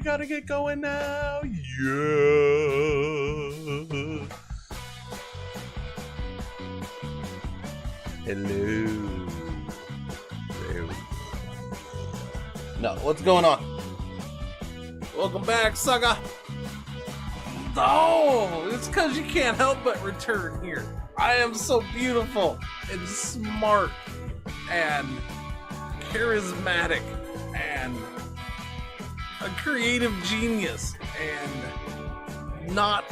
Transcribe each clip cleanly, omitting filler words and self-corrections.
gotta get going now. Yeah. Hello. No, what's going on? Welcome back, sucker. Oh, it's because you can't help but return here. I am so beautiful and smart and charismatic and a creative genius and not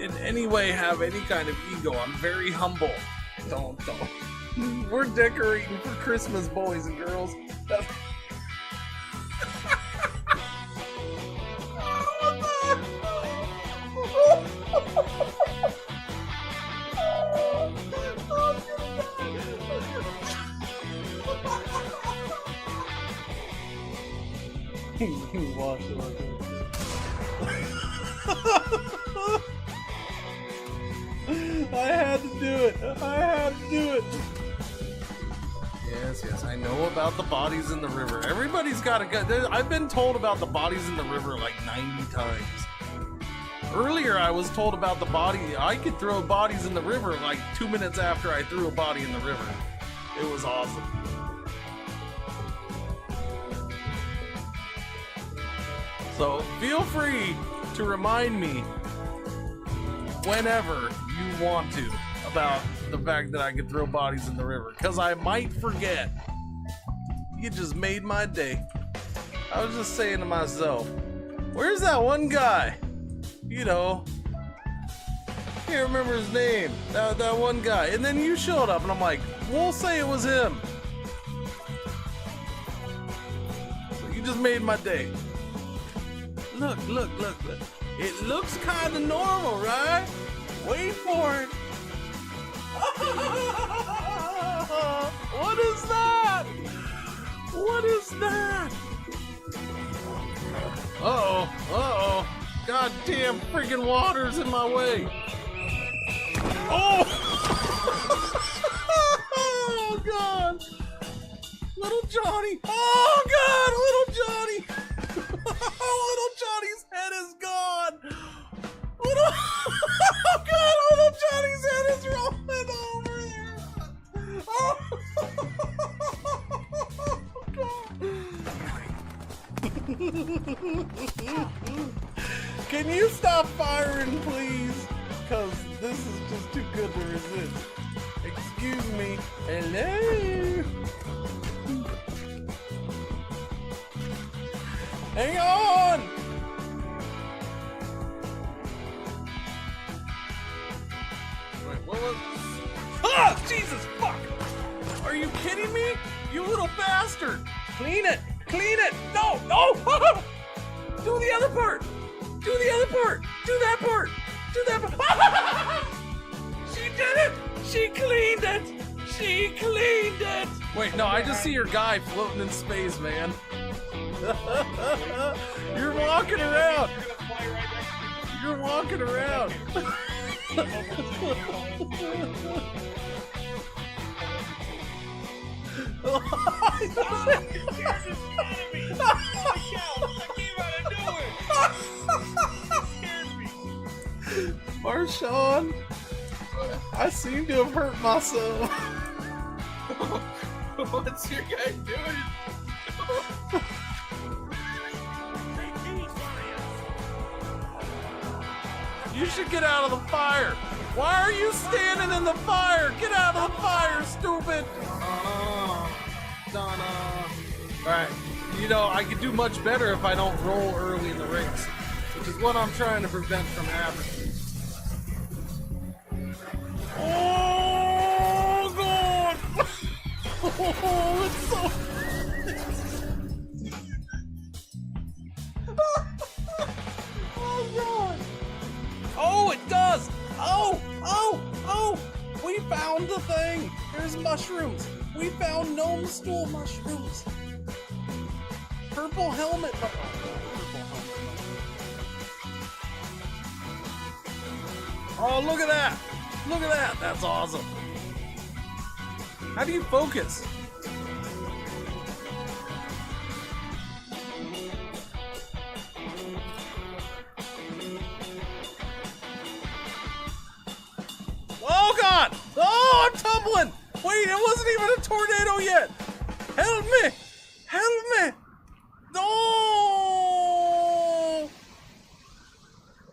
in any way have any kind of ego. I'm very humble. Don't. We're decorating for Christmas, boys and girls. He washed it like that. I had to do it. Yes, I know about the bodies in the river. Everybody's got to go. I've been told about the bodies in the river like 90 times. Earlier, I was told about the body. I could throw bodies in the river like 2 minutes after I threw a body in the river. It was awesome. So feel free to remind me whenever you want to about the fact that I could throw bodies in the river, because I might forget. You just made my day. I was just saying to myself, where's that one guy? You know, can't remember his name. That one guy. And then you showed up and I'm like, we'll say it was him. So you just made my day. Look. It looks kind of normal, right? Wait for it. What is that? What is that? Uh-oh. Goddamn freaking water's in my way. Oh! Oh, God. Little Johnny. Oh, God, little Johnny. Little Johnny's head is gone. Oh God, little Johnny's head is rolling over there. Oh God. Can you stop firing, please? Because this is just too good to resist. Excuse me. Hello. Hang on! Wait, what was... Ah! Jesus, fuck! Are you kidding me? You little bastard! Clean it! No! Do the other part! Do that part! She did it! She cleaned it! Wait, no, I just see your guy floating in space, man. You're walking around. Marshawn, I seem to have hurt myself. What's your guy doing? You should get out of the fire. Why are you standing in the fire? Get out of the fire, stupid. Alright, you know, I could do much better if I don't roll early in the race, which is what I'm trying to prevent from happening. Oh, God. Oh, it's so... Oh, God. Oh, it does! Oh! We found the thing! There's mushrooms! We found gnome stool mushrooms! Purple helmet! Oh, look at that! Look at that! That's awesome! How do you focus? Wait, it wasn't even a tornado yet. Help me! Help me! No!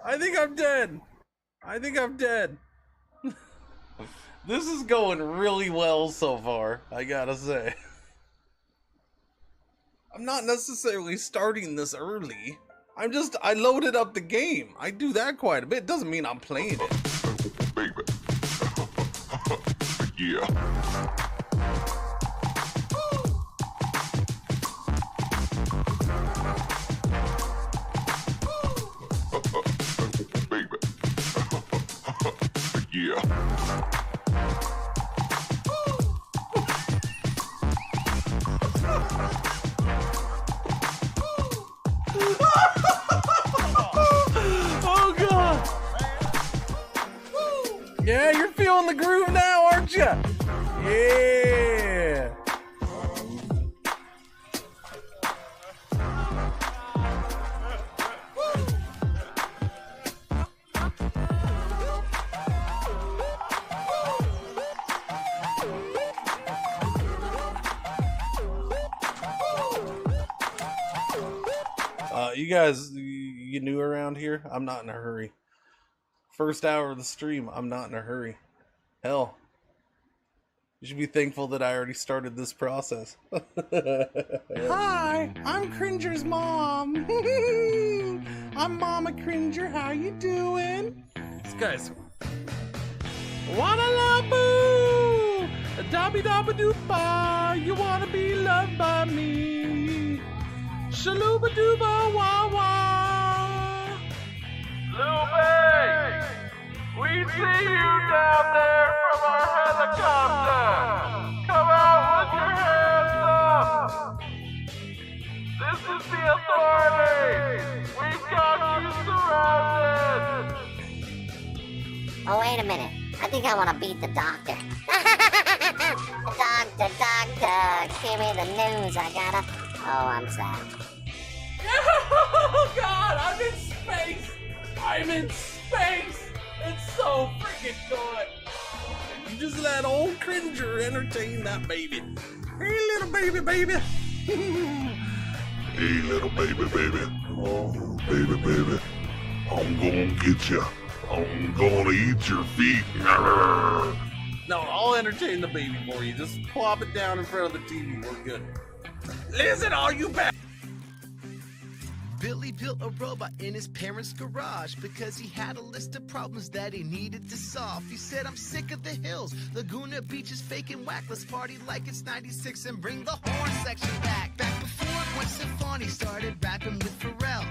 I think I'm dead. I think I'm dead. This is going really well so far, I gotta say. I'm not necessarily starting this early. I loaded up the game. I do that quite a bit. Doesn't mean I'm playing it. Baby. Yeah. Baby. Yeah. Oh god! Yeah, you're feeling the groove now, aren't you? Yeah! You guys, you new around here? I'm not in a hurry. First hour of the stream, I'm not in a hurry. Hell, you should be thankful that I already started this process. Hi, I'm Cringer's mom. I'm Mama Cringer. How you doing? This guy's Wanna-la-boo! Dabby-dabba-doopa! You wanna be loved by me? Shaluba-dooba wah-wah! Lupe! We see you down there from our helicopter! Come out with your hands up! This is the authorities! We've got you surrounded! Oh, wait a minute. I think I want to beat the doctor. Doctor, give me the news. I gotta... Oh, I'm sad. Oh god, I'm in space! I'm in space! It's so freaking good! You just let old Cringer entertain that baby. Hey little baby. Hey, little baby. Oh, baby. I'm gonna get you. I'm gonna eat your feet. No, I'll entertain the baby for you. Just plop it down in front of the TV. We're good. Listen, all you bad. Billy built a robot in his parents' garage because he had a list of problems that he needed to solve. He said, I'm sick of the hills, Laguna Beach is fake and whack. Let's party like it's 96 and bring the horn section back. Back before Gwen Stefani started rapping with Pharrell.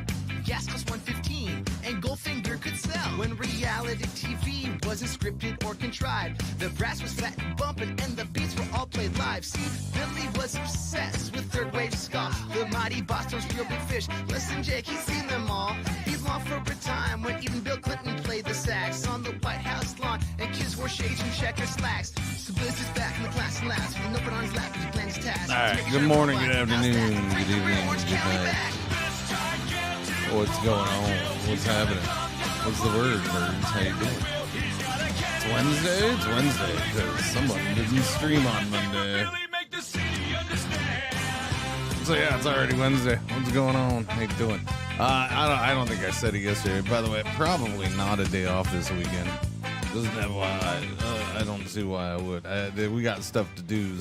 Gas cost $1.15 and Goldfinger could sell. When reality TV wasn't scripted or contrived, the brass was fat and bumping and the beats were all played live. See, Billy was obsessed with third wave ska, the mighty Boston's Real Big Fish. Listen, Jake, he's seen them all. He longed for a time when even Bill Clinton played the sax on the White House lawn and kids wore shades and checker slacks. So Billy's just back in the class and laughs with an open on his lap as he plans his task. All right, good morning, good afternoon, good evening, good night. What's going on? What's happening? What's the word, birds? How you doing? It's Wednesday? It's Wednesday because someone didn't stream on Monday. So yeah, it's already Wednesday. What's going on? How you doing? I don't think I said it yesterday. By the way, probably not a day off this weekend. Doesn't have why. I don't see why I would. We got stuff to do,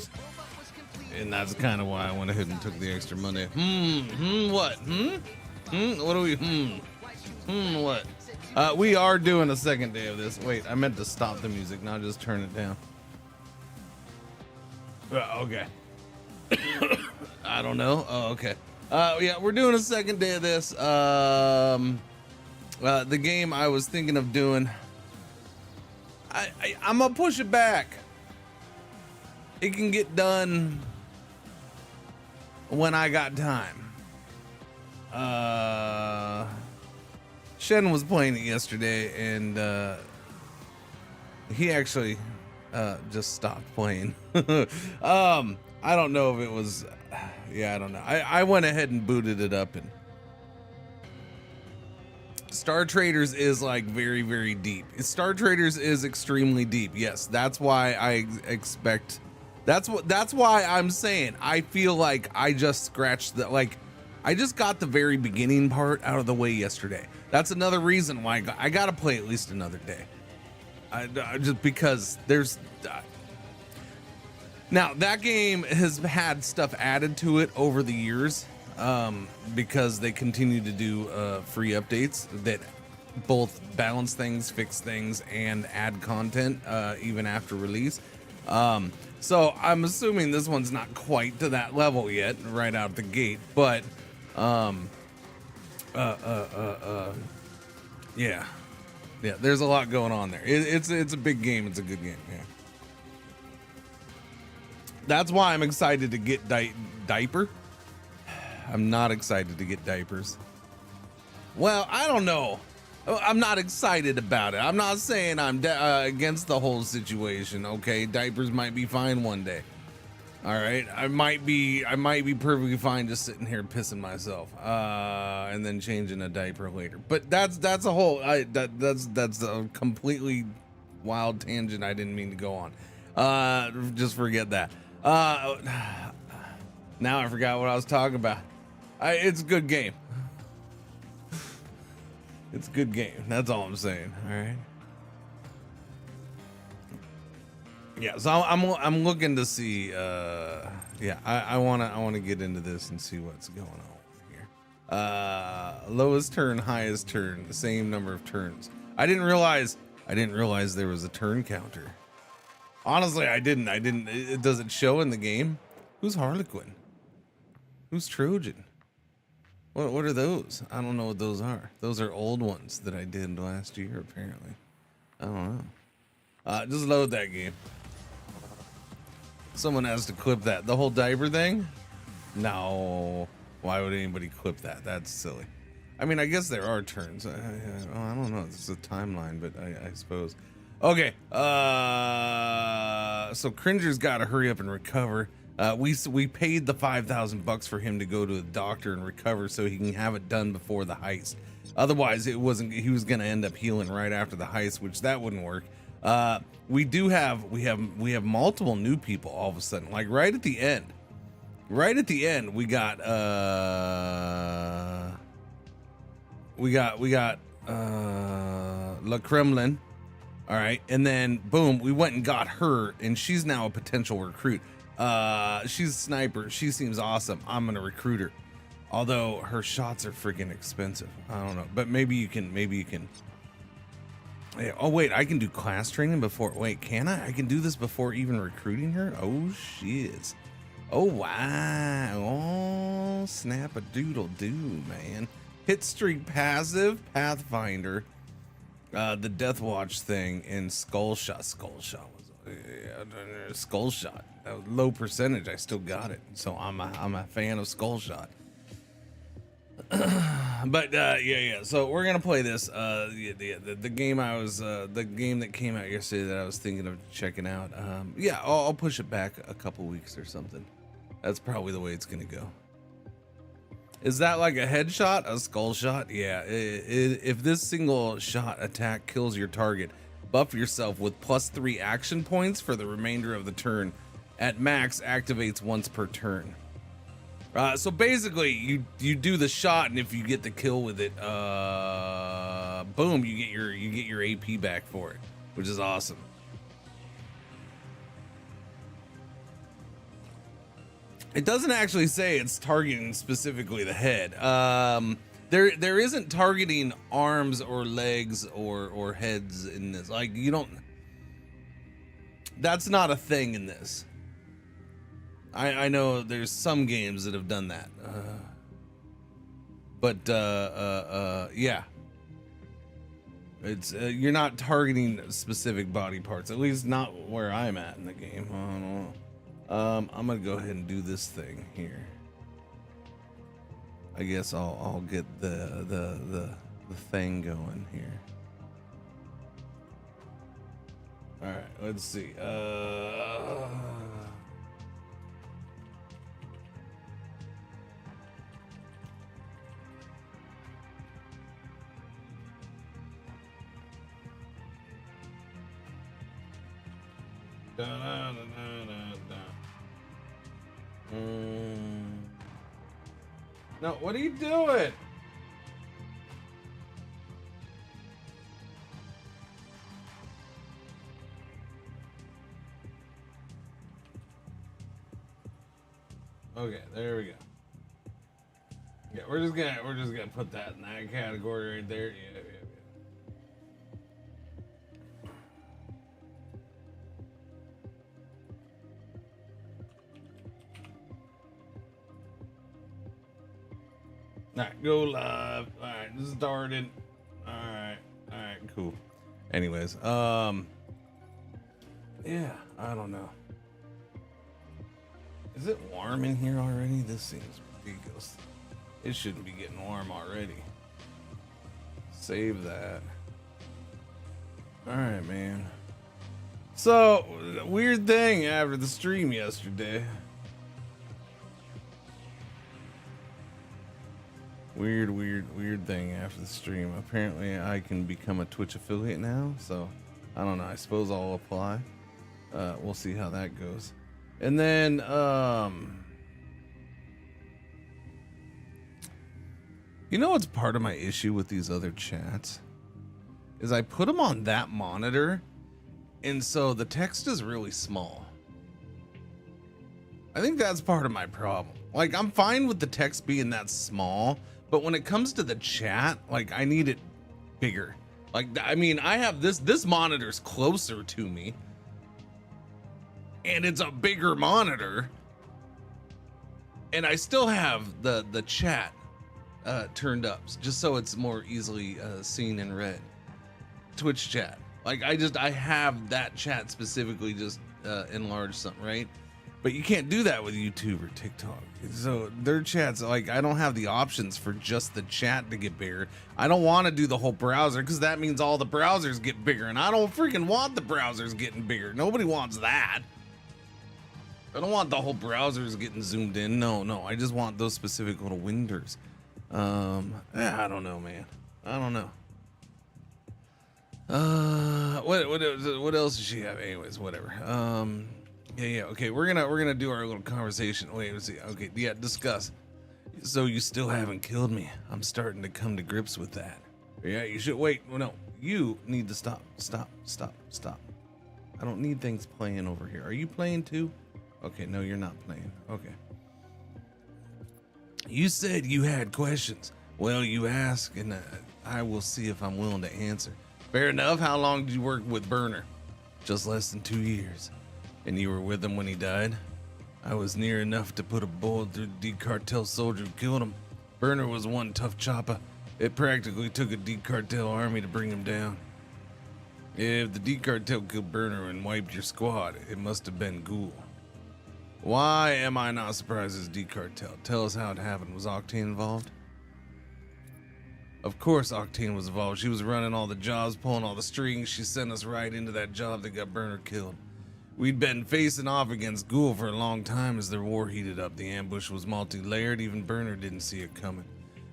and that's kind of why I went ahead and took the extra Monday. What? What do we, what? We are doing a second day of this. Wait, I meant to stop the music, not just turn it down. Okay. I don't know. Oh, okay. Yeah, we're doing a second day of this. The game I was thinking of doing, I'm gonna push it back. It can get done when I got time. Shen was playing it yesterday and he actually just stopped playing. I don't know if it was, yeah, I don't know. I went ahead and booted it up, and Star Traders is like very, very deep. Star Traders is extremely deep. Yes, that's why I expect That's why I'm saying I feel like I just scratched the, like, I just got the very beginning part out of the way yesterday. That's another reason why I gotta play at least another day. I just because there's now that game has had stuff added to it over the years, because they continue to do free updates that both balance things, fix things, and add content even after release. So I'm assuming this one's not quite to that level yet, right out the gate, but yeah, there's a lot going on there. It's a big game. It's a good game. Yeah, that's why I'm excited to get diaper. I'm not excited to get diapers. Well, I don't know. I'm not excited about it. I'm not saying I'm against the whole situation. Okay, diapers might be fine one day. All right, I might be perfectly fine just sitting here pissing myself, and then changing a diaper later. But that's a whole that's a completely wild tangent I didn't mean to go on. Just forget that. Now I forgot what I was talking about. It's a good game. It's a good game. That's all I'm saying. All right. Yeah. So I'm looking to see. Yeah. I wanna get into this and see what's going on here. Lowest turn, highest turn, the same number of turns. I didn't realize there was a turn counter. Honestly, I didn't. It doesn't show in the game. Who's Harlequin? Who's Trojan? What are those? I don't know what those are. Those are old ones that I did last year, apparently. I don't know. Just load that game. Someone has to clip that. The whole diaper thing? No. Why would anybody clip that? That's silly. I mean, I guess there are turns. I don't know. This is a timeline, but I suppose. Okay. So Cringer's got to hurry up and recover. We paid the $5,000 for him to go to the doctor and recover so he can have it done before the heist. Otherwise, he was going to end up healing right after the heist, which that wouldn't work. We have multiple new people all of a sudden, like right at the end. Right at the end, we got La Kremlin. All right, and then boom, we went and got her, and she's now a potential recruit. She's a sniper. She seems awesome. I'm gonna recruit her. Although her shots are freaking expensive. I don't know, but maybe you can. Yeah, oh wait, I can do class training before. Wait, can I? I can do this before even recruiting her. Oh shit. Oh wow. Oh snap a doodle doo, man. Hit streak passive, Pathfinder, the Death Watch thing, and Skull Shot. Skull Shot was Skull Shot. That was low percentage. I still got it, so I'm a fan of Skull Shot. But yeah. So we're gonna play this. The game the game that came out yesterday that I was thinking of checking out. Yeah, I'll push it back a couple weeks or something. That's probably the way it's gonna go. Is that like a headshot, a skull shot? Yeah. If this single shot attack kills your target, buff yourself with +3 action points for the remainder of the turn. At max, activates once per turn. So basically, you do the shot, and if you get the kill with it, boom, you get your AP back for it, which is awesome. It doesn't actually say it's targeting specifically the head. There isn't targeting arms or legs or heads in this. Like, you don't. That's not a thing in this. I know there's some games that have done that, but yeah, it's you're not targeting specific body parts, at least not where I'm at in the game. I don't know. I'm gonna go ahead and do this thing here. I guess I'll get the thing going here. All right, let's see. No, what are you doing? Okay, there we go. Yeah, we're just gonna put that in that category right there. Yeah. Alright, go live. Alright, this started. Alright, cool. Anyways, yeah, I don't know. Is it warm in here already? This seems ridiculous. It shouldn't be getting warm already. Save that. Alright, man. So, weird thing after the stream yesterday. Weird thing after the stream. Apparently I can become a Twitch affiliate now, so I don't know. I suppose I'll apply. We'll see how that goes. And then you know what's part of my issue with these other chats is I put them on that monitor, and so the text is really small. I think that's part of my problem. Like, I'm fine with the text being that small, but when it comes to the chat, like, I need it bigger. Like, I mean, I have this monitor's closer to me, and it's a bigger monitor, and I still have the chat turned up just so it's more easily seen and read. Twitch chat, like, I have that chat specifically just enlarged something, right? But you can't do that with YouTube or TikTok. So their chats, like, I don't have the options for just the chat to get bigger. I don't want to do the whole browser because that means all the browsers get bigger, and I don't freaking want the browsers getting bigger. Nobody wants that. I don't want the whole browsers getting zoomed in. No, I just want those specific little windows. I don't know, man. I don't know. What else does she have? Anyways, whatever. Yeah. Okay, we're gonna do our little conversation. Wait, let's see. Okay, yeah, discuss. So you still haven't killed me. I'm starting to come to grips with that. Yeah, you should wait. Well, no, you need to stop. I don't need things playing over here. Are you playing too? Okay, no, you're not playing. Okay. You said you had questions. Well, you ask, and I will see if I'm willing to answer. Fair enough. How long did you work with Burner? Just less than 2 years. And you were with him when he died? I was near enough to put a bullet through the D-Cartel soldier who killed him. Burner was one tough chopper. It practically took a D-Cartel army to bring him down. If the D-Cartel killed Burner and wiped your squad, it must have been Ghoul. Why am I not surprised it's D-Cartel? Tell us how it happened. Was Octane involved? Of course Octane was involved. She was running all the jobs, pulling all the strings. She sent us right into that job that got Burner killed. We'd been facing off against Ghoul for a long time as their war heated up. The ambush was multi-layered. Even Burner didn't see it coming.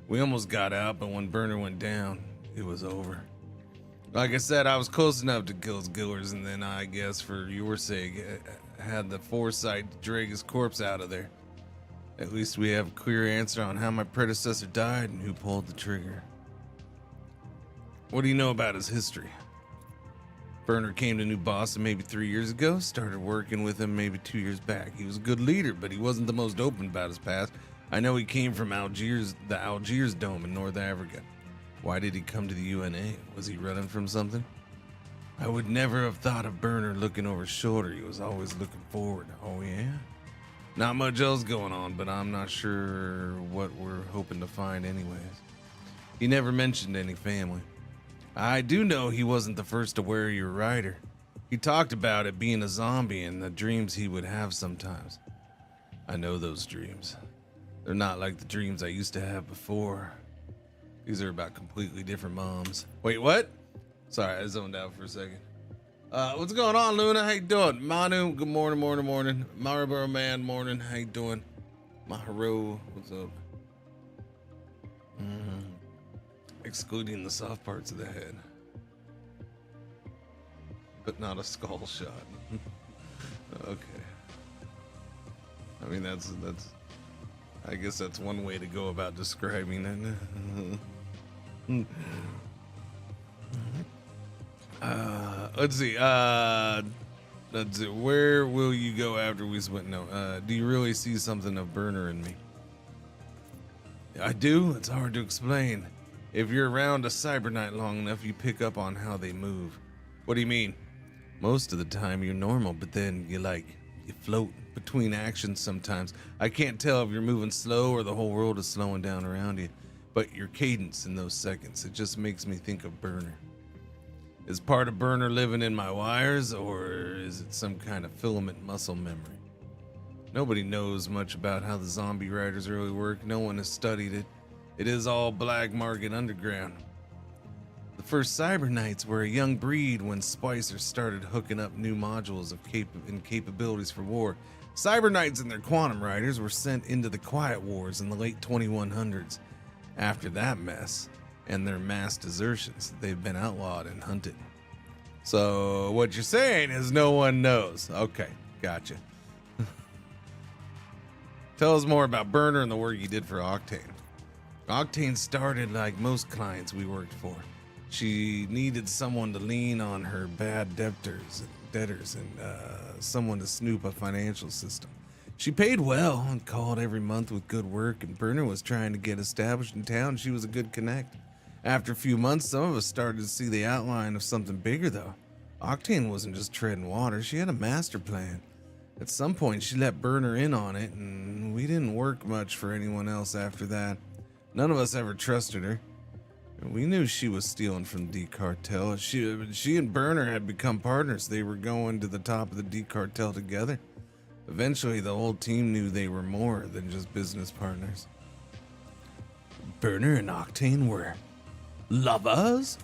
We almost got out, but when Burner went down, it was over. Like I said, I was close enough to kill his killers, and then I guess for your sake, had the foresight to drag his corpse out of there. At least we have a clear answer on how my predecessor died and who pulled the trigger. What do you know about his history? Burner came to New Boston maybe 3 years ago, started working with him maybe 2 years back. He was a good leader, but he wasn't the most open about his past. I know he came from Algiers, the Algiers Dome in North Africa. Why did he come to the UNA? Was he running from something? I would never have thought of Burner looking over his shoulder. He was always looking forward. Oh, yeah? Not much else going on, but I'm not sure what we're hoping to find anyways. He never mentioned any family. I do know he wasn't the first to wear your rider. He talked about it being a zombie and the dreams he would have sometimes. I know those dreams. They're not like the dreams I used to have before. These are about completely different moms. Wait, what? Sorry, I zoned out for a second. What's going on, Luna? How you doing? Manu, good morning. Marlboro Man, morning. How you doing? Maharo, what's up? Excluding the soft parts of the head. But not a skull shot. Okay. I mean, that's. I guess that's one way to go about describing it. Let's see. Let's see. Where will you go after we split? No. Do you really see something of Burner in me? I do. It's hard to explain. If you're around a cyberknight long enough, you pick up on how they move. What do you mean? Most of the time you're normal, but then you float between actions sometimes. I can't tell if you're moving slow or the whole world is slowing down around you, but your cadence in those seconds, it just makes me think of Burner. Is part of Burner living in my wires, or is it some kind of filament muscle memory? Nobody knows much about how the zombie riders really work. No one has studied it. It is all black market underground. The first Cyberknights were a young breed when Spicer started hooking up new modules of capabilities for war. Cyberknights and their quantum riders were sent into the Quiet Wars in the late 2100s. After that mess and their mass desertions, they've been outlawed and hunted. So what you're saying is no one knows. Okay, gotcha. Tell us more about Burner and the work you did for Octane. Octane started like most clients we worked for. She needed someone to lean on her bad debtors and someone to snoop a financial system. She paid well and called every month with good work, and Burner was trying to get established in town. She was a good connect. After a few months, some of us started to see the outline of something bigger, though. Octane wasn't just treading water. She had a master plan. At some point, she let Burner in on it, and we didn't work much for anyone else after that. None of us ever trusted her. We knew she was stealing from the D Cartel. She and Burner had become partners. They were going to the top of the D Cartel together. Eventually, the whole team knew they were more than just business partners. Burner and Octane were lovers?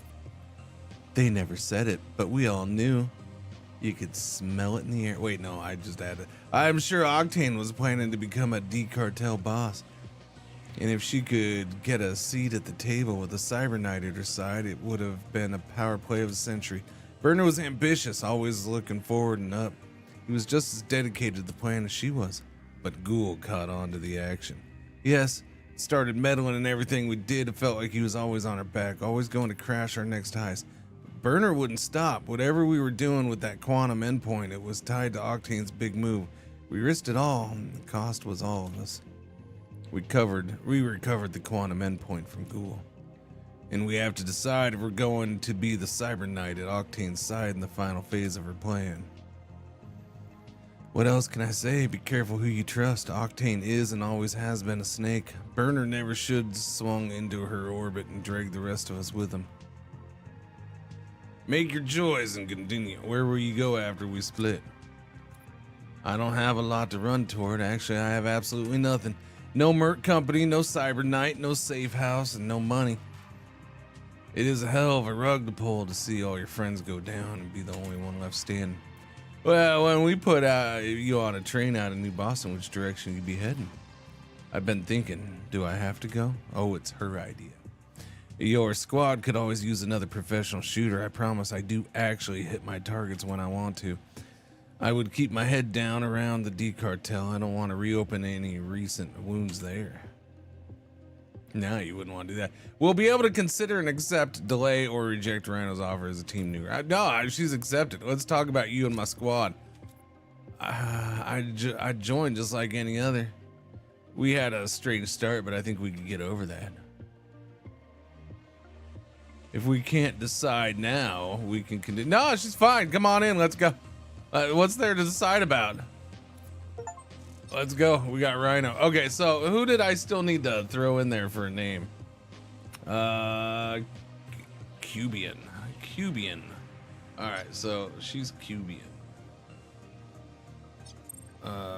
They never said it, but we all knew. You could smell it in the air. Wait, no, I just added. I'm sure Octane was planning to become a D Cartel boss. And if she could get a seat at the table with a Cyberknight at her side, it would have been a power play of the century. Burner was ambitious, always looking forward and up. He was just as dedicated to the plan as she was. But Ghoul caught on to the action. Yes, started meddling in everything we did. It felt like he was always on our back, always going to crash our next heist. Burner wouldn't stop. Whatever we were doing with that quantum endpoint, it was tied to Octane's big move. We risked it all, and the cost was all of us. We recovered the quantum endpoint from Ghoul. And we have to decide if we're going to be the Cyberknight at Octane's side in the final phase of her plan. What else can I say? Be careful who you trust. Octane is and always has been a snake. Burner never should have swung into her orbit and dragged the rest of us with him. Make your choice and continue. Where will you go after we split? I don't have a lot to run toward. Actually, I have absolutely nothing. No Merc Company, no Cyberknight, no safe house, and no money. It is a hell of a rug to pull to see all your friends go down and be the only one left standing. Well, when we put you on a train out of New Boston, which direction you'd be heading? I've been thinking, do I have to go? Oh, it's her idea. Your squad could always use another professional shooter. I promise I do actually hit my targets when I want to. I would keep my head down around the D Cartel. I don't want to reopen any recent wounds there. No, you wouldn't want to do that. We'll be able to consider and accept, delay, or reject Rhino's offer as a team new. No, she's accepted. Let's talk about you and my squad. I joined just like any other. We had a strange start, but I think we could get over that. If we can't decide now, we can continue. No, she's fine. Come on in. Let's go. What's there to decide about? Let's go. We got Rhino. Okay, so who did I still need to throw in there for a name? Cubian. All right, so she's Cubian.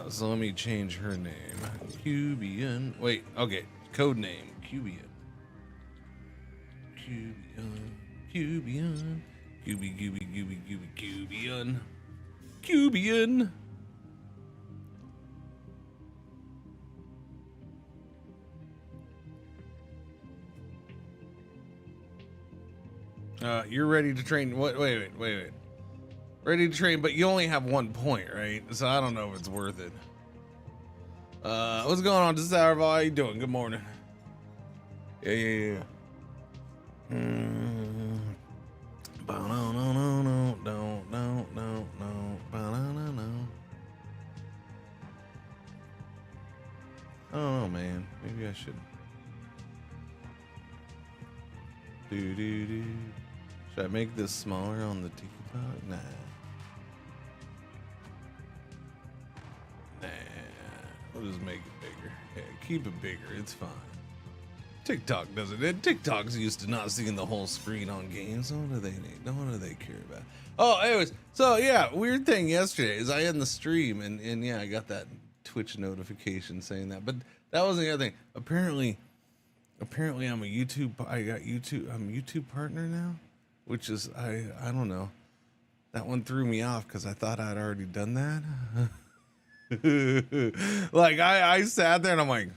So let me change her name. Cubian. Wait, okay. Code name. Cubian. Cubian. Cubian. You're ready to train. Wait. Ready to train, but you only have 1 point, right? So I don't know if it's worth it. What's going on, Desirable? How you doing? Good morning. Yeah. Oh man, maybe I should. Should I make this smaller on the TikTok? Nah. We'll just make it bigger. Yeah, keep it bigger. It's fine. TikTok doesn't it? TikTok's used to not seeing the whole screen on games. So what do they need? What do they care about? Oh, anyways, so yeah, weird thing yesterday is I had the stream and yeah, I got that Twitch notification saying that, but that wasn't the other thing. Apparently I'm a YouTube. I'm a YouTube partner now, which is I don't know. That one threw me off because I thought I'd already done that. Like I sat there and I'm like,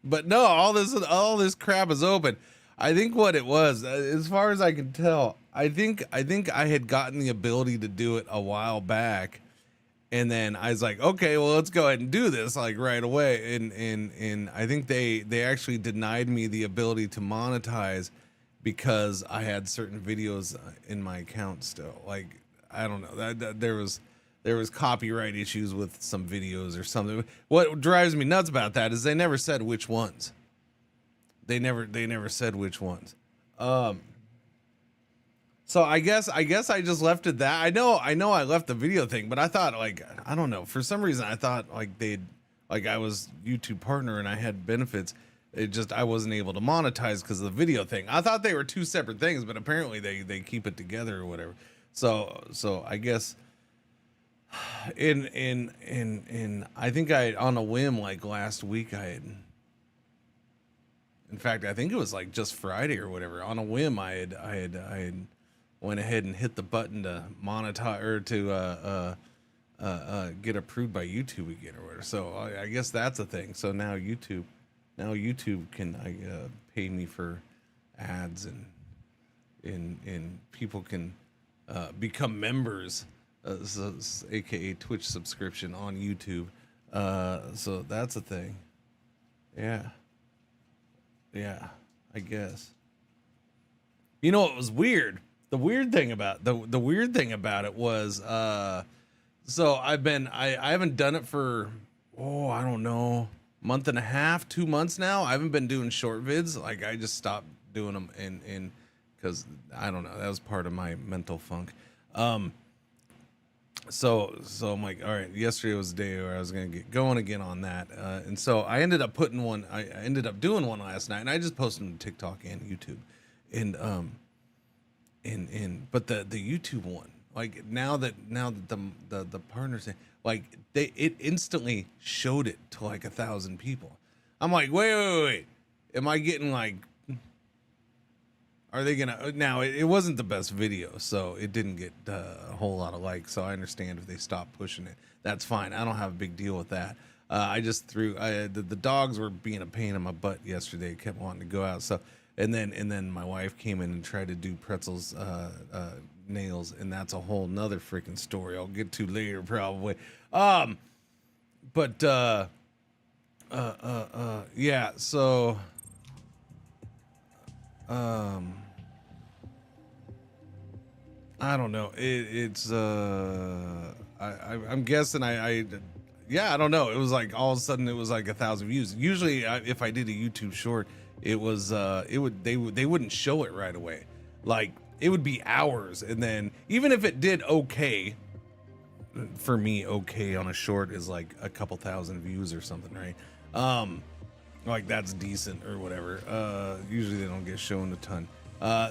but no, all this crap is open. I think what it was, as far as I can tell, I think I had gotten the ability to do it a while back, and then I was like, okay, well, let's go ahead and do this like right away. And I think they actually denied me the ability to monetize because I had certain videos in my account still. Like, I don't know, that there was copyright issues with some videos or something. What drives me nuts about that is they never said which ones. They never said which ones. So I guess I just left it that. I know I left the video thing, but I thought, like, I don't know, for some reason I thought like I was YouTube partner and I had benefits. It just, I wasn't able to monetize because of the video thing. I thought they were two separate things, but apparently they keep it together or whatever. So I guess in I think I, on a whim, like last week in fact, I think it was like just Friday or whatever, on a whim I had went ahead and hit the button to monetize or to get approved by YouTube again or whatever. So I guess that's a thing. So now YouTube can pay me for ads and people can become members, aka Twitch subscription on YouTube. So that's a thing. Yeah, I guess. You know, it was weird. The weird thing about it was, so I haven't done it for, I don't know, month and a half, 2 months now. I haven't been doing short vids. Like, I just stopped doing them and because I don't know, that was part of my mental funk. So I'm like, all right, yesterday was the day where I was gonna get going again on that, and so I ended up putting one. I ended up doing one last night, and I just posted them to TikTok and YouTube, but the YouTube one, like now that the partners, like it instantly showed it to like 1,000 people. I'm like, wait, am I getting like? Are they gonna now? It wasn't the best video, so it didn't get a whole lot of likes. So I understand if they stop pushing it. That's fine. I don't have a big deal with that. I just threw the dogs were being a pain in my butt yesterday. Kept wanting to go out. So and then my wife came in and tried to do Pretzel's nails, and that's a whole nother freaking story I'll get to later probably. Yeah. So. I don't know. I'm guessing I don't know. It was like all of a sudden it was like 1,000 views. Usually if I did a YouTube short, it was they wouldn't show it right away. Like it would be hours, and then even if it did okay, for me, okay on a short is like a couple thousand views or something, right? Like that's decent or whatever. Usually they don't get shown a ton.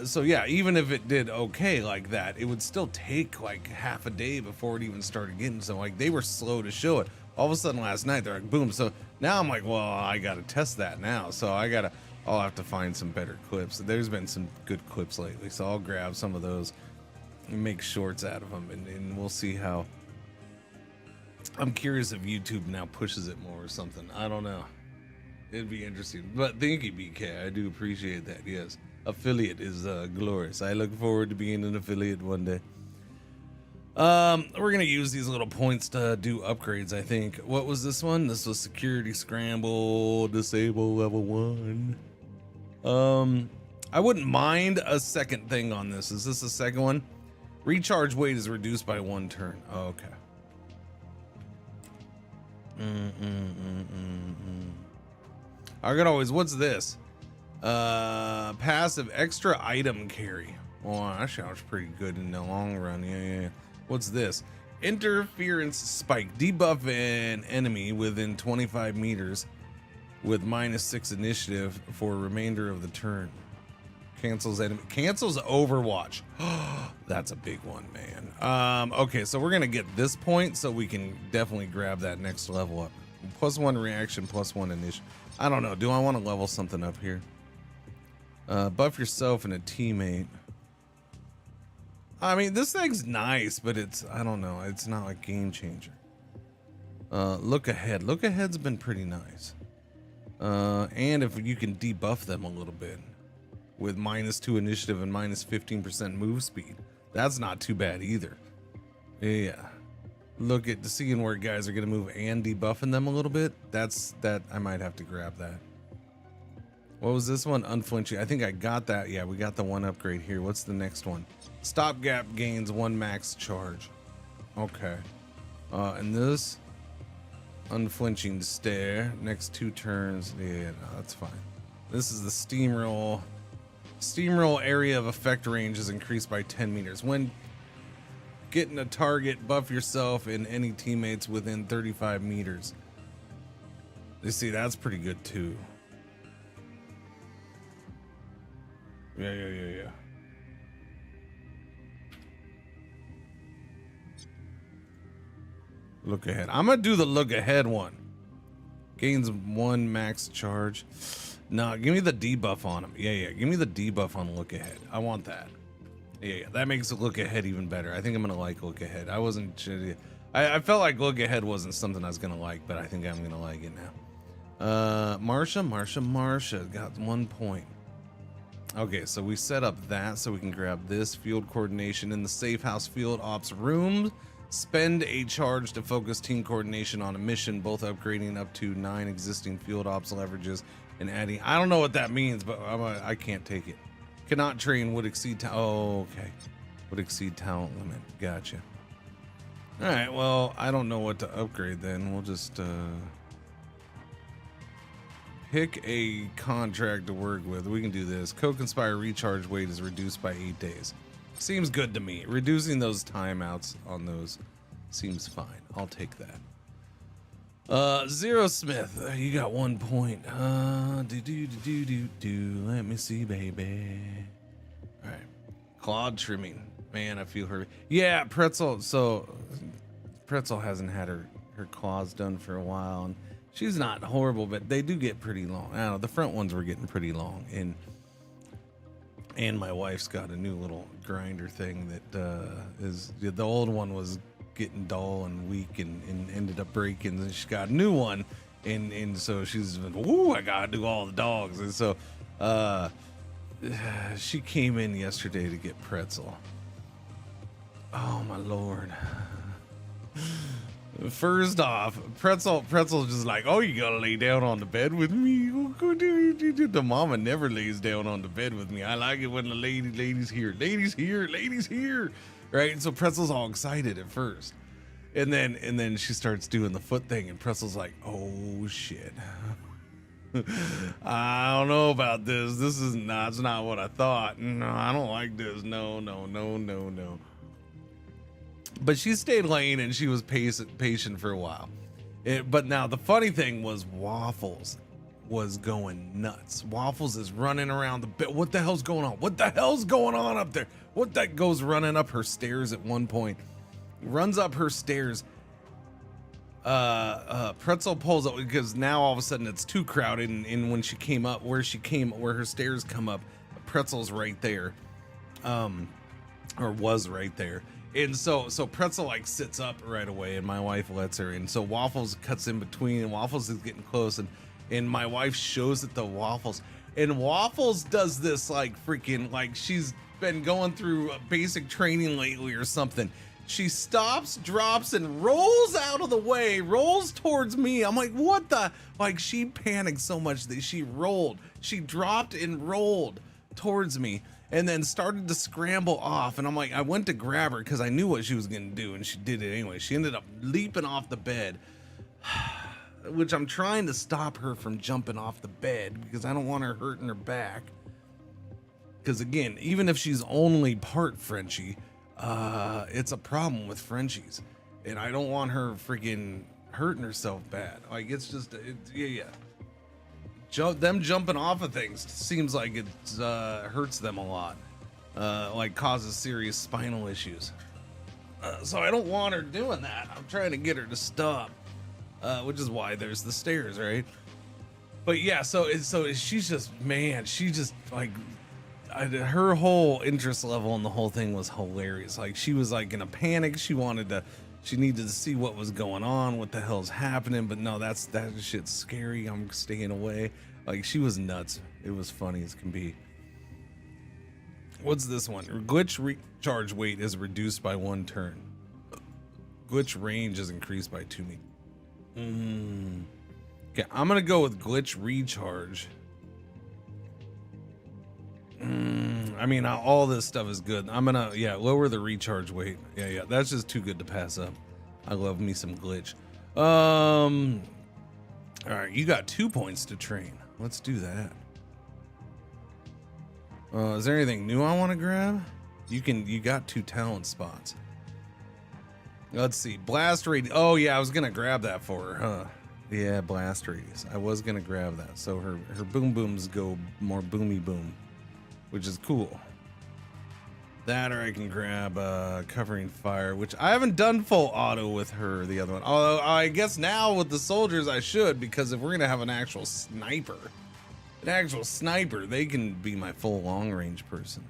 So yeah, even if it did okay like that, it would still take like half a day before it even started getting. So like they were slow to show it. All of a sudden last night they're like boom. So now I'm like, well, I gotta test that now. So I'll have to find some better clips. There's been some good clips lately, so I'll grab some of those and make shorts out of them, and we'll see how. I'm curious if YouTube now pushes it more or something. I don't know. It'd be interesting. But thank you, BK. I do appreciate that. Yes. Affiliate is glorious. I look forward to being an affiliate one day. We're gonna use these little points to do upgrades, I think. What was this one? This was security scramble, disable level 1. I wouldn't mind a second thing on this. Is this the second one? Recharge weight is reduced by 1 turn. Oh, okay. I could always, what's this? Passive extra item carry. Oh, that sounds pretty good in the long run. Yeah. What's this? Interference spike. Debuff an enemy within 25 meters with -6 initiative for remainder of the turn. Cancels Overwatch. That's a big one, man. Okay, so we're gonna get this point so we can definitely grab that next level up. +1 reaction, +1 initiative. I don't know. Do I want to level something up here? Buff yourself and a teammate. I mean, this thing's nice, but it's, I don't know. It's not a game changer. Look ahead. Look ahead's been pretty nice. And if you can debuff them a little bit with -2 initiative and -15% move speed, that's not too bad either. Yeah. Look at seeing where guys are going to move and debuffing them a little bit. That I might have to grab that. What was this one? Unflinching. I think I got that. Yeah, we got the one upgrade here. What's the next one? Stopgap gains 1 max charge. Okay. And this unflinching stare next 2 turns. Yeah, no, that's fine. This is the steamroll. Steamroll area of effect range is increased by 10 meters. When getting a target, buff yourself and any teammates within 35 meters. You see, that's pretty good too. Yeah. Look ahead. I'm gonna do the look ahead one. Gains 1 max charge. No, give me the debuff on him. Yeah. Give me the debuff on look ahead. I want that. Yeah. That makes it look ahead even better. I think I'm gonna like look ahead. I wasn't. I felt like look ahead wasn't something I was gonna like, but I think I'm gonna like it now. Marsha got 1 point. Okay, so we set up that so we can grab this field coordination in the safe house field ops room. Spend a charge to focus team coordination on a mission, both upgrading up to 9 existing field ops leverages and adding. I don't know what that means, but I can't take it. Cannot train, would exceed. Oh, okay. Would exceed talent limit. Gotcha. All right. Well, I don't know what to upgrade then. We'll just pick a contract to work with. We can do this. Co-conspire recharge weight is reduced by 8 days. Seems good to me. Reducing those timeouts on those seems fine. I'll take that. Zero Smith, you got 1 point. Let me see, baby. All right. Clawed trimming. Man, I feel her. Yeah, Pretzel. So Pretzel hasn't had her claws done for a while, and she's not horrible, but they do get pretty long. I don't know, the front ones were getting pretty long, and my wife's got a new little grinder thing that is, the old one was getting dull and weak and ended up breaking, and she got a new one, and so she's been, ooh, I gotta do all the dogs. And so she came in yesterday to get Pretzel. Oh my Lord. First off, Pretzel's just like, oh, you gotta lay down on the bed with me. The mama never lays down on the bed with me. I like it when the ladies here, right? And so Pretzel's all excited at first, and then she starts doing the foot thing, and Pretzel's like, oh shit, I don't know about this. This is not, it's not what I thought. No, I don't like this. No. But she stayed laying and she was patient for a while. But now the funny thing was Waffles was going nuts. Waffles is running around the bed. What the hell's going on? What the hell's going on up there? What that goes running up her stairs at one point. Runs up her stairs. Pretzel pulls up because now all of a sudden it's too crowded. And when she came up, where her stairs come up, Pretzel's right there. Or was right there. And so Pretzel like sits up right away, and my wife lets her. And so Waffles cuts in between, and Waffles is getting close, and my wife shows it to Waffles, and Waffles does this like freaking, like she's been going through basic training lately or something. She stops, drops, and rolls out of the way, rolls towards me. I'm like, what the? Like, she panicked so much that she rolled. She dropped and rolled towards me and then started to scramble off. And I'm like, I went to grab her because I knew what she was going to do, and she did it anyway. She ended up leaping off the bed, which I'm trying to stop her from jumping off the bed because I don't want her hurting her back. Because again, even if she's only part Frenchie, it's a problem with Frenchies, and I don't want her freaking hurting herself bad. Like, it's just, yeah. Them jumping off of things seems like it hurts them a lot, like causes serious spinal issues. So I don't want her doing that. I'm trying to get her to stop, which is why there's the stairs, right? But yeah, so she's just, man, she just like. Her whole interest level in the whole thing was hilarious. Like, she was like in a panic. She needed to see what was going on, what the hell's happening. But no, that shit's scary. I'm staying away. Like, she was nuts. It was funny as can be. What's this one? Glitch recharge weight is reduced by 1 turn. Glitch range is increased by 2 meters. Okay, I'm gonna go with glitch recharge. I mean, all this stuff is good. I'm gonna, lower the recharge weight. Yeah, that's just too good to pass up. I love me some glitch. All right, you got 2 points to train. Let's do that. Is there anything new I want to grab? You got 2 talent spots. Let's see, blast radius. Oh yeah, I was gonna grab that for her, huh? Yeah, blast radius. I was gonna grab that, so her boom booms go more boomy boom, which is cool. That, or I can grab covering fire, which I haven't done full auto with her, the other one. Although I guess now with the soldiers I should, because if we're gonna have an actual sniper, they can be my full long range person.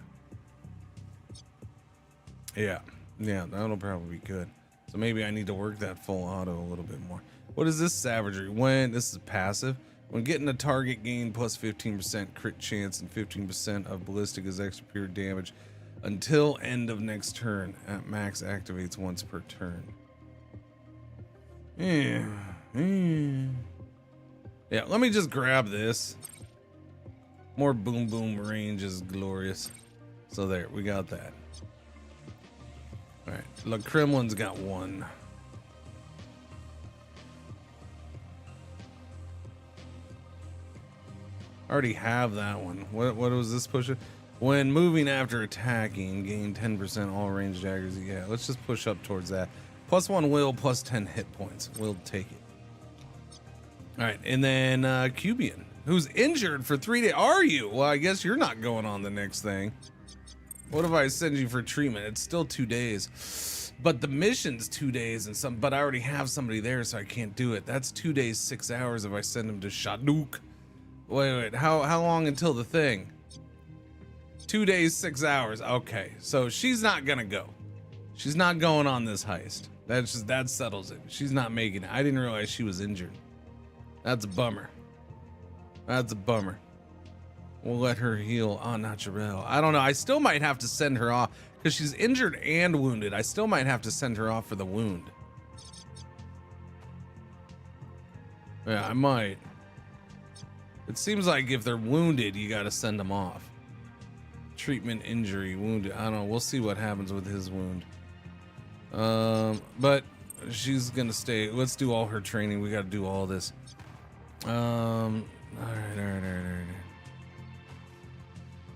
Yeah, that'll probably be good. So maybe I need to work that full auto a little bit more. What is this savagery? This is passive. When getting a target, gain plus 15% crit chance and 15% of ballistic as extra pure damage until end of next turn. At max activates once per turn. Yeah, let me just grab this. More boom boom range is glorious. So there, we got that. All right, La Kremlin's got 1. I already have that one. What was this pushing? When moving after attacking, gain 10% all range daggers. Yeah, let's just push up towards that. Plus 1 will, plus 10 hit points. We'll take it. All right, and then Cubian, who's injured for 3 days. Are you? Well, I guess you're not going on the next thing. What if I send you for treatment? It's still 2 days. But the mission's 2 days and but I already have somebody there, so I can't do it. That's 2 days, 6 hours if I send him to Shaduk. Wait, how long until the thing? 2 days, 6 hours. Okay, so she's not gonna go. She's not going on this heist. That settles it. She's not making it. I didn't realize she was injured. That's a bummer. We'll let her heal en naturel. I don't know. I still might have to send her off because she's injured and wounded. I still might have to send her off for the wound. Yeah, I might. It seems like if they're wounded, you got to send them off. Treatment, injury, wounded. I don't know. We'll see what happens with his wound. But she's gonna stay. Let's do all her training. We got to do all this. All right.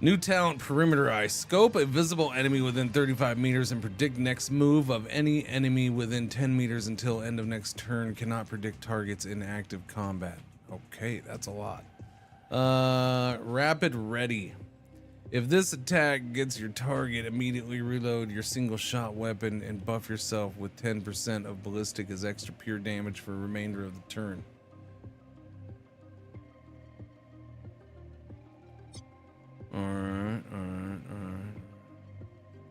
New talent, perimeter eye. Scope a visible enemy within 35 meters and predict next move of any enemy within 10 meters until end of next turn. Cannot predict targets in active combat. Okay, that's a lot. Rapid ready. If this attack gets your target, immediately reload your single shot weapon and buff yourself with 10% of ballistic as extra pure damage for the remainder of the turn. Alright.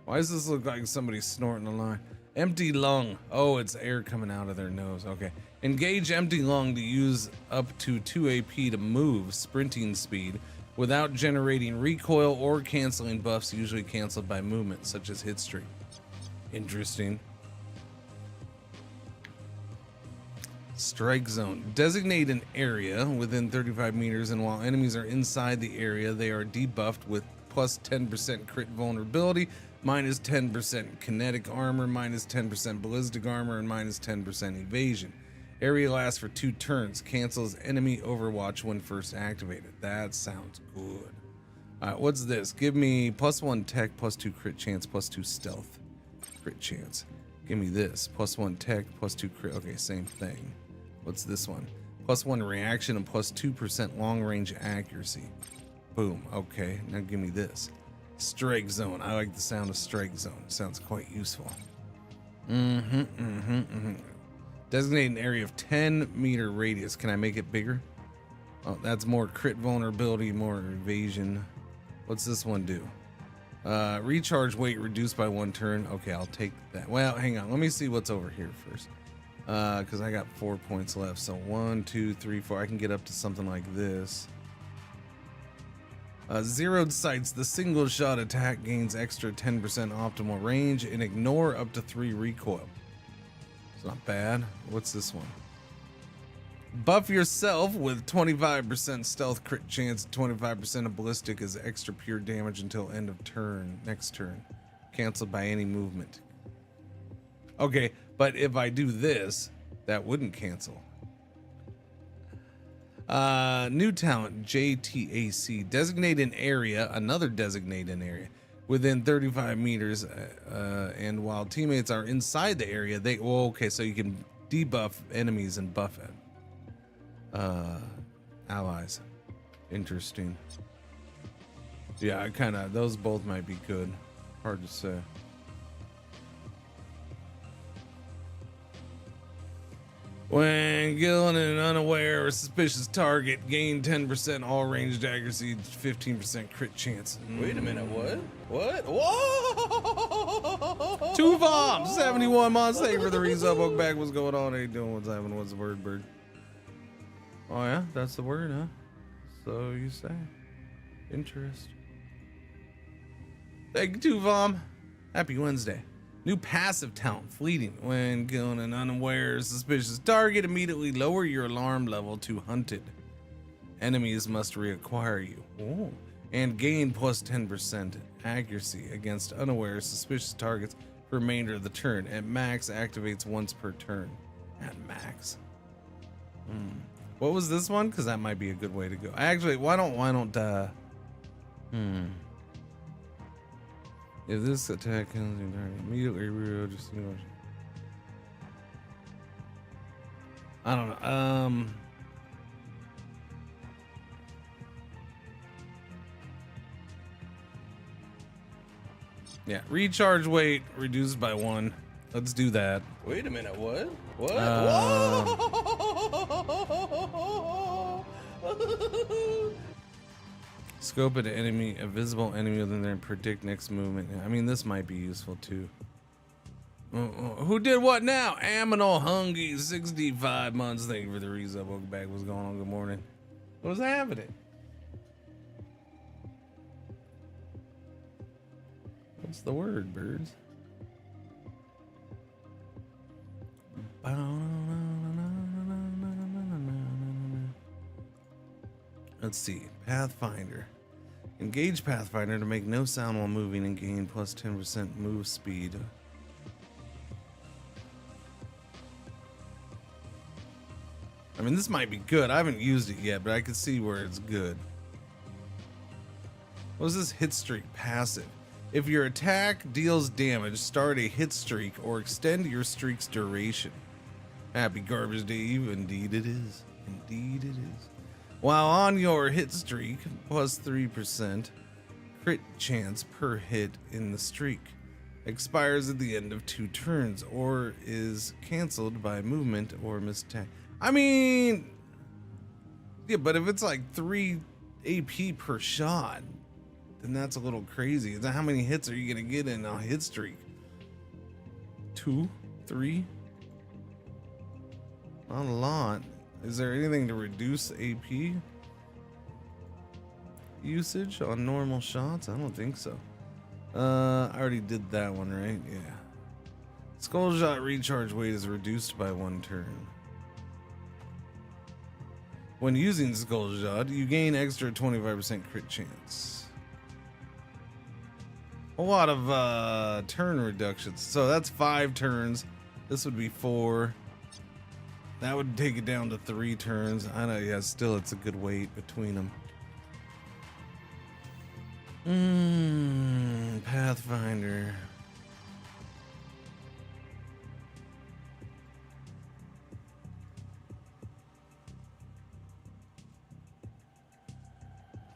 Why does this look like somebody snorting a line? Empty lung. Oh, it's air coming out of their nose. Okay. Engage empty lung to use up to 2 AP to move, sprinting speed, without generating recoil or canceling buffs usually canceled by movement, such as hit streak. Interesting. Strike zone. Designate an area within 35 meters, and while enemies are inside the area, they are debuffed with plus 10% crit vulnerability, minus 10% kinetic armor, minus 10% ballistic armor, and minus 10% evasion. Area lasts for 2 turns. Cancels enemy overwatch when first activated. That sounds good. Alright, what's this? Give me plus 1 tech, plus 2 crit chance, plus 2 stealth. Crit chance. Give me this. Plus 1 tech, plus 2 crit. Okay, same thing. What's this one? Plus 1 reaction and plus 2% long range accuracy. Boom. Okay, now give me this. Strike zone. I like the sound of strike zone. Sounds quite useful. Designate an area of 10-meter radius. Can I make it bigger? Oh, that's more crit vulnerability, more evasion. What's this one do? Recharge weight reduced by 1 turn. Okay, I'll take that. Well, hang on. Let me see what's over here first. Because I got 4 points left. So 1, 2, 3, 4. I can get up to something like this. Zeroed sights. The single shot attack gains extra 10% optimal range and ignore up to 3 recoil. It's not bad. What's this one? Buff yourself with 25% stealth crit chance, 25% of ballistic as extra pure damage until end of turn. Next turn. Canceled by any movement. Okay, but if I do this, that wouldn't cancel. New talent, JTAC. Designate an area, another designate an area, within 35 meters, and while teammates are inside the area, they, well, okay, so you can debuff enemies and buff allies. Interesting. Yeah, I kind of, those both might be good. Hard to say. When killing an unaware or suspicious target, gain 10% all ranged accuracy, 15% crit chance. Wait a minute, what? What? Whoa! 2 bombs, 71 months. Thank you for the resub. Welcome back. What's going on? How you doing? What's happening? What's the word, bird? Oh yeah, that's the word, huh? So you say. Interest. Thank you, Tuvom. Happy Wednesday. New passive talent, fleeting. When killing an unaware suspicious target, immediately lower your alarm level to hunted. Enemies must reacquire you. Oh. And gain plus 10% accuracy against unaware suspicious targets for the remainder of the turn. At max, activates once per turn. At max. What was this one? Because that might be a good way to go. Actually, why don't if this attack kills the target, immediately reload just I don't know. Yeah, recharge weight reduced by 1. Let's do that. Wait a minute, what? What? Whoa! Scope an enemy, a visible enemy within there, and predict next movement. I mean, this might be useful too. Who did what now? Aminal Hungy, 65 months. Thank you for the resub. Welcome back. What's going on? Good morning. What's happening? What's the word, birds? Let's see. Pathfinder. Engage Pathfinder to make no sound while moving and gain plus 10% move speed. I mean, this might be good. I haven't used it yet, but I can see where it's good. What is this hit streak passive? If your attack deals damage, start a hit streak or extend your streak's duration. Happy Garbage Day Eve. Indeed it is. Indeed it is. While on your hit streak, plus 3% crit chance per hit in the streak. Expires at the end of 2 turns or is canceled by movement or misattack. I mean, yeah, but if it's like 3 AP per shot, then that's a little crazy. How many hits are you going to get in a hit streak? 2? 3? Not a lot. Is there anything to reduce AP usage on normal shots? I don't think so. I already did that one, right? Yeah. Skull shot recharge weight is reduced by 1 turn. When using Skull Shot, you gain extra 25% crit chance. A lot of turn reductions. So that's 5 turns. This would be 4. That would take it down to 3 turns. I know, yeah, still it's a good weight between them. Pathfinder.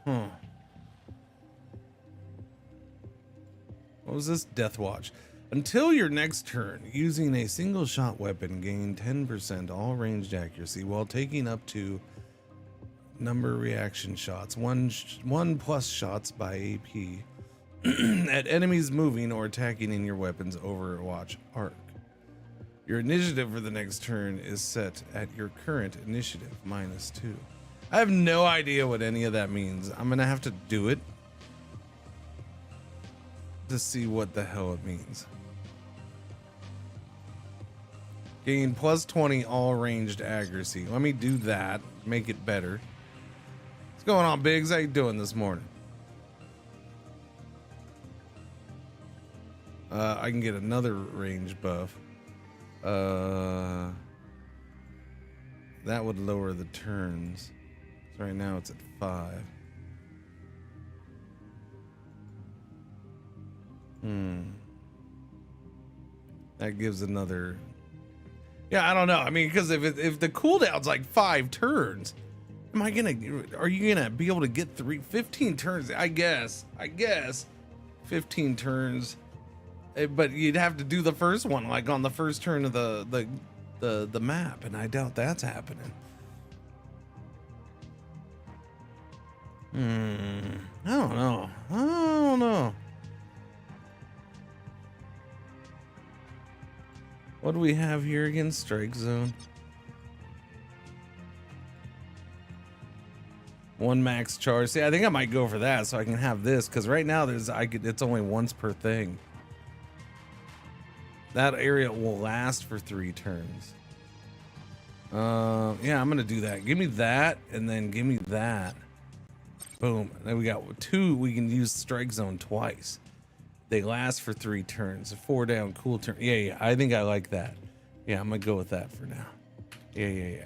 Huh. What was this? Death Watch. Until your next turn, using a single shot weapon, gain 10% all ranged accuracy while taking up to number reaction shots, one plus shots by AP at enemies moving or attacking in your weapon's Overwatch arc. Your initiative for the next turn is set at your current initiative -2. I have no idea what any of that means. I'm gonna have to do it to see what the hell it means. Gain plus 20 all ranged accuracy. Let me do that. Make it better. What's going on, Biggs? How you doing this morning? I can get another range buff. That would lower the turns. So right now it's at 5. That gives another. Yeah, I don't know. I mean, because if the cooldown's like 5 turns, are you gonna be able to get 15 turns? I guess 15 turns, but you'd have to do the first one like on the first turn of the map, and I doubt that's happening. I don't know. What do we have here again? Strike zone. 1 max charge. See, I think I might go for that so I can have this, because right now it's only once per thing. That area will last for 3 turns. Yeah, I'm gonna do that. Give me that, and then give me that. Boom. Then we got 2. We can use strike zone twice. They last for 3 turns. A 4 down cool turn. Yeah. I think I like that. Yeah, I'm gonna go with that for now. Yeah.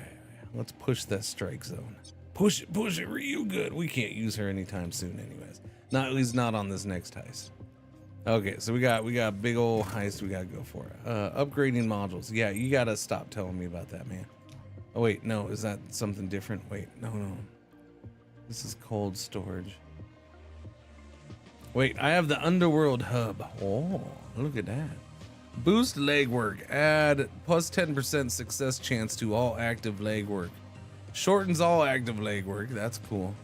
Let's push that strike zone. Push it real good. We can't use her anytime soon, anyways. Not at least not on this next heist. Okay, so we got big old heist we gotta go for. Upgrading modules. Yeah, you gotta stop telling me about that, man. Oh wait, no, is that something different? Wait, no. This is cold storage. Wait, I have the Underworld Hub. Oh, look at that. Boost legwork. Add plus 10% success chance to all active legwork. Shortens all active legwork. That's cool.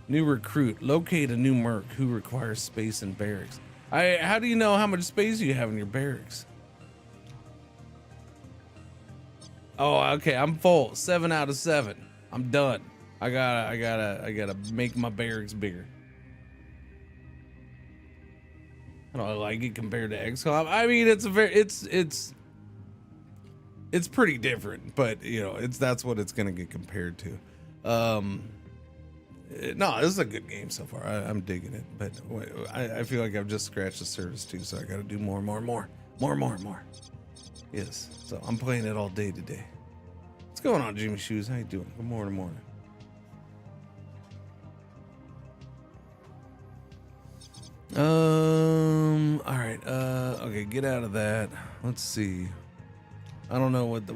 New recruit. Locate a new merc who requires space in barracks. How do you know how much space you have in your barracks? Oh, okay. I'm full. 7 out of 7. I'm done. I gotta make my barracks bigger. I don't like it compared to XCOM. I mean, it's pretty different, but you know, that's what it's gonna get compared to. No, this is a good game so far. I'm digging it, but I feel like I've just scratched the surface too, so I gotta do more. Yes, so I'm playing it all day today. What's going on, Jimmy Shoes? How you doing? Good morning. All right. Okay, get out of that. Let's see. I don't know what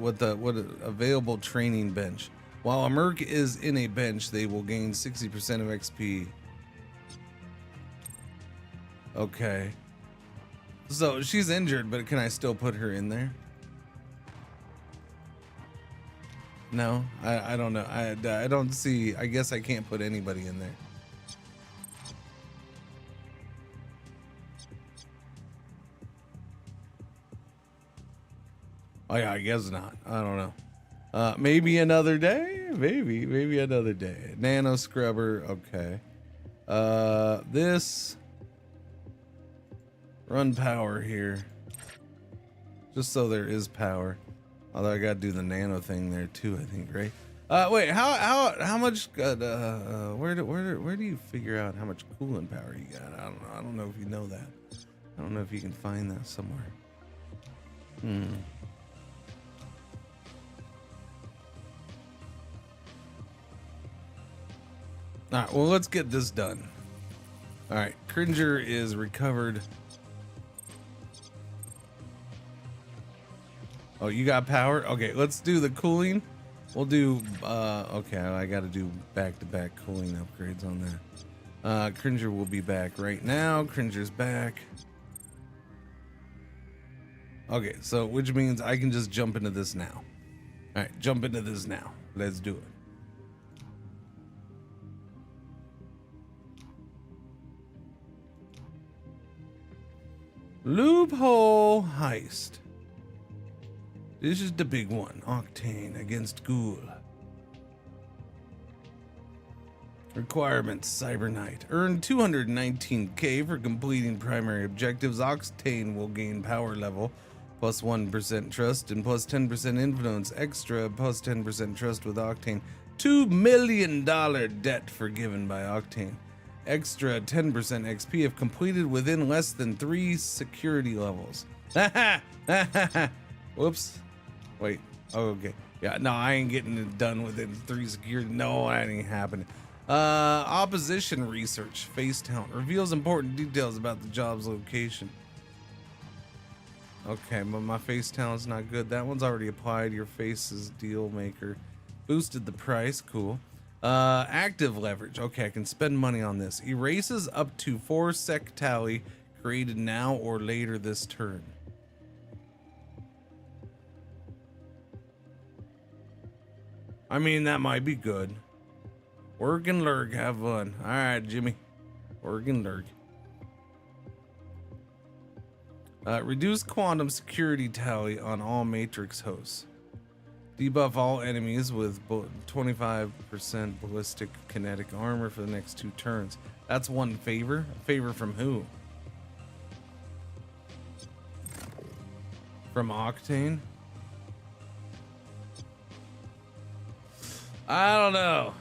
available training bench. While a merc is in a bench, they will gain 60% of XP. Okay. So she's injured, but can I still put her in there? No, I don't know. I don't see. I guess I can't put anybody in there. Oh yeah, I guess not. I don't know. Maybe another day. Maybe another day. Nano scrubber. Okay. This run power here, just so there is power. Although I gotta do the nano thing there too, I think, right? Wait, how much? Where do you figure out how much cooling power you got? I don't know. I don't know if you know that. I don't know if you can find that somewhere. All right. Well, let's get this done. All right. Cringer is recovered. Oh, you got power? Okay, let's do the cooling. We'll do, okay, I gotta do back-to-back cooling upgrades on that. Cringer will be back right now. Cringer's back. Okay, so which means I can just jump into this now. All right, jump into this now. Let's do it. Loophole heist. This is the big one. Octane against Ghoul. Requirements: Cyber Knight. Earn 219k for completing primary objectives. Octane will gain power level plus 1% trust and plus 10% influence. Extra plus 10% trust with Octane. $2 million debt forgiven by Octane. Extra 10% XP if completed within less than 3 security levels. Whoops. Wait. Oh, okay. Yeah, no, I ain't getting it done within 3 security. No, that ain't happening. Opposition research. Face talent. Reveals important details about the job's location. Okay, but my face talent's not good. That one's already applied. Your face is deal maker. Boosted the price. Cool. Active leverage. Okay, I can spend money on this. Erases up to 4 sec tally created now or later this turn. I mean, that might be good. Work and lurk, have fun. All right, Jimmy. Work and lurk. Reduce quantum security tally on all matrix hosts. Debuff all enemies with 25% ballistic kinetic armor for the next 2 turns. That's one favor. A favor from who? From Octane? I don't know.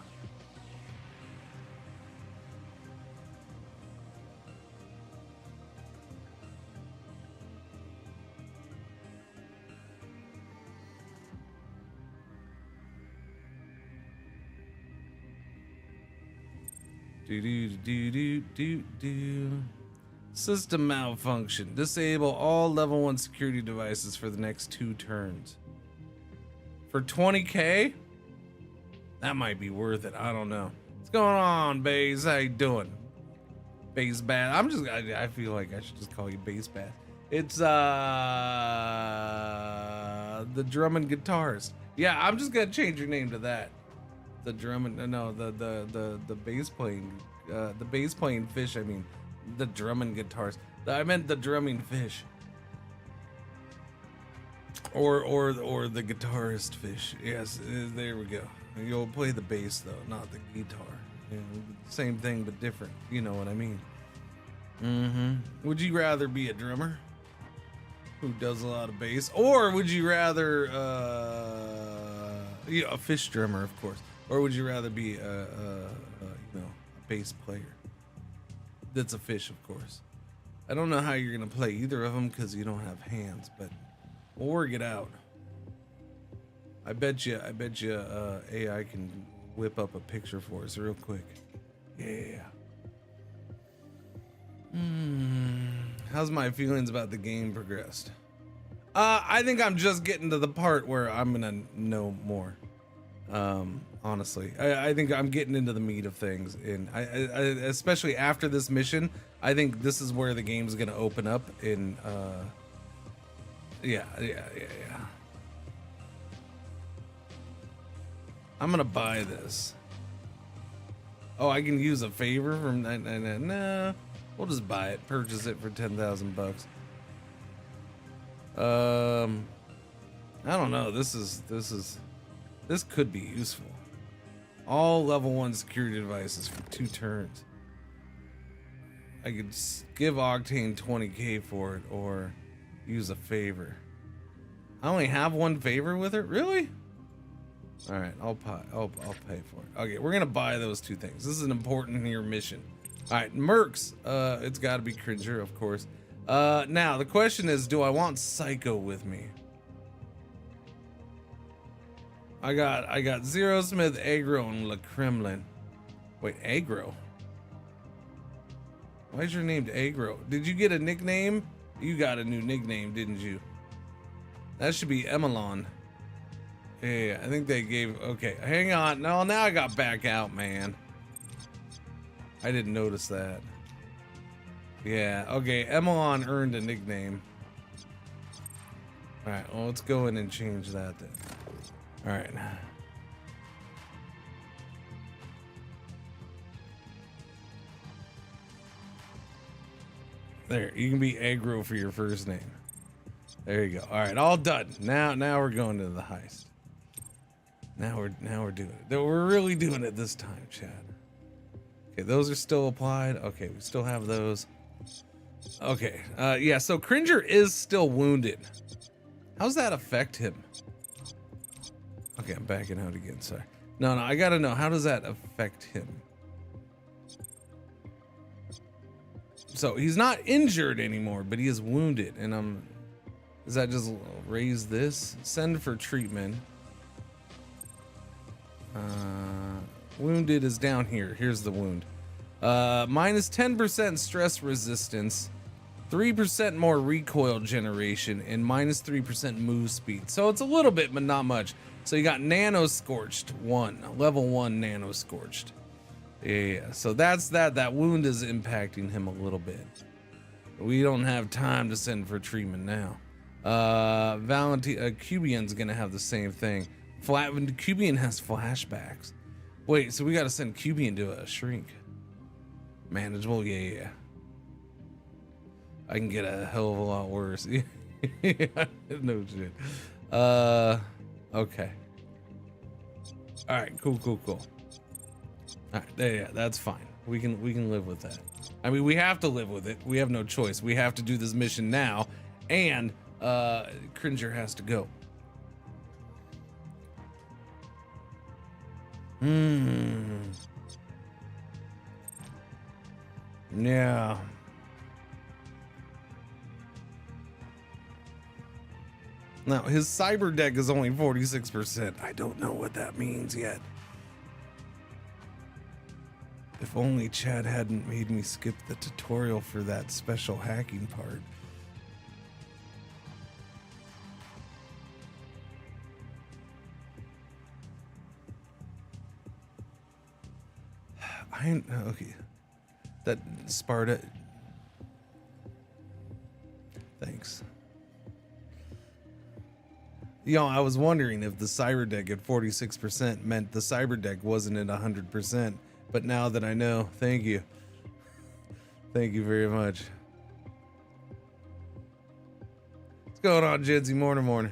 System malfunction. Disable all level 1 security devices for the next 2 turns. For 20k? That might be worth it. I don't know. What's going on, Baze? How you doing? Baze Bat. I feel like I should just call you Baze Bat. It's the drum and guitarist. Yeah, I'm just gonna change your name to that. The drum and no, the bass playing fish. I mean, the drum and guitars. I meant the drumming fish. Or the guitarist fish. Yes, there we go. You'll play the bass though, not the guitar. You know, same thing but different. You know what I mean? Would you rather be a drummer who does a lot of bass, or would you rather a fish drummer, of course, or would you rather be a bass player that's a fish, of course? I don't know how you're gonna play either of them because you don't have hands, but we'll work it out. I bet you AI can whip up a picture for us real quick. Yeah. How's my feelings about the game progressed? I think I'm just getting to the part where I'm gonna know more. Honestly, I think I'm getting into the meat of things, and I especially after this mission, I think this is where the game's gonna open up. In yeah. I'm gonna buy this. Oh, I can use a favor from nah. We'll just buy it, purchase it for 10,000 bucks. I don't know. This could be useful. All level 1 security devices for 2 turns. I could give Octane 20k for it, or use a favor. I only have 1 favor with it, really? All right, I'll pay for it. Okay, we're gonna buy those two things. This is an important here mission. All right, Mercs. It's got to be Cringer, of course. Now the question is, do I want Psycho with me? I got Zero Smith, Agro, and Le Kremlin. Wait, Agro? Why is your name Agro? Did you get a nickname? You got a new nickname, didn't you? That should be Emelon. Yeah, I think they gave. Okay, hang on. No, now I got back out, man. I didn't notice that. Yeah, okay. Emelon earned a nickname. All right, well, let's go in and change that then. All right. There, you can be Agro for your first name. There you go. All right, all done. Now we're going to the heist. Now we're doing it. We're really doing it this time, Chad. Okay, those are still applied. Okay, we still have those. Okay, yeah. So Cringer is still wounded. How's that affect him? Okay, I'm backing out again. Sorry. No, I gotta know, how does that affect him? So he's not injured anymore, but he is wounded, and does that just raise this? Send for treatment. Wounded is down here. Here's the wound. Minus 10% stress resistance, 3% more recoil generation, and minus 3% move speed. So it's a little bit, but not much. So you got Nano Scorched 1, level 1 Nano Scorched. Yeah, so that's that. That wound is impacting him a little bit. We don't have time to send for treatment now. Cubian's gonna have the same thing. Cubian has flashbacks. Wait, so we gotta send Cubian to a shrink. Manageable, yeah. I can get a hell of a lot worse. No shit. Okay. All right, cool. All right, yeah, that's fine. We can live with that. I mean, we have to live with it. We have no choice. We have to do this mission now, and Cringer has to go. Yeah. Now, his cyber deck is only 46%. I don't know what that means yet. If only Chad hadn't made me skip the tutorial for that special hacking part. Okay. That Sparta. Thanks. I was wondering if the cyber deck at 46% meant the cyber deck wasn't at 100%, but now that I know, thank you. Thank you very much. What's going on, Jensy? Morning.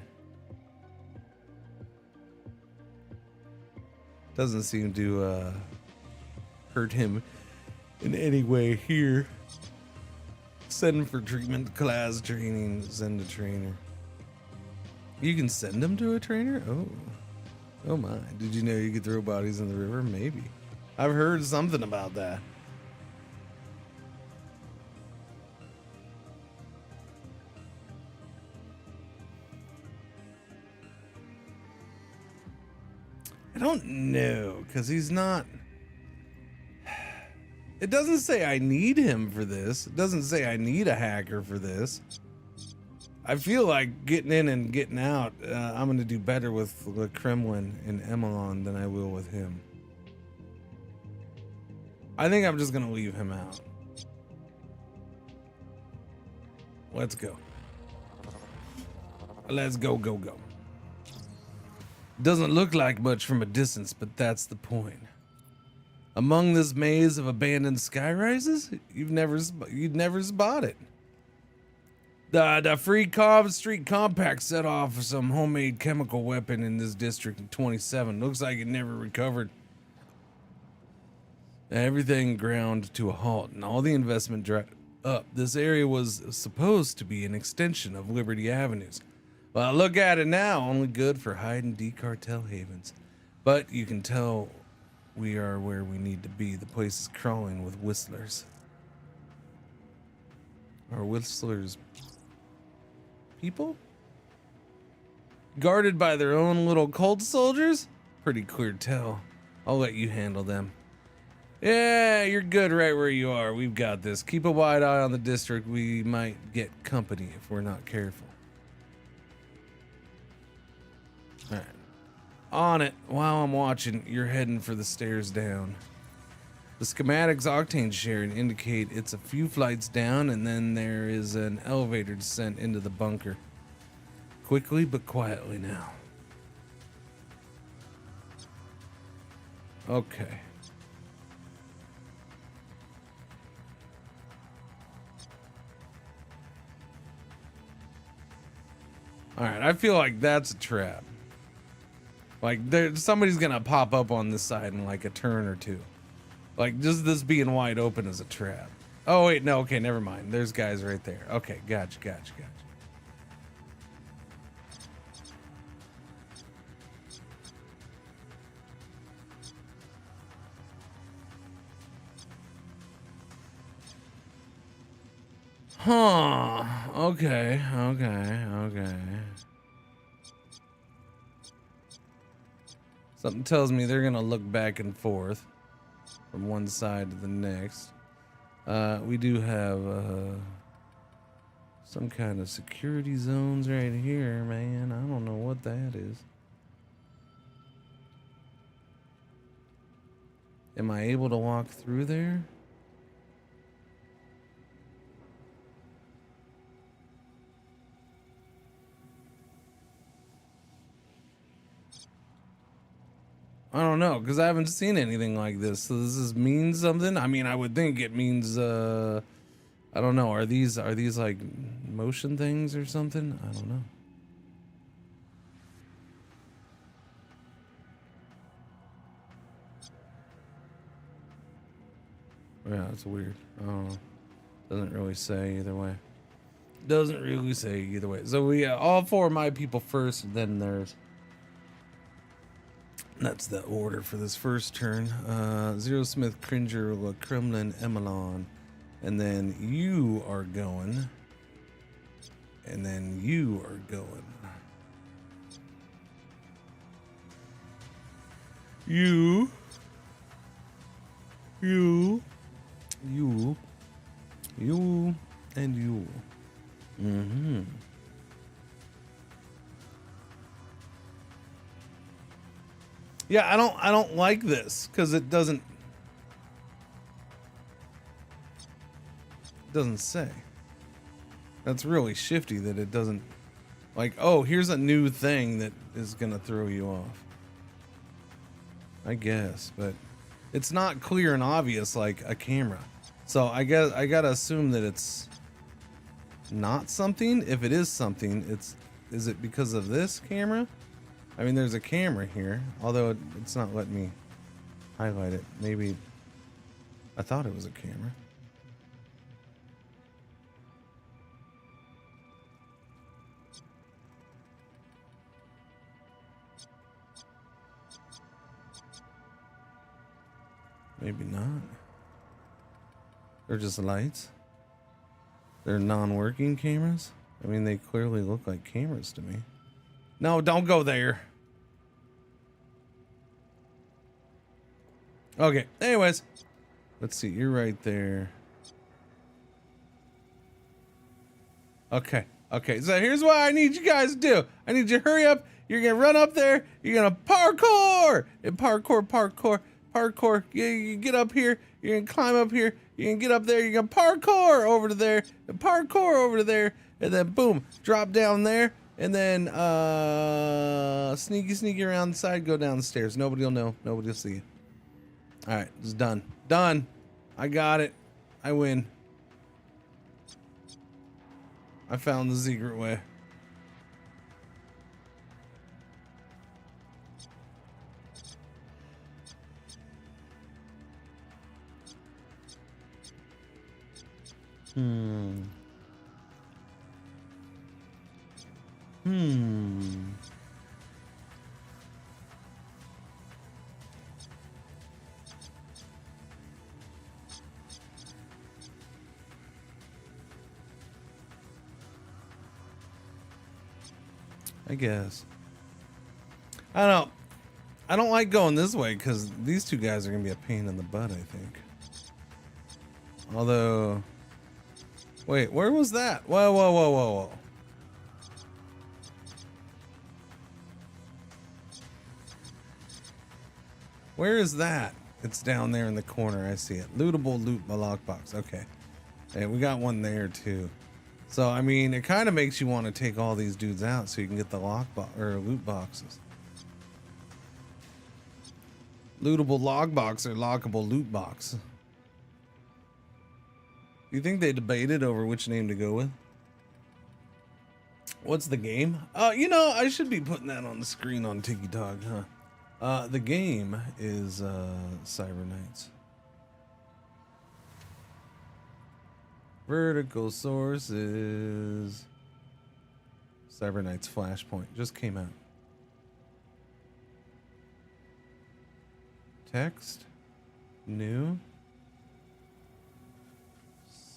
Doesn't seem to hurt him in any way here. Send for treatment, class training, send a trainer. You can send them to a trainer? Oh my. Did you know you could throw bodies in the river? Maybe. I've heard something about that. I don't know, because he's not... It doesn't say I need him for this. It doesn't say I need a hacker for this. I feel like getting in and getting out, I'm going to do better with the Kremlin and Emelon than I will with him. I think I'm just going to leave him out. Let's go. Let's go. Doesn't look like much from a distance, but that's the point. Among this maze of abandoned skyrises, you'd never spot it. The Free Street Compact set off some homemade chemical weapon in this district in 27. Looks like it never recovered. Everything ground to a halt and all the investment dried up. This area was supposed to be an extension of Liberty Avenues. Well, look at it now, only good for hide and D cartel havens. But you can tell we are where we need to be. The place is crawling with whistlers. Are whistlers people? Guarded by their own little cult soldiers? Pretty clear tell. I'll let you handle them. Yeah, you're good right where you are. We've got this. Keep a wide eye on the district. We might get company if we're not careful. All right. On it. While I'm watching, you're heading for the stairs down. The schematics Octane shared indicate it's a few flights down, and then there is an elevator descent into the bunker. Quickly but quietly now. Okay. Alright, I feel like that's a trap. Like, somebody's gonna pop up on this side in like a turn or two. Like, just this being wide open is a trap. Oh, wait, no, okay, never mind. There's guys right there. Okay, gotcha. Huh. Okay. Something tells me they're gonna look back and forth from one side to the next. We do have some kind of security zones right here, man. I don't know what that is. Am I able to walk through there? I don't know, because I haven't seen anything like this. So does this mean something? I mean, I would think it means, I don't know. Are these like motion things or something? I don't know. Yeah, it's weird. I don't know. Doesn't really say either way. So we all four of my people first, and then theirs. That's the order for this first turn. Zero Smith, Cringer, Kremlin, Emelon. And then you are going. And then you are going. You. And you. Mm-hmm. Yeah, I don't like this because it doesn't say. That's really shifty that it doesn't like, oh, here's a new thing that is gonna throw you off. I guess, but it's not clear and obvious like a camera. So I guess I gotta assume that it's not something. If it is something, is it because of this camera? I mean, there's a camera here, although it's not letting me highlight it. Maybe I thought it was a camera. Maybe not. They're just lights. They're non-working cameras. I mean, they clearly look like cameras to me. No, don't go there. Okay, anyways. Let's see, you're right there. Okay, so here's what I need you guys to do. I need you to hurry up. You're gonna run up there. You're gonna parkour. And parkour. You get up here. You're gonna climb up here. You're gonna get up there. You're gonna parkour over to there. And parkour over to there. And then boom, drop down there. And then sneaky around the side, go down the stairs. Nobody will know. Nobody will see you. All right, it's done. Done. I got it. I win. I found the secret way. I guess. I don't know. I don't like going this way because these two guys are gonna be a pain in the butt, I think. Although, wait, where was that? Whoa, whoa, whoa, whoa, whoa. Where is that? It's down there in the corner. I see it. Lootable loot lockbox. Okay. Hey, we got one there too. So, I mean, it kind of makes you want to take all these dudes out so you can get the lockbox or loot boxes. Lootable logbox or lockable loot box. Do you think they debated over which name to go with? What's the game? You know, I should be putting that on the screen on TikTok, huh? The game is Cyber Knights. Vertical sources. Cyber Knights Flashpoint just came out. Text. New.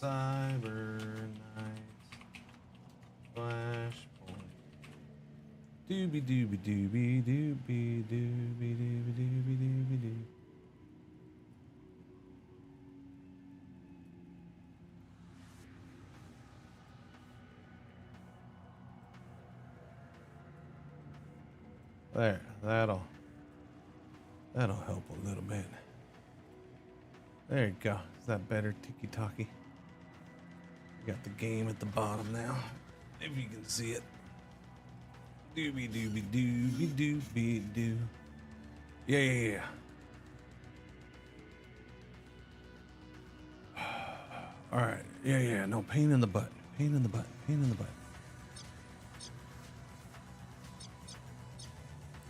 Cyber Knights Flashpoint. Doobie doobie doobie doobie doobie doobie doobie doobie doo. There, that'll help a little bit. There you go. Is that better, tiki-taki? Got the game at the bottom now, if you can see it. Doobie doobie doobie doobie doo. Yeah, yeah, yeah. All right. Yeah, yeah. No, pain in the butt. Pain in the butt. Pain in the butt.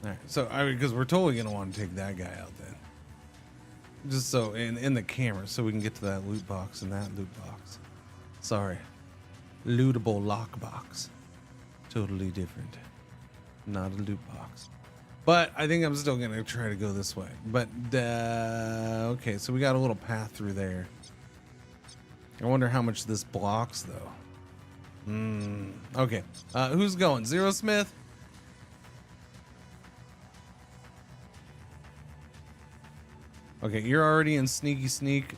All right. So, I mean, because we're totally gonna want to take that guy out then. Just so in the camera, so we can get to that loot box and that loot box. Sorry. Lootable lockbox. Totally different. Not a loot box. But I think I'm still gonna try to go this way. But okay, so we got a little path through there. I wonder how much this blocks though. Okay. Who's going? Zero Smith? Okay, you're already in sneaky sneak.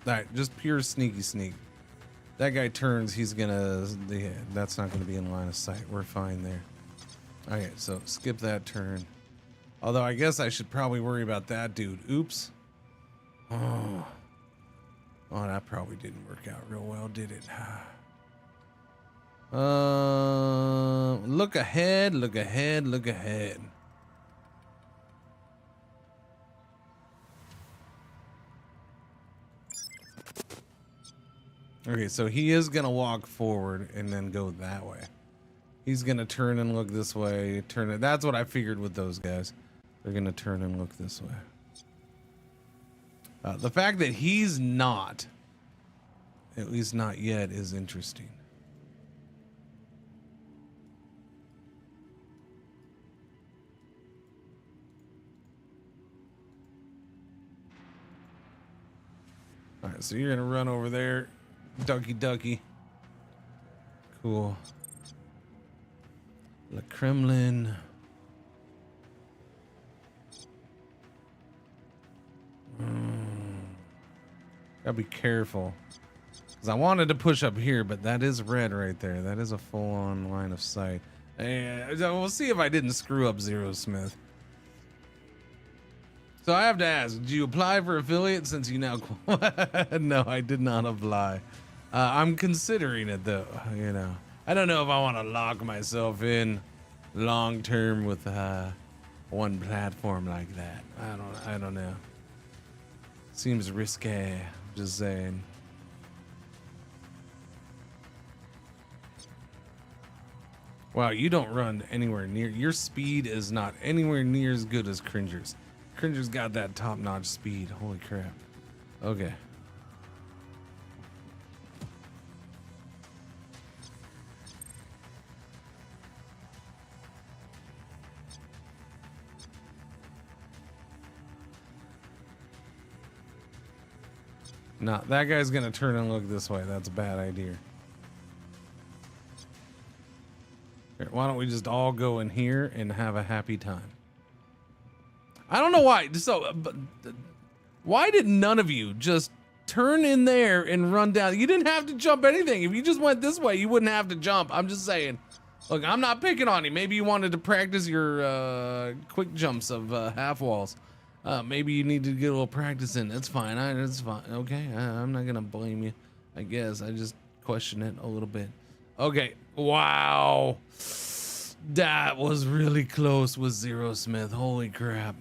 Alright, just pure sneaky sneak. That guy turns, he's gonna, yeah, that's not gonna be in line of sight. We're fine there. Okay, so skip that turn. Although I guess I should probably worry about that dude. Oops. Oh, that probably didn't work out real well, did it? Look ahead, look ahead, look ahead. Okay, so he is gonna walk forward and then go that way. He's gonna turn and look this way. Turn it. That's what I figured with those guys. They're gonna turn and look this way. The fact that he's not, at least not yet, is interesting. All right, so you're gonna run over there. Ducky ducky. Cool. Le Kremlin. Gotta be careful. Because I wanted to push up here, but that is red right there. That is a full-on line of sight. And we'll see if I didn't screw up Zero Smith. So I have to ask, did you apply for affiliate since you now... No, I did not apply. I'm considering it though, you know. I don't know if I want to lock myself in long term with one platform like that. I don't know. Seems risque, just saying. Wow, you don't run anywhere near. Your speed is not anywhere near as good as Cringer's. Cringer's got that top-notch speed. Holy crap. Okay. No, that guy's gonna turn and look this way. That's a bad idea. Here, why don't we just all go in here and have a happy time? I don't know why. So, why did none of you just turn in there and run down? You didn't have to jump anything. If you just went this way, you wouldn't have to jump. I'm just saying. Look, I'm not picking on you. Maybe you wanted to practice your quick jumps of half walls. Maybe you need to get a little practice in. That's fine. It's fine. Okay, I'm not gonna blame you. I guess I just question it a little bit. Okay. Wow. That was really close with Zero Smith. Holy crap.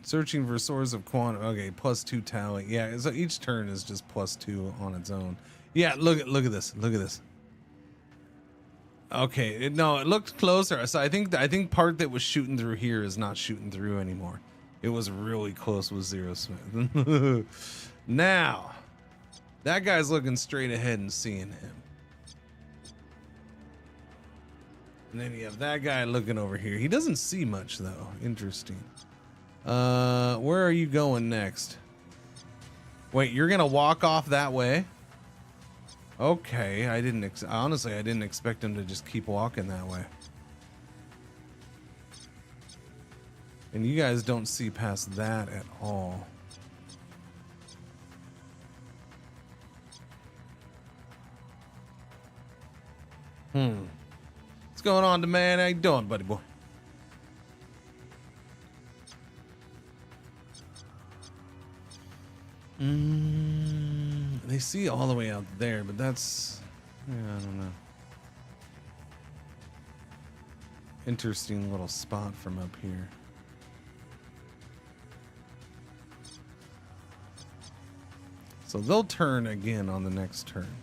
Searching for source of quantum. Okay, +2 talent. Yeah, so each turn is just +2 on its own. Yeah, look at this. Look at this. Okay, it looked closer. So I think part that was shooting through here is not shooting through anymore. It was really close with Zero Smith. Now, that guy's looking straight ahead and seeing him. And then you have that guy looking over here. He doesn't see much though. Interesting. Where are you going next? Wait, you're gonna walk off that way? Okay, honestly, I didn't expect him to just keep walking that way. And you guys don't see past that at all. What's going on, man? How you doing, buddy boy? They see all the way out there, but that's, yeah, I don't know. Interesting little spot from up here. So they'll turn again on the next turn.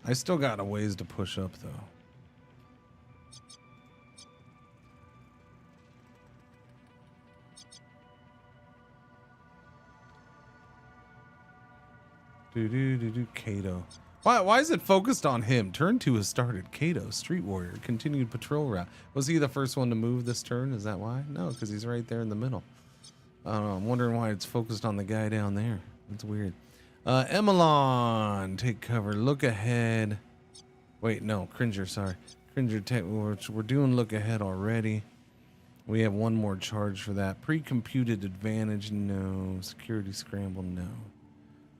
I still got a ways to push up though. Kato. Why is it focused on him? Turn 2 has started. Kato, Street Warrior, continued patrol route. Was he the first one to move this turn? Is that why? No, because he's right there in the middle. I don't know. I'm wondering why it's focused on the guy down there. That's weird. Emelon, take cover. Look ahead. Wait, no. Cringer, sorry. Cringer, we're doing look ahead already. We have one more charge for that. Pre-computed advantage, no. Security scramble, no.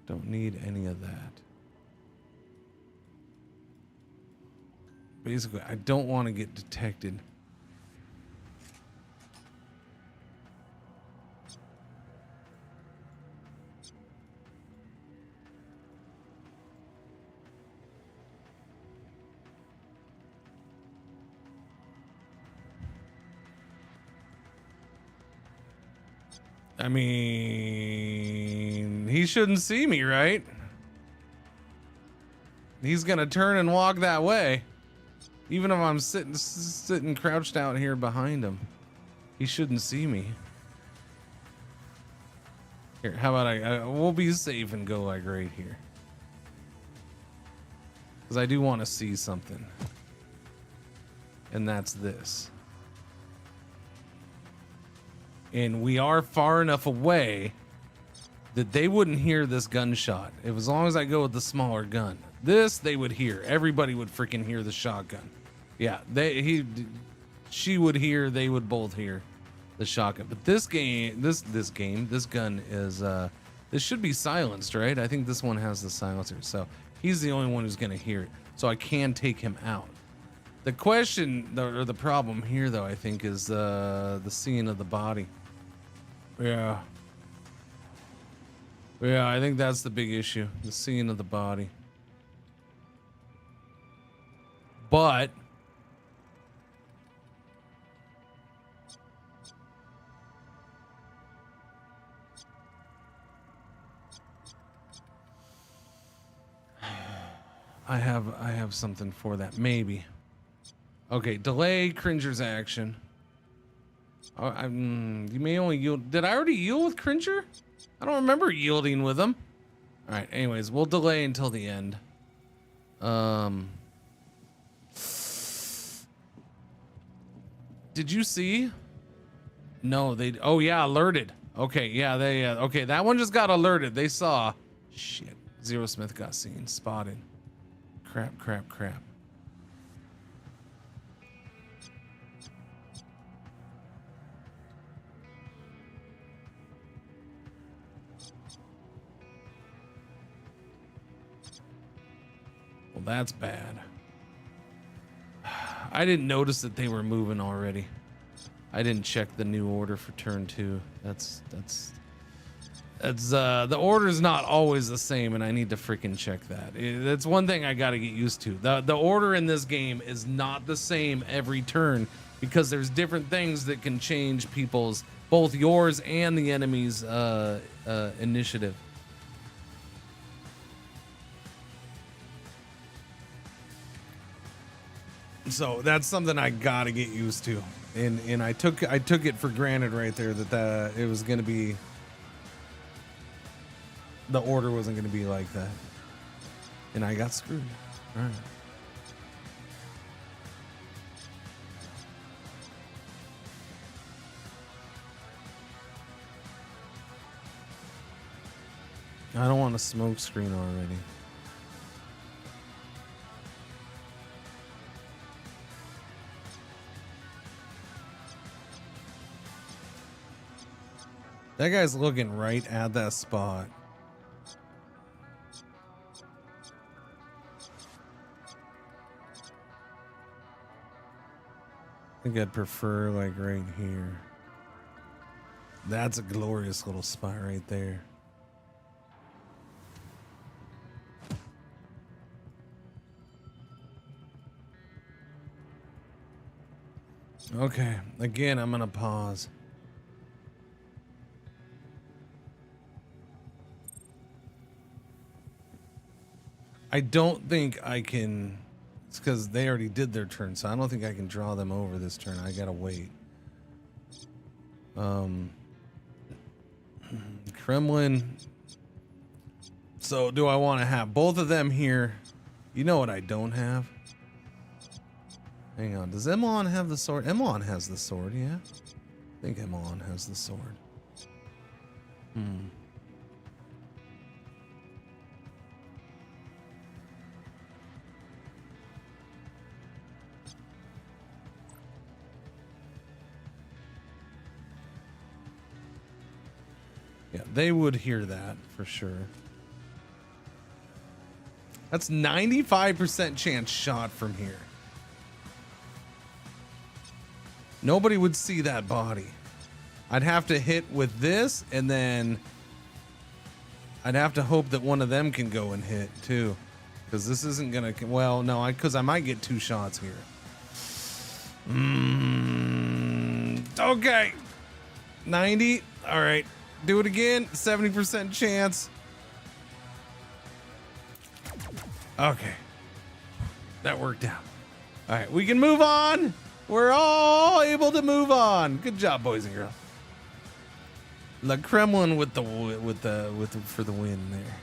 Don't need any of that. Basically, I don't want to get detected. I mean, he shouldn't see me, right? He's gonna turn and walk that way. Even if I'm sitting crouched out here behind him. He shouldn't see me. Here, how about we'll be safe and go like right here. Because I do want to see something. And that's this. And we are far enough away that they wouldn't hear this gunshot. As long as I go with the smaller gun. This they would hear. Everybody would freaking hear the shotgun. Yeah, she would hear, they would both hear the shotgun. But this gun is this should be silenced, right? I think this one has the silencer. So he's the only one who's gonna hear it. So I can take him out. The question or the problem here though, I think, is the seeing of the body. Yeah, I think that's the big issue, the seeing of the body. But I have something for that, maybe. Okay, delay Cringer's action. You may only yield. Did I already yield with Cringer? I don't remember yielding with him. All right. Anyways, we'll delay until the end. Did you see? No, they. Oh yeah, alerted. Okay, yeah, they. Okay, that one just got alerted. They saw. Shit. Zero Smith got seen. Spotted. Crap, crap, crap. Well, that's bad. I didn't notice that they were moving already. I didn't check the new order for turn 2. That's the order's not always the same, and I need to freaking check that. That's one thing I got to get used to. The order in this game is not the same every turn because there's different things that can change people's, both yours and the enemy's initiative. So that's something I gotta get used to, and I took it for granted right there that it was gonna be, the order wasn't gonna be like that, and I got screwed. All right. I don't want a smoke screen already. That guy's looking right at that spot. I think I'd prefer like right here. That's a glorious little spot right there. Okay, again, I'm gonna pause. I don't think I can. It's because they already did their turn, so I don't think I can draw them over this turn. I gotta wait. Kremlin. So do I want to have both of them here? You know what I don't have? Hang on. Does Emon have the sword? Emon has the sword, yeah. I think Emon has the sword. Yeah, they would hear that for sure. That's 95% chance shot from here. Nobody would see that body. I'd have to hit with this, and then I'd have to hope that one of them can go and hit too, because this isn't gonna. Well, no, because I might get 2 shots here. Okay, 90. All right. Do it again. 70% chance. Okay. That worked out. All right, we can move on. We're all able to move on. Good job, boys and girls. Le Kremlin with the for the win there.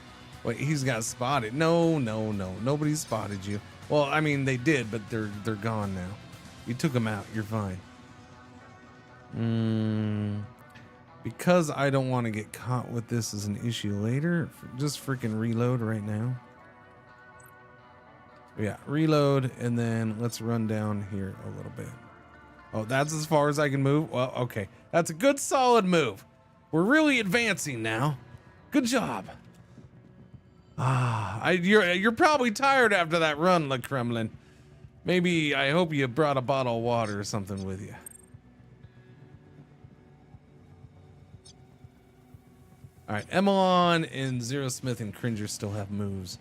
Wait, he's got spotted. No. Nobody spotted you. Well, I mean they did, but they're gone now. You took them out. You're fine. Because I don't want to get caught with this as an issue later, just freaking reload right now. Yeah, reload, and then let's run down here a little bit. Oh, that's as far as I can move? Well, okay. That's a good, solid move. We're really advancing now. Good job. You're probably tired after that run, Le Kremlin. Maybe, I hope you brought a bottle of water or something with you. All right, Emon and Zero Smith and Cringer still have moves.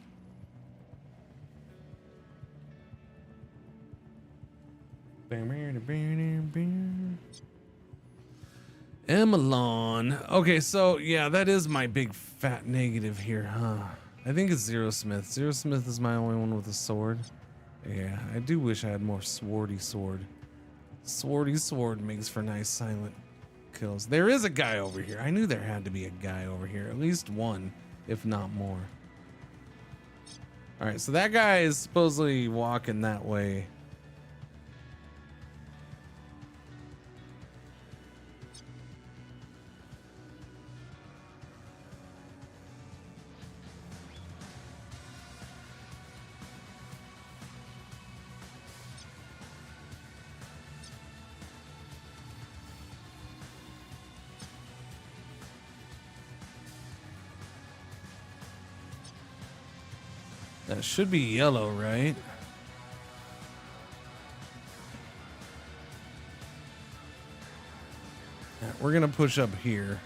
Emelon. Okay, so yeah, that is my big fat negative here, huh? I think it's Zero Smith. Zero Smith is my only one with a sword. Yeah, I do wish I had more swordy sword. Swordy sword makes for nice silent kills. There is a guy over here. I knew there had to be a guy over here. At least one, if not more. All right, so that guy is supposedly walking that way. That should be yellow, right? Yeah, we're gonna push up here.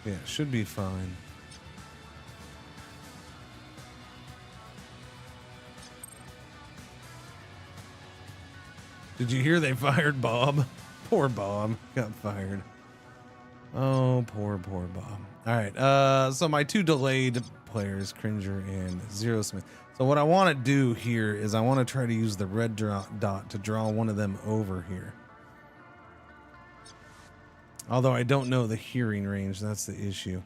Yeah, it should be fine. Did you hear they fired Bob? Poor Bob got fired. Oh, poor Bob. All right. So my two delayed players, Cringer and Zero Smith. So what I want to do here is I want to try to use the red dot to draw one of them over here. Although I don't know the hearing range, that's the issue.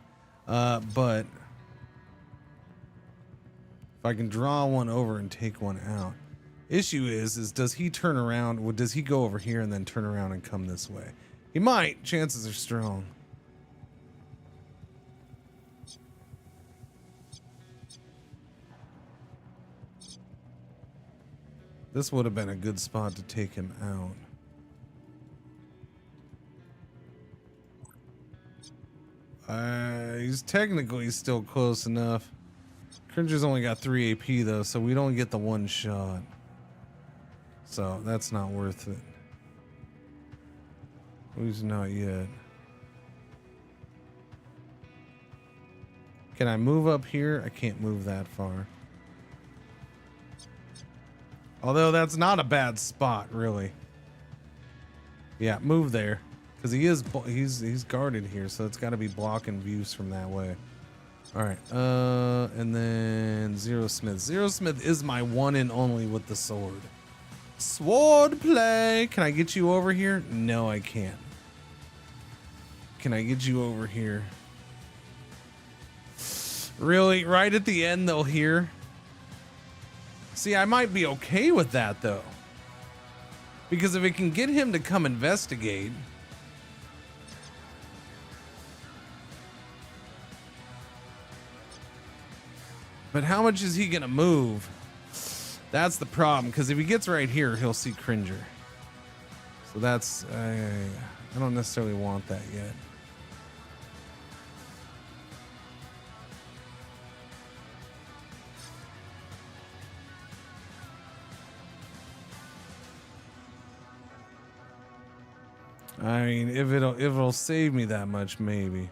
But if I can draw one over and take one out. Issue is does he turn around? Does he go over here and then turn around and come this way? He might. Chances are strong. This would have been a good spot to take him out. He's technically still close enough. Cringer's only got 3 AP though, so we don't get the one shot. So that's not worth it. Who's not yet? Can I move up here? I can't move that far. Although that's not a bad spot, really. Yeah, move there. Because he's guarded here, so it's got to be blocking views from that way. All right, and then Zero Smith. Zero Smith is my one and only with the sword. Sword play. Can I get you over here? No, I can't. Can I get you over here? Really? Right at the end, though, here? See, I might be okay with that, though. Because if it can get him to come investigate... But how much is he going to move? That's the problem, because if he gets right here, he'll see Cringer. So that's... I don't necessarily want that yet. I mean, if it'll save me that much, maybe.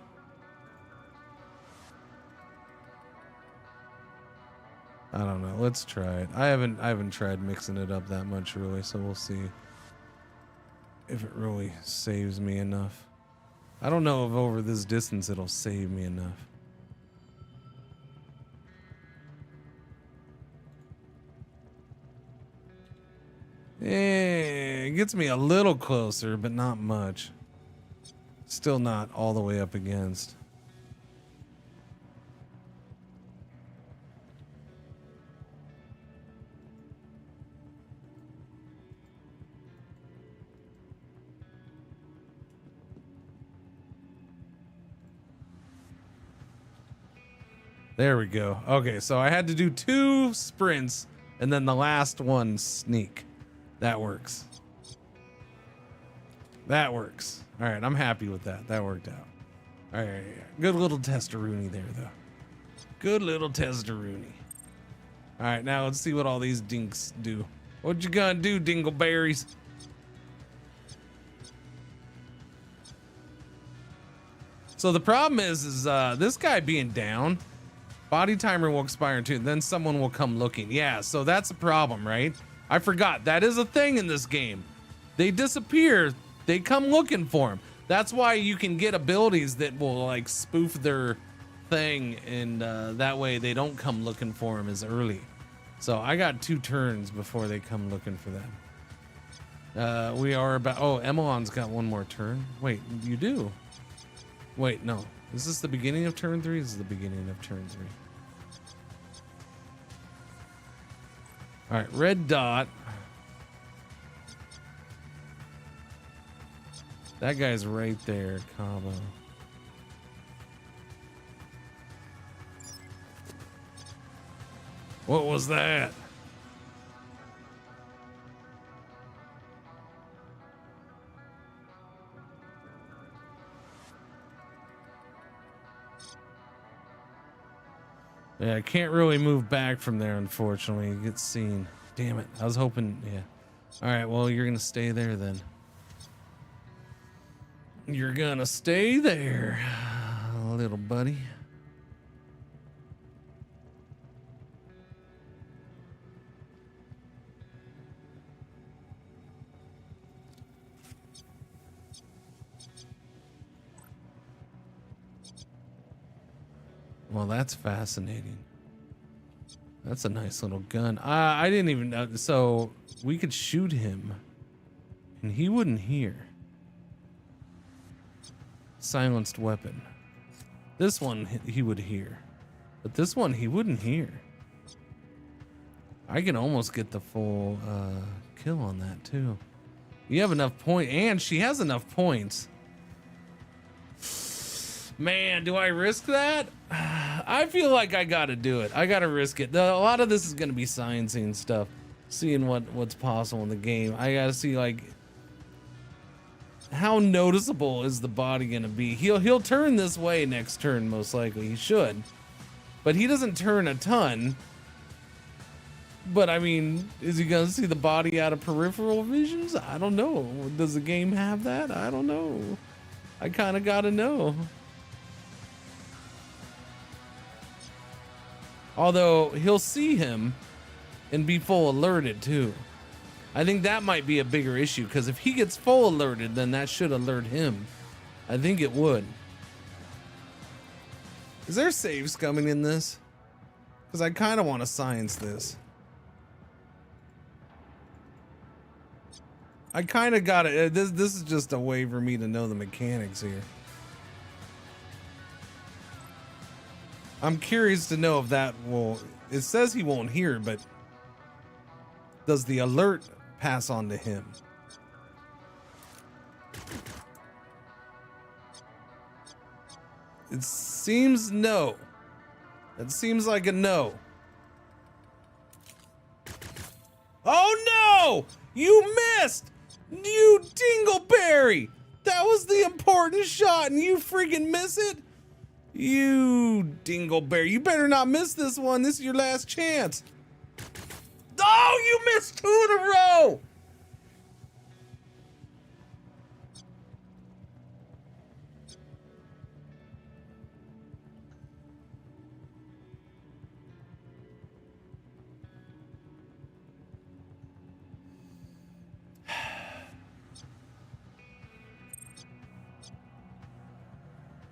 I don't know. Let's try it. I haven't tried mixing it up that much really, so we'll see if it really saves me enough. I don't know if over this distance it'll save me enough. It gets me a little closer, but not much. Still not all the way up against. There we go. Okay, so I had to do 2 sprints and then the last one sneak. That works. That works. All right, I'm happy with that. That worked out. All right, good little testaroonie there, though. Good little testaroonie. All right, now let's see what all these dinks do. What you gonna do, dingleberries? So the problem is this guy being down, body timer will expire too, then someone will come looking. Yeah, so that's a problem, right? I forgot. That is a thing in this game. They disappear. They come looking for him. That's why you can get abilities that will like spoof their thing, and that way they don't come looking for him as early. So I got 2 turns before they come looking for them. We are about... Oh, Emelon's got 1 more turn. Wait, you do? Wait, no. Is this the beginning of turn 3? This is the beginning of turn 3. All right, red dot. That guy's right there, Cabo. What was that? Yeah, I can't really move back from there, unfortunately. It gets seen. Damn it. I was hoping, yeah. All right, well, you're gonna stay there then. You're gonna stay there, little buddy. Well, that's fascinating. That's a nice little gun. I didn't even know. So we could shoot him and he wouldn't hear. Silenced weapon. This one he would hear, but this one he wouldn't hear. I can almost get the full kill on that too. You have enough point, and she has enough points. Man, do I risk that? I feel like I gotta do it. I gotta risk it. A lot of this is gonna be sciencing stuff, seeing what's possible in the game. I gotta see like how noticeable is the body gonna be. He'll turn this way next turn, most likely. He should, but he doesn't turn a ton. But I mean, is he gonna see the body out of peripheral visions? I don't know. Does the game have that? I don't know. I kind of gotta know. Although he'll see him and be full alerted too. I think that might be a bigger issue, because if he gets full alerted, then that should alert him. I think it would. Is there saves coming in this? Because I kind of want to science this. I kind of got it. This is just a way for me to know the mechanics here. I'm curious to know if that will... It says he won't hear, but does the alert pass on to him? It seems no. It seems like a no. Oh no! You missed! You dingleberry! That was the important shot and you freaking miss it? You dingleberry. You better not miss this one. This is your last chance. Oh, you missed 2 in a row!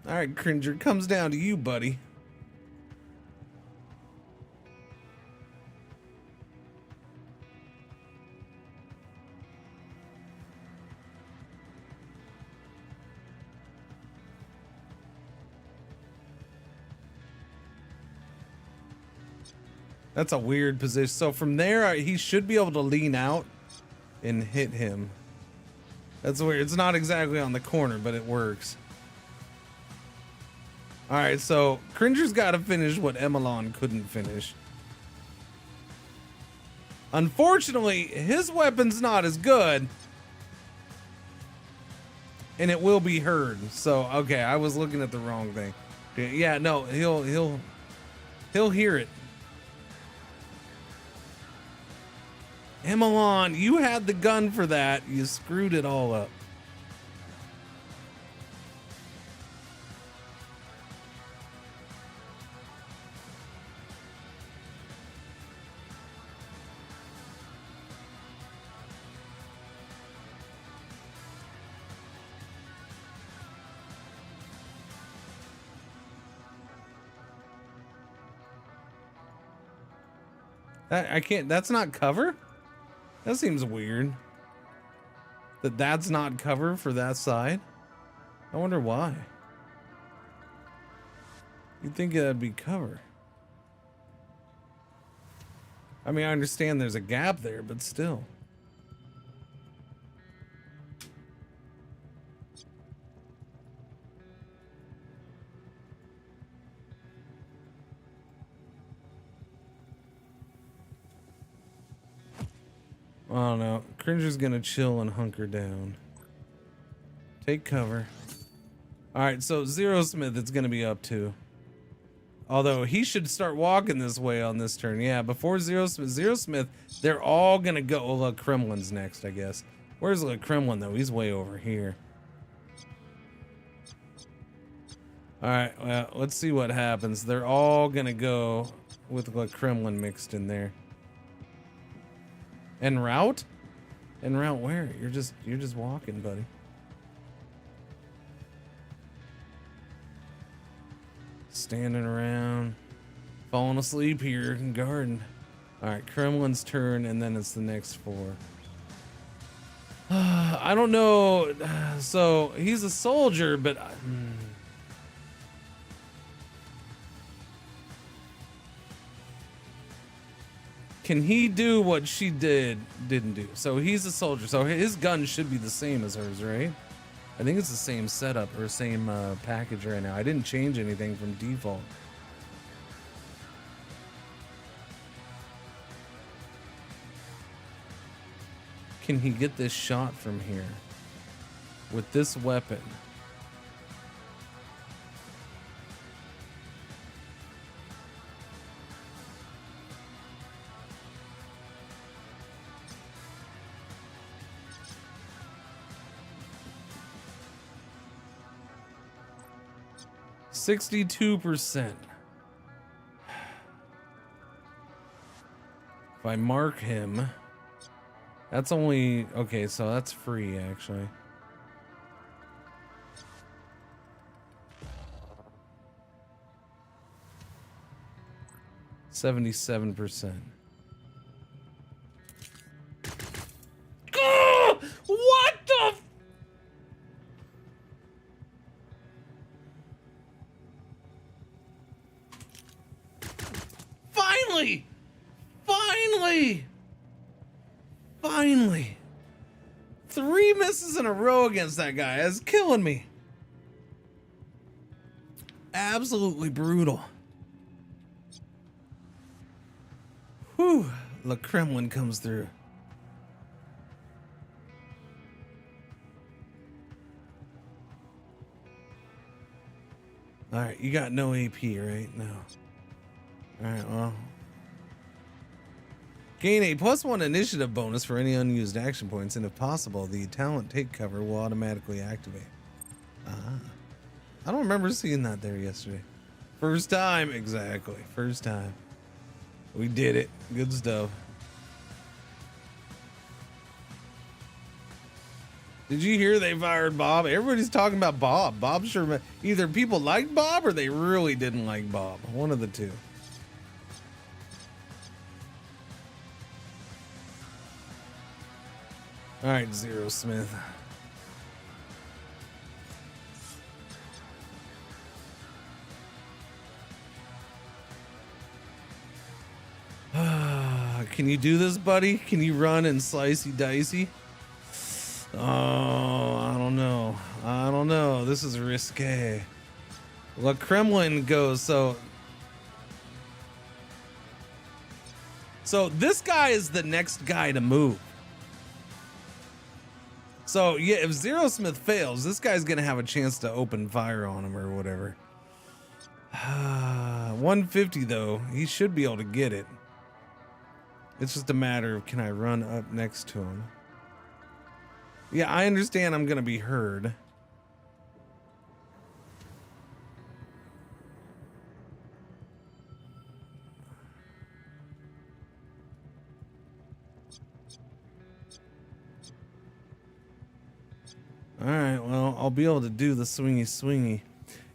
All right, Cringer, comes down to you, buddy. That's a weird position. So from there, he should be able to lean out and hit him. That's weird. It's not exactly on the corner, but it works. All right, so Cringer's got to finish what Emelon couldn't finish. Unfortunately, his weapon's not as good, and it will be heard. So, okay, I was looking at the wrong thing. Yeah, no, he'll hear it. Emelon, you had the gun for that. You screwed it all up. I can't, that's not cover? That seems weird. That's not cover for that side? I wonder why. You'd think that'd be cover. I mean, I understand there's a gap there, but still. I don't know. Cringer's gonna chill and hunker down. Take cover. Alright, so Zero Smith it's gonna be up to. Although he should start walking this way on this turn. Yeah, before Zero Smith, they're all gonna go. Oh, look, Kremlin's next, I guess. Where's the Kremlin though? He's way over here. All right, well, let's see what happens. They're all gonna go with the Kremlin mixed in there. En route? En route where? You're just walking, buddy. Standing around, falling asleep here in garden. All right, Kremlin's turn, and then it's the next 4. I don't know. So he's a soldier, but can he do what she didn't do? So he's a soldier, so his gun should be the same as hers, right? I think it's the same setup or same package right now. I didn't change anything from default. Can he get this shot from here with this weapon? %62%. If I mark him, that's only, okay, so that's free actually. %77%. What the? Finally! Finally! Finally! 3 misses in a row against that guy. That's killing me. Absolutely brutal. Whew. The Kremlin comes through. Alright, you got no AP, right? No. Alright, well. Gain a +1 initiative bonus for any unused action points, and if possible, the talent take cover will automatically activate. I don't remember seeing that there yesterday. First time, exactly. First time. We did it. Good stuff. Did you hear they fired Bob? Everybody's talking about Bob. Bob sure, either people liked Bob or they really didn't like Bob. One of the two. All right, Zero Smith. Can you do this, buddy? Can you run and slicey dicey? Oh, I don't know. I don't know. This is risque. Well, Kremlin goes, so this guy is the next guy to move. So yeah, if Zero Smith fails, this guy's gonna have a chance to open fire on him or whatever. 150 though, he should be able to get it. It's just a matter of, can I run up next to him? Yeah, I understand I'm gonna be heard. Alright, well, I'll be able to do the swingy.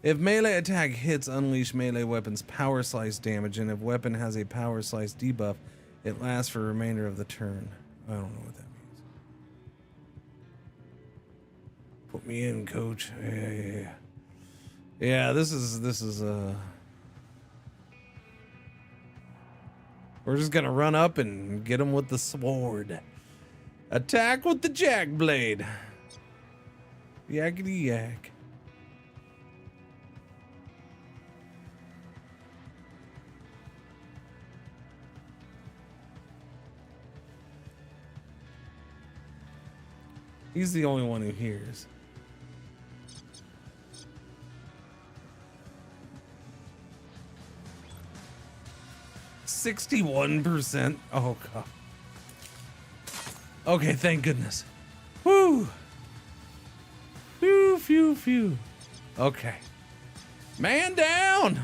If melee attack hits, unleash melee weapon's power slice damage, and if weapon has a power slice debuff, it lasts for the remainder of the turn. I don't know what that means. Put me in, coach. Yeah, this is we're just gonna run up and get him with the sword. Attack with the jack blade. Yakety yak. He's the only one who hears. 61%. Oh god. Okay, thank goodness. Woo. Phew. Okay. Man down.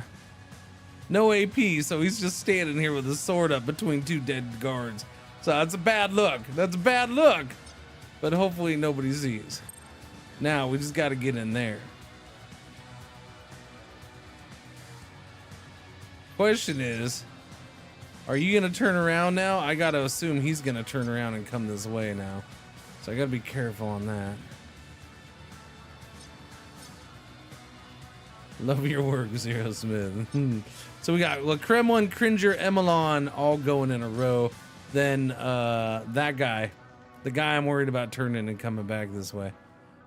No AP, so he's just standing here with his sword up between two dead guards. So that's a bad look. But hopefully nobody sees. Now we just got to get in there. Question is, are you gonna turn around now? I gotta assume he's gonna turn around and come this way now. So I gotta be careful on that. Love your work, Zero Smith. So we got Kremlin, Cringer, Emelon all going in a row. Then that guy, the guy I'm worried about turning and coming back this way.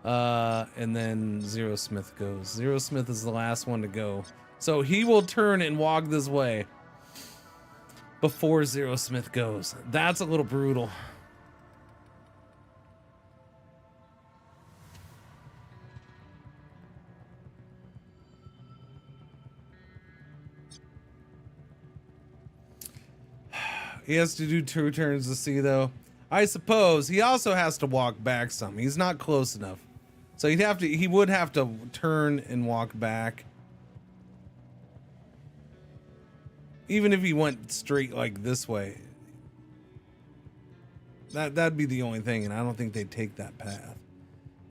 And then Zero Smith goes. Zero Smith is the last one to go. So he will turn and walk this way before Zero Smith goes. That's a little brutal. He has to do 2 turns to see, though. I suppose he also has to walk back some. He's not close enough. So he would have to turn and walk back. Even if he went straight like this way. That'd be the only thing, and I don't think they'd take that path.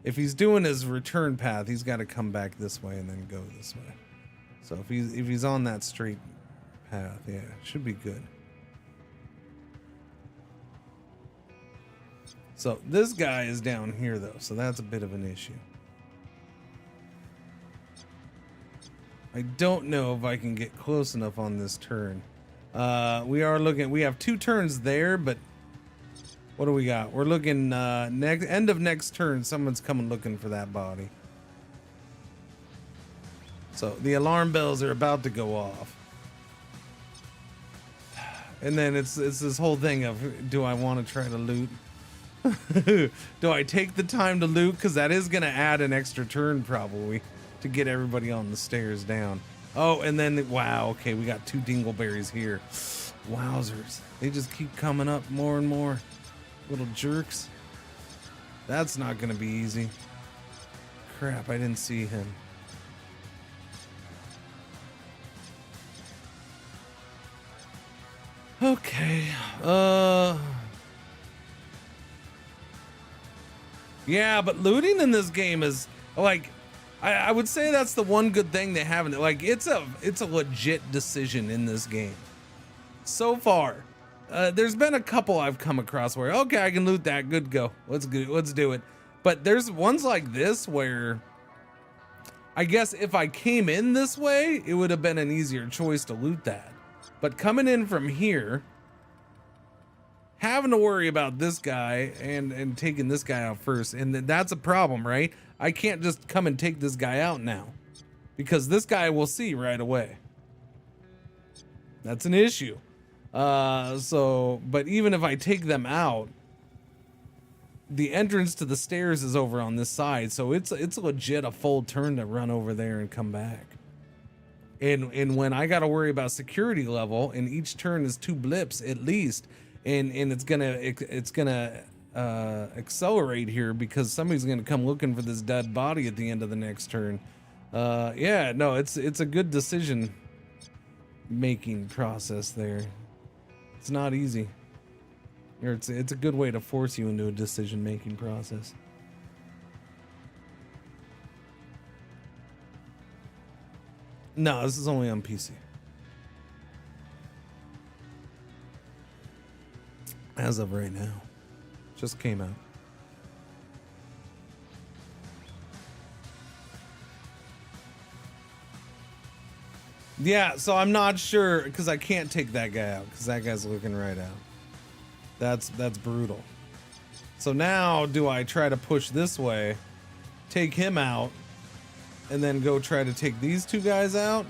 If he's doing his return path, he's got to come back this way and then go this way. So if he's on that straight path, yeah, should be good. So this guy is down here though, so that's a bit of an issue. I don't know if I can get close enough on this turn. We have 2 turns there, but what do we got? We're looking end of next turn, someone's coming looking for that body. So the alarm bells are about to go off. And then it's this whole thing of, do I want to try to loot? Do I take the time to loot? Because that is going to add an extra turn probably to get everybody on the stairs down. Oh, and then, wow, okay, we got 2 dingleberries here. Wowzers. They just keep coming up more and more. Little jerks. That's not going to be easy. Crap, I didn't see him. Okay, yeah, but looting in this game is like, I would say that's the one good thing they haven't, like, it's a legit decision in this game. So far, there's been a couple I've come across where, okay, I can loot that, good go. Let's do it. But there's ones like this where I guess if I came in this way, it would have been an easier choice to loot that. But coming in from here, having to worry about this guy and taking this guy out first, and that's a problem, right? I can't just come and take this guy out now because this guy will see right away. That's an issue. But even if I take them out, the entrance to the stairs is over on this side, so it's legit a full turn to run over there and come back. And when I got to worry about security level, and each turn is 2 blips at least, and it's gonna accelerate here because somebody's gonna come looking for this dead body at the end of the next turn. Yeah, no, it's a good decision making process there. It's not easy. Or it's a good way to force you into a decision making process. No, this is only on PC. As of right now. Just came out. Yeah, so I'm not sure because I can't take that guy out because that guy's looking right out. That's brutal. So now do I try to push this way, take him out, and then go try to take these 2 guys out?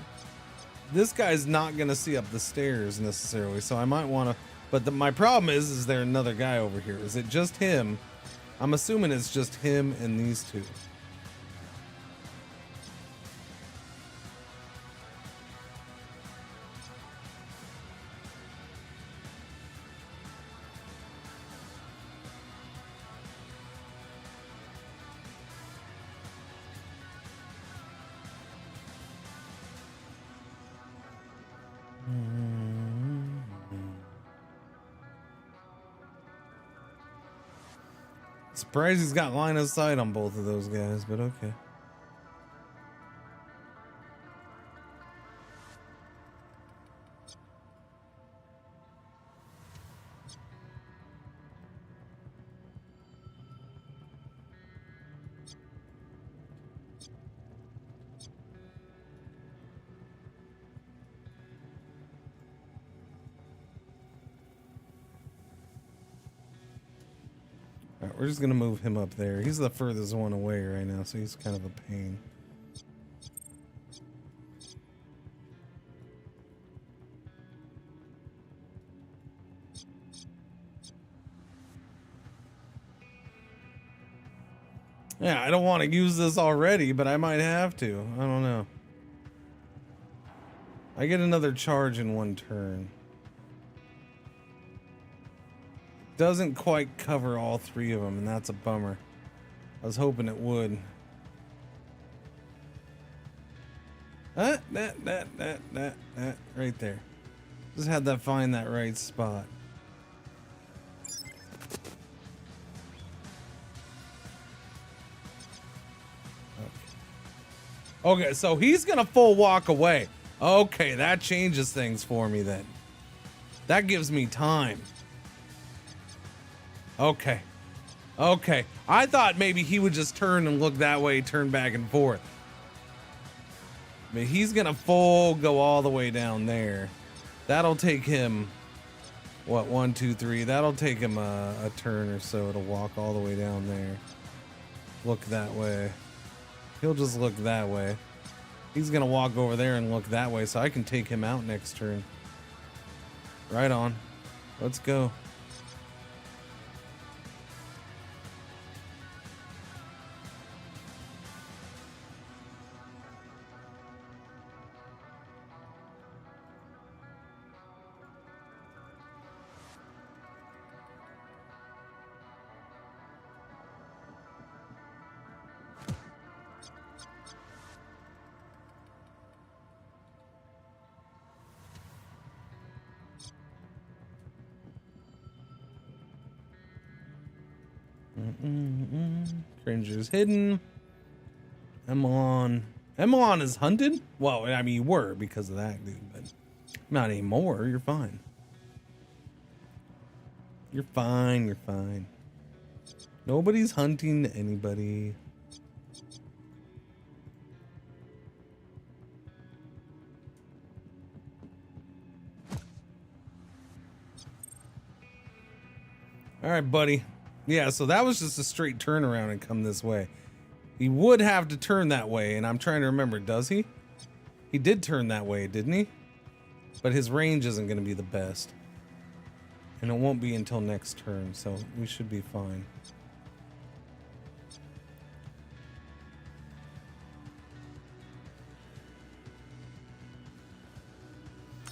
This guy's not gonna see up the stairs necessarily, so I might want to. But my problem is there another guy over here? Is it just him? I'm assuming it's just him and these 2. Surprised he's got line of sight on both of those guys, but okay. Alright, we're just gonna move him up there. He's the furthest one away right now, so he's kind of a pain. Yeah, I don't want to use this already, but I might have to. I don't know. I get another charge in one turn. Doesn't quite cover all three of them, and that's a bummer. I was hoping it would. That, right there. Just had to find that right spot. Okay, so he's gonna full walk away. Okay, that changes things for me then. That gives me time. Okay. Okay. I thought maybe he would just turn and look that way, turn back and forth. But he's gonna full go all the way down there. That'll take him, what, 1, 2, 3. That'll take him a turn or so to walk all the way down there. Look that way. He'll just look that way. He's gonna walk over there and look that way, so I can take him out next turn. Right on. Let's go. Cringer's hidden. Emilon is hunted? Well, I mean, you were because of that dude, but not anymore. You're fine. You're fine. You're fine. Nobody's hunting anybody. All right, buddy. Yeah, so that was just a straight turnaround and come this way. He would have to turn that way, and I'm trying to remember, does he? He did turn that way, didn't he? But his range isn't going to be the best. And it won't be until next turn, so we should be fine.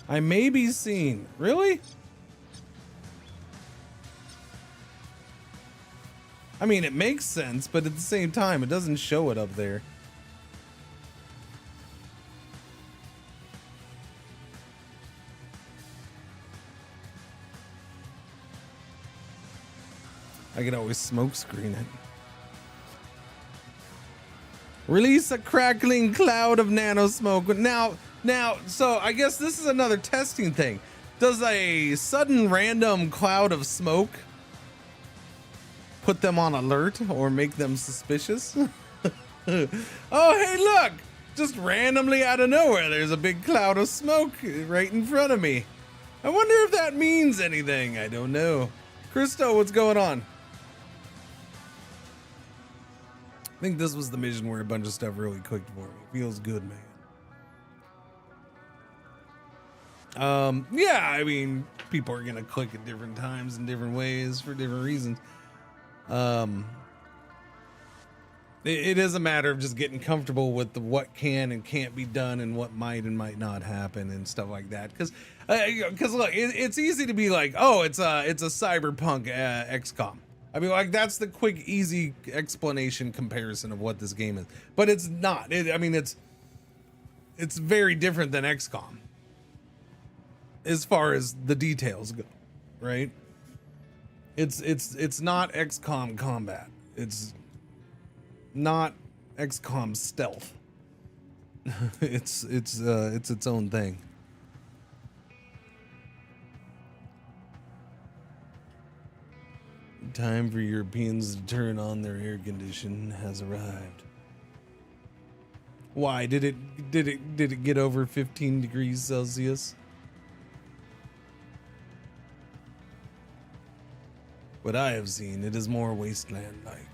I may be seen. Really? I mean, it makes sense, but at the same time, it doesn't show it up there. I could always smoke screen it. Release a crackling cloud of nano smoke. Now, so I guess this is another testing thing. Does a sudden random cloud of smoke put them on alert or make them suspicious? Oh, hey, look! Just randomly out of nowhere, there's a big cloud of smoke right in front of me. I wonder if that means anything. I don't know. Christo, what's going on? I think this was the mission where a bunch of stuff really clicked for me. Feels good, man. Yeah, I mean, people are gonna click at different times in different ways for different reasons. It is a matter of just getting comfortable with what can and can't be done and what might and might not happen and stuff like that. Because look, it's easy to be like, oh, it's a cyberpunk XCOM. I mean, like, that's the quick, easy explanation comparison of what this game is. But it's not. I mean, it's very different than XCOM as far as the details go, right? It's not XCOM combat. It's not XCOM stealth. It's its own thing. Time for Europeans to turn on their air condition has arrived. Why did it get over 15 degrees Celsius? What I have seen, it is more wasteland-like.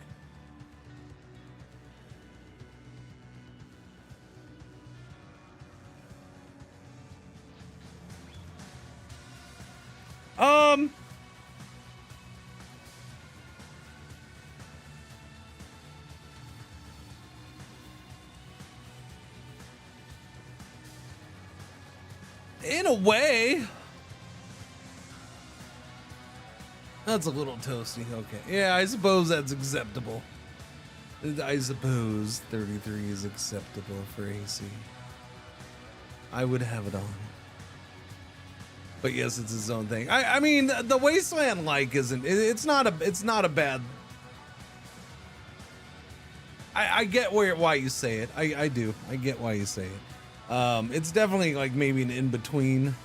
In a way. That's a little toasty. Okay. Yeah, I suppose that's acceptable. I suppose 33 is acceptable for AC. I would have it on. But yes, it's his own thing. I mean, the wasteland like isn't. It's not a bad. I get why you say it. I do. I get why you say it. It's definitely like maybe an in between.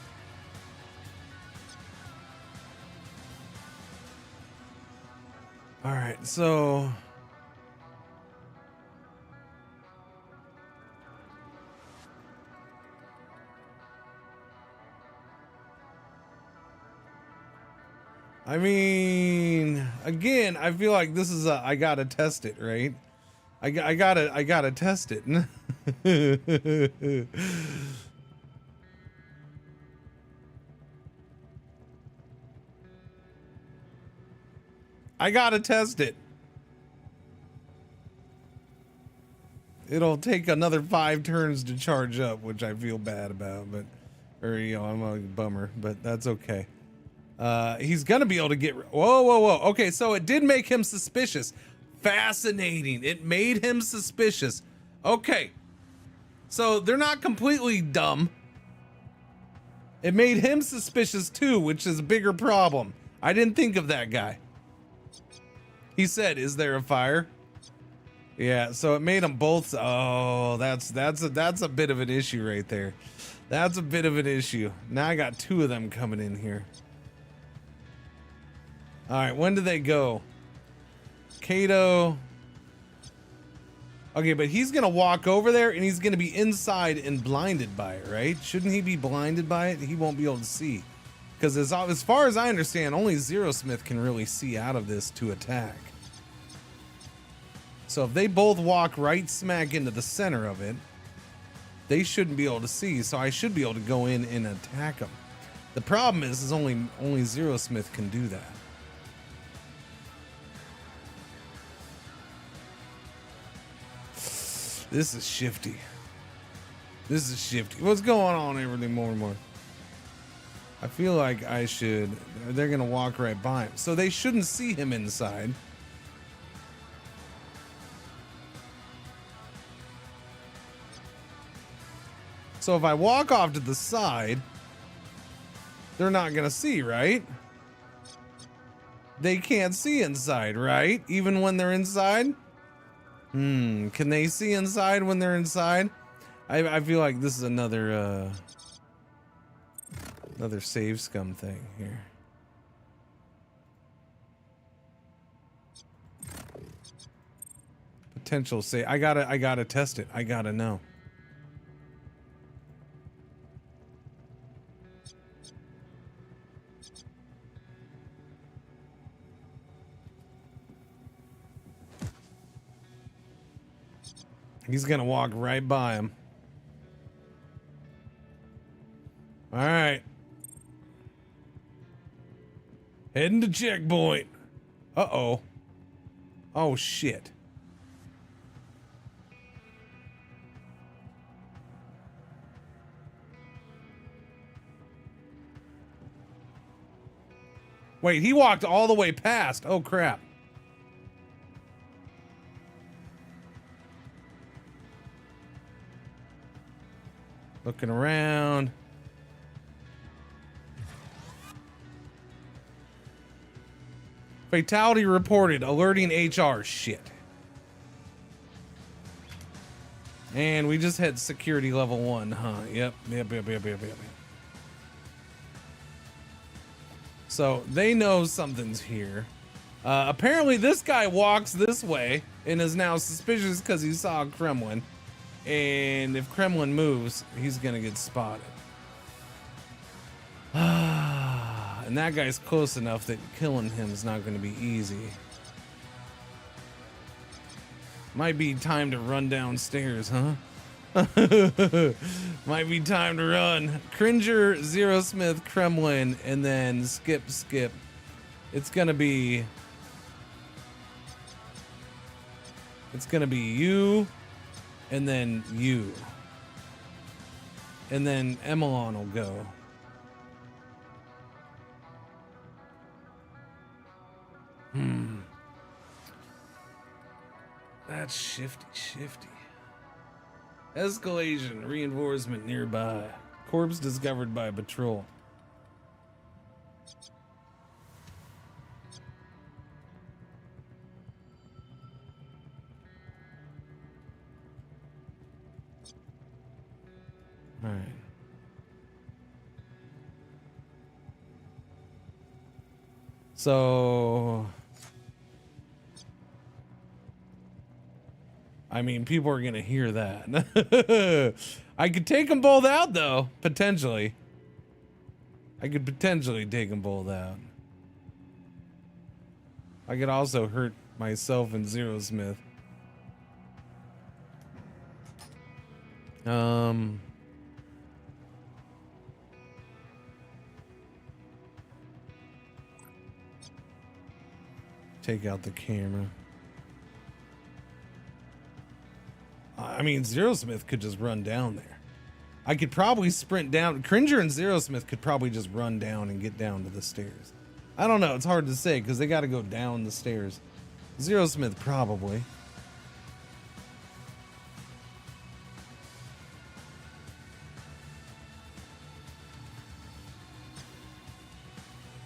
All right, so I mean, again, I feel like this is I gotta test it, right? I gotta test it. I gotta test it. It'll take another 5 turns to charge up, which I feel bad about, but, or, you know, I'm a bummer, but that's okay. He's gonna be able to get, whoa. Okay, so it did make him suspicious. Fascinating. It made him suspicious. Okay. So they're not completely dumb. It made him suspicious too, which is a bigger problem. I didn't think of that guy. He said, "Is there a fire?" Yeah, so it made them both. Oh, that's a bit of an issue right there. That's a bit of an issue. Now I got 2 of them coming in here. All right, when do they go? Kato. Okay, but he's gonna walk over there and he's gonna be inside and blinded by it, right? Shouldn't he be blinded by it? He won't be able to see. Because as far as I understand, only Zero Smith can really see out of this to attack. So if they both walk right smack into the center of it, they shouldn't be able to see. So I should be able to go in and attack them. The problem is only Zero Smith can do that. This is shifty. This is shifty. What's going on everything more and more? I feel like I should. They're gonna walk right by him, so they shouldn't see him inside. So if I walk off to the side, they're not gonna see, right? They can't see inside, right? Even when they're inside? Can they see inside when they're inside? I feel like this is another save scum thing here. Potential save. I gotta test it. I gotta know. He's gonna walk right by him. All right. Heading to checkpoint. Uh-oh. Oh, shit. Wait, he walked all the way past. Oh, crap. Looking around. Fatality reported. Alerting HR. Shit. And we just hit security level 1, huh? Yep. So they know something's here. Apparently this guy walks this way and is now suspicious because he saw Kremlin. And if Kremlin moves, he's gonna get spotted. And that guy's close enough that killing him is not gonna be easy. Might be time to run downstairs, huh? Might be time to run. Cringer, Zero Smith, Kremlin, and then skip. It's gonna be you, and then you. And then Emelon will go. That's shifty. Escalation, reinforcement nearby. Corpse discovered by patrol. All right. So, I mean, people are gonna hear that. I could take them both out, though, potentially. I could potentially take them both out. I could also hurt myself and Zero Smith. Take out the camera. I mean, Zero Smith could just run down there. I could probably sprint down. Cringer and Zero Smith could probably just run down and get down to the stairs. I don't know. It's hard to say because they got to go down the stairs. Zero Smith probably.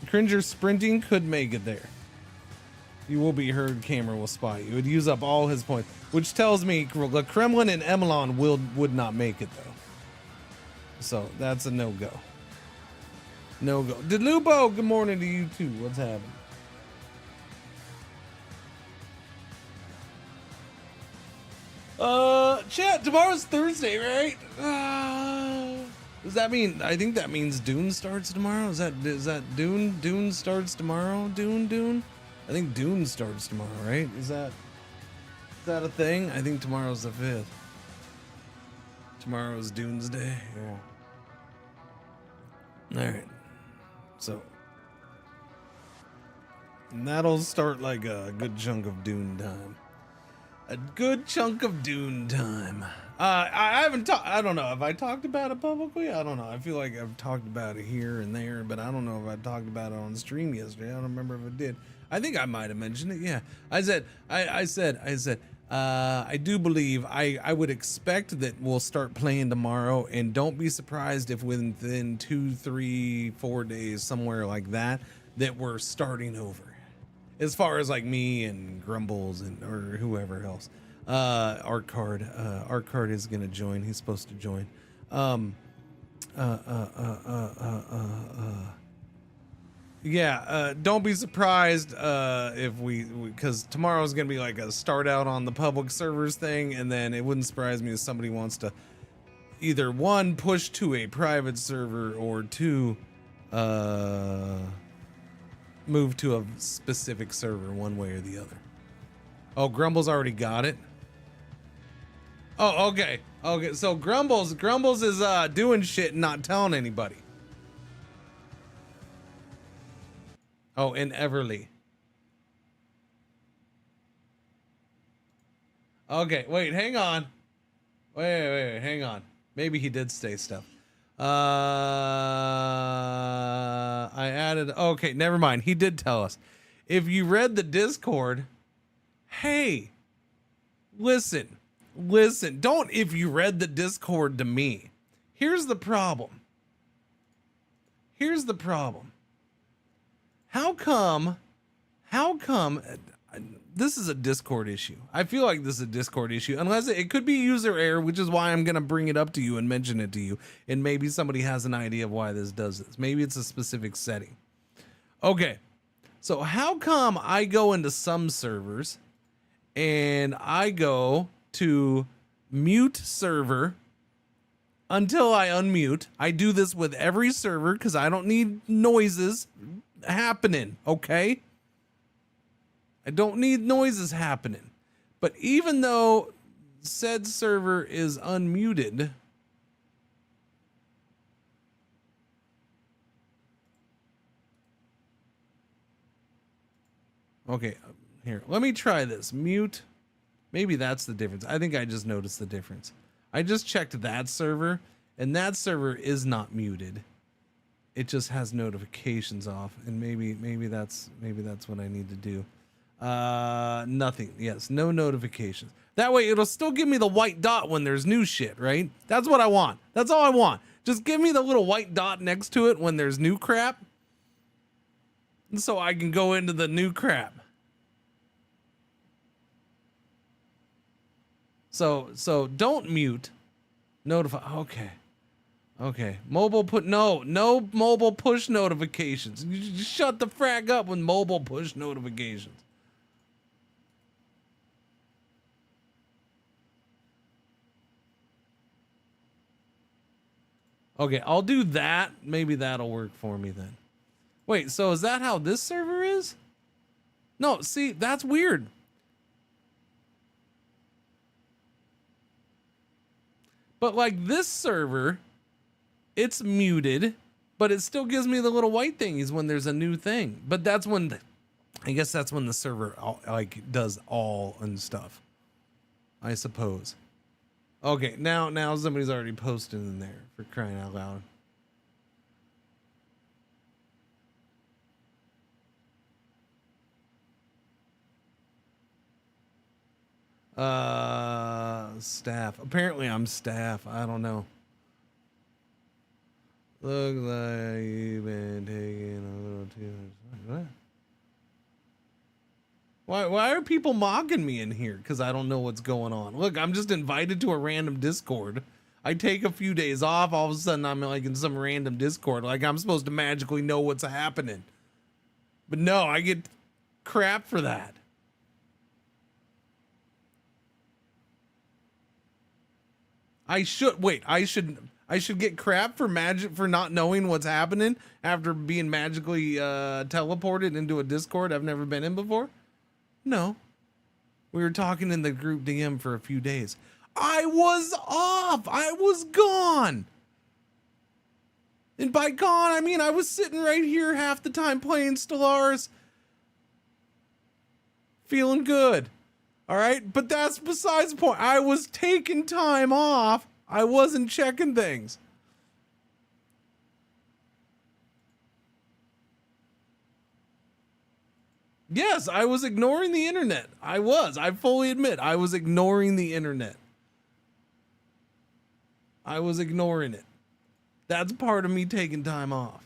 Cringer sprinting could make it there. You will be heard, camera will spot you. It would use up all his points, which tells me the Kremlin and Emelon would not make it though. So that's a no-go. No-go. Delubo, good morning to you too. What's happening? Chat, tomorrow's Thursday, right? Does that mean, I think that means Dune starts tomorrow? Is that Dune? Dune starts tomorrow? Dune? I think Dune starts tomorrow, right? Is that a thing? I think tomorrow's the 5th. Tomorrow's Dune's Day. Yeah. Alright. So. And that'll start like a good chunk of Dune time. A good chunk of Dune time. I haven't talked, I don't know. Have I talked about it publicly? I don't know. I feel like I've talked about it here and there, but I don't know if I talked about it on stream yesterday. I don't remember if I did. I think I might have mentioned it. Yeah. I said, I do believe I would expect that we'll start playing tomorrow, and don't be surprised if within 2, 3, 4 days, somewhere like that we're starting over. As far as like me and Grumbles or whoever else. Art Card is gonna join. He's supposed to join. Yeah, don't be surprised if because tomorrow's gonna be like a start out on the public servers thing, and then it wouldn't surprise me if somebody wants to either 1, push to a private server, or 2, move to a specific server, one way or the other. Oh, Grumbles already got it. Oh, okay. So Grumbles is doing shit and not telling anybody. Oh, and Everly. Okay, wait, hang on. Wait, hang on. Maybe he did say stuff. I added, okay, never mind. He did tell us. If you read the Discord, hey, listen, don't if you read the Discord to me. Here's the problem. How how come this is a Discord issue? I feel like this is a Discord issue, unless it could be user error, which is why I'm going to bring it up to you and mention it to you. And maybe somebody has an idea of why this does this. Maybe it's a specific setting. Okay. So how come I go into some servers and I go to mute server until I unmute? I do this with every server because I don't need noises happening, okay? I don't need noises happening. But even though said server is unmuted, okay, here, let me try this. Mute. Maybe that's the difference. I think I just noticed the difference. I just checked that server, and that server is not muted. It just has notifications off, and maybe that's what I need to do. Nothing. Yes, no notifications. That way it'll still give me the white dot when there's new shit, right? That's what I want. That's all I want. Just give me the little white dot next to it when there's new crap, so I can go into the new crap. So don't mute. Notify. Okay. Mobile put no mobile push notifications. You just shut the frack up with mobile push notifications. Okay, I'll do that. Maybe that'll work for me then. Wait, so is that how this server is? No, see, that's weird. But like this server, it's muted, but it still gives me the little white thingies when there's a new thing. But that's when, I guess that's when the server like does all and stuff, I suppose. Okay, now somebody's already posted in there, for crying out loud. Staff. Apparently I'm staff. I don't know. Looks like you've been taking a little too much. What? Why are people mocking me in here? Because I don't know what's going on. Look, I'm just invited to a random Discord. I take a few days off. All of a sudden, I'm like in some random Discord. Like I'm supposed to magically know what's happening. But no, I get crap for that. I should get crap for not knowing what's happening after being magically teleported into a Discord I've never been in before. No. We were talking in the group DM for a few days. I was off. I was gone. And by gone, I mean I was sitting right here half the time playing Stellaris. Feeling good. All right? But that's besides the point. I was taking time off. I wasn't checking things. Yes, I was ignoring the internet. I fully admit, I was ignoring the internet. I was ignoring it. That's part of me taking time off.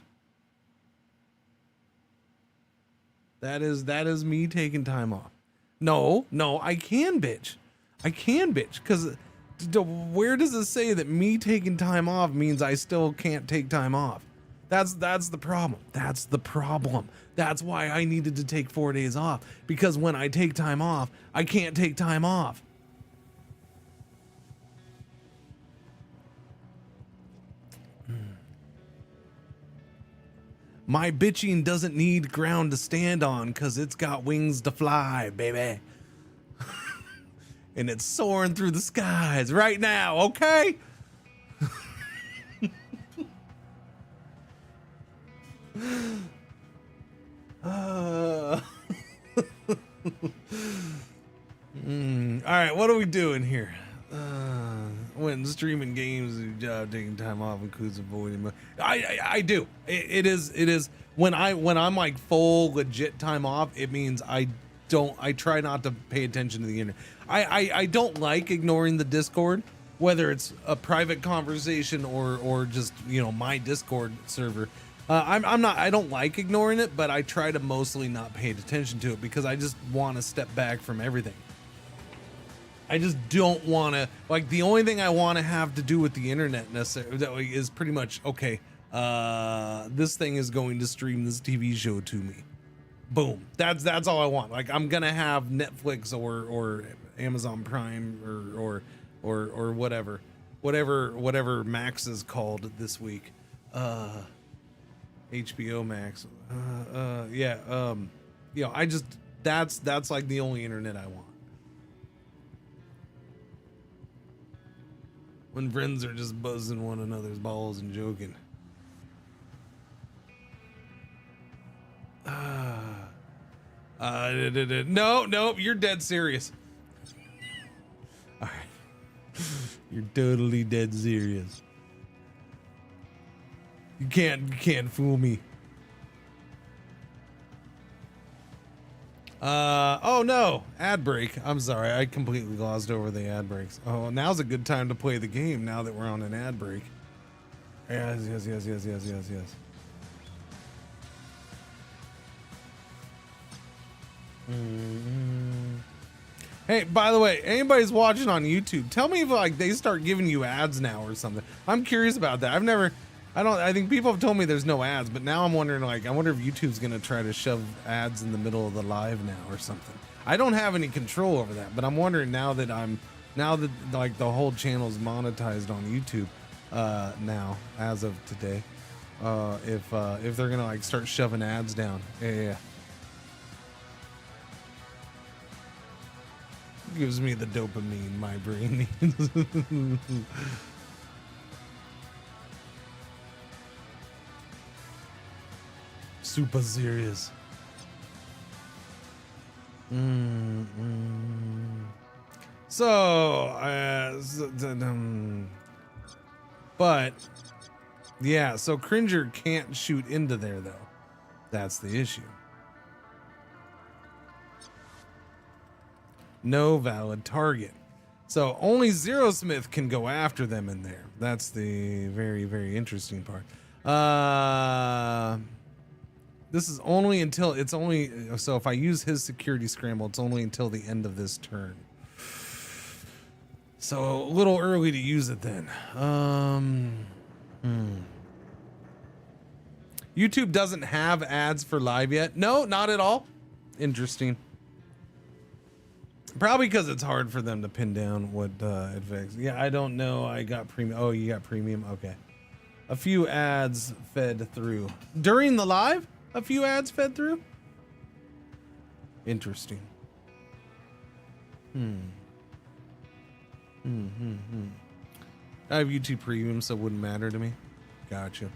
That is me taking time off. No, I can bitch. Because where does it say that me taking time off means I still can't take time off? That's the problem. That's why I needed to take 4 days off, because when I take time off, I can't take time off. My bitching doesn't need ground to stand on because it's got wings to fly, baby. And it's soaring through the skies right now, okay? All right, what are we doing here? When streaming games, job taking time off includes avoiding. I do. It is when I'm like full legit time off. It means I try not to pay attention to the internet. I don't like ignoring the Discord, whether it's a private conversation or just my Discord server. I don't like ignoring it, but I try to mostly not pay attention to it because I just want to step back from everything. I just don't want to, like, the only thing I want to have to do with the internet necessarily is pretty much, okay, this thing is going to stream this TV show to me. Boom. That's all I want. Like, I'm gonna have Netflix or Amazon Prime or whatever Max is called this week. HBO Max. You know, I just that's like the only internet I want. When friends are just buzzing one another's balls and joking. No, you're dead serious. All right. You're totally dead serious. You can't fool me. Oh no, ad break. I'm sorry, I completely glossed over the ad breaks. Oh, now's a good time to play the game now that we're on an ad break. Yes. Hey, by the way, anybody's watching on YouTube, tell me if like they start giving you ads now or something. I'm curious about that. I think people have told me there's no ads, but now I'm wondering, like, I wonder if YouTube's gonna try to shove ads in the middle of the live now or something. I don't have any control over that, but I'm wondering now that like the whole channel's monetized on YouTube now as of today, if they're gonna like start shoving ads down. Yeah. Gives me the dopamine my brain needs. Super serious. But yeah, so Cringer can't shoot into there though. That's the issue. No valid target. So only Zero Smith can go after them in there. That's the very, very interesting part. This is only until so if I use his security scramble, it's only until the end of this turn. So a little early to use it then. YouTube doesn't have ads for live yet. No, not at all. Interesting. Probably because it's hard for them to pin down what it fixed. Yeah, I don't know. I got premium. Oh, you got premium? Okay. A few ads fed through. During the live? A few ads fed through? Interesting. I have YouTube Premium, so it wouldn't matter to me. Gotcha.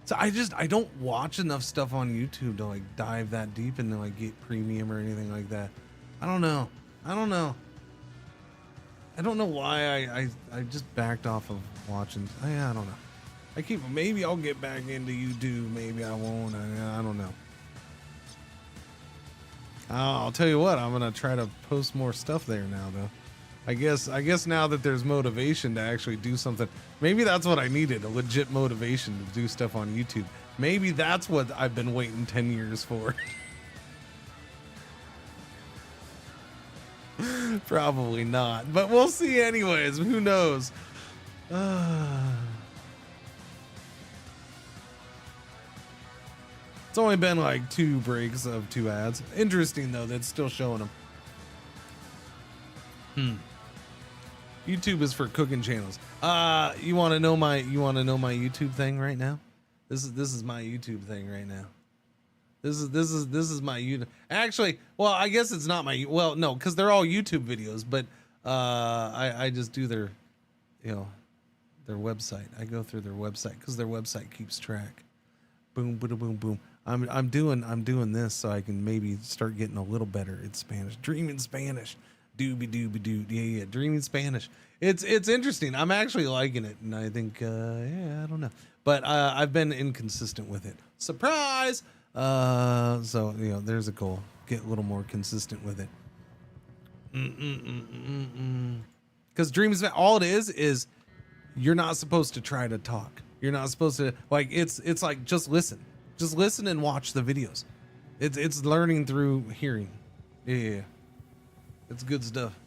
So I don't watch enough stuff on YouTube to like dive that deep and to like get premium or anything like that. I don't know why I just backed off of watching. I don't know. Maybe I'll get back into YouTube. Maybe I won't. I don't know. I'll tell you what, I'm gonna try to post more stuff there now though. I guess now that there's motivation to actually do something, maybe that's what I needed, a legit motivation to do stuff on YouTube. Maybe that's what I've been waiting 10 years for. Probably not, but we'll see anyways. Who knows? It's only been like 2 breaks of 2 ads. Interesting though, that's still showing them. YouTube is for cooking channels. You want to know my YouTube thing right now? This is my YouTube thing right now. This is my YouTube. Actually, well, I guess it's not my, well, no, because they're all YouTube videos, but I just do their, their website. I go through their website because their website keeps track. Boom, boom, boom, boom. I'm doing this so I can maybe start getting a little better at Spanish. Dreaming Spanish. Doobie doobie doo. Yeah. Dreaming Spanish. It's interesting. I'm actually liking it, and I think I don't know. But I've been inconsistent with it. Surprise! So there's a goal. Get a little more consistent with it. Because Dreaming Spanish, all it is you're not supposed to try to talk. You're not supposed to, like, it's like, just listen and watch the videos. It's learning through hearing. Yeah. It's good stuff.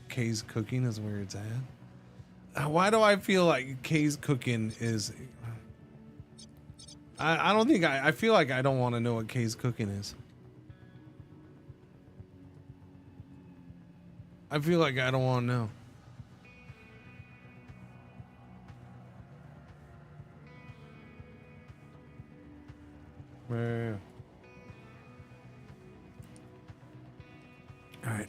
Kay's cooking is where it's at. Why do I feel like Kay's cooking is, I don't think I feel like I don't want to know what Kay's cooking is. I feel like I don't want to know. Yeah. All right.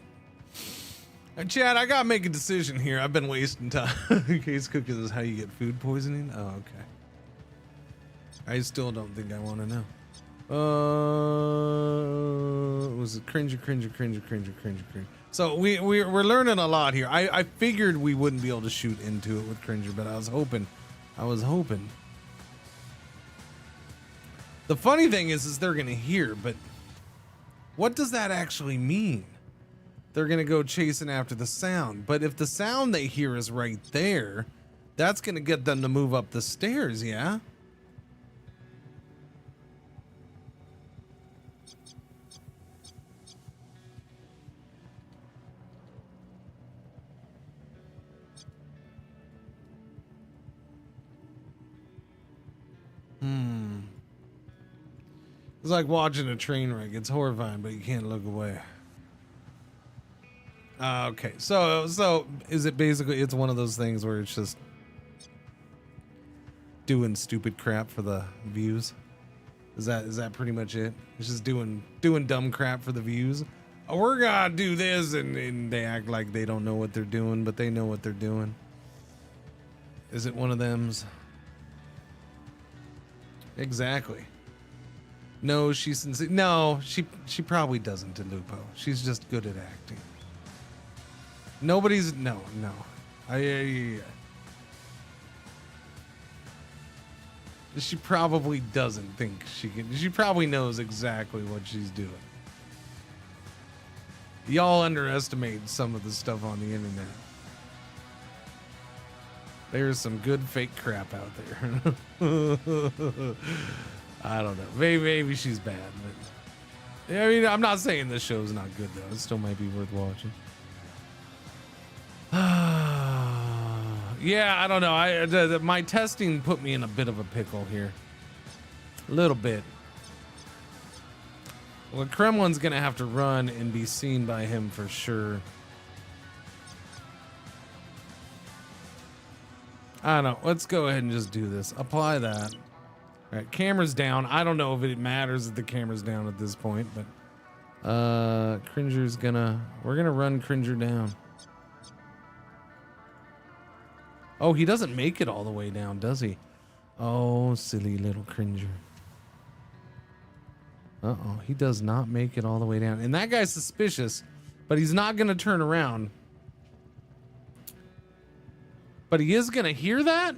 Chad, I gotta make a decision here. I've been wasting time. Case cooking is how you get food poisoning. Oh, okay. I still don't think I want to know. Was it Cringer? So we're learning a lot here. I figured we wouldn't be able to shoot into it with Cringer, but I was hoping. The funny thing is they're gonna hear, but what does that actually mean? They're gonna go chasing after the sound, but if the sound they hear is right there, that's gonna get them to move up the stairs, yeah? It's like watching a train wreck. It's horrifying, but you can't look away. Okay, so is it basically, it's one of those things where it's just doing stupid crap for the views? Is that pretty much it? It's just doing dumb crap for the views? Oh, we're gonna do this, and they act like they don't know what they're doing, but they know what they're doing. Is it one of them's? Exactly. No, she's sincere. No, she probably doesn't to Lupo. She's just good at acting. Nobody's no. She probably doesn't think she can. She probably knows exactly what she's doing. Y'all underestimate some of the stuff on the internet. There's some good fake crap out there. I don't know. Maybe she's bad, but I mean, I'm not saying this show's not good though. It still might be worth watching. Yeah, I don't know. My testing put me in a bit of a pickle here. A little bit. Well, Kremlin's gonna have to run and be seen by him for sure. I don't know. Let's go ahead and just do this. Apply that. All right, camera's down. I don't know if it matters that the camera's down at this point, but Cringer's we're gonna run Cringer down. Oh, he doesn't make it all the way down, does he? Oh, silly little Cringer. Uh-oh, he does not make it all the way down. And that guy's suspicious, but he's not gonna turn around. But he is gonna hear that?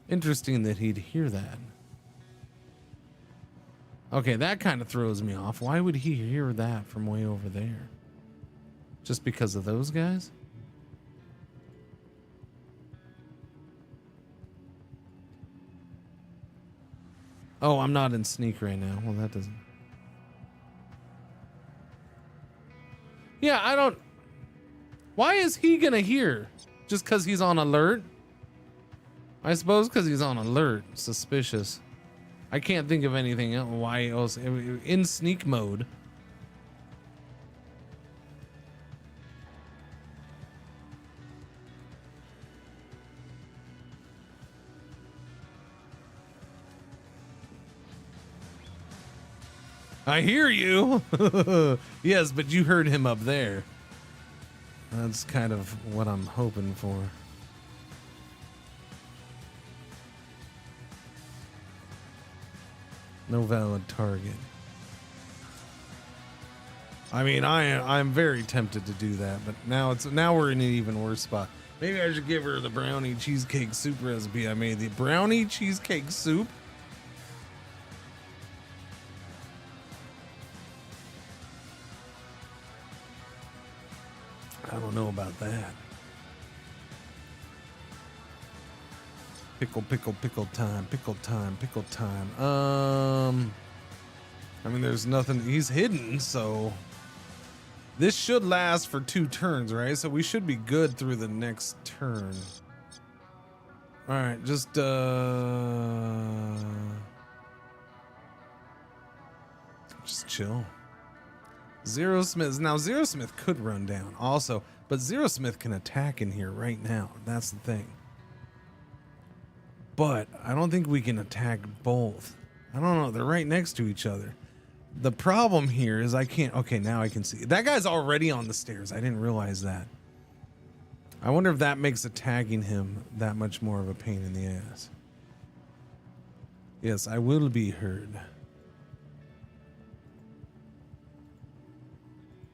Interesting that he'd hear that. Okay, that kind of throws me off. Why would he hear that from way over there? Just because of those guys? Oh, I'm not in sneak right now. Well, that doesn't... Yeah, I don't... Why is he gonna hear? Just because he's on alert? I suppose because he's on alert. Suspicious. I can't think of anything else. Why else? In sneak mode. I hear you. Yes, but you heard him up there. That's kind of what I'm hoping for. No valid target. I mean, I'm very tempted to do that, but now we're in an even worse spot. Maybe I should give her the brownie cheesecake soup recipe I made. The brownie cheesecake soup. I don't know about that. Pickle time. I mean, there's nothing. He's hidden, so this should last for 2 turns, right? So we should be good through the next turn. All right, just chill. Zero Smith. Now Zero Smith could run down also, but Zero Smith can attack in here right now. That's the thing. But I don't think we can attack both. I don't know. They're right next to each other. The problem here is I can't. Okay, now I can see. That guy's already on the stairs. I didn't realize that. I wonder if that makes attacking him that much more of a pain in the ass. Yes, I will be heard.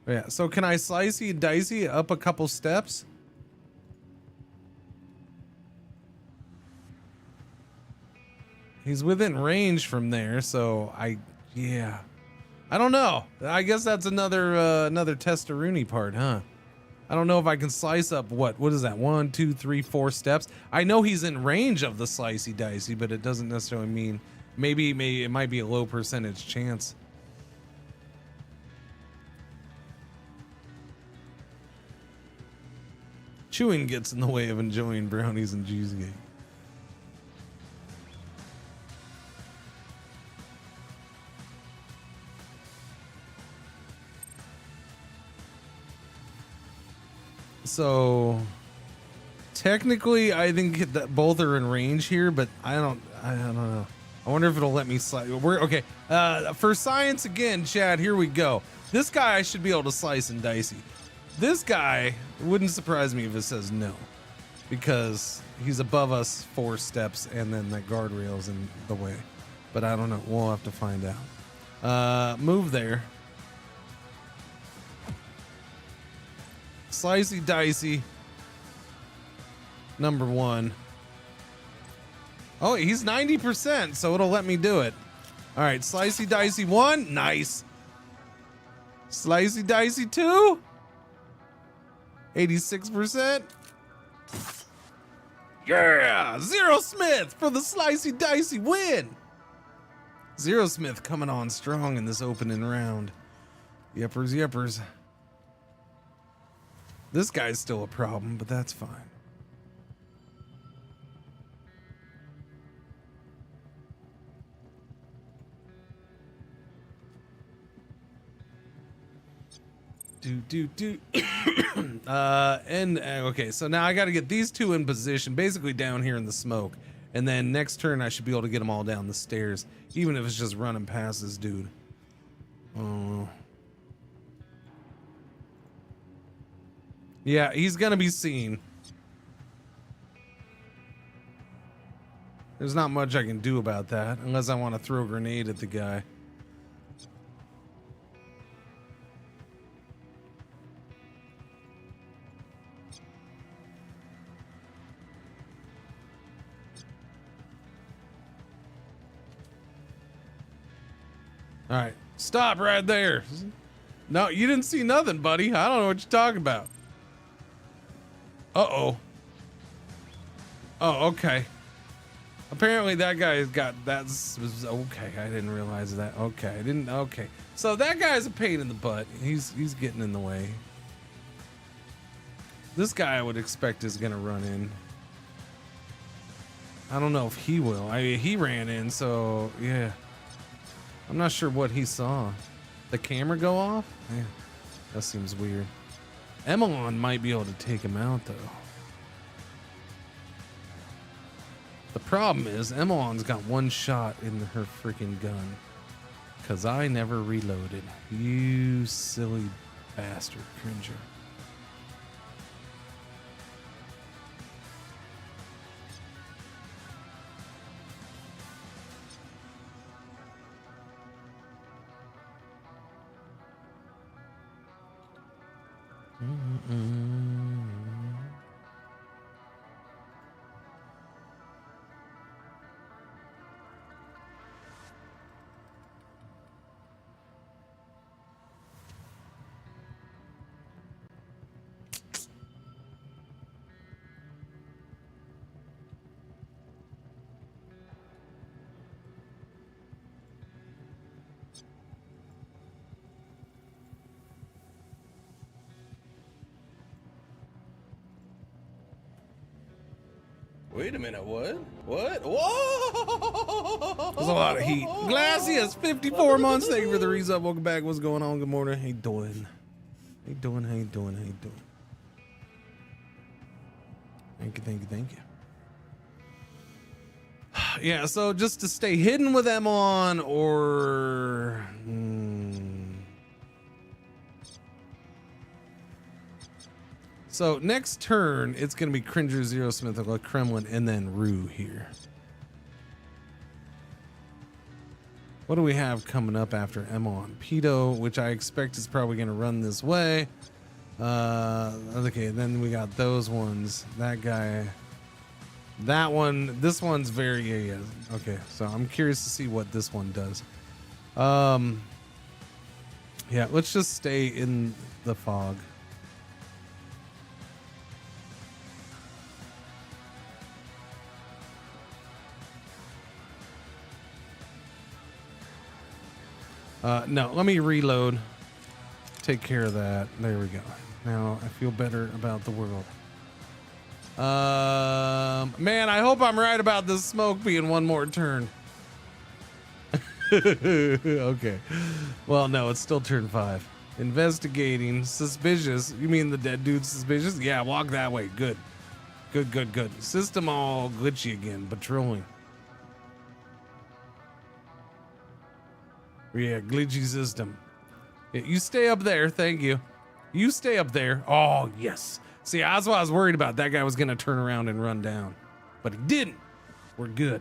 Yeah, so can I slicey and dicey up a couple steps? He's within range from there, so yeah. I don't know. I guess that's another testaroonie part, huh? I don't know if I can slice up what is that? 1, 2, 3, 4 steps. I know he's in range of the slicey dicey, but it doesn't necessarily mean maybe it might be a low percentage chance. Chewing gets in the way of enjoying brownies and cheesecake. So technically I think that both are in range here, but I don't know. I wonder if it'll let me slice. We're okay. For science again, Chad, here we go. This guy I should be able to slice and dicey. This guy wouldn't surprise me if it says no, because he's above us 4 steps and then that guardrail's in the way. But I don't know. We'll have to find out. Move there. Slicey dicey. Number 1. Oh, he's 90%, so it'll let me do it. All right, slicey dicey 1. Nice. Slicey dicey 2. 86%. Yeah, Zero Smith for the slicey dicey win. Zero Smith coming on strong in this opening round. Yepers. This guy's still a problem, but that's fine. Okay, so now I got to get these 2 in position, basically down here in the smoke, and then next turn I should be able to get them all down the stairs, even if it's just running past this dude. Oh, yeah, he's gonna be seen. There's not much I can do about that unless I want to throw a grenade at the guy. All right, stop right there. No, you didn't see nothing, buddy. I don't know what you're talking about. Uh-oh. Oh, okay. Apparently that guy's got, that's okay. I didn't realize that. Okay. So that guy's a pain in the butt. He's getting in the way. This guy I would expect is gonna run in. I don't know if he will. I mean, he ran in, so yeah. I'm not sure what he saw. The camera go off? Yeah, that seems weird. Emmeline might be able to take him out, though. The problem is, Emmeline's got 1 shot in her freaking gun. Because I never reloaded. You silly bastard, Cringer. Wait a minute, what? What? Whoa! There's a lot of heat. Glacius, 54 months. Thank you for the resub. Welcome back. What's going on? Good morning. How you doing? How you doing? How you doing? How you doing? Thank you, thank you, thank you. Yeah, so just to stay hidden with them on, or... So next turn, it's going to be Cringer, Zero Smith, Kremlin, and then Rue here. What do we have coming up after Emon? Pedo, which I expect is probably going to run this way. Okay, then we got those ones. That guy. That one. This one's very... Yeah. Okay, so I'm curious to see what this one does. Yeah, let's just stay in the fog. No, let me reload. Take care of that. There we go. Now I feel better about the world. Man, I hope I'm right about this smoke being one more turn. Okay. Well, no, it's still turn 5. Investigating. Suspicious. You mean the dead dude's suspicious? Yeah, walk that way. Good. Good. System all glitchy again. Patrolling. Yeah, glitchy system. Yeah, you stay up there. Thank you. You stay up there. Oh, yes. See, that's what I was worried about. That guy was going to turn around and run down. But he didn't. We're good.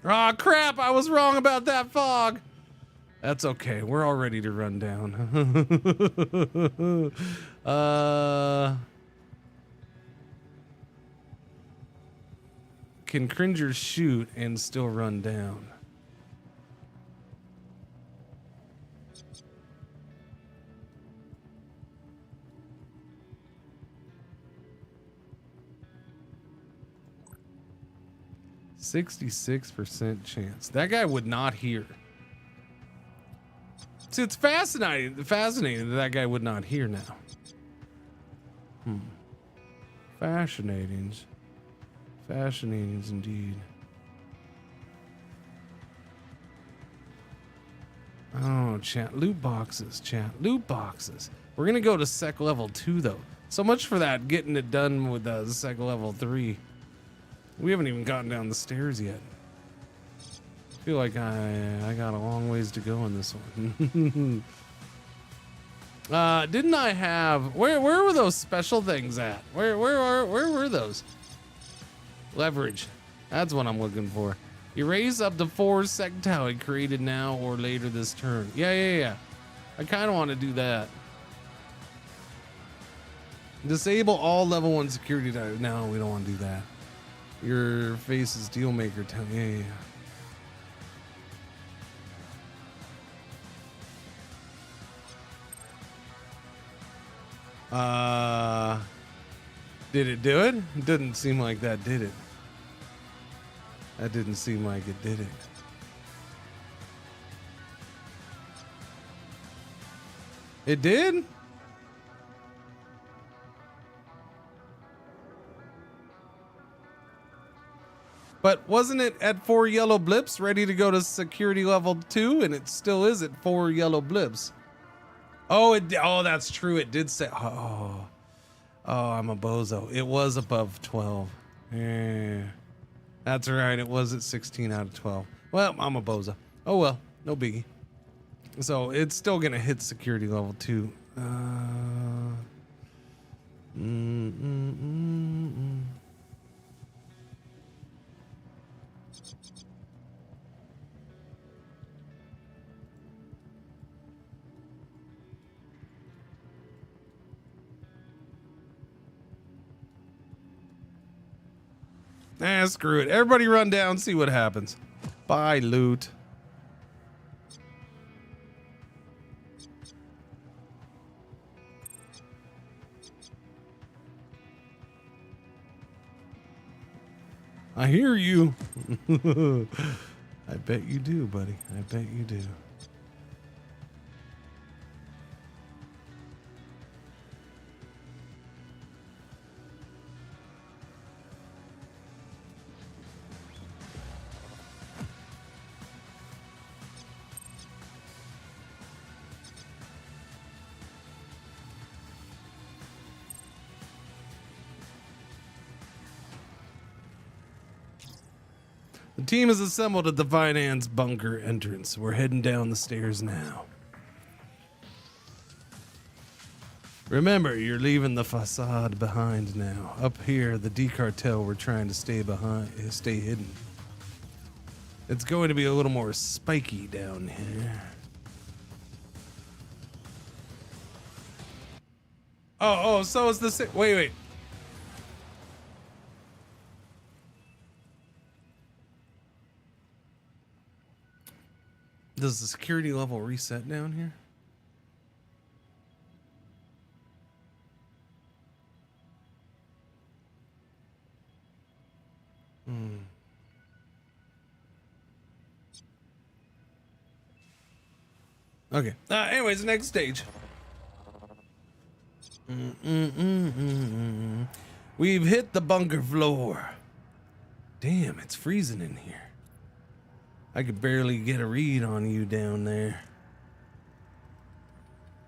Oh, crap. I was wrong about that fog. That's okay. We're all ready to run down. Can Cringer shoot and still run down? %66% chance. That guy would not hear. See, it's fascinating that guy would not hear now. Fascinating indeed. Oh, chat. Loot boxes, chat. Loot boxes. We're going to go to sec level 2, though. So much for that, getting it done with sec level 3. We haven't even gotten down the stairs yet. I feel like I got a long ways to go in this one. Didn't I have... Where were those special things at? Where were those? Leverage. That's what I'm looking for. Erase up to 4 sectile created now or later this turn. Yeah. I kind of want to do that. Disable all level 1 security dive. No, we don't want to do that. Your face is dealmaker. Yeah. Did it do it? It didn't seem like that, did it? That didn't seem like it, did it? It did? But wasn't it at 4 yellow blips ready to go to security level 2? And it still is at 4 yellow blips. Oh, that's true. It did say, oh, I'm a bozo. It was above 12. Yeah. That's right. It was at 16 out of 12. Well, I'm a bozo. Oh, well, no biggie. So it's still going to hit security level 2. Screw it. Everybody run down, see what happens. Bye, loot. I hear you. I bet you do, buddy. I bet you do. The team is assembled at the finance bunker entrance. We're heading down the stairs now. Remember, you're leaving the facade behind now. Up here, the D cartel we're trying to stay hidden. It's going to be a little more spiky down here. Oh, so is this. Wait. Does the security level reset down here? Okay. Anyways, next stage. We've hit the bunker floor. Damn, it's freezing in here. I could barely get a read on you down there.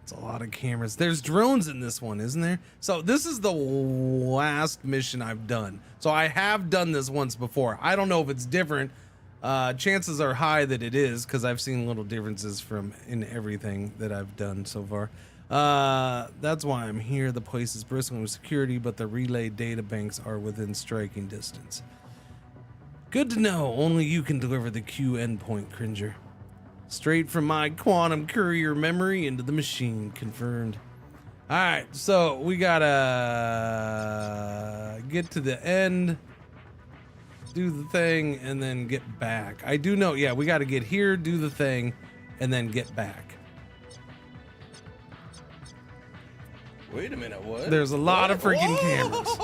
It's a lot of cameras. There's drones in this one, isn't there? So this is the last mission I've done. So I have done this once before. I don't know if it's different. Chances are high that it is, because I've seen little differences in everything that I've done so far. That's why I'm here. The place is bristling with security, but the relay data banks are within striking distance. Good to know. Only you can deliver the Q endpoint, Cringer. Straight from my quantum courier memory into the machine. Confirmed. All right, so we gotta get to the end, do the thing, and then get back. I do know, yeah, we gotta get here, do the thing, and then get back. Wait a minute, what? There's a lot of freaking cameras.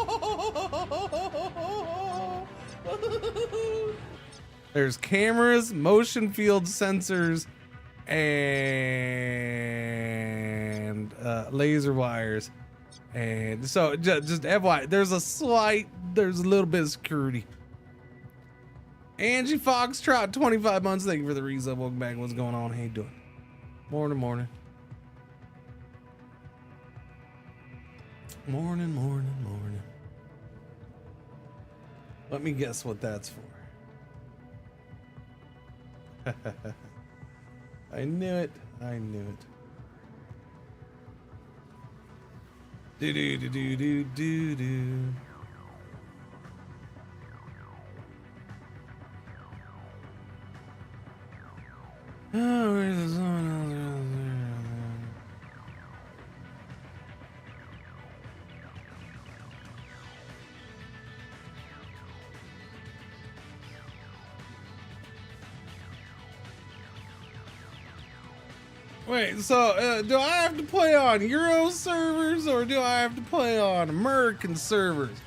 There's cameras, motion field sensors, and laser wires. And so just FYI, there's a little bit of security. Angie Foxtrot, 25 months. Thank you for the resub. Welcome back. What's going on? How you doing? Morning. Morning. Let me guess what that's for. I knew it. Do. Oh, where's the zone? Wait, so do I have to play on Euro servers or do I have to play on American servers?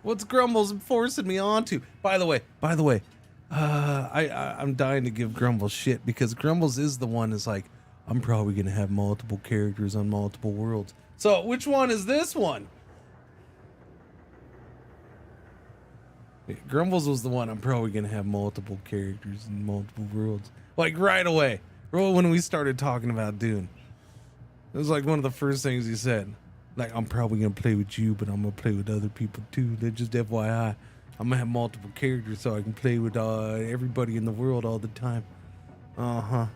What's Grumbles forcing me onto? By the way, I'm dying to give Grumbles shit because Grumbles is the one that's like, I'm probably gonna have multiple characters on multiple worlds. So which one is this one? Yeah, Grumbles was the one, I'm probably gonna have multiple characters in multiple worlds. Like right away. When we started talking about Dune, it was like one of the first things he said. Like, I'm probably gonna play with you, but I'm gonna play with other people too. They're just FYI. I'm gonna have multiple characters so I can play with everybody in the world all the time. I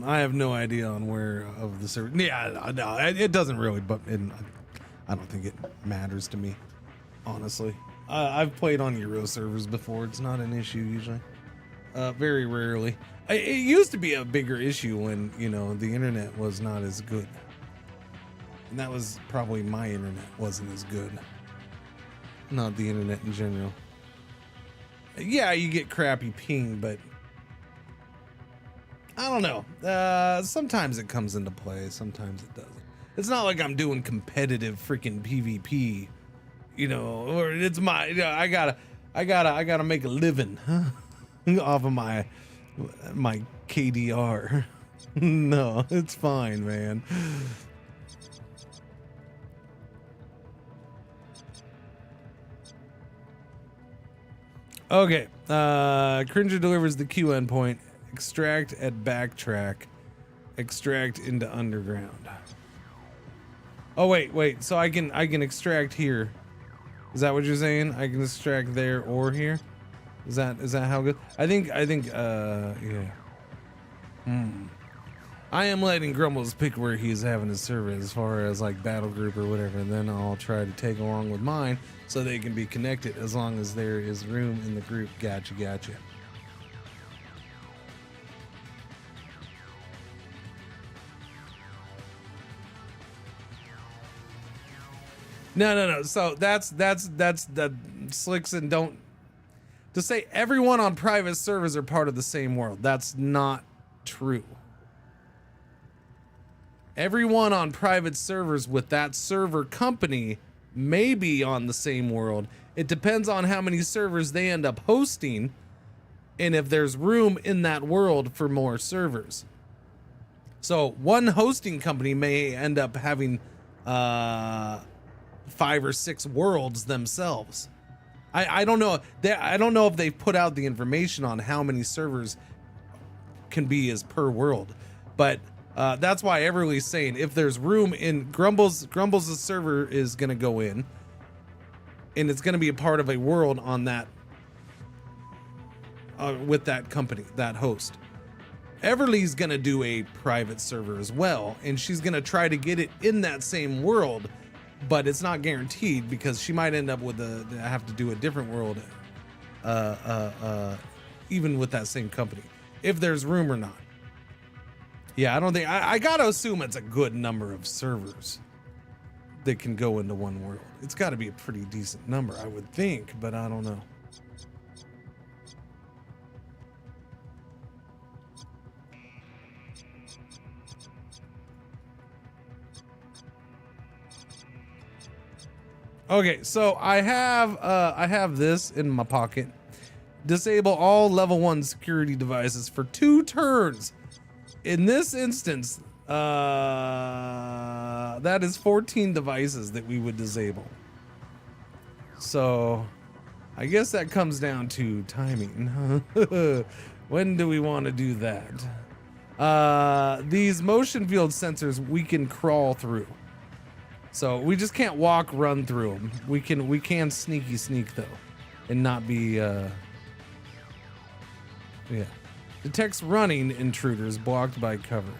have no idea on where of the server. Yeah, no, it doesn't really, but I don't think it matters to me, honestly. I've played on Euro servers before. It's not an issue usually. Very rarely. It used to be a bigger issue when, the internet was not as good. And that was probably my internet wasn't as good. Not the internet in general. Yeah, you get crappy ping, but I don't know. Sometimes it comes into play, sometimes it doesn't. It's not like I'm doing competitive freaking PvP. Or it's my, I gotta make a living off of my KDR. No, it's fine, man. Okay, Cringer delivers the Q endpoint. Extract at backtrack. Extract into underground. Oh wait. So I can extract here. Is that what you're saying? I can extract there or here? Is that how good? I think yeah. I am letting Grumbles pick where he's having his server as far as like battle group or whatever, and then I'll try to take along with mine so they can be connected as long as there is room in the group. Gotcha. No. So that's the Slicks and don't to say everyone on private servers are part of the same world. That's not true. Everyone on private servers with that server company may be on the same world. It depends on how many servers they end up hosting and if there's room in that world for more servers. So one hosting company may end up having 5 or 6 worlds themselves. I don't know. I don't know if they've put out the information on how many servers can be as per world, but that's why Everly's saying if there's room in Grumbles' server is going to go in, and it's going to be a part of a world on that with that company, that host. Everly's going to do a private server as well, and she's going to try to get it in that same world, but it's not guaranteed because she might end up with have to do a different world, even with that same company, if there's room or not. Yeah, I don't think I gotta assume it's a good number of servers that can go into one world. It's got to be a pretty decent number, I would think, but I don't know. Okay, so I have this in my pocket. Disable all level 1 security devices for 2 turns. In this instance, that is 14 devices that we would disable. So I guess that comes down to timing. When do we want to do that? These motion field sensors we can crawl through. So we just can't run through them. We can sneak though, and not be yeah. Detects running intruders blocked by cover.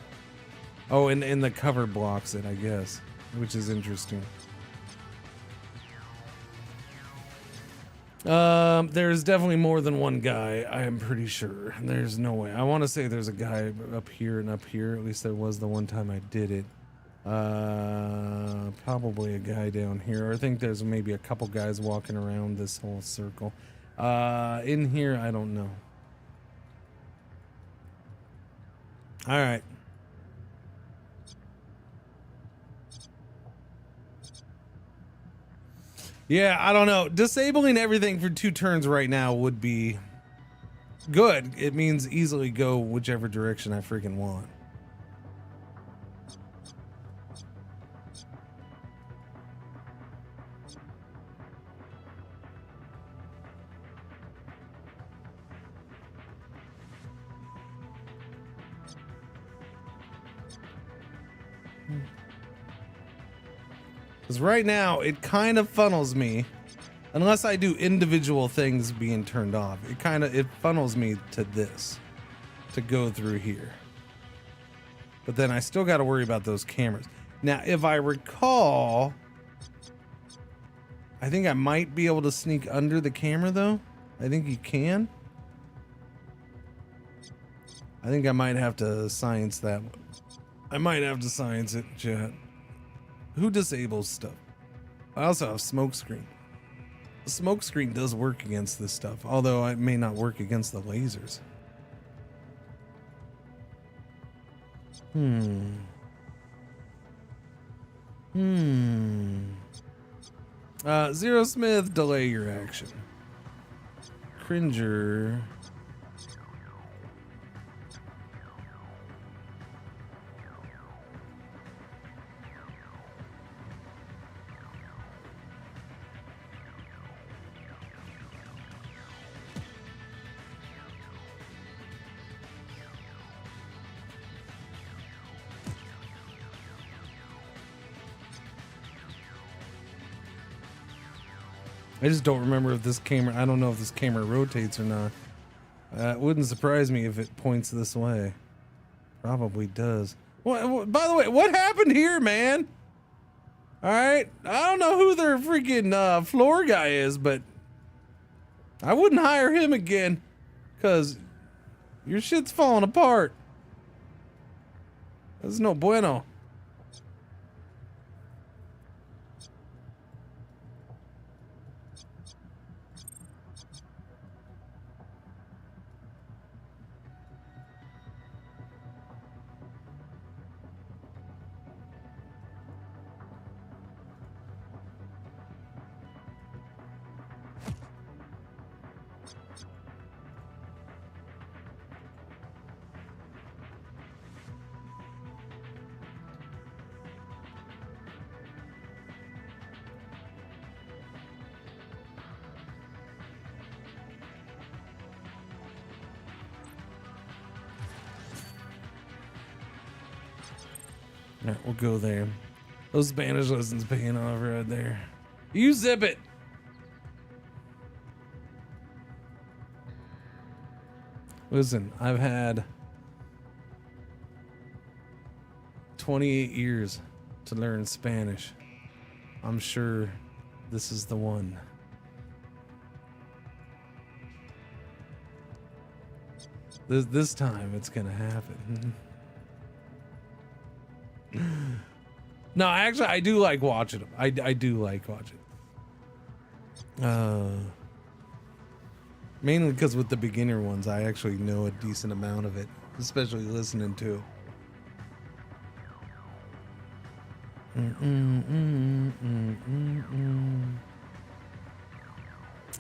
Oh, and the cover blocks it, I guess, which is interesting. There's definitely more than one guy, I am pretty sure. There's no way. I want to say there's a guy up here and up here. At least there was the one time I did it. Probably a guy down here. I think there's maybe a couple guys walking around this whole circle. In here, I don't know. All right. Yeah, I don't know. Disabling everything for 2 turns right now would be good. It means easily go whichever direction I freaking want. Because right now, it kind of funnels me, unless I do individual things being turned off. It funnels me to this, to go through here. But then I still got to worry about those cameras. Now, if I recall, I think I might be able to sneak under the camera, though. I think you can. I think I might have to science that one. I might have to science it, chat. Who disables stuff? I also have smoke screen. The smoke screen does work against this stuff, although it may not work against the lasers. Zero Smith, delay your action. Cringer. I just don't remember if this camera, I don't know if this camera rotates or not. It wouldn't surprise me if it points this way. Probably does. What, by the way, what happened here, man? All right, I don't know who their freaking floor guy is, but I wouldn't hire him again, because your shit's falling apart. That's no bueno. All right, we'll go there. Those Spanish lessons paying off right there. You zip it. Listen, I've had 28 years to learn Spanish. I'm sure this is the one. This time it's gonna happen. No, actually, I do like watching them. I do like watching. Mainly because with the beginner ones, I actually know a decent amount of it, especially listening to it.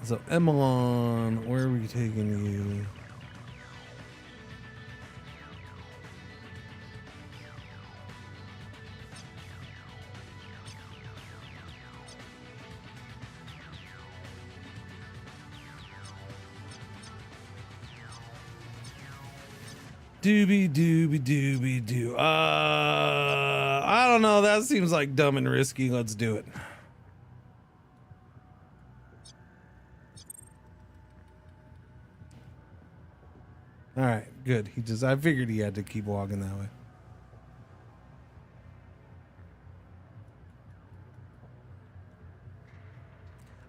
So, Emelon, where are we taking you? Doobie doobie doobie doo. I don't know. That seems like dumb and risky. Let's do it. All right, good. I figured he had to keep walking that way.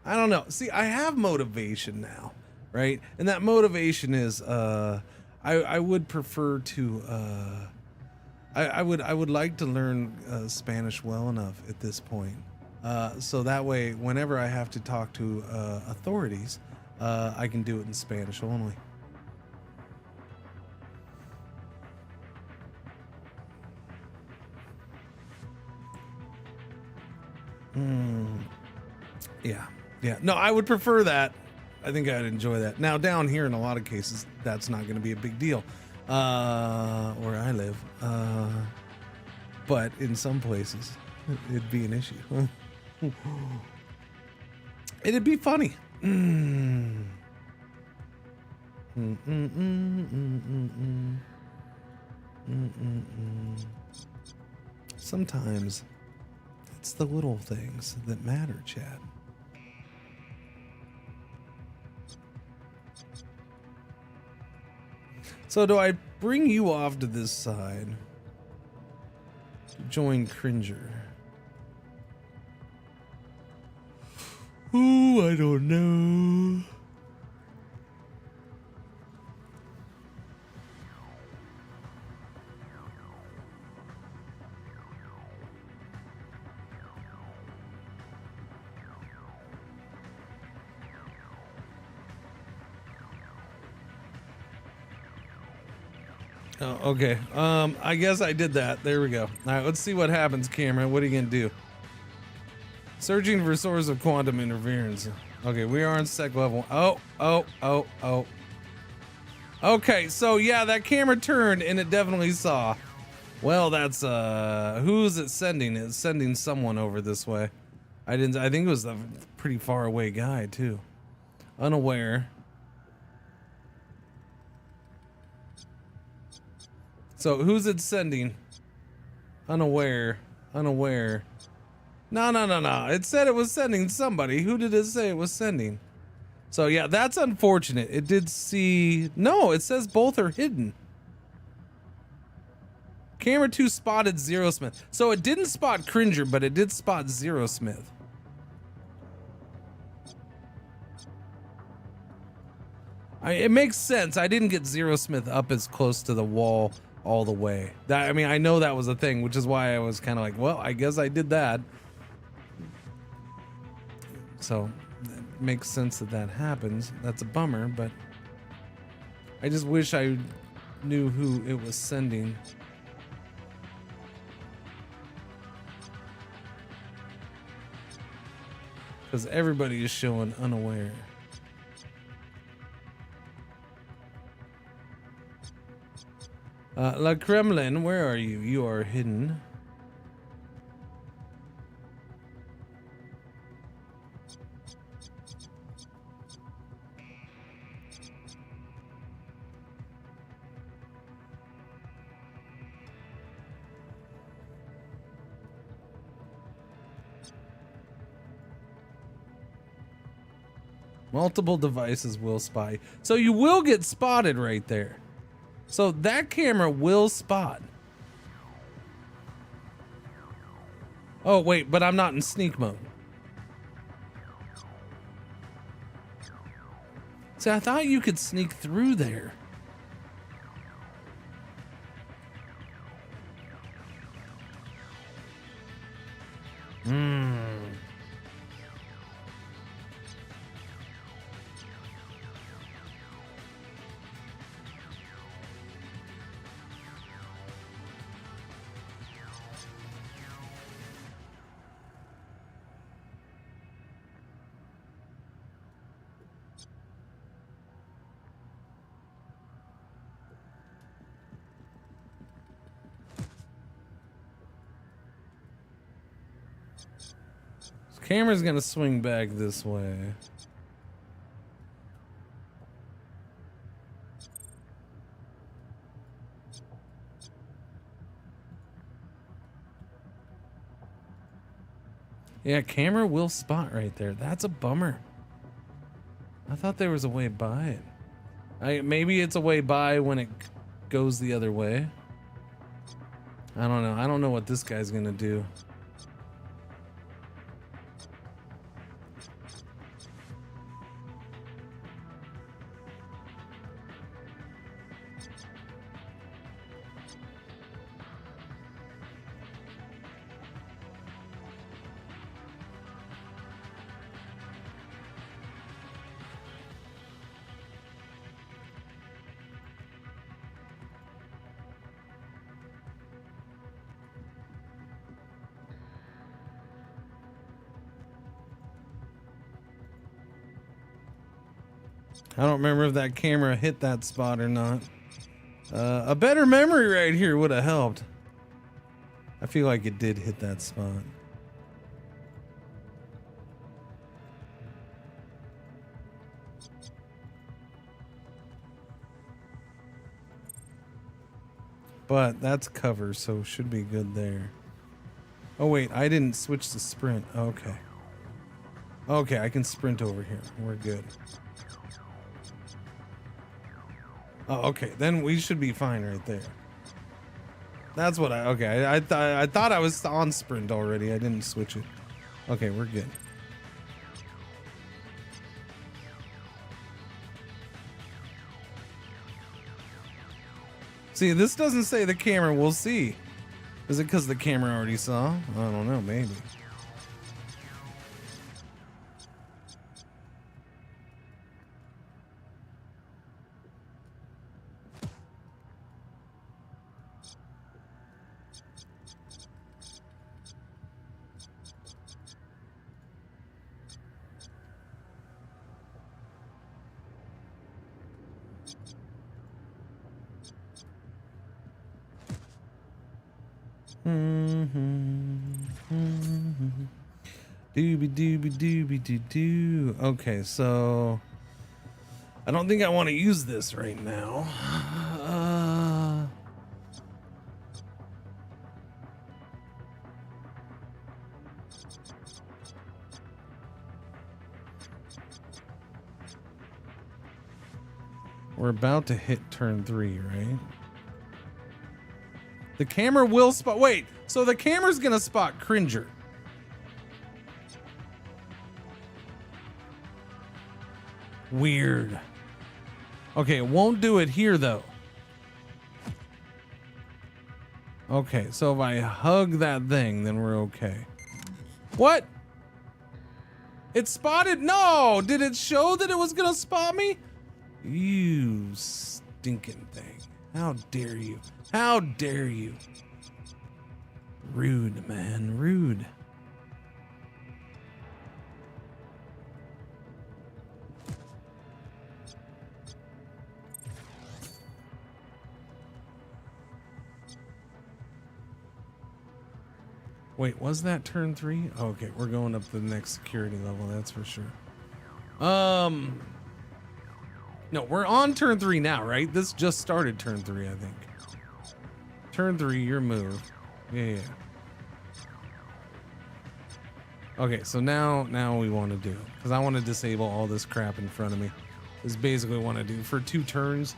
I don't know. See, I have motivation now, right? And that motivation is, I would prefer to, I would like to learn Spanish well enough at this point, so that way, whenever I have to talk to authorities, I can do it in Spanish only. Yeah. No, I would prefer that. I think I'd enjoy that. Now, down here, in a lot of cases, that's not going to be a big deal, where I live. But in some places, it'd be an issue. It'd be funny. Sometimes it's the little things that matter, Chad. So do I bring you off to this side? Join Cringer. Ooh, I don't know. Oh, okay. I guess I did that. There we go. All right, let's see what happens, Cameron. What are you gonna do? Searching for source of quantum interference. Okay, we are on sec level. Oh. Okay, so yeah, that camera turned and it definitely saw. Well, that's who's it sending? It's sending someone over this way. I think it was a pretty far away guy too. Unaware. So who's it sending? Unaware. No. It said it was sending somebody. Who did it say it was sending? So yeah, that's unfortunate. It did see... No, it says both are hidden. Camera 2 spotted Zero Smith. So it didn't spot Cringer, but it did spot Zero Smith. It makes sense. I didn't get Zero Smith up as close to the wall all the way. I mean, I know that was a thing, which is why I was kind of like, well, I guess I did that. So it makes sense that that happens. That's a bummer, but I just wish I knew who it was sending. Because everybody is showing unaware. La Kremlin, where are you? You are hidden. Multiple devices will spy. So you will get spotted right there. So that camera will spot. Oh, wait, but I'm not in sneak mode. See, I thought you could sneak through there. Camera's gonna swing back this way. Yeah, camera will spot right there. That's a bummer. I thought there was a way by it. Maybe it's a way by when it goes the other way. I don't know. I don't know what this guy's gonna do. I don't remember if that camera hit that spot or not. A better memory right here would have helped. I feel like it did hit that spot. But that's cover, so should be good there. Oh wait, I didn't switch to sprint. Okay. Okay, I can sprint over here. We're good. Oh, okay. Then we should be fine right there. That's what I thought I was on sprint already. I didn't switch it. Okay, we're good. See, this doesn't say the camera will see. Is it because the camera already saw? I don't know, maybe. Doobie doobie doobie doo doo. Okay, so I don't think I want to use this right now. We're about to hit turn 3, right? The camera will spot. Wait, so the camera's gonna spot Cringer. Weird. Okay, it won't do it here though. Okay, so if I hug that thing, then we're okay. What? It spotted? No! Did it show that it was gonna spot me? You stinking thing. How dare you? How dare you? Rude, man, rude. Wait, was that turn 3? Okay, we're going up to the next security level, that's for sure. No, we're on turn 3 now, right? This just started turn 3, I think. Turn 3, your move. Yeah. Okay, so now we want to do, because I want to disable all this crap in front of me. This is basically what I do for 2 turns.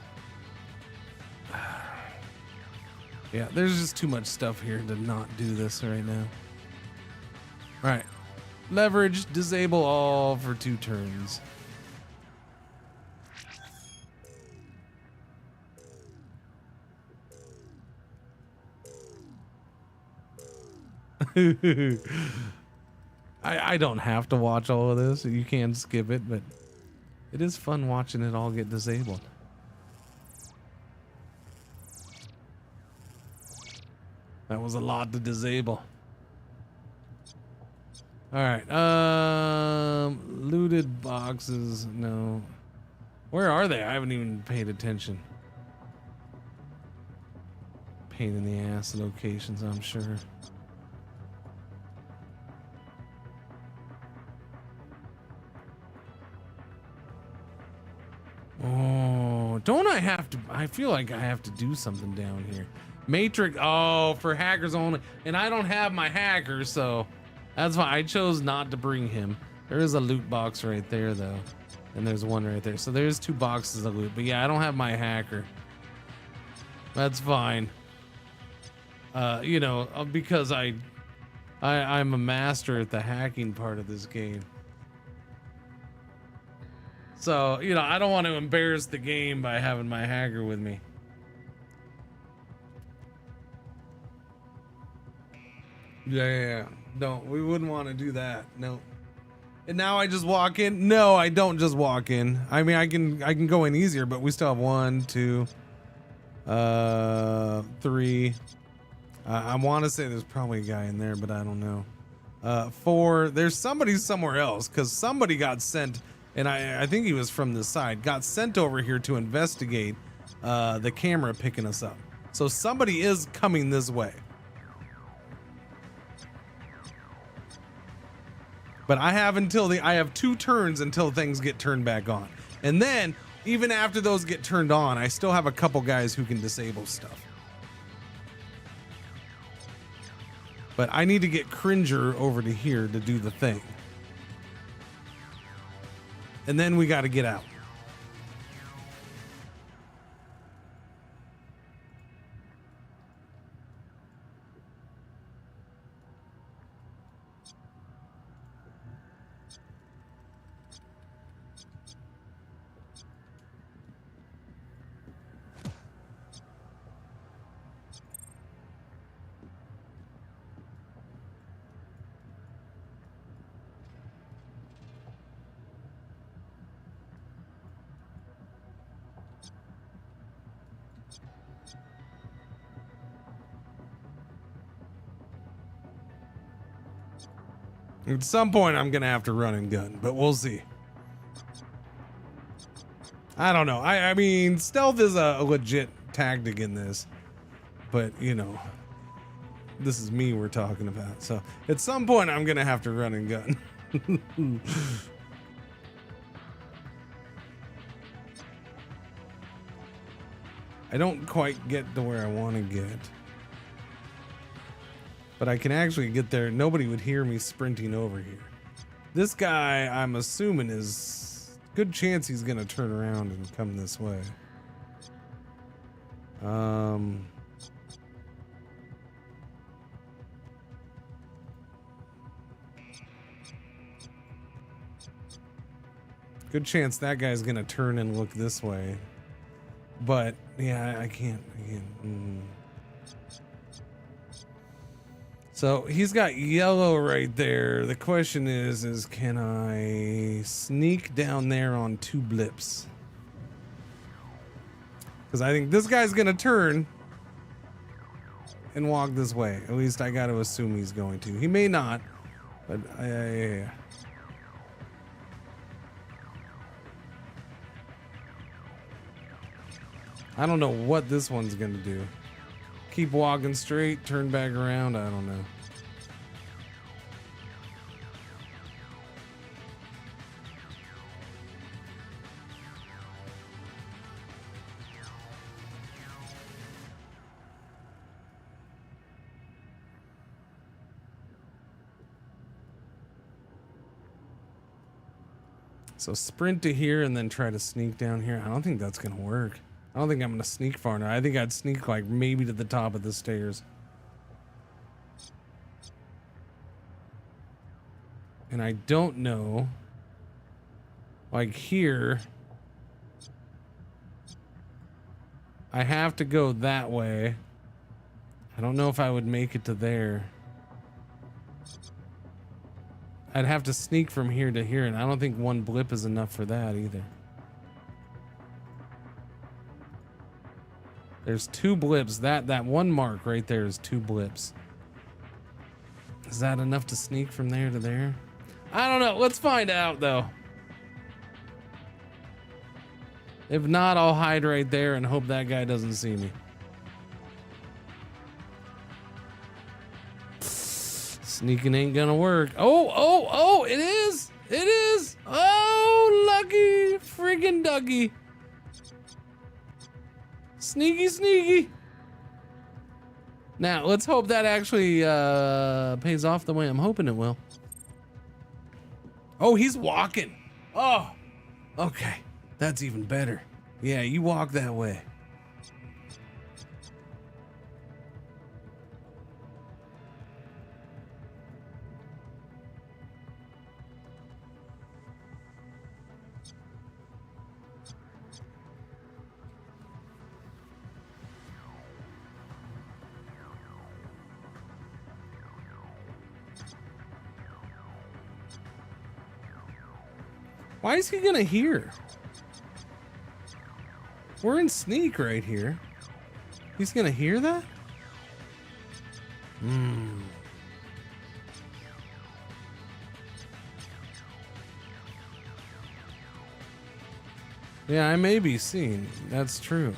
Yeah, there's just too much stuff here to not do this right now. All right, leverage, disable all for 2 turns. I don't have to watch all of this. You can skip it, but it is fun watching it all get disabled. That was a lot to disable. All right. Looted boxes. No. Where are they? I haven't even paid attention. Pain in the ass locations, I'm sure. Oh, don't I have to? I feel like I have to do something down here. Matrix, oh, for hackers only. And I don't have my hacker, so that's why I chose not to bring him. There is a loot box right there, though. And there's one right there. So there's 2 boxes of loot. But yeah, I don't have my hacker. That's fine. You know, because I'm a master at the hacking part of this game. So, you know, I don't want to embarrass the game by having my hacker with me. Yeah. No, we wouldn't want to do that. No. And now I just walk in. No, I don't just walk in. I mean, I can go in easier, but we still have 1, 2, 3. I want to say there's probably a guy in there, but I don't know. 4. There's somebody somewhere else because somebody got sent, and I think he was from this side. Got sent over here to investigate the camera picking us up. So somebody is coming this way. But I have 2 turns until things get turned back on. And then, even after those get turned on, I still have a couple guys who can disable stuff. But I need to get Cringer over to here to do the thing. And then we got to get out. At some point, I'm going to have to run and gun, but we'll see. I don't know. I mean, stealth is a legit tactic in this, but, you know, this is me we're talking about. So at some point, I'm going to have to run and gun. I don't quite get to where I want to get. But I can actually get there. Nobody would hear me sprinting over here. This guy, I'm assuming, is good chance he's gonna turn around and come this way. Good chance that guy's gonna turn and look this way. But yeah, I can't. So he's got yellow right there. The question is can I sneak down there on 2 blips? Because I think this guy's gonna turn and walk this way. At least I gotta assume he's going to. He may not, but I don't know what this one's gonna do. Keep walking straight, turn back around, I don't know. So sprint to here and then try to sneak down here. I don't think that's gonna work. I don't think I'm gonna sneak far enough. I think I'd sneak like maybe to the top of the stairs. And I don't know, like here, I have to go that way. I don't know if I would make it to there. I'd have to sneak from here to here, and I don't think 1 blip is enough for that either. There's 2 blips. That 1 mark right there is 2 blips. Is that enough to sneak from there to there? I don't know. Let's find out, though. If not, I'll hide right there and hope that guy doesn't see me. Sneaking ain't gonna work. Oh, it is. It is. Oh, lucky friggin' ducky. Sneaky. Now, let's hope that actually pays off the way I'm hoping it will. Oh, he's walking. Oh, okay. That's even better. Yeah, you walk that way. Why is he gonna hear? We're in sneak right here. He's gonna hear that? Yeah, I may be seen. That's true.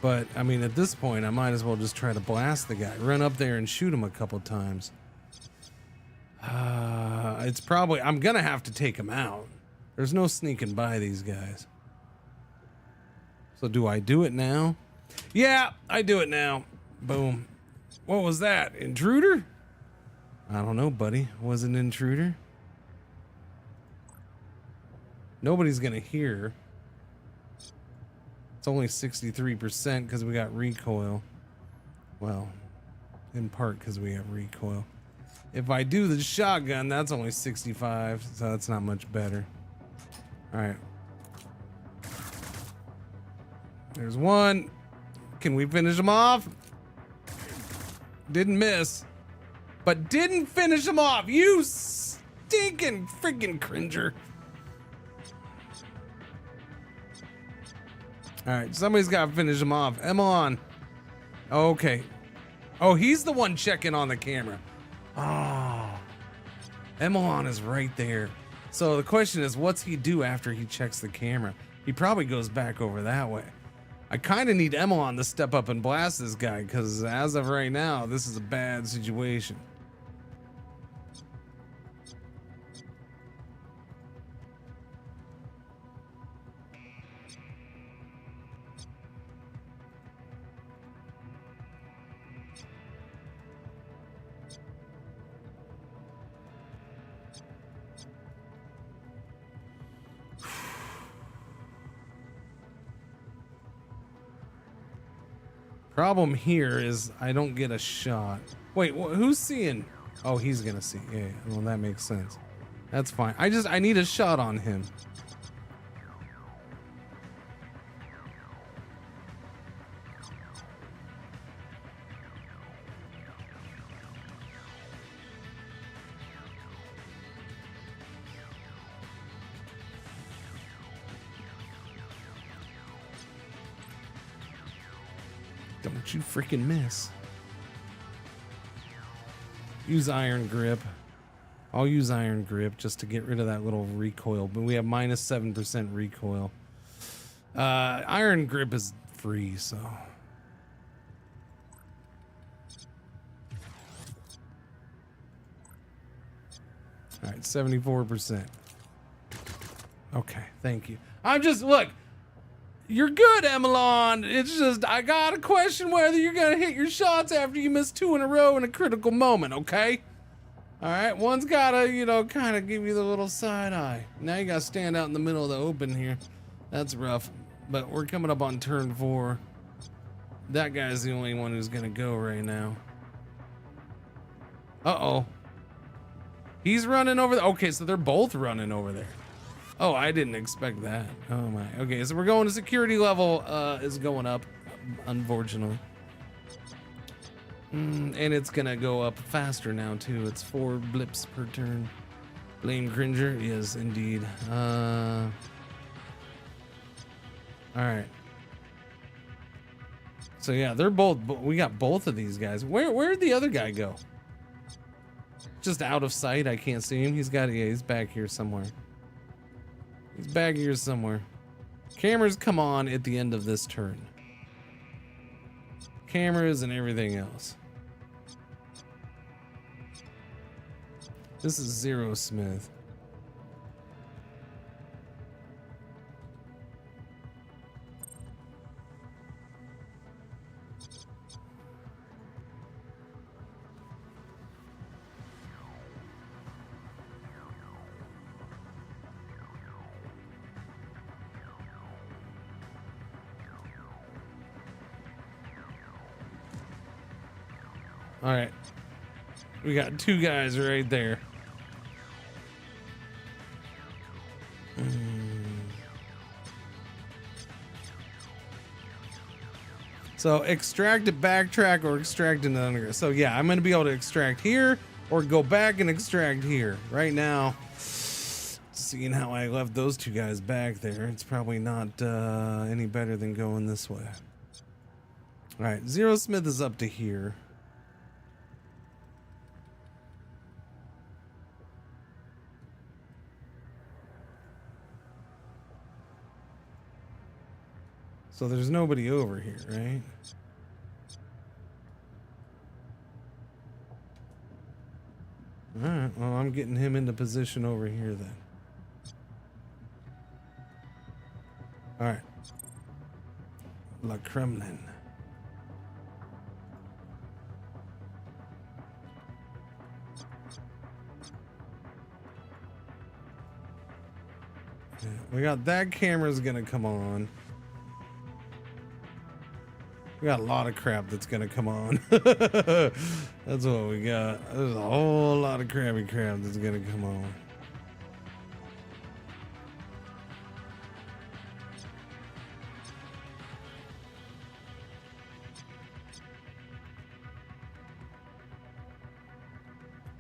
But, I mean, at this point, I might as well just try to blast the guy. Run up there and shoot him a couple times. It's probably... I'm gonna have to take him out. There's no sneaking by these guys. So do I do it now? Yeah, I do it now. Boom. What was that? Intruder? I don't know, buddy. Was it an intruder? Nobody's gonna hear. It's only 63% because we got recoil. Well, in part because we have recoil. If I do the shotgun, that's only 65, so that's not much better. All right. There's one. Can we finish him off? Didn't miss, but didn't finish him off. You stinking freaking Cringer. All right, somebody's got to finish him off. Emilon. Okay. Oh, he's the one checking on the camera. Oh. Emilon is right there. So the question is, what's he do after he checks the camera? He probably goes back over that way. I kind of need Emilon to step up and blast this guy, because as of right now, this is a bad situation. Problem here is I don't get a shot. Wait, who's seeing? Oh, he's gonna see. Yeah, well, that makes sense. That's fine. I need a shot on him. Don't you freaking miss. Use iron grip. I'll use iron grip just to get rid of that little recoil, but we have minus 7% recoil. Iron grip is free, so. All right, 74%. Okay, thank you. Look, you're good, Emelon. It's just, I gotta question whether you're gonna hit your shots after you miss 2 in a row in a critical moment, okay? All right, one's gotta, you know, kind of give you the little side eye. Now you gotta stand out in the middle of the open here. That's rough, but we're coming up on turn 4. That guy's the only one who's gonna go right now. Uh-oh. He's running over there. Okay, so they're both running over there. Oh, I didn't expect that. Oh my. Okay, so we're going to security level is going up, unfortunately. And it's gonna go up faster now too. It's 4 blips per turn. Blame Cringer? Yes, indeed. All right. So yeah, they're both. We got both of these guys. Where'd the other guy go? Just out of sight. I can't see him. He's got. Yeah, he's back here somewhere. He's back here somewhere. Cameras come on at the end of this turn. Cameras and everything else. This is Zero Smith. All right, we got 2 guys right there. So extract it, backtrack, or extract into underground. So yeah, I'm gonna be able to extract here or go back and extract here. Right now, seeing how I left those 2 guys back there, it's probably not any better than going this way. All right, Zero Smith is up to here. So there's nobody over here, right? All right, well, I'm getting him into position over here then. All right. La Kremlin. Yeah, we got that camera's gonna come on. We got a lot of crap that's gonna come on. That's what we got. There's a whole lot of crabby crap that's gonna come on.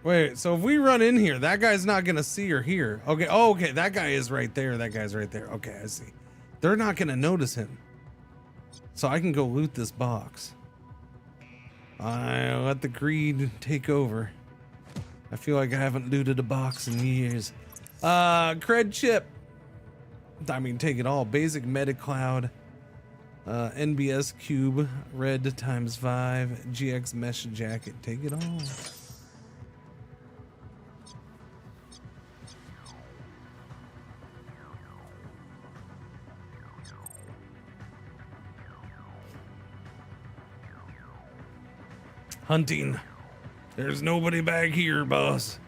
Wait, so if we run in here, that guy's not gonna see or hear. Okay, oh, okay, that guy is right there. That guy's right there. Okay, I see. They're not gonna notice him. So I can go loot this box. I let the greed take over. I feel like I haven't looted a box in years. Cred chip. I mean, take it all. Basic meta cloud. NBS cube. Red ×5. GX mesh jacket. Take it all. Hunting. There's nobody back here, boss.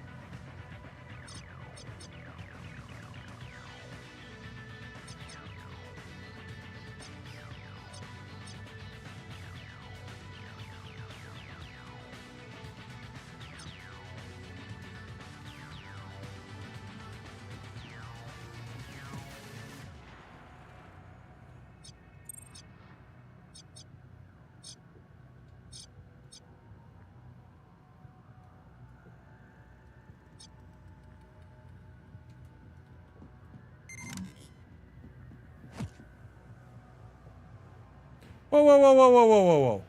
Whoa, whoa, whoa, whoa, whoa, whoa, whoa, whoa.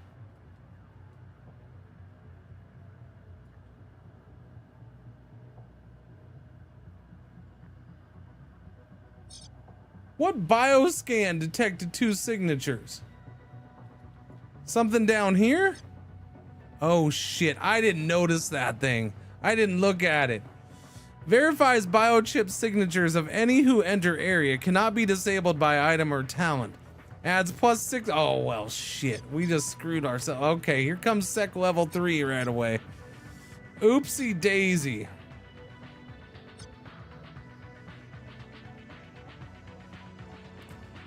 What bioscan detected 2 signatures? Something down here? Oh shit, I didn't notice that thing. I didn't look at it. Verifies biochip signatures of any who enter area, cannot be disabled by item or talent. Adds +6. Oh, well, shit. We just screwed ourselves. Okay, here comes sec level 3 right away. Oopsie daisy.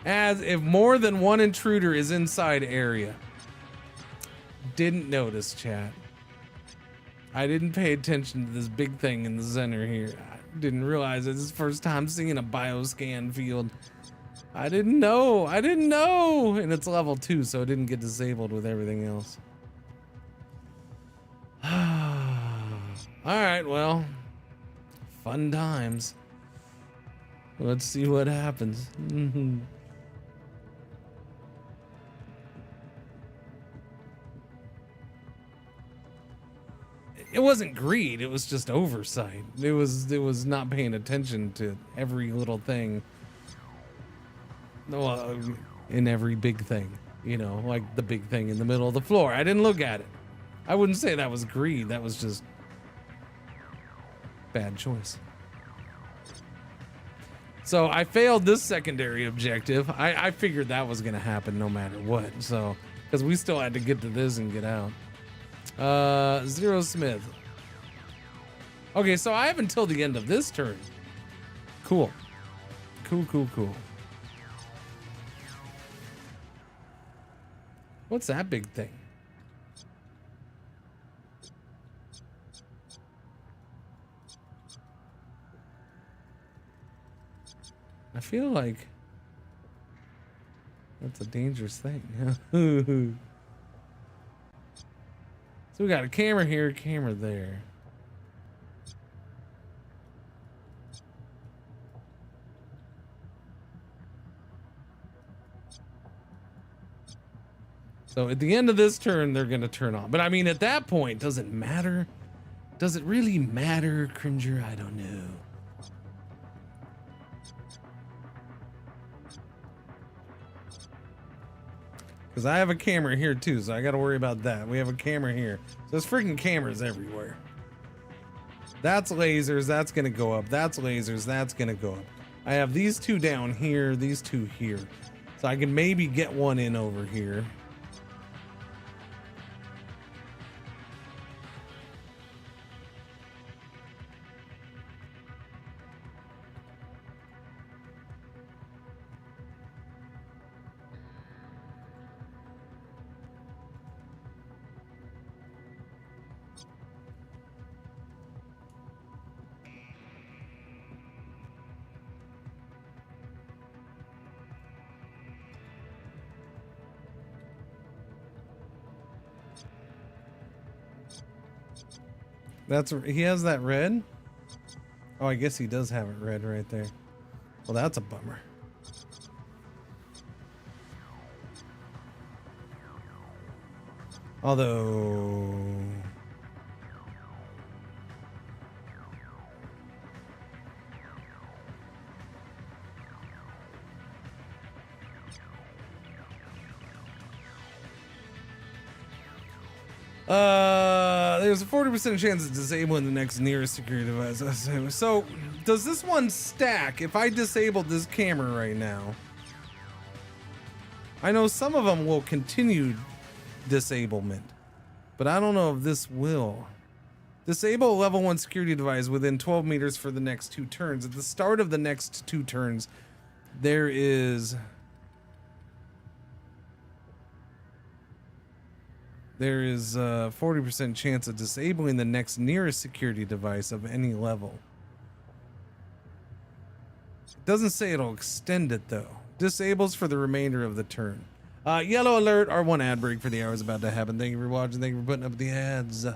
As if more than one intruder is inside area. Didn't notice, chat. I didn't pay attention to this big thing in the center here. I didn't realize it's the first time seeing a bioscan field. I didn't know. And it's level 2, so it didn't get disabled with everything else. Alright, well. Fun times. Let's see what happens. It wasn't greed, it was just oversight. It was not paying attention to every little thing. Well, in every big thing, you know, like the big thing in the middle of the floor. I didn't look at it. I wouldn't say that was greed, that was just bad choice. So I failed this secondary objective. I figured that was gonna happen no matter what. So, because we still had to get to this and get out. Zero Smith. Okay, so I have until the end of this turn. Cool. Cool. What's that big thing? I feel like that's a dangerous thing. So we got a camera here, camera there. So at the end of this turn, they're gonna turn on. But I mean, at that point, does it matter? Does it really matter, Cringer? I don't know. Because I have a camera here too, so I gotta worry about that. We have a camera here. So there's freaking cameras everywhere. That's lasers, that's gonna go up. That's lasers, that's gonna go up. I have these 2 down here, these 2 here. So I can maybe get one in over here. He has that red? Oh, I guess he does have it red right there. Well, that's a bummer. Although... there's a 40% chance of disabling the next nearest security device. So, does this one stack? If I disabled this camera right now, I know some of them will continue disablement, but I don't know if this will. Disable a level 1 security device within 12 meters for the next 2 turns. At the start of the next 2 turns, there is... There is a 40% chance of disabling the next nearest security device of any level. It doesn't say it'll extend it though. Disables for the remainder of the turn. Yellow alert, our 1 ad break for the hour is about to happen. Thank you for watching. Thank you for putting up the ads.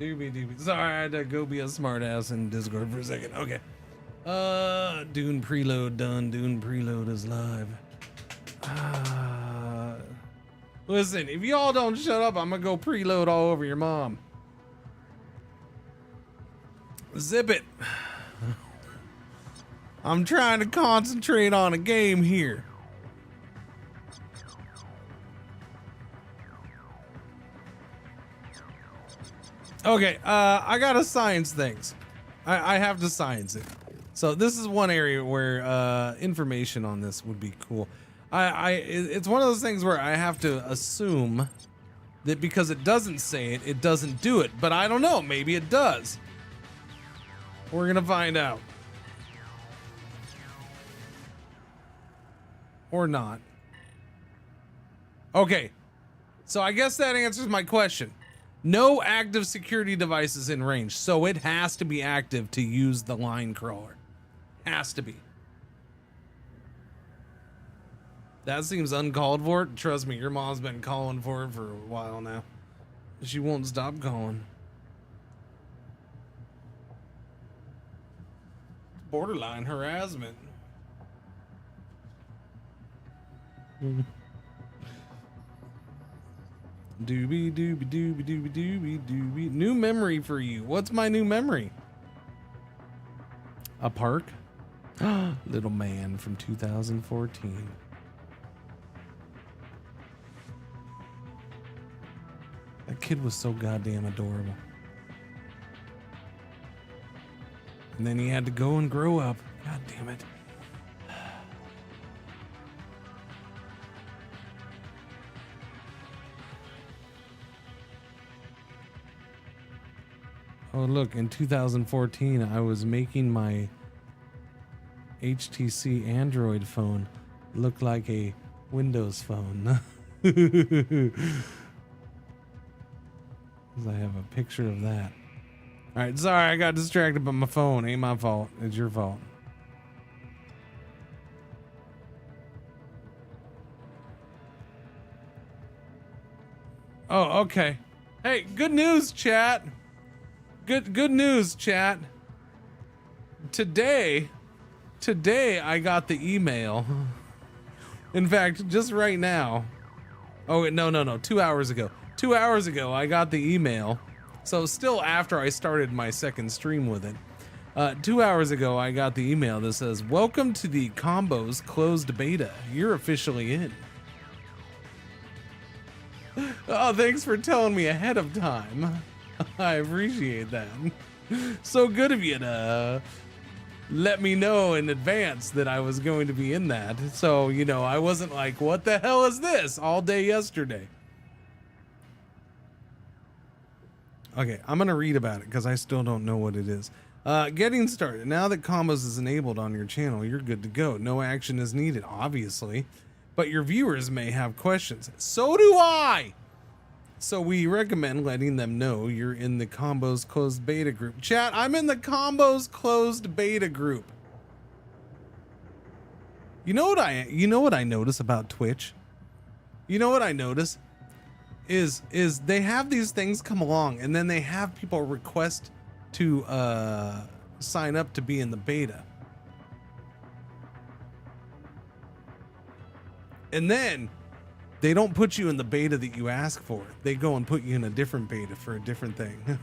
Doobie. Sorry, I had to go be a smartass in Discord for a second. Okay. Dune preload done. Dune preload is live. Listen, if y'all don't shut up, I'm gonna go preload all over your mom. Zip it. I'm trying to concentrate on a game here. Okay, I gotta science things. I have to science it. So this is one area where information on this would be cool. It's one of those things where I have to assume that because it doesn't say it, it doesn't do it. But I don't know, maybe it does. We're gonna find out. Or not. Okay, so I guess that answers my question. No active security devices in range, so it has to be active to use the line crawler. Has to be. That seems uncalled for. Trust me, your mom's been calling for it for a while now. She won't stop calling. Borderline harassment. Doobie. New memory for you. What's my new memory? A park? Little man from 2014. That kid was so goddamn adorable. And then he had to go and grow up. God damn it. Oh, look, in 2014, I was making my HTC Android phone look like a Windows phone. I have a picture of that. All right, sorry, I got distracted by my phone. Ain't my fault. It's your fault. Oh, okay. Hey, good news, chat. Good news, chat. Today I got the email. In fact, just right now. Oh, no. 2 hours ago. 2 hours ago, I got the email. So still after I started my second stream with it. 2 hours ago, I got the email that says, "Welcome to the Combos closed beta. You're officially in." Oh, thanks for telling me ahead of time. I appreciate that. So good of you to let me know in advance that I was going to be in that. So, you know, I wasn't like, what the hell is this all day yesterday? Okay, I'm going to read about it because I still don't know what it is. Getting started. Now that Combos is enabled on your channel, you're good to go. No action is needed, obviously. But your viewers may have questions. So do I! So we recommend letting them know you're in the Combos closed beta group. Chat, I'm in the Combos closed beta group. You know what I notice about Twitch? You know what I notice? Is they have these things come along and then they have people request to sign up to be in the beta. And then they don't put you in the beta that you ask for. They go and put you in a different beta for a different thing.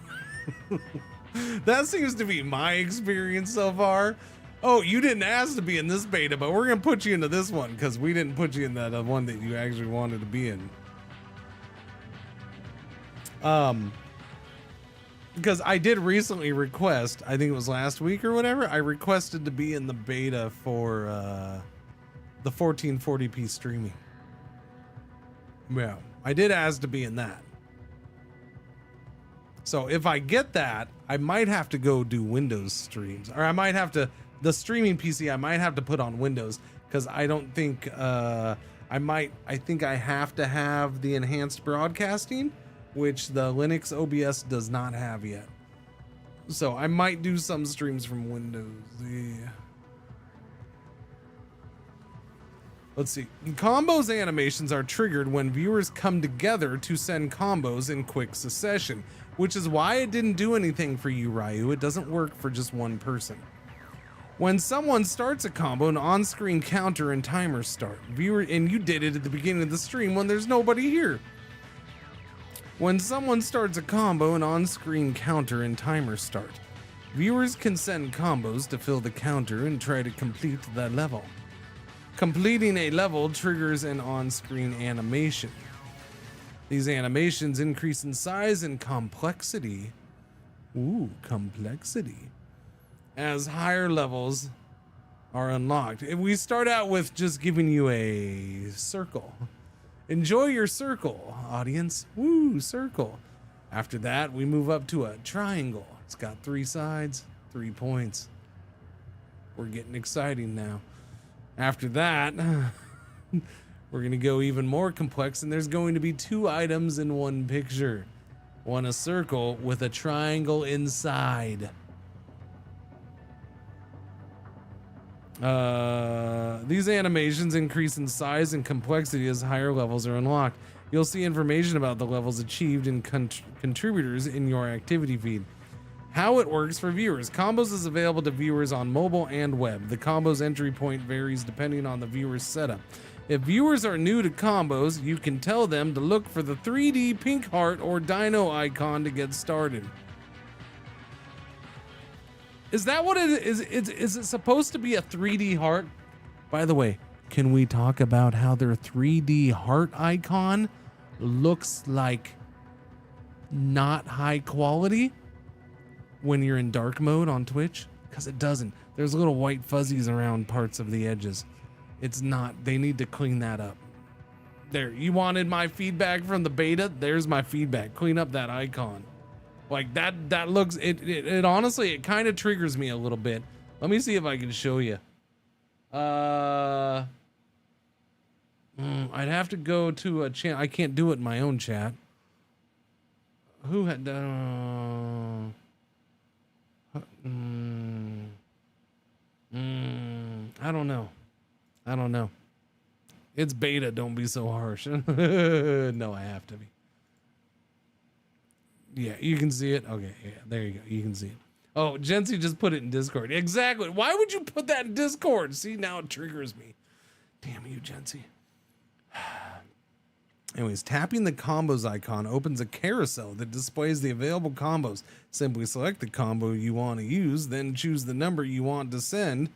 That seems to be my experience so far. Oh, you didn't ask to be in this beta, but we're going to put you into this one because we didn't put you in that one that you actually wanted to be in. Because I did recently request, I think it was last week or whatever, I requested to be in the beta for the 1440p streaming. Yeah, I did ask to be in that. So if I get that, I might have to go do Windows streams, or I might have to, the streaming PC I might have to put on Windows because I don't think I think I have to have the enhanced broadcasting, which the Linux OBS does not have yet. So I might do some streams from Windows. Yeah. Let's see. Combos animations are triggered when viewers come together to send combos in quick succession, which is why it didn't do anything for you, Ryu. It doesn't work for just one person. When someone starts a combo, an on-screen counter and timer start. And you did it at the beginning of the stream when there's nobody here. When someone starts a combo, an on-screen counter and timer start. Viewers can send combos to fill the counter and try to complete that level. Completing a level triggers an on-screen animation. These animations increase in size and complexity. Ooh, complexity. As higher levels are unlocked. If we start out with just giving you a circle. Enjoy your circle, audience. Woo, circle. After that, we move up to a triangle. It's got 3 sides, 3 points. We're getting exciting now. After that, we're going to go even more complex, and there's going to be 2 items in one picture. One a circle with a triangle inside. These animations increase in size and complexity as higher levels are unlocked. You'll see information about the levels achieved and contributors in your activity feed. How it works for viewers. Combos is available to viewers on mobile and web. The combos entry point varies depending on the viewer's setup. If viewers are new to combos, you can tell them to look for the 3D pink heart or dino icon to get started. Is that what it is? Is it supposed to be a 3D heart? By the way, can we talk about how their 3D heart icon looks like not high quality when you're in dark mode on Twitch? Because it doesn't. There's little white fuzzies around parts of the edges. It's not. They need to clean that up. There, you wanted my feedback from the beta? There's my feedback. Clean up that icon. Like that looks, it honestly, it kind of triggers me a little bit. Let me see if I can show you. I'd have to go to a chat. I can't do it in my own chat. Who had I don't know. It's beta, don't be so harsh. No, I have to be. Yeah, you can see it. Okay, yeah, there you go. You can see it. Oh, Jency just put it in Discord. Exactly. Why would you put that in Discord? See, now it triggers me. Damn you, Jency. Anyways, tapping the combos icon opens a carousel that displays the available combos. Simply select the combo you want to use, then choose the number you want to send.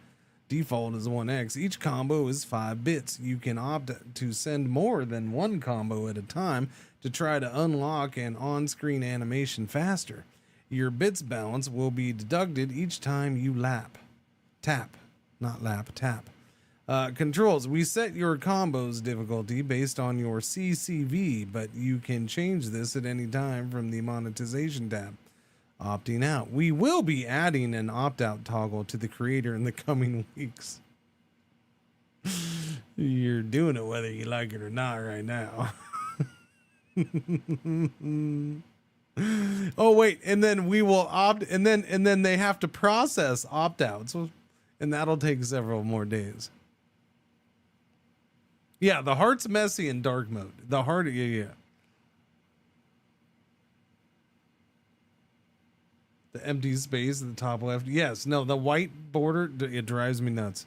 Default is 1x. Each combo is 5 bits. You can opt to send more than one combo at a time to try to unlock an on-screen animation faster. Your bits balance will be deducted each time you tap. Controls. We set your combos difficulty based on your CCV, but you can change this at any time from the monetization tab. Opting out. We will be adding an opt-out toggle to the creator in the coming weeks. You're doing it whether you like it or not right now. Oh wait, and then we will opt, and then they have to process opt-outs, and that'll take several more days. Yeah, the heart's messy in dark mode. The heart, yeah. The empty space at the top left. Yes, no, the white border, it drives me nuts.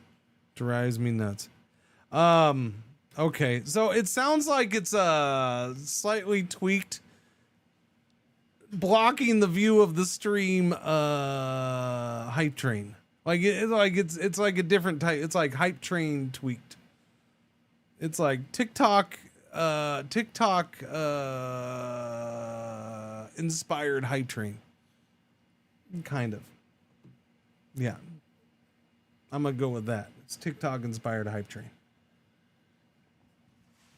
Okay, so it sounds like it's slightly tweaked, blocking the view of the stream hype train. It's like a different type. It's like hype train tweaked. It's like TikTok inspired hype train. Kind of. Yeah. I'm gonna go with that. It's TikTok inspired hype train.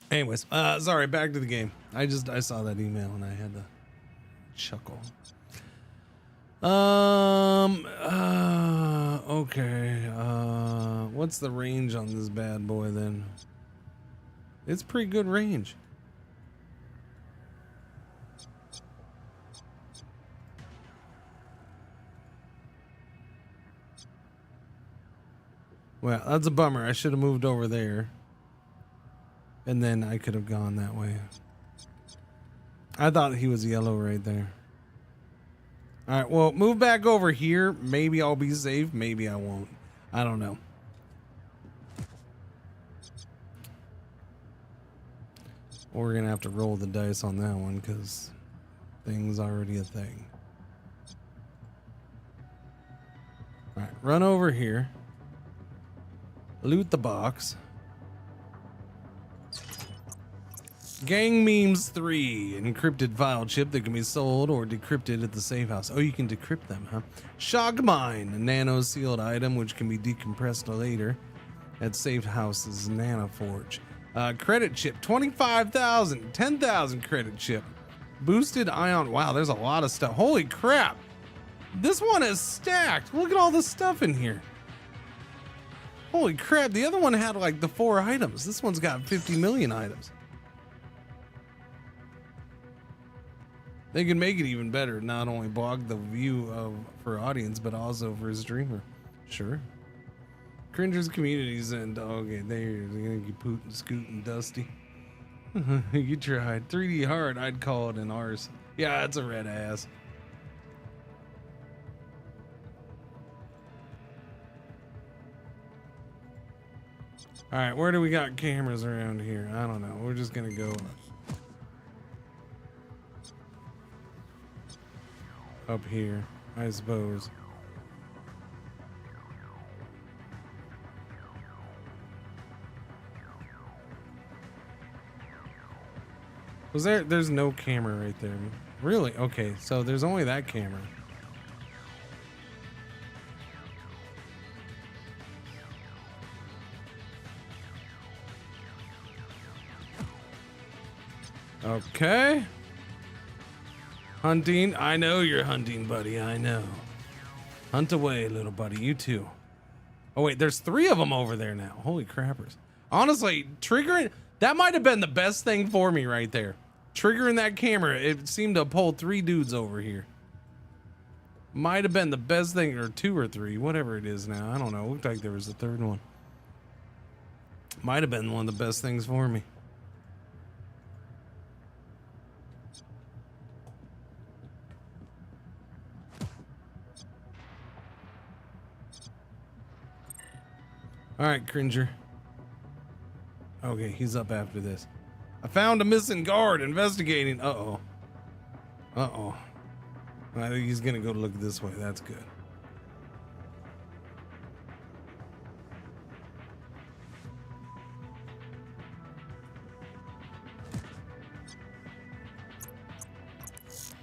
Anyways, sorry, back to the game. I saw that email and I had to chuckle. Okay. What's the range on this bad boy then? It's pretty good range. Well, that's a bummer. I should have moved over there. And then I could have gone that way. I thought he was yellow right there. All right, well, move back over here. Maybe I'll be safe. Maybe I won't. I don't know. We're going to have to roll the dice on that one because thing's already a thing. All right, run over here. Loot the box. Gang Memes 3, encrypted file chip that can be sold or decrypted at the safe house. Oh, you can decrypt them, huh? Shock Mine, a nano sealed item which can be decompressed later at safe house's nano forge. Credit chip, 25,000, 10,000 credit chip. Boosted ion. Wow, there's a lot of stuff. Holy crap. This one is stacked. Look at all the stuff in here. Holy crap. The other one had like the 4 items. This one's got 50 million items. They can make it even better. Not only blog the view for audience, but also for streamer. Sure. Cringer's communities and okay, there gonna get Putin, Scoot, and Dusty. You tried 3D hard. I'd call it an arse. Yeah, it's a red ass. All right, where do we got cameras around here? I don't know. We're just gonna go up here, I suppose. Was there's no camera right there. Really? Okay, so there's only that camera. Okay. Hunting. I know you're hunting, buddy. I know. Hunt away, little buddy. You too. Oh, wait. There's 3 of them over there now. Holy crappers. Honestly, triggering... That might have been the best thing for me right there. Triggering that camera. It seemed to pull 3 dudes over here. Might have been the best thing. Or 2 or 3. Whatever it is now. I don't know. It looked like there was a 3rd one. Might have been one of the best things for me. All right, Cringer. Okay, he's up after this. I found a missing guard investigating. Uh-oh. Uh-oh. I think he's gonna go look this way. That's good.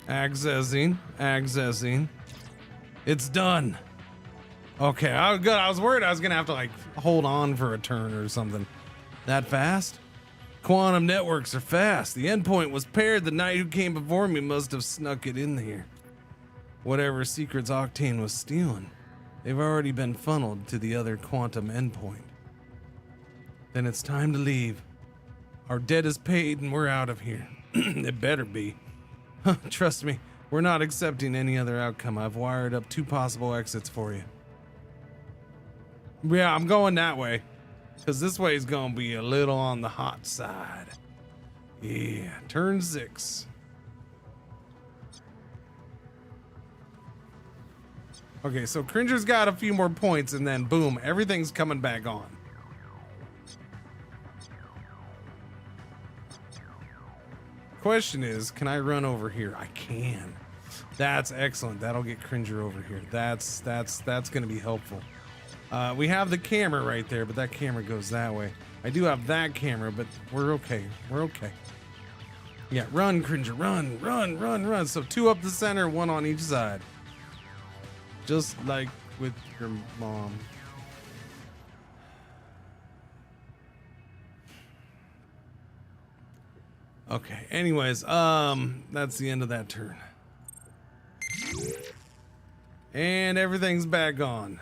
Accessing. Accessing. It's done. Okay, I was worried I was gonna have to like hold on for a turn or something. That fast? Quantum networks are fast. The endpoint was paired. The knight who came before me must have snuck it in here. Whatever secrets Octane was stealing, they've already been funneled to the other quantum endpoint. Then it's time to leave. Our debt is paid and we're out of here. It better be. Trust me, we're not accepting any other outcome. I've wired up 2 possible exits for you. Yeah, I'm going that way. Because this way is going to be a little on the hot side. Yeah, turn 6. Okay, so Cringer's got a few more points and then boom, everything's coming back on. Question is, can I run over here? I can. That's excellent. That'll get Cringer over here. That's going to be helpful. We have the camera right there, but that camera goes that way. I do have that camera, but we're okay. We're okay. Yeah, run, Cringer, run, run, run, run. So 2 up the center, 1 on each side. Just like with your mom. Okay, anyways, that's the end of that turn. And everything's back on.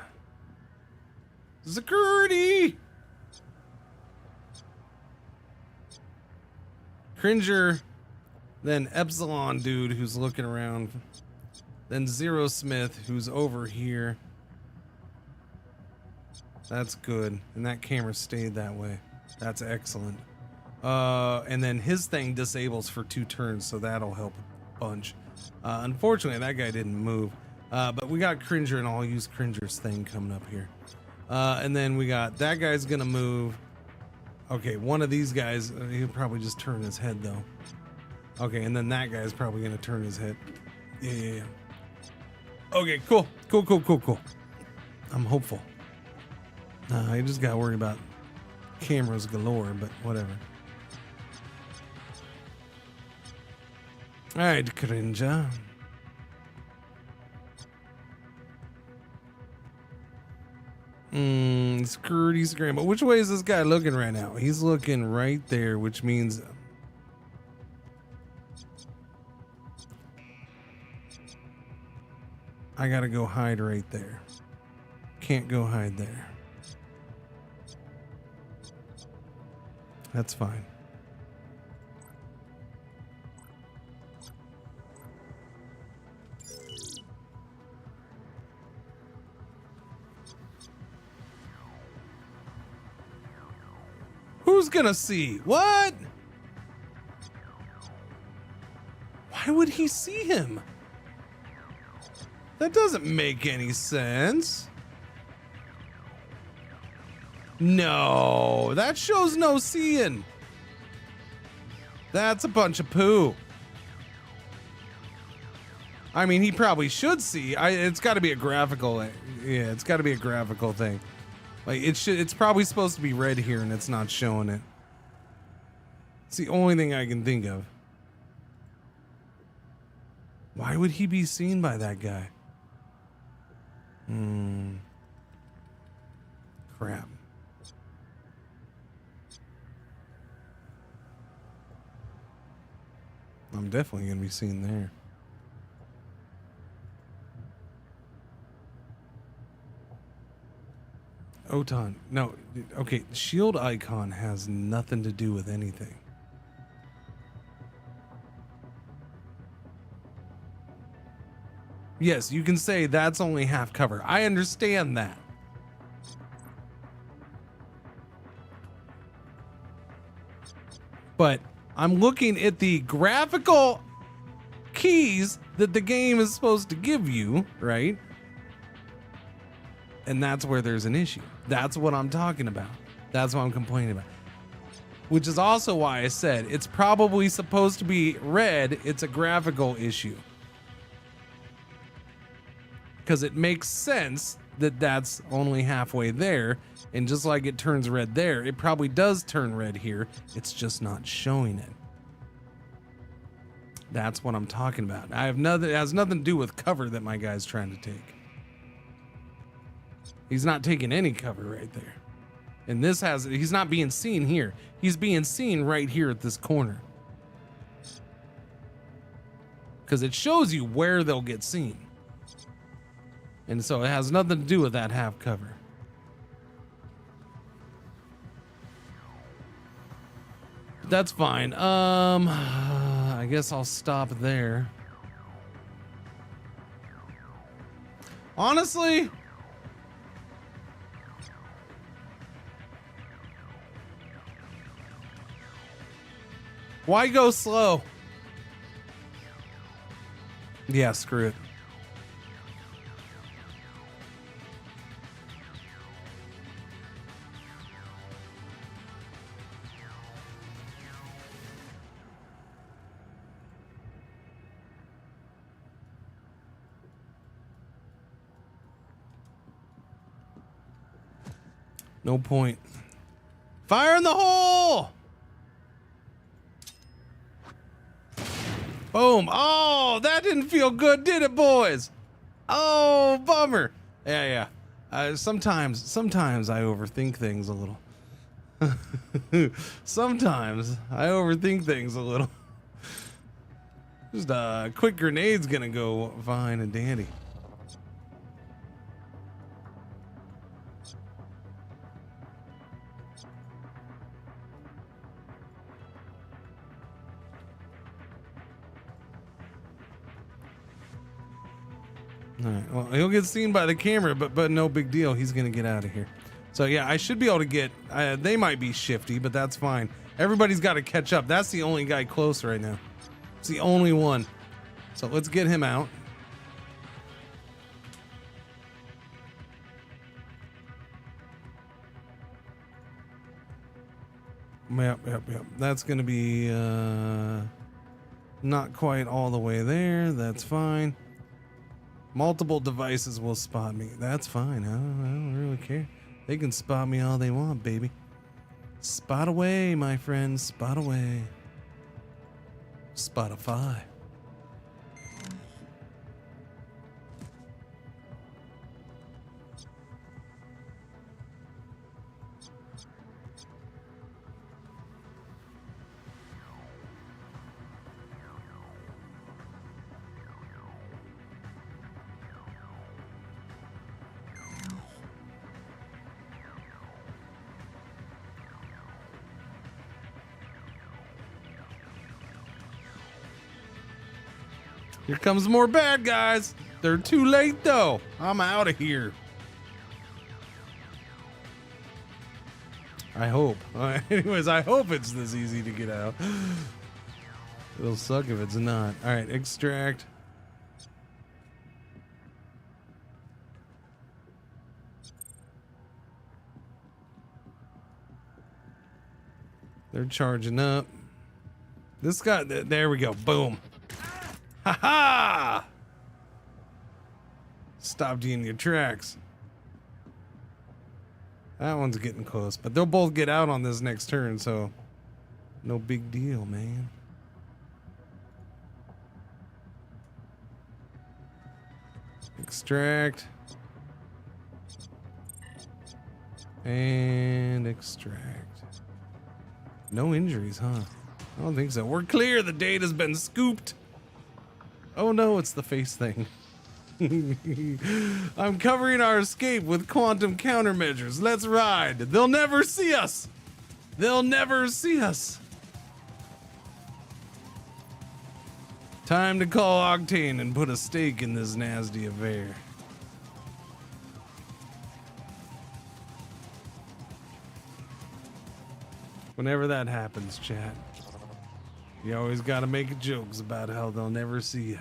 Security! Cringer, then Epsilon dude who's looking around, then Zero Smith who's over here. That's good, and that camera stayed that way. That's excellent. And then his thing disables for 2 turns, so that'll help a bunch. Unfortunately, that guy didn't move. But we got Cringer, and I'll use Cringer's thing coming up here. And then we got that guy's gonna move. Okay, one of these guys, he'll probably just turn his head though. Okay, and then that guy's probably gonna turn his head. Yeah. Okay, cool. I'm hopeful. I just gotta worry about cameras galore, but whatever. All right, Cringer. Scurdy scramble. Which way is this guy looking right now? He's looking right there, which means I gotta go hide right there. Can't go hide there. That's fine. Who's gonna see? What? Why would he see him? That doesn't make any sense. No, that shows no seeing. That's a bunch of poo. I mean, he probably should see. It's got to be a graphical. Yeah, it's got to be a graphical thing. Like it's probably supposed to be red here, and it's not showing it. It's the only thing I can think of. Why would he be seen by that guy? Crap. I'm definitely gonna be seen there. Otan, no, okay, shield icon has nothing to do with anything. Yes, you can say that's only half cover. I understand that. But I'm looking at the graphical keys that the game is supposed to give you, right? And that's where there's an issue. That's what I'm talking about. That's what I'm complaining about. Which is also why I said it's probably supposed to be red. It's a graphical issue. Because it makes sense that that's only halfway there. And just like it turns red there, it probably does turn red here. It's just not showing it. That's what I'm talking about. It has nothing to do with cover that my guy's trying to take. He's not taking any cover right there. And he's not being seen here. He's being seen right here at this corner. Because it shows you where they'll get seen. And so it has nothing to do with that half cover. But that's fine. I guess I'll stop there. Honestly, why go slow? Yeah, screw it. No point. Fire in the hole! Boom. Oh, that didn't feel good, did it, boys? Oh, bummer. Yeah. Sometimes I overthink things a little. Sometimes I overthink things a little. Just a quick grenade's gonna go fine and dandy. All right, well, he'll get seen by the camera, but no big deal. He's gonna get out of here. So yeah, I should be able to get, they might be shifty, but that's fine. Everybody's got to catch up. That's the only guy close right now. It's the only one. So let's get him out. Yep. That's going to be not quite all the way there. That's fine. Multiple devices will spot me. That's fine. I don't really care. They can spot me all they want, baby. Spot away, my friends. Spot away. Spotify. Here comes more bad guys. They're too late though. I'm out of here. I hope. Anyways, I hope it's this easy to get out. It'll suck if it's not. All right, extract. They're charging up. This guy, there we go. Boom. Ha ha! Stopped you in your tracks. That one's getting close, but they'll both get out on this next turn, so no big deal, man. Extract. And extract. No injuries, huh? I don't think so. We're clear. The data's been scooped. Oh no, it's the face thing. I'm covering our escape with quantum countermeasures. Let's ride. They'll never see us. They'll never see us. Time to call Octane and put a stake in this nasty affair. Whenever that happens, chat, you always gotta make jokes about how they'll never see you.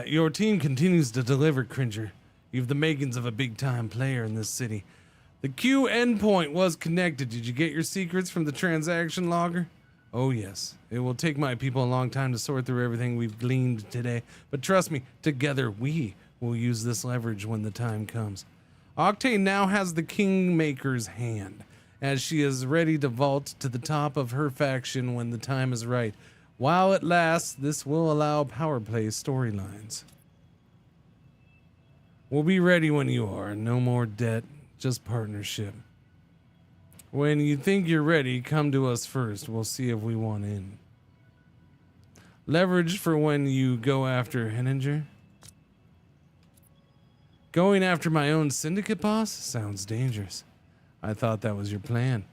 Your team continues to deliver, Cringer. You've the makings of a big-time player in this city. The Q endpoint was connected. Did you get your secrets from the transaction logger? Oh yes. It will take my people a long time to sort through everything we've gleaned today. But trust me, together we will use this leverage when the time comes. Octane now has the Kingmaker's hand, as she is ready to vault to the top of her faction when the time is right. While it lasts, this will allow power play storylines. We'll be ready when you are. No more debt, just partnership. When you think you're ready, come to us first. We'll see if we want in. Leverage for when you go after Henninger. Going after my own syndicate boss? Sounds dangerous. I thought that was your plan.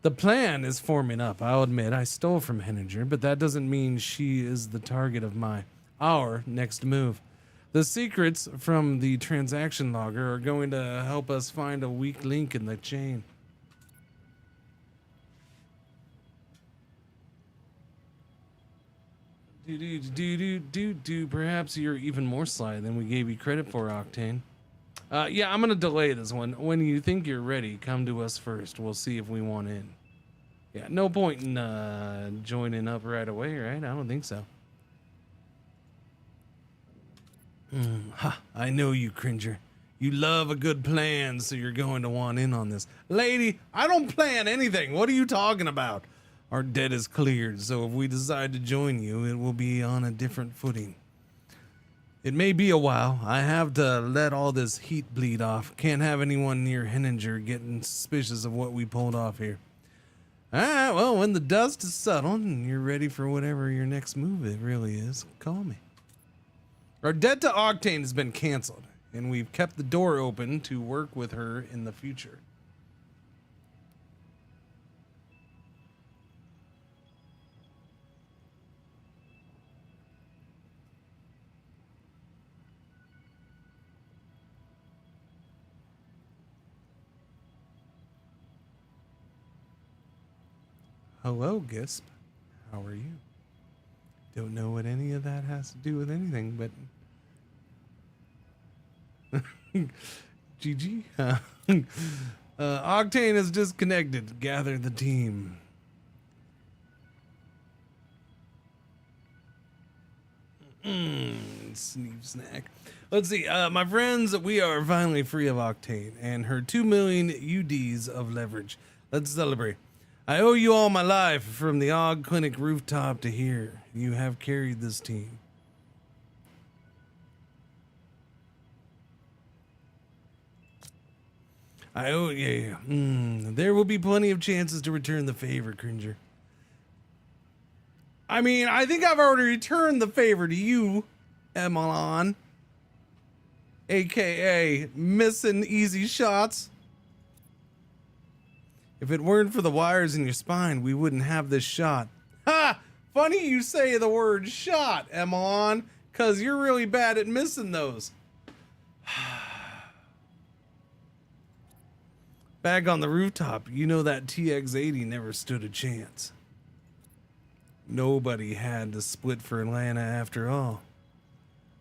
The plan is forming up. I'll admit I stole from Henninger, but that doesn't mean she is the target of our next move. The secrets from the transaction logger are going to help us find a weak link in the chain. Perhaps you're even more sly than we gave you credit for, Octane. Yeah, I'm gonna delay this one. When you think you're ready, come to us first. We'll see if we want in. Yeah, no point in joining up right away, right? I don't think so. I know you, Cringer. You love a good plan, so you're going to want in on this. Lady, I don't plan anything. What are you talking about? Our debt is cleared, so if we decide to join you, it will be on a different footing. It may be a while. I have to let all this heat bleed off. Can't have anyone near Henninger getting suspicious of what we pulled off here. Alright, well, when the dust is settled and you're ready for whatever your next move it really is, call me. Our debt to Octane has been canceled, and we've kept the door open to work with her in the future. hello, Gisp. How are you? Don't know what any of that has to do with anything, but GG. Octane is disconnected. Gather the team. Sneak snack. Let's see. My friends, we are finally free of Octane and her 2 million UDs of leverage. Let's celebrate. I owe you all my life, from the Og Clinic rooftop to here. You have carried this team. I owe you. There will be plenty of chances to return the favor, Cringer. I mean, I think I've already returned the favor to you, Emelon. AKA missing easy shots. If it weren't for the wires in your spine, we wouldn't have this shot. Ha! Funny you say the word shot, Emelon, because you're really bad at missing those. Back on the rooftop, you know that TX-80 never stood a chance. Nobody had to split for Atlanta after all.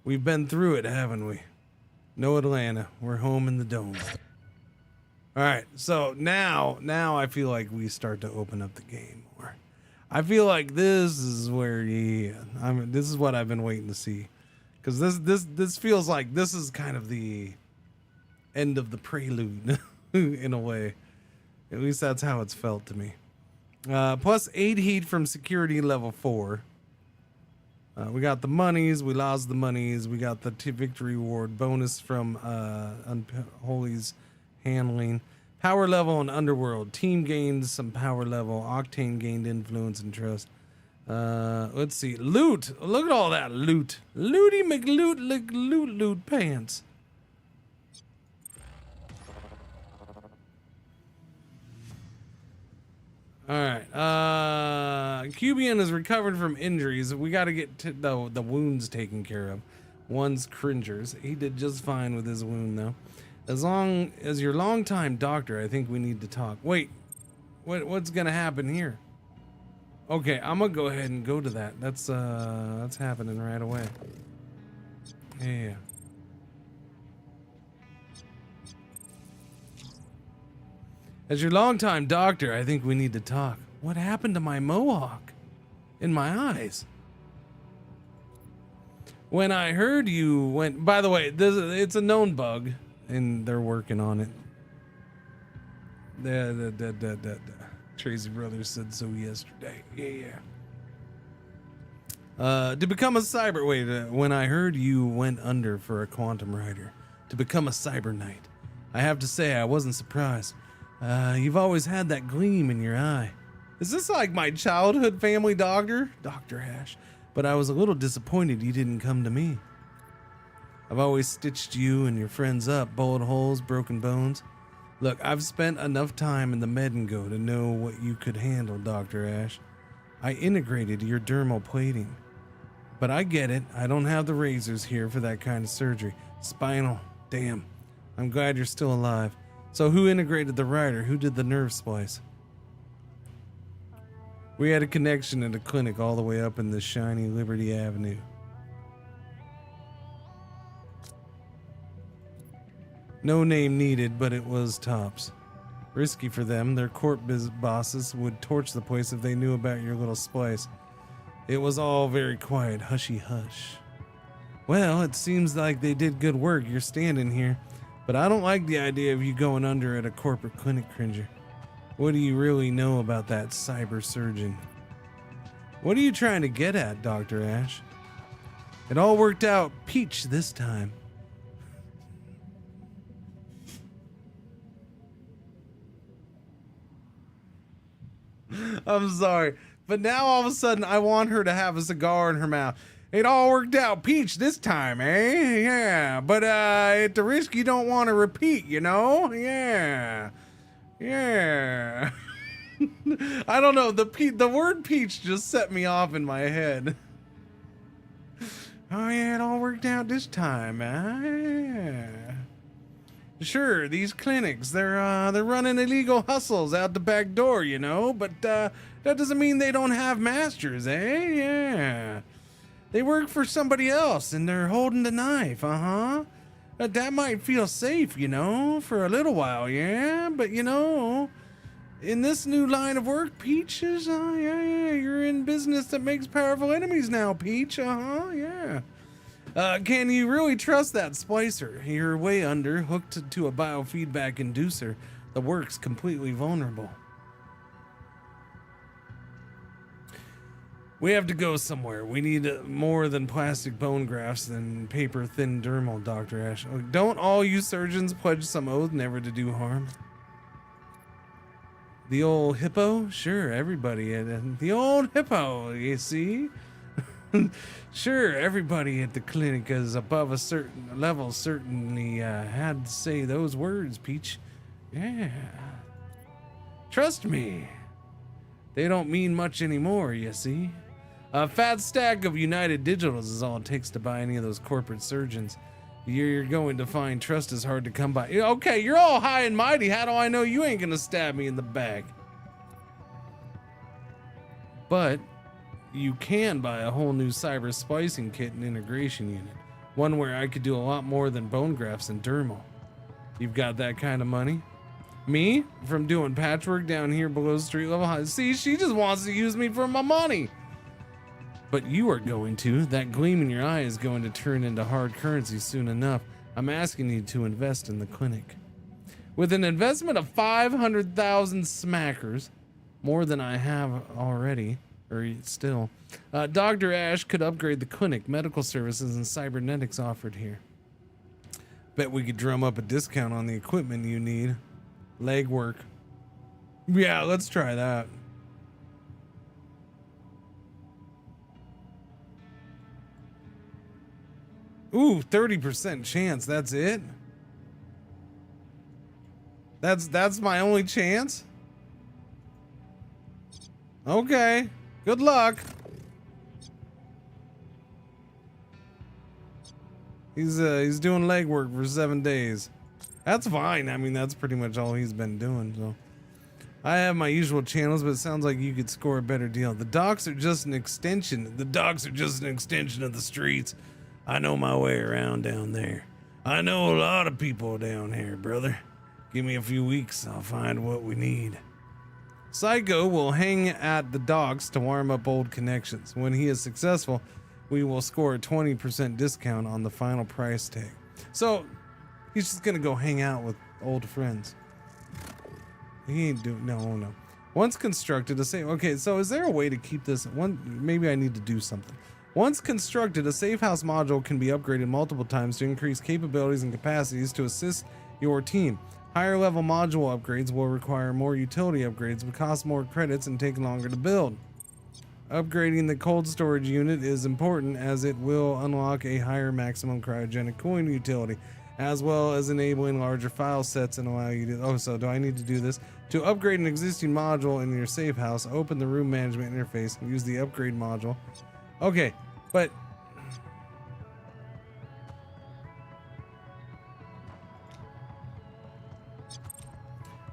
We've been through it, haven't we? No Atlanta, we're home in the dome. All right, so now I feel like we start to open up the game more. I feel like this is where, this is what I've been waiting to see, because this feels like this is kind of the end of the prelude in a way. At least that's how it's felt to me. Plus 8 heat from security level 4. We got the monies. We lost the monies. We got the victory reward bonus from Unholy's handling. Power level in Underworld. Team gained some power level. Octane gained influence and trust. Let's see. Loot. Look at all that loot. Looty McLoot loot pants. All right. Cubian is recovered from injuries. We got to get the wounds taken care of. One's Cringer's. He did just fine with his wound, though. As long as your longtime doctor, I think we need to talk. Wait, what's gonna happen here? Okay, I'm gonna go ahead and go to that. That's happening right away. Yeah. As your longtime doctor, I think we need to talk. What happened to my mohawk? In my eyes. When I heard you went... By the way, it's a known bug, and they're working on it. The Tracy Brothers said so yesterday. Yeah. To become a cyber... Wait, when I heard you went under for a quantum rider. To become a cyber knight. I have to say, I wasn't surprised. You've always had that gleam in your eye. Is this like my childhood family doctor? Dr. Ash. But I was a little disappointed you didn't come to me. I've always stitched you and your friends up, bullet holes, broken bones. Look, I've spent enough time in the med and go to know what you could handle, Dr. Ash. I integrated your dermal plating. But I get it, I don't have the razors here for that kind of surgery. Spinal, damn. I'm glad you're still alive. So who integrated the rider? Who did the nerve splice? We had a connection at a clinic all the way up in the shiny Liberty Avenue. No name needed, but it was tops. Risky for them. Their court bosses would torch the place if they knew about your little splice. It was all very quiet, hushy hush. Well, it seems like they did good work. You're standing here. But I don't like the idea of you going under at a corporate clinic, Cringer. What do you really know about that cyber surgeon? What are you trying to get at, Dr. Ash? It all worked out peach this time. I'm sorry, but now all of a sudden I want her to have a cigar in her mouth. It all worked out peach this time, eh? Yeah, but at the risk you don't want to repeat, you know? Yeah. Yeah. I don't know, the word peach just set me off in my head. Oh yeah, it all worked out this time, yeah. Sure, these clinics, they're running illegal hustles out the back door, you know, but that doesn't mean they don't have masters, eh? Yeah. They work for somebody else and they're holding the knife, that might feel safe, you know, for a little while, yeah, but you know, in this new line of work, Peach is, yeah, you're in business that makes powerful enemies now, Peach, yeah. Can you really trust that splicer? You're way under, hooked to a biofeedback inducer. The work's completely vulnerable. We have to go somewhere. We need more than plastic bone grafts and paper-thin dermal, Dr. Ash. Don't all you surgeons pledge some oath never to do harm? The old hippo? Sure, everybody. The old hippo, you see? Sure, everybody at the clinic is above a certain level certainly had to say those words, Peach. Yeah. Trust me. They don't mean much anymore, you see. A fat stack of United Digitals is all it takes to buy any of those corporate surgeons. You're going to find trust is hard to come by. Okay, you're all high and mighty. How do I know you ain't gonna stab me in the back? But you can buy a whole new cyber splicing kit and integration unit. One where I could do a lot more than bone grafts and dermal. You've got that kind of money? Me? From doing patchwork down here below street level high. See, she just wants to use me for my money. But you are going to. That gleam in your eye is going to turn into hard currency soon enough. I'm asking you to invest in the clinic. With an investment of 500,000 smackers, more than I have already, or still, Dr. Ash could upgrade the clinic, medical services, and cybernetics offered here. Bet we could drum up a discount on the equipment you need. Legwork. Yeah, let's try that. Ooh, 30% chance, that's it? That's my only chance? Okay. Good luck. He's doing legwork for 7 days. That's fine. I mean, that's pretty much all he's been doing. So I have my usual channels, but it sounds like you could score a better deal. The docks are just an extension. The docks are just an extension of the streets. I know my way around down there. I know a lot of people down here, brother. Give me a few weeks, I'll find what we need. Psycho will hang at the docks to warm up old connections. When he is successful, we will score a 20% discount on the final price tag. So he's just gonna go hang out with old friends. He ain't doing no. Once constructed, okay, so is there a way to keep this one? Maybe I need to do something. Once constructed, a safe house module can be upgraded multiple times to increase capabilities and capacities to assist your team. Higher level module upgrades will require more utility upgrades, but cost more credits and take longer to build. Upgrading the cold storage unit is important as it will unlock a higher maximum cryogenic cooling utility, as well as enabling larger file sets and allow you to, so do I need to do this? To upgrade an existing module in your safe house, open the room management interface and use the upgrade module. Okay, but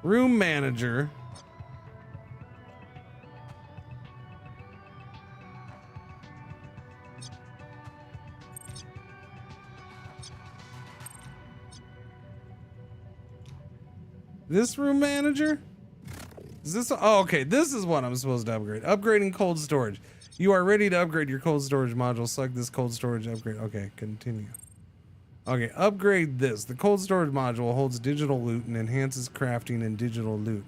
room manager. This room manager? Is this? Oh, okay. This is what I'm supposed to upgrade. Upgrading cold storage. You are ready to upgrade your cold storage module. Select this cold storage upgrade. Okay, continue. Okay, upgrade this. The cold storage module holds digital loot and enhances crafting and digital loot.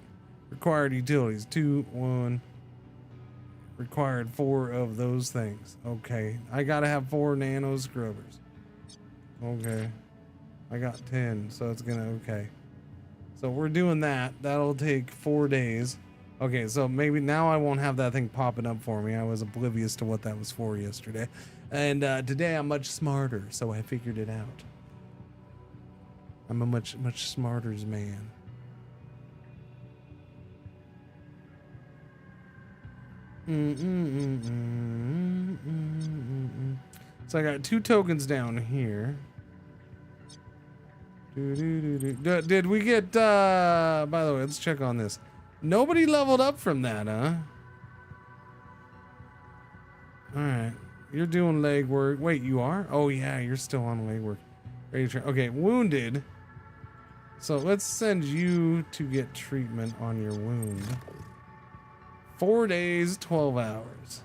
Required utilities 2, 1. Required 4 of those things. Okay, I gotta have 4 nano scrubbers. Okay, I got 10, so it's gonna, okay. So we're doing that. That'll take 4 days. Okay, so maybe now I won't have that thing popping up for me. I was oblivious to what that was for yesterday. And today I'm much smarter, so I figured it out. I'm a much smarter man. So I got 2 tokens down here. Did we get, by the way, let's check on this. Nobody leveled up from that, huh? All right. You're doing leg work. Wait, you are? Oh, yeah, you're still on leg work. Ready to okay, wounded. So let's send you to get treatment on your wound. 4 days, 12 hours.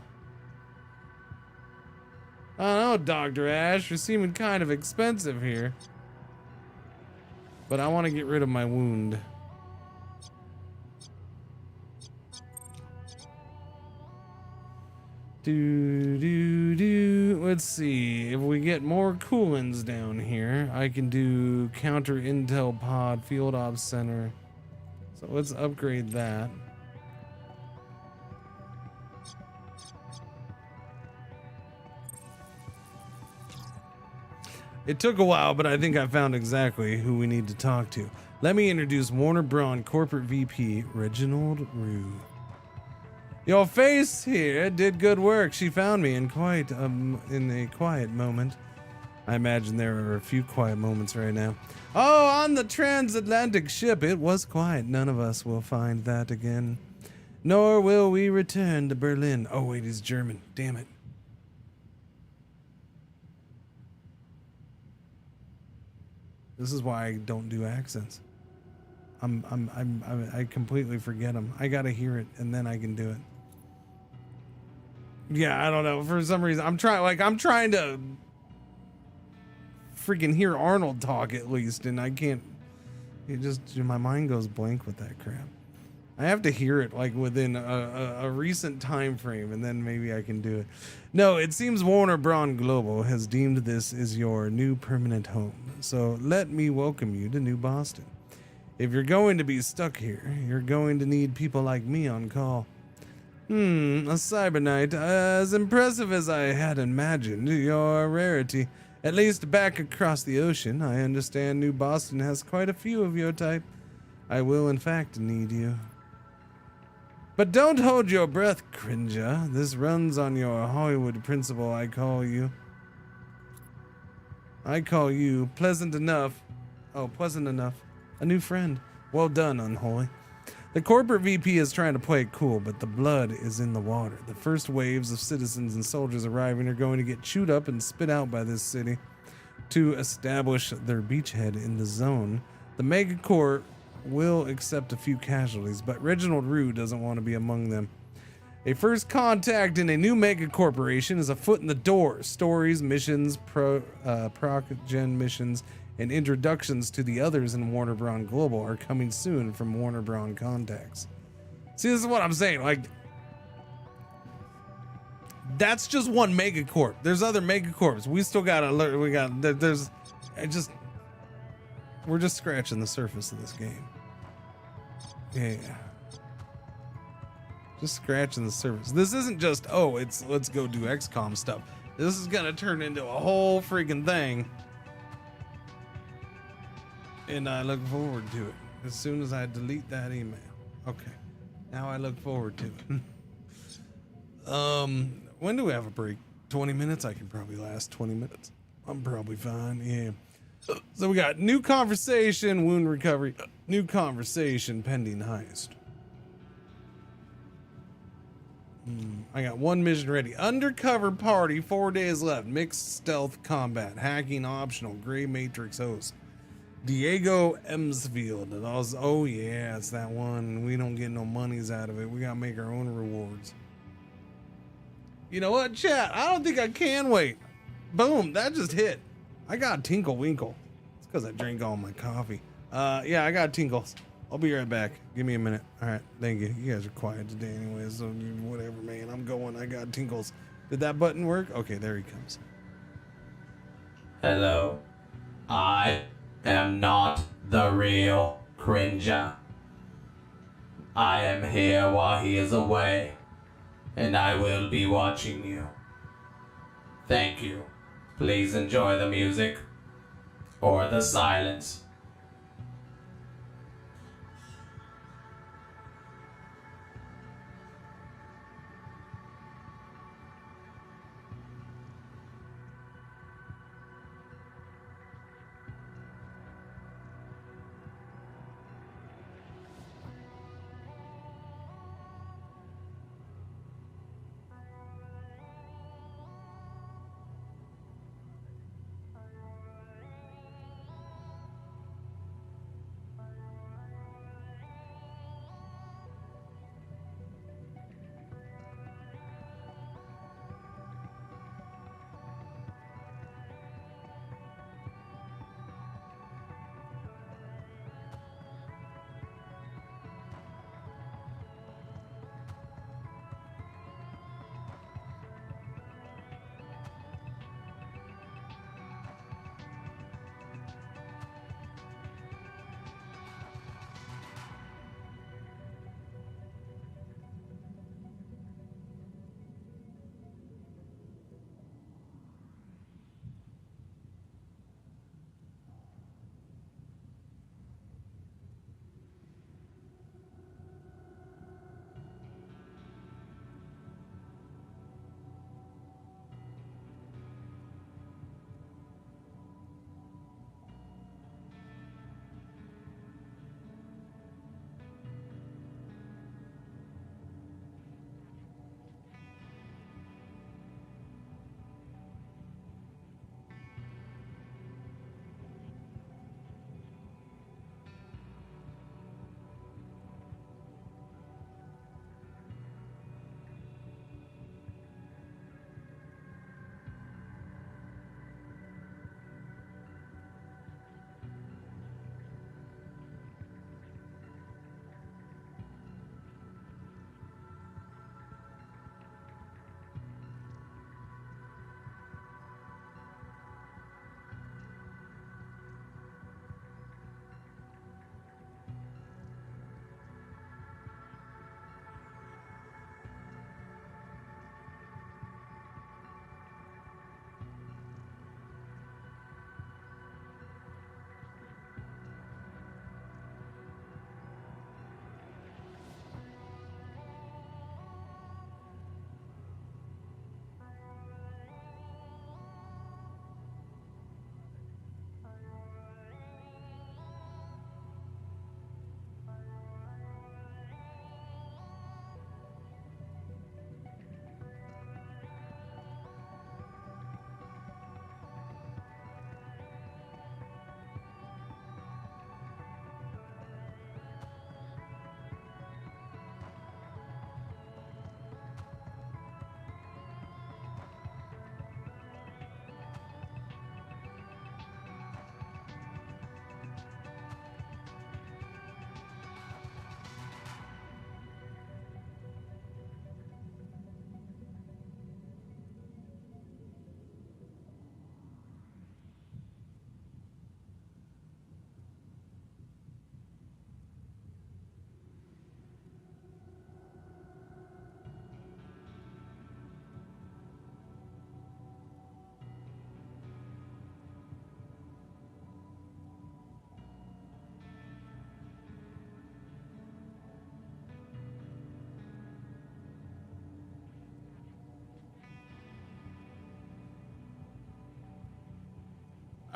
I don't know, Dr. Ash. You're seeming kind of expensive here. But I want to get rid of my wound. Let's see. If we get more coolants down here, I can do counter intel pod, field ops center. So let's upgrade that. It took a while, but I think I found exactly who we need to talk to. Let me introduce Warner Braun Corporate VP, Reginald Rue. Your face here did good work. She found me in a quiet moment. I imagine there are a few quiet moments right now. Oh, on the transatlantic ship, it was quiet. None of us will find that again. Nor will we return to Berlin. Oh, wait, he's German. Damn it. This is why I don't do accents. I completely forget them. I gotta hear it and then I can do it. Yeah, I don't know. For some reason, I'm trying to freaking hear Arnold talk at least, and I can't. My mind goes blank with that crap. I have to hear it like within a recent time frame, and then maybe I can do it. No, it seems Warner Braun Global has deemed this as your new permanent home. So let me welcome you to New Boston. If you're going to be stuck here, you're going to need people like me on call. A cyber knight, as impressive as I had imagined. You're a rarity. At least back across the ocean, I understand New Boston has quite a few of your type. I will in fact need you. But don't hold your breath, Cringer. This runs on your Hollywood principle, I call you pleasant enough. Oh, pleasant enough. A new friend. Well done, Unholy. The corporate VP is trying to play it cool, but the blood is in the water. The first waves of citizens and soldiers arriving are going to get chewed up and spit out by this city. To establish their beachhead in the zone, the megacorp will accept a few casualties, but Reginald Rue doesn't want to be among them. A first contact in a new megacorporation is a foot in the door. Stories, missions, proc-gen missions, and introductions to the others in Warner Braun Global are coming soon from Warner Braun contacts. See, this is what I'm saying. Like, that's just one megacorp. There's other megacorps. We still got to learn. We're just scratching the surface of this game. Yeah. Just scratching the surface. This isn't just, let's go do XCOM stuff. This is going to turn into a whole freaking thing. And I look forward to it as soon as I delete that email. Okay. Now I look forward to it. When do we have a break? 20 minutes? I can probably last 20 minutes. I'm probably fine. Yeah. So we got new conversation, wound recovery, new conversation, pending heist. I got one mission ready. Undercover party, 4 days left. Mixed stealth combat, hacking optional, gray matrix host. Diego Emsfield. Oh yeah, it's that one. We don't get no monies out of it. We gotta make our own rewards. You know what, chat? I don't think I can wait. Boom, that just hit. I got Tinkle Winkle. It's because I drank all my coffee. Yeah, I got Tinkles. I'll be right back. Give me a minute. All right, thank you. You guys are quiet today anyway, so whatever, man. I'm going. I got Tinkles. Did that button work? Okay, there he comes. Hello. I am not the real Cringer. I am here while he is away, and I will be watching you. Thank you. Please enjoy the music, or the silence.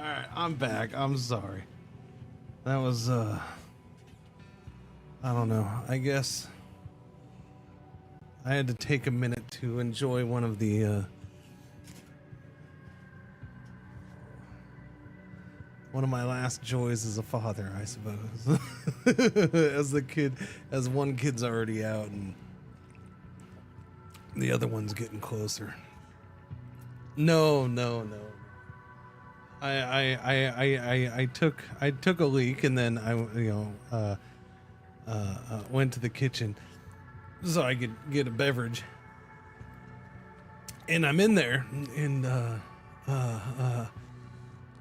right, I'm back. I'm sorry. That was, I don't know. I guess I had to take a minute to enjoy one of the, one of my last joys as a father, I suppose. as one kid's already out and the other one's getting closer. No. I took a leak and then I went to the kitchen so I could get a beverage. And I'm in there and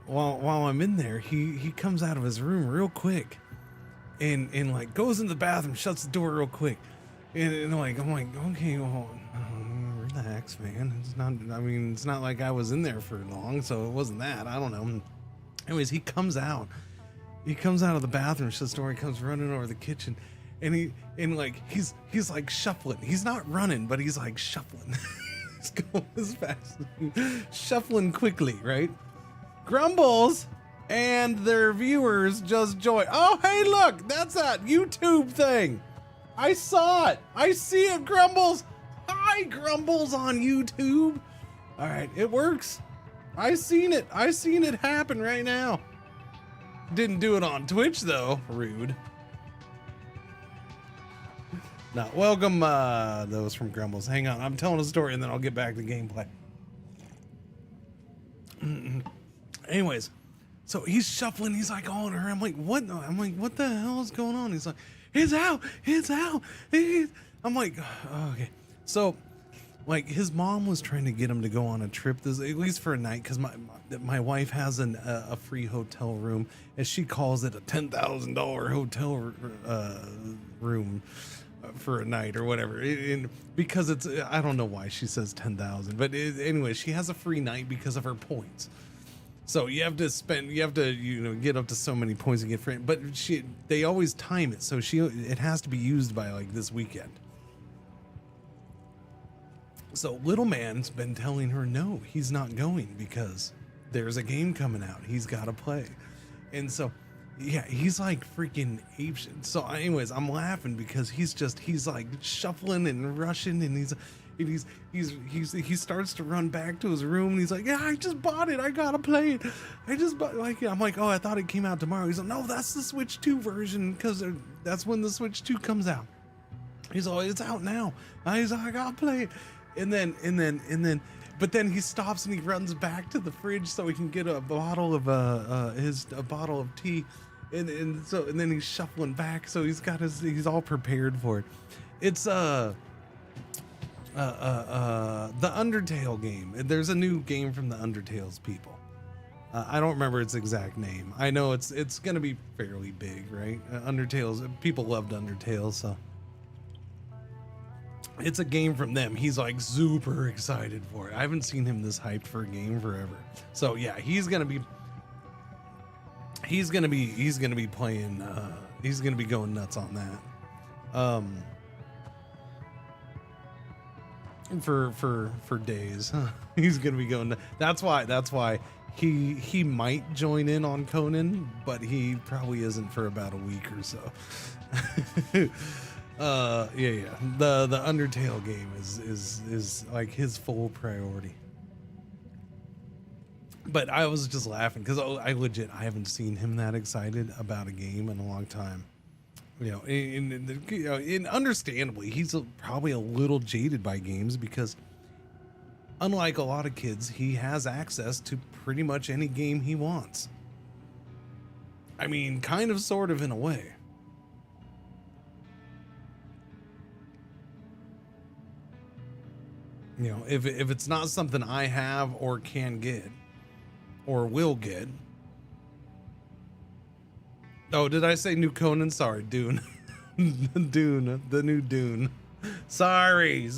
while I'm in there, he comes out of his room real quick and like goes in the bathroom, shuts the door real quick. And like I'm like, okay, well, relax, man. It's not like I was in there for long, so it wasn't that. I don't know. Anyways, he comes out of the bathroom, shuts the door, he comes running over the kitchen, and he's like shuffling. He's not running, but he's like shuffling. He's going as fast, shuffling quickly, right? Grumbles and their viewers just join. Oh, hey, look, that's that YouTube thing. I saw it. I see it, Grumbles. Hi, Grumbles on YouTube. All right, it works. I seen it happen right now. Didn't do it on Twitch though. Rude. Now, welcome those from Grumbles. Hang on, I'm telling a story and then I'll get back to gameplay. Anyways, so he's shuffling. He's like calling her. I'm like, what? I'm like, what the hell is going on? He's like, it's out. I'm like, oh, okay. So, like, his mom was trying to get him to go on a trip, at least for a night, because my wife has a free hotel room, as she calls it, a $10,000 hotel room for a night or whatever. Because it's, I don't know why she says 10,000, but anyway, she has a free night because of her points. So you have to get up to so many points to get free, but they always time it, so it has to be used by like this weekend. So little man's been telling her no, he's not going because there's a game coming out. He's got to play. And so, yeah, he's like freaking apeshit. So anyways, I'm laughing because he's like shuffling and rushing and he starts to run back to his room and he's like, yeah, I just bought it. I got to play it. I'm like, oh, I thought it came out tomorrow. He's like, no, that's the Switch 2 version because that's when the Switch 2 comes out. He's like, it's out now. He's like, I got to play it. And then, but then he stops and he runs back to the fridge so he can get a bottle of a bottle of tea, and then he's shuffling back so he's all prepared for it. It's the Undertale game. There's a new game from the Undertale's people. I don't remember its exact name. I know it's gonna be fairly big, right? Undertale's people loved Undertale, so. It's a game from them. He's like super excited for it. I haven't seen him this hyped for a game forever. So yeah, he's gonna be playing. He's gonna be going nuts on that. For days. He's gonna be going. That's why he might join in on Conan, but he probably isn't for about a week or so. Yeah. The Undertale game is like his full priority. But I was just laughing because I haven't seen him that excited about a game in a long time. And understandably, he's probably a little jaded by games because unlike a lot of kids, he has access to pretty much any game he wants. I mean, kind of, sort of, in a way. If it's not something I have or can get or will get. Oh, did I say new Conan? Sorry, Dune. Dune, the new Dune. Sorry.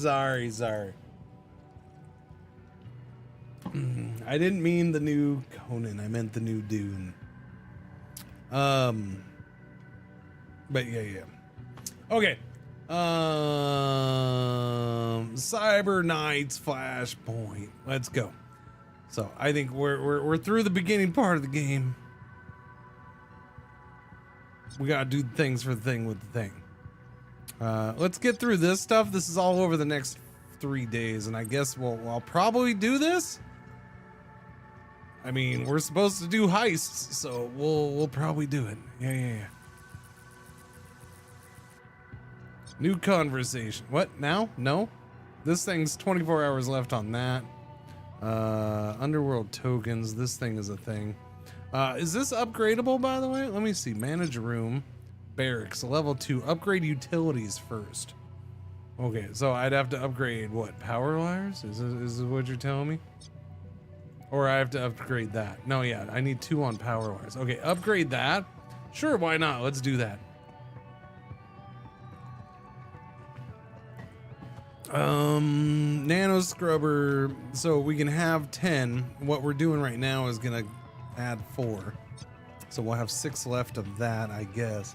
I didn't mean the new Conan. I meant the new Dune. But yeah. Okay. Cyber Knights Flashpoint. Let's go. So I think we're through the beginning part of the game. We gotta do things for the thing with the thing. Let's get through this stuff. This is all over the next 3 days, and I guess I'll probably do this. I mean, we're supposed to do heists, so we'll probably do it. Yeah. New conversation. What now? No, this thing's 24 hours left on that. Underworld tokens. This thing is a thing. Is this upgradable, by the way? Let me see. Manage room, barracks, level 2. Upgrade utilities first. Okay, so I'd have to upgrade what? Power wires? Is this what you're telling me? Or I have to upgrade that? No, yeah, I need 2 on power wires. Okay, upgrade that. Sure, why not? Let's do that. Nano scrubber. So we can have 10. What we're doing right now is gonna add 4. So we'll have 6 left of that, I guess.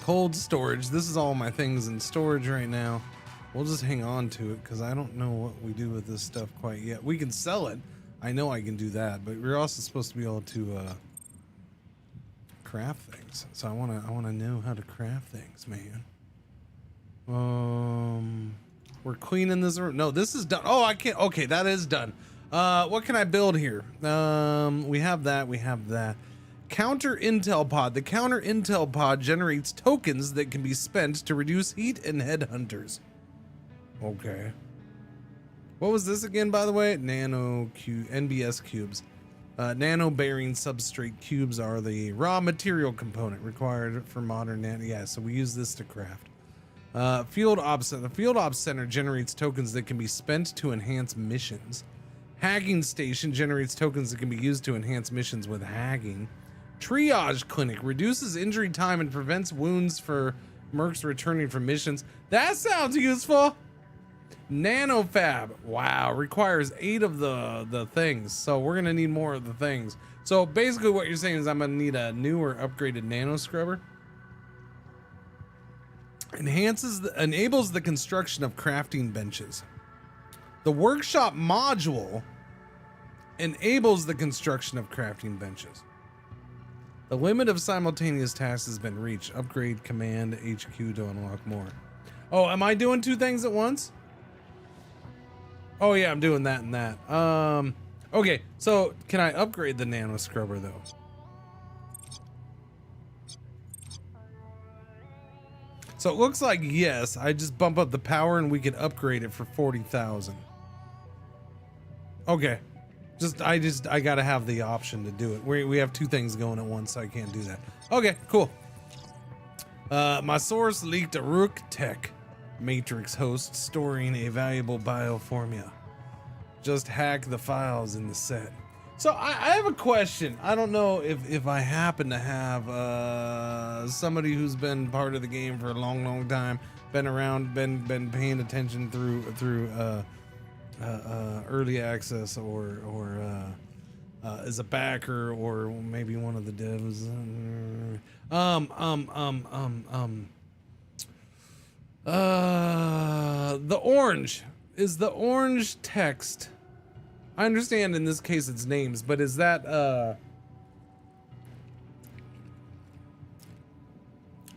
Cold storage. This is all my things in storage right now. We'll just hang on to it because I don't know what we do with this stuff quite yet. We can sell it. I know I can do that, but we're also supposed to be able to craft things. So I wanna know how to craft things, man. We're cleaning this room. No, this is done. Oh, I can't. Okay, that is done. What can I build here? We have that. We have that. Counter intel pod. The counter intel pod generates tokens that can be spent to reduce heat and headhunters. Okay. What was this again, by the way? NBS cubes. Nano bearing substrate cubes are the raw material component required for modern nano. Yeah, so we use this to craft. Field Ops Center. The Field Ops Center generates tokens that can be spent to enhance missions. Hacking Station generates tokens that can be used to enhance missions with hacking. Triage Clinic reduces injury time and prevents wounds for mercs returning from missions. That sounds useful. Nanofab. Wow, requires 8 of the things. So we're gonna need more of the things. So basically what you're saying is I'm gonna need a new or upgraded nano scrubber. Enables the construction of crafting benches. The workshop module enables the construction of crafting benches. The limit of simultaneous tasks has been reached. Upgrade command HQ to unlock more. Oh, am I doing 2 things at once? Oh yeah, I'm doing that and that. Okay, so can I upgrade the nano scrubber though? So it looks like yes, I just bump up the power and we can upgrade it for 40,000. Okay. I gotta have the option to do it. We have 2 things going at once, so I can't do that. Okay, cool. My source leaked a Rook Tech Matrix host storing a valuable bioformula. Just hack the files in the set. So I have a question. I don't know if I happen to have somebody who's been part of the game for a long time, been around, been paying attention through early access or as a backer or maybe one of the devs. The orange is the orange text. I understand in this case it's names, but is that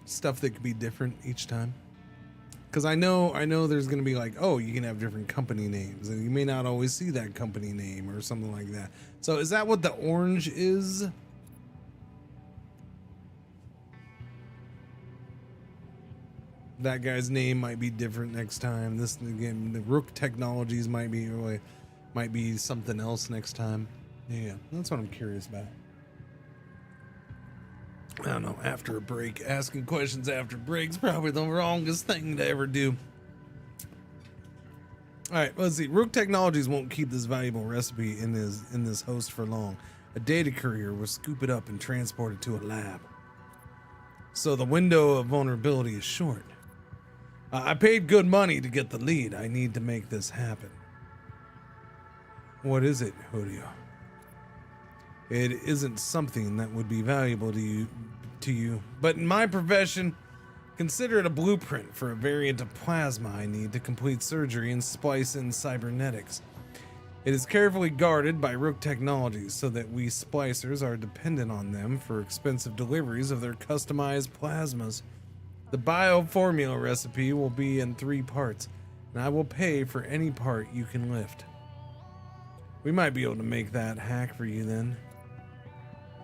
stuff that could be different each time? Because I know there's gonna be like, oh, you can have different company names, and you may not always see that company name or something like that. So is that what the orange is? That guy's name might be different next time. This again, the Rook Technologies might be something else next time. Yeah, that's what I'm curious about. I don't know, after a break. Asking questions after break's probably the wrongest thing to ever do. Alright, let's see. Rook Technologies won't keep this valuable recipe in this host for long. A data courier will scoop it up and transport it to a lab. So the window of vulnerability is short. I paid good money to get the lead. I need to make this happen. What is it, Julio? It isn't something that would be valuable to you, but in my profession, consider it a blueprint for a variant of plasma I need to complete surgery and splice in cybernetics. It is carefully guarded by Rook Technologies so that we splicers are dependent on them for expensive deliveries of their customized plasmas. The bioformula recipe will be in 3 parts, and I will pay for any part you can lift. We might be able to make that hack for you then.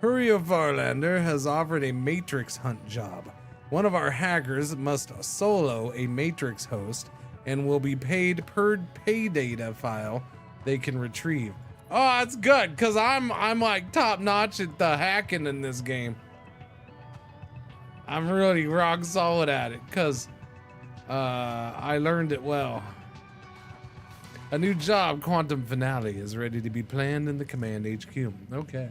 Hurio Farlander has offered a Matrix hunt job. One of our hackers must solo a Matrix host and will be paid per pay data file they can retrieve. Oh, that's good, because I'm like top notch at the hacking in this game. I'm really rock solid at it, because I learned it well. A new job, Quantum Finale, is ready to be planned in the Command HQ. Okay.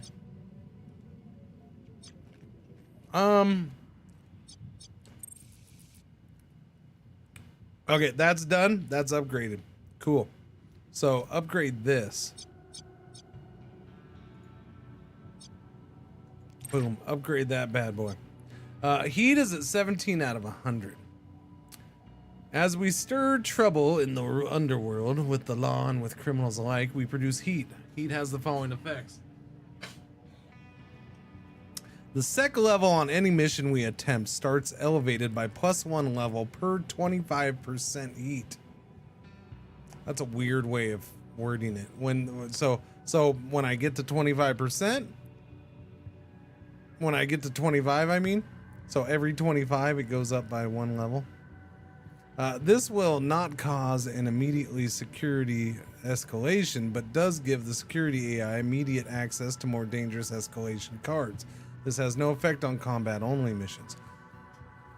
Okay, that's done. That's upgraded. Cool. So upgrade this. Boom. Upgrade that bad boy. Heat is at 17 out of 100. As we stir trouble in the underworld with the law and with criminals alike, we produce heat. Heat has the following effects. The sec level on any mission we attempt starts elevated by +1 level per 25% heat. That's a weird way of wording it. So when I get to 25%, when I get to 25, I mean, so every 25 it goes up by 1 level. This will not cause an immediately security escalation, but does give the security AI immediate access to more dangerous escalation cards. This has no effect on combat-only missions.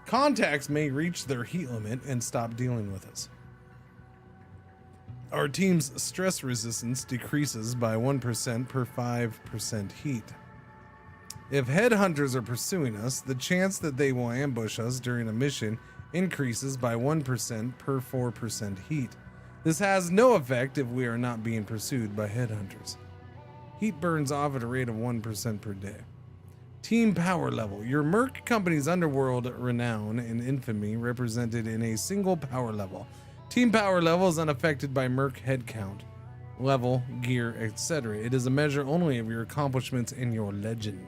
Contacts may reach their heat limit and stop dealing with us. Our team's stress resistance decreases by 1% per 5% heat. If headhunters are pursuing us, the chance that they will ambush us during a mission increases by 1% per 4% heat. This has no effect if we are not being pursued by headhunters. Heat burns off at a rate of 1% per day. Team power level. Your Merc company's underworld renown and infamy represented in a single power level. Team power level is unaffected by Merc head count, level, gear, etc. It is a measure only of your accomplishments and your legend.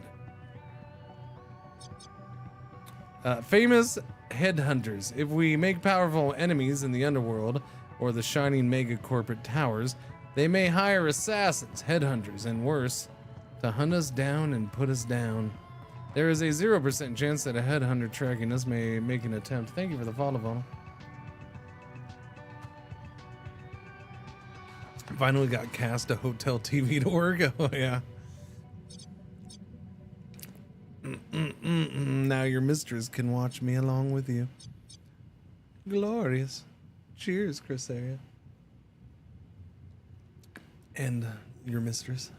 Famous headhunters. If we make powerful enemies in the underworld or the shining mega corporate towers, they may hire assassins, headhunters, and worse, to hunt us down and put us down. There is a 0% chance that a headhunter tracking us may make an attempt. Thank you for the follow, Vona. Finally got cast a hotel TV to work. Oh, yeah. Now your mistress can watch me along with you. Glorious. Cheers, Chrysaria. And your mistress.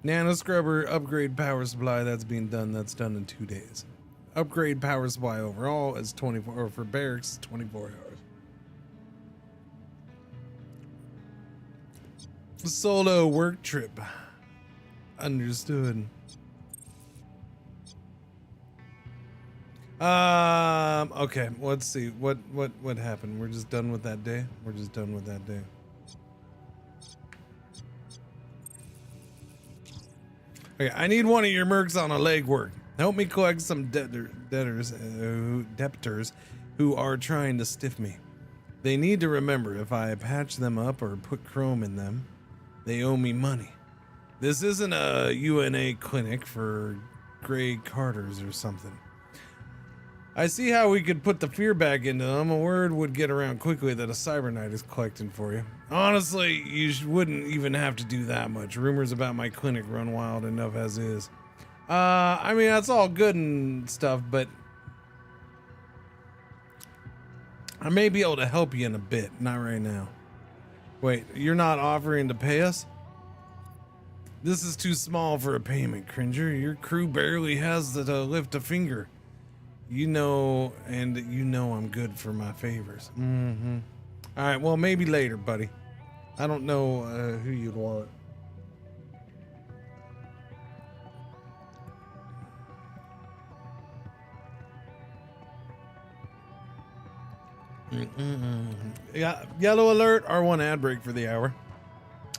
Nano scrubber upgrade power supply. That's being done. That's done in 2 days. Upgrade power supply overall is 24, or for barracks, 24 hours. Solo work trip. Understood. Okay, let's see. What happened? We're just done with that day? We're just done with that day. Okay, I need one of your mercs on a legwork. Help me collect some debtors who are trying to stiff me. They need to remember if I patch them up or put chrome in them, they owe me money. This isn't a UNA clinic for Gray Carters or something. I see how we could put the fear back into them. A word would get around quickly that a Cyber Knight is collecting for you. Honestly, you wouldn't even have to do that much. Rumors about my clinic run wild enough as is. I mean, that's all good and stuff, but I may be able to help you in a bit. Not right now. Wait, you're not offering to pay us? This is too small for a payment, Cringer. Your crew barely has to lift a finger. You know, and you know I'm good for my favors. Mm-hmm. All right, well, maybe later, buddy. I don't know who you'd want. Yeah, yellow alert, R1 ad break for the hour.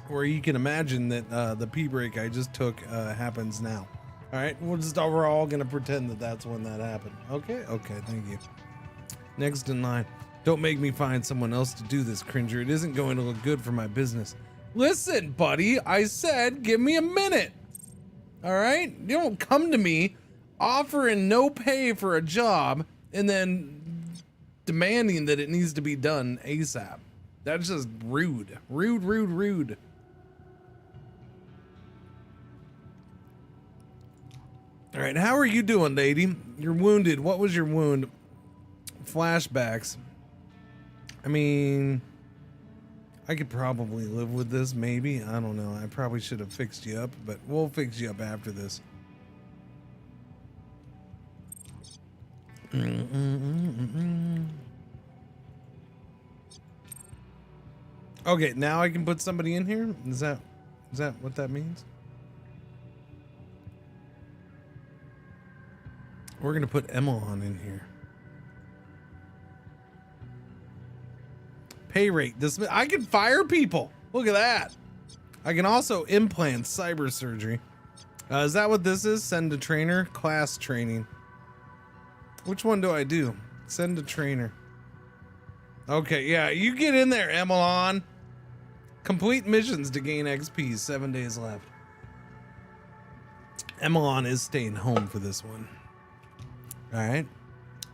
Where you can imagine that the pee break I just took happens now. All right, we're all gonna pretend that that's when that happened. Okay, thank you. Next in line. Don't make me find someone else to do this, Cringer. It isn't going to look good for my business. Listen, buddy, I said give me a minute. All right? You don't come to me offering no pay for a job and then demanding that it needs to be done ASAP. That's just rude. Rude. All right, how are you doing, lady? You're wounded. What was your wound? Flashbacks. I mean, I could probably live with this, maybe. I don't know. I probably should have fixed you up, but we'll fix you up after this. Okay, now I can put somebody in here? Is that what that means? We're gonna put Emmeline in here. Pay rate. I can fire people. Look at that. I can also implant cyber surgery. Is that what this is? Send a trainer? Class training. Which one do I do? Send a trainer. Okay, yeah, you get in there, Emmeline. Complete missions to gain XP. 7 days left. Emmeline is staying home for this one. All right.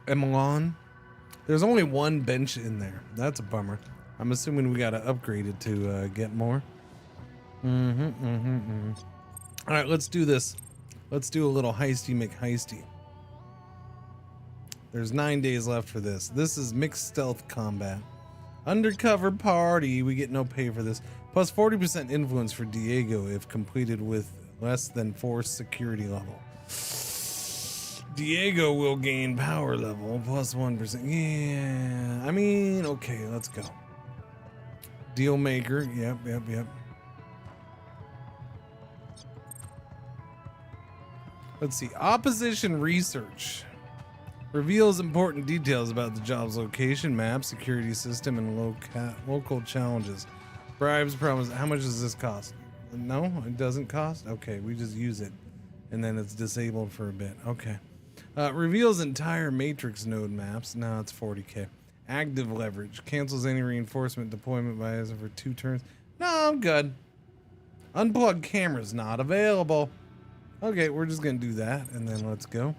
Emmeline. There's only one bench in there. That's a bummer. I'm assuming we got to upgrade it to get more. All right, let's do this. Let's do a little heisty McHeisty. There's 9 days left for this. This is mixed stealth combat. Undercover party. We get no pay for this. Plus 40% influence for Diego if completed with less than 4 security level. Diego will gain power level plus 1%. Yeah, I mean, okay, let's go. Deal maker. Yep. Let's see. Opposition research reveals important details about the job's location, map, security system, and local challenges. Bribes, promise. How much does this cost? No, it doesn't cost. Okay, we just use it, and then it's disabled for a bit. Okay. Reveals entire matrix node maps. Now it's 40k. Active leverage. Cancels any reinforcement deployment by us for 2 turns. No, I'm good. Unplugged cameras not available. Okay, we're just gonna do that, and then let's go.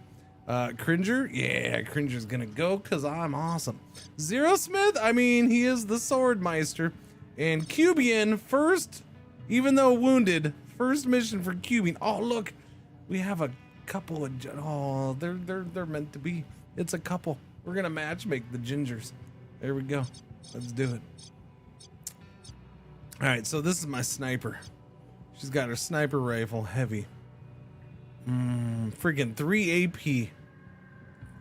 Cringer? Yeah, Cringer's gonna go because I'm awesome. Zero Smith? I mean, he is the Swordmeister. And Cubian, first, even though wounded, first mission for Cubian. Oh, look, we have a couple of, oh, they're meant to be. It's a couple. We're gonna match make the gingers. There we go. Let's do it. All right, so this is my sniper. She's got her sniper rifle, heavy. Freaking 3 AP.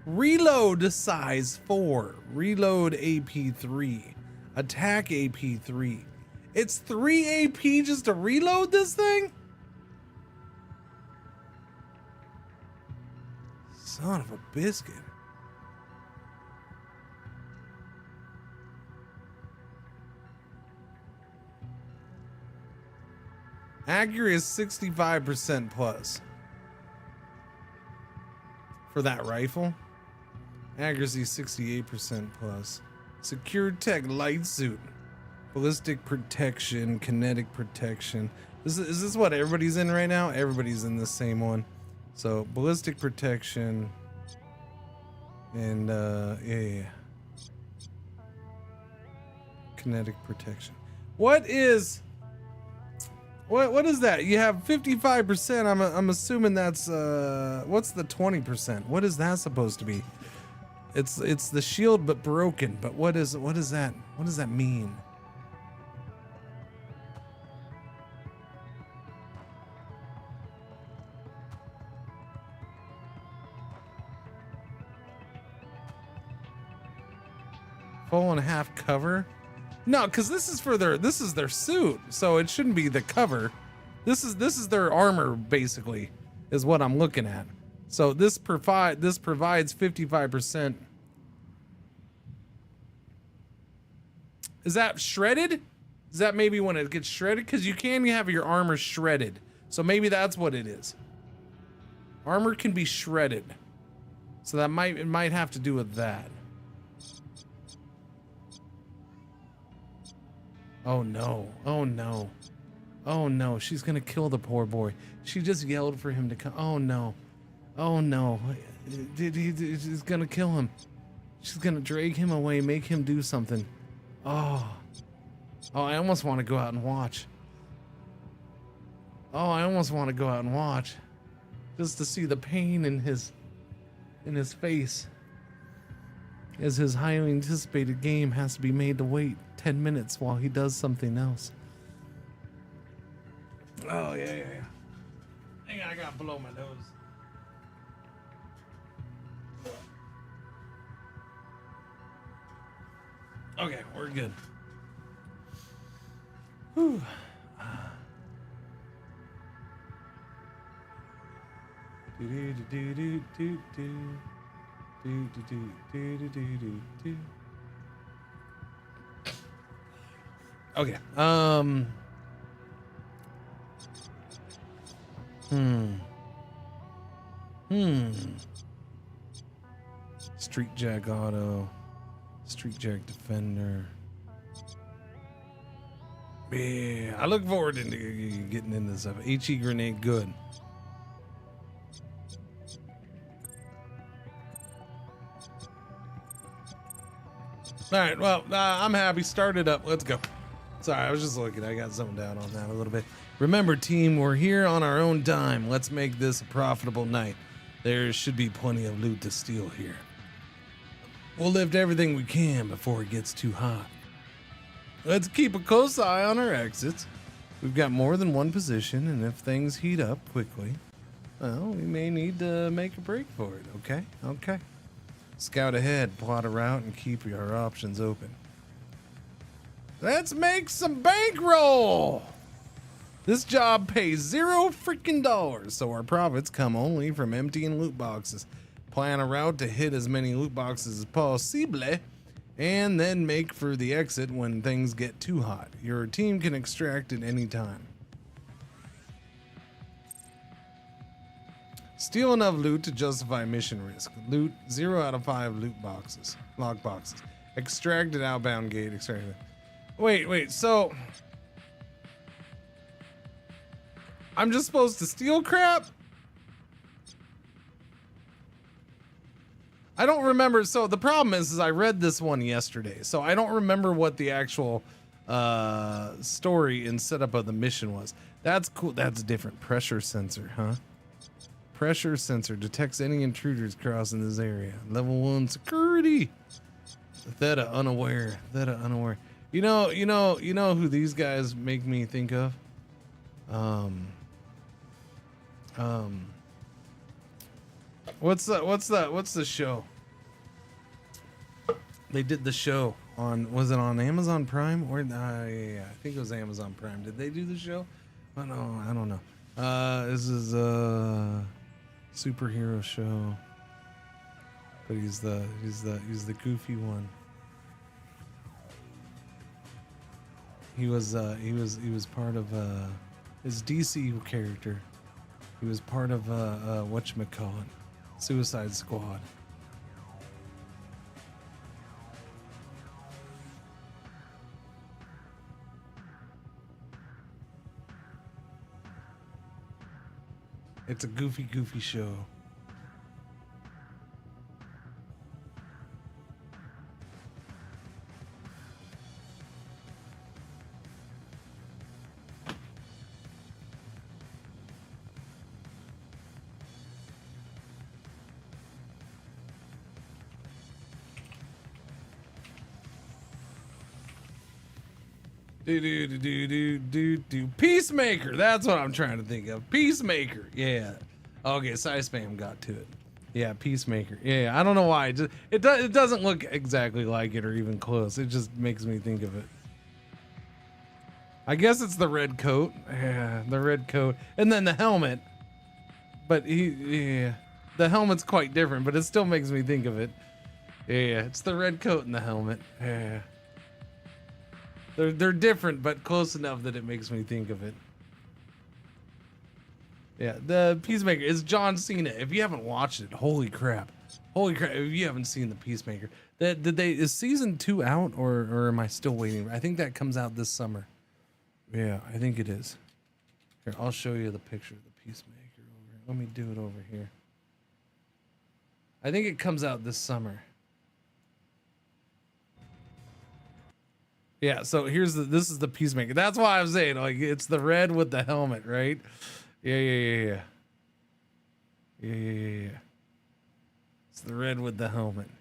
Reload size 4. Reload AP 3. Attack AP 3. It's 3 AP just to reload this thing? Son of a biscuit. Accuracy is 65% plus. For that rifle. Accuracy 68% plus. Secure tech light suit. Ballistic protection, kinetic protection. Is this what everybody's in right now? Everybody's in the same one. So ballistic protection and yeah. Kinetic protection. What is that? You have 55%. I'm assuming that's what's the 20%? What is that supposed to be? It's the shield but broken. But what is that? What does that mean? Full and half cover? No, because this is their suit, so it shouldn't be the cover. This is their armor, basically, is what I'm looking at. So this provides 55%. Is that shredded? Is that maybe when it gets shredded? Because you can have your armor shredded. So maybe that's what it is. Armor can be shredded. So that it might have to do with that. Oh no. Oh no. Oh no. She's gonna kill the poor boy. She just yelled for him to come. Oh no. Oh no. She's gonna kill him. She's gonna drag him away, make him do something. Oh. Oh, I almost want to go out and watch. Oh, I almost want to go out and watch. Just to see the pain in his face. As his highly anticipated game has to be made to wait 10 minutes while he does something else. Oh, yeah. Hang on, I gotta blow my nose. Okay, we're good. Whew. Okay. Street Jack Auto. Street Jack Defender. Yeah, I look forward to getting into this stuff. HE grenade, good. All right, well, I'm happy. Start it up. Let's go. Sorry, I was just looking. I got zoned out on that a little bit. Remember, team, we're here on our own dime. Let's make this a profitable night. There should be plenty of loot to steal here. We'll lift everything we can before it gets too hot. Let's keep a close eye on our exits. We've got more than one position, and if things heat up quickly, well, we may need to make a break for it, okay? Okay. Scout ahead, plot a route, and keep your options open. Let's make some bankroll! This job pays $0 freaking dollars, so our profits come only from emptying loot boxes. Plan a route to hit as many loot boxes as possible, and then make for the exit when things get too hot. Your team can extract at any time. Steal enough loot to justify mission risk. Loot 0 out of 5 loot boxes. Lock boxes. Extract at outbound gate. Extract. Wait, so I'm just supposed to steal crap? I don't remember. So the problem is I read this one yesterday, so I don't remember what the actual story and setup of the mission was. That's cool. That's different. Pressure sensor, huh? Pressure sensor detects any intruders crossing this area. Level 1 security. Theta unaware. Theta unaware. You know who these guys make me think of? What's the show? They did the show on, was it on Amazon Prime or yeah, I think it was Amazon Prime. Did they do the show? Oh, no, I don't know. This is a superhero show, but he's the goofy one. He was part of his DC character. He was part of whatchamacallit, Suicide Squad. It's a goofy show. Peacemaker. That's what I'm trying to think of. Peacemaker. Yeah. Okay, Spam got to it. Yeah, Peacemaker. Yeah, I don't know why. It doesn't look exactly like it or even close. It just makes me think of it. I guess it's the red coat. Yeah, the red coat. And then the helmet. But the helmet's quite different, but it still makes me think of it. Yeah, it's the red coat and the helmet. Yeah. They're different, but close enough that it makes me think of it. Yeah, the Peacemaker is John Cena. If you haven't watched it, holy crap. Holy crap, if you haven't seen the Peacemaker. Is season 2 out or am I still waiting? I think that comes out this summer. Yeah, I think it is. Here, I'll show you the picture of the Peacemaker over here. Let me do it over here. I think it comes out this summer. Yeah, so this is the Peacemaker. That's why I'm saying, like, it's the red with the helmet, right? Yeah. It's the red with the helmet.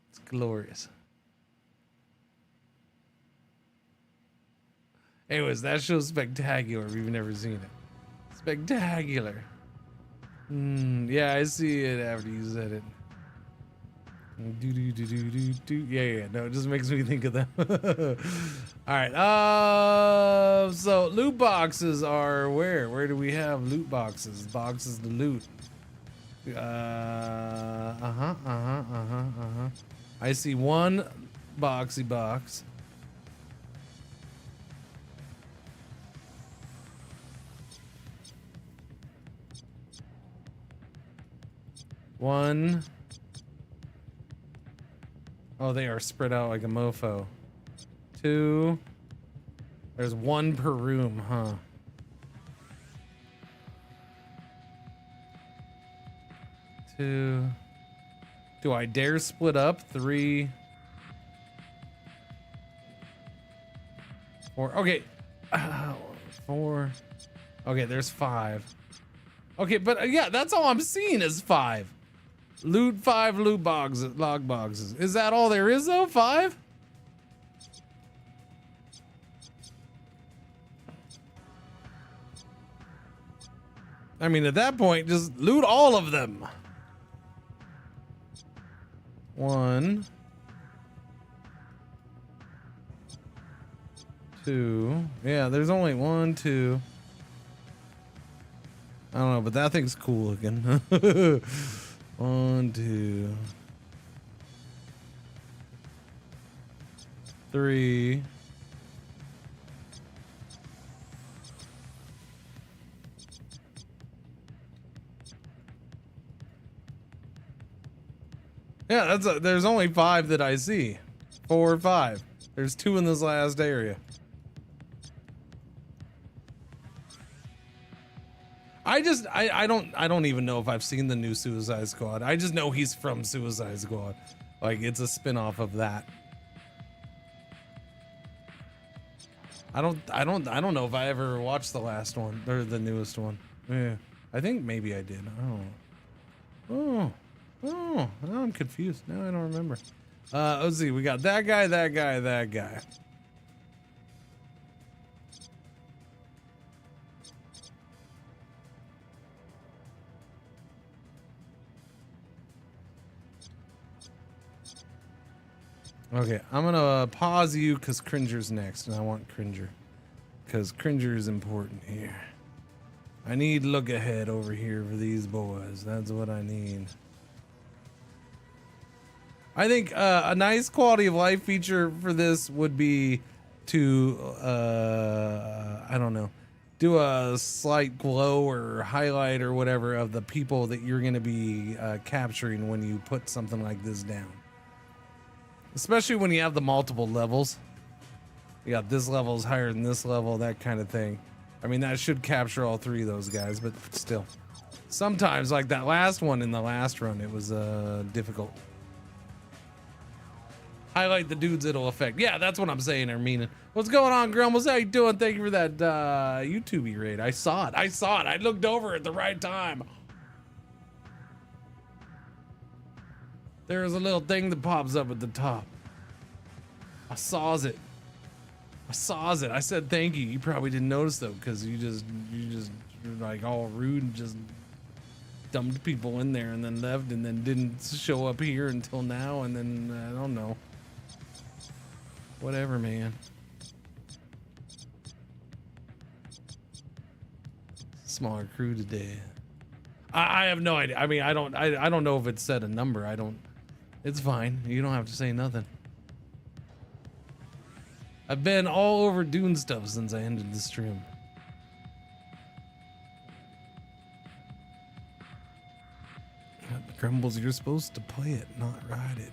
It's glorious. Anyways, that show's spectacular if you've never seen it. Spectacular. Yeah, I see it after you said it. Yeah. No, it just makes me think of them. All right. So loot boxes are where? Where do we have loot boxes? Boxes to loot. I see one boxy box. One. Oh, they are spread out like a mofo. 2. There's 1 per room, huh? 2. Do I dare split up? 3. 4. Okay. 4. Okay, there's 5. Okay, but yeah, that's all I'm seeing is 5. Loot 5 loot boxes, log boxes. Is that all there is though? 5? I mean, at that point, just loot all of them. 1, 2. Yeah, there's only 1, 2. I don't know, but that thing's cool looking. 1, 2, 3. Yeah, there's only 5 that I see. 4 or 5. There's 2 in this last area. I don't even know if I've seen the new Suicide Squad. I just know he's from Suicide Squad. Like, it's a spin-off of that. I don't know if I ever watched the last one or the newest one. Yeah. I think maybe I did. Oh, now I'm confused. Now I don't remember. Let's see. We got that guy, that guy, that guy. Okay, I'm gonna pause you because Cringer's next, and I want Cringer. Because Cringer is important here. I need look ahead over here for these boys. That's what I need. I think a nice quality of life feature for this would be to, I don't know, do a slight glow or highlight or whatever of the people that you're gonna be capturing when you put something like this down. Especially when you have the multiple levels. You got this level is higher than this level, that kind of thing. I mean, that should capture all 3 of those guys, but still. Sometimes, like that last one in the last run, it was difficult. Highlight the dudes it'll affect. Yeah, that's what I'm saying, or meaning. What's going on, Grumbles? How you doing? Thank you for that YouTube raid. I saw it. I looked over at the right time. There's a little thing that pops up at the top. I saws it. I said thank you. You probably didn't notice though, because you just like all rude and just dumped people in there and then left and then didn't show up here until now, and then I don't know. Whatever, man. Smaller crew today. I have no idea. I mean, I don't know if it said a number. It's fine. You don't have to say nothing. I've been all over Dune stuff since I ended the stream. Grumbles, you're supposed to play it, not ride it.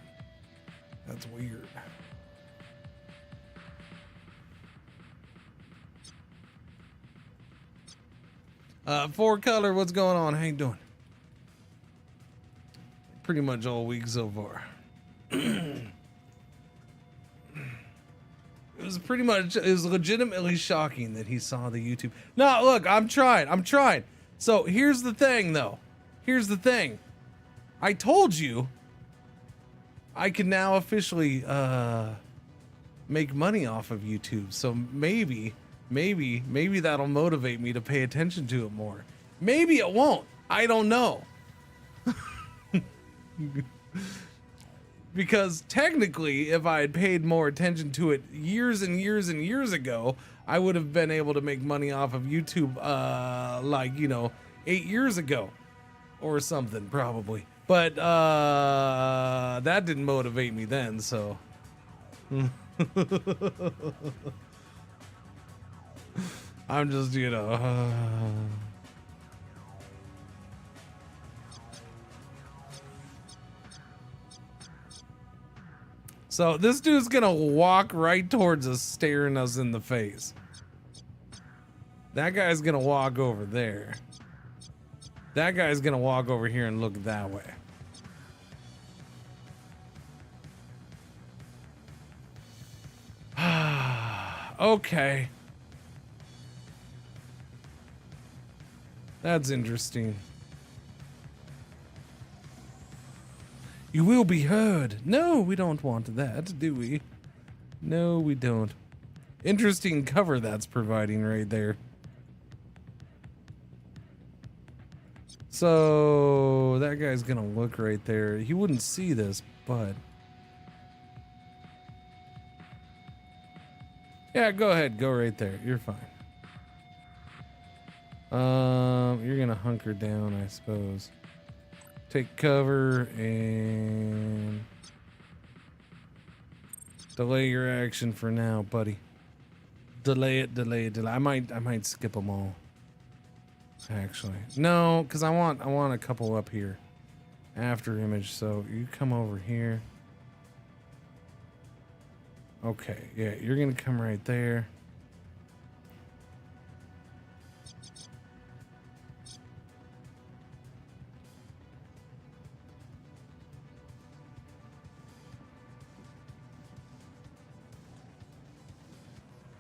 That's weird. Four Color, what's going on? How you doing? Pretty much all week so far. It was legitimately shocking that he saw the YouTube. No, look, I'm trying. So here's the thing though. Here's the thing. I told you I can now officially make money off of YouTube. So maybe that'll motivate me to pay attention to it more. Maybe it won't. I don't know. Because technically, if I had paid more attention to it years and years and years ago, I would have been able to make money off of YouTube, 8 years ago or something, probably. But that didn't motivate me then, so. I'm just, So this dude's gonna walk right towards us, staring us in the face. That guy's gonna walk over there. That guy's gonna walk over here and look that way. Okay. That's interesting. You will be heard. No, we don't want that, do we? No, we don't. Interesting cover that's providing right there. So that guy's gonna look right there. He wouldn't see this, but yeah, go ahead, go right there. You're fine. You're gonna hunker down, I suppose. Take cover and delay your action for now, buddy. Delay it. I might skip them all. Actually, no, because I want a couple up here after image. So you come over here. Okay, yeah, you're gonna come right there.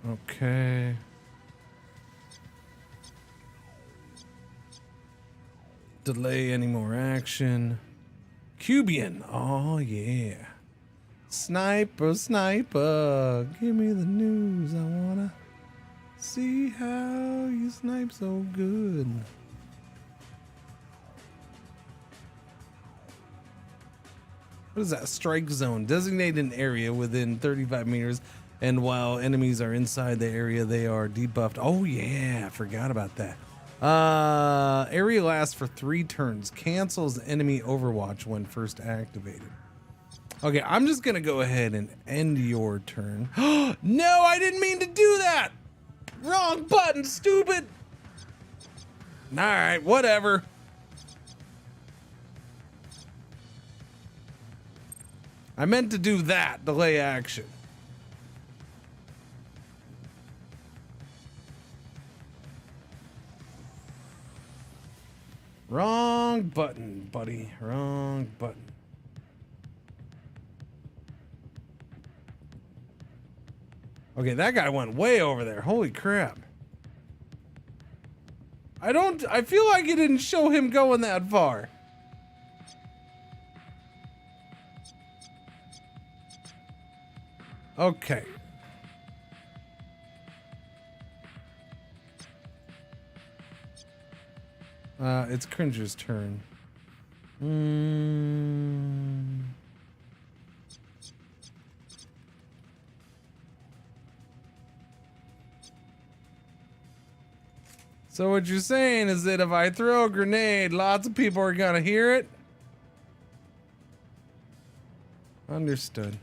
Okay. Delay any more action. Cubian. Oh, yeah. Sniper, sniper. Give me the news. I wanna see how you snipe so good. What is that? Strike zone. Designate an area within 35 meters. And while enemies are inside the area, they are debuffed. Oh, yeah. I forgot about that. Area lasts for 3 turns. Cancels enemy overwatch when first activated. Okay, I'm just going to go ahead and end your turn. No, I didn't mean to do that. Wrong button, stupid. All right, whatever. I meant to do that. Delay action. Wrong button, buddy. Wrong button. Okay, that guy went way over there. Holy crap. I feel like it didn't show him going that far. Okay. It's Cringer's turn. So what you're saying is that if I throw a grenade, lots of people are gonna hear it? Understood.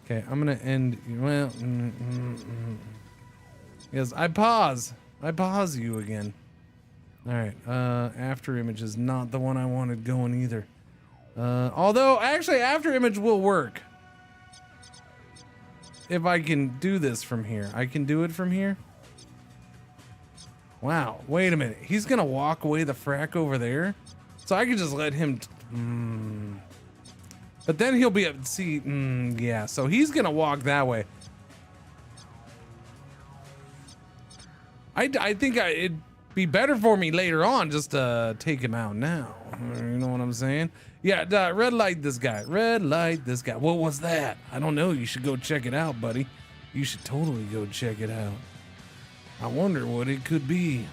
Okay, I'm gonna end. Well, yes, I pause you again. All right, after image is not the one I wanted going either. Although actually after image will work. If I can do this from here. I can do it from here. Wow, wait a minute. He's gonna walk away the frack over there? So I can just let him, but then he'll be able to see, yeah, so he's gonna walk that way. I think it'd be better for me later on just to take him out now. You know what I'm saying? Yeah, red light this guy. Red light this guy. What was that? I don't know. You should go check it out, buddy. You should totally go check it out. I wonder what it could be.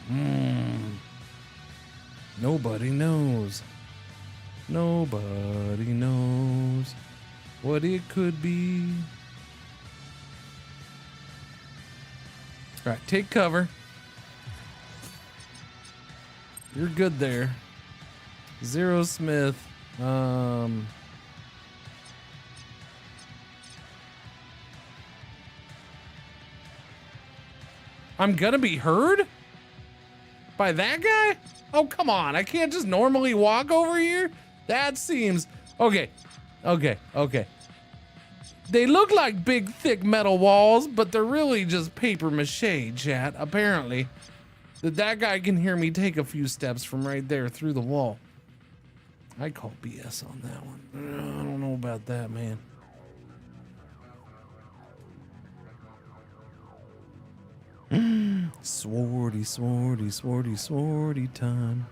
Nobody knows. Nobody knows what it could be. All right, take cover. You're good there. Zero Smith. I'm gonna be heard by that guy? Oh, come on. I can't just normally walk over here? That seems... Okay. They look like big, thick metal walls, but they're really just paper mache, chat. Apparently. That guy can hear me take a few steps from right there through the wall. I call BS on that one. I don't know about that, man. Swordy time.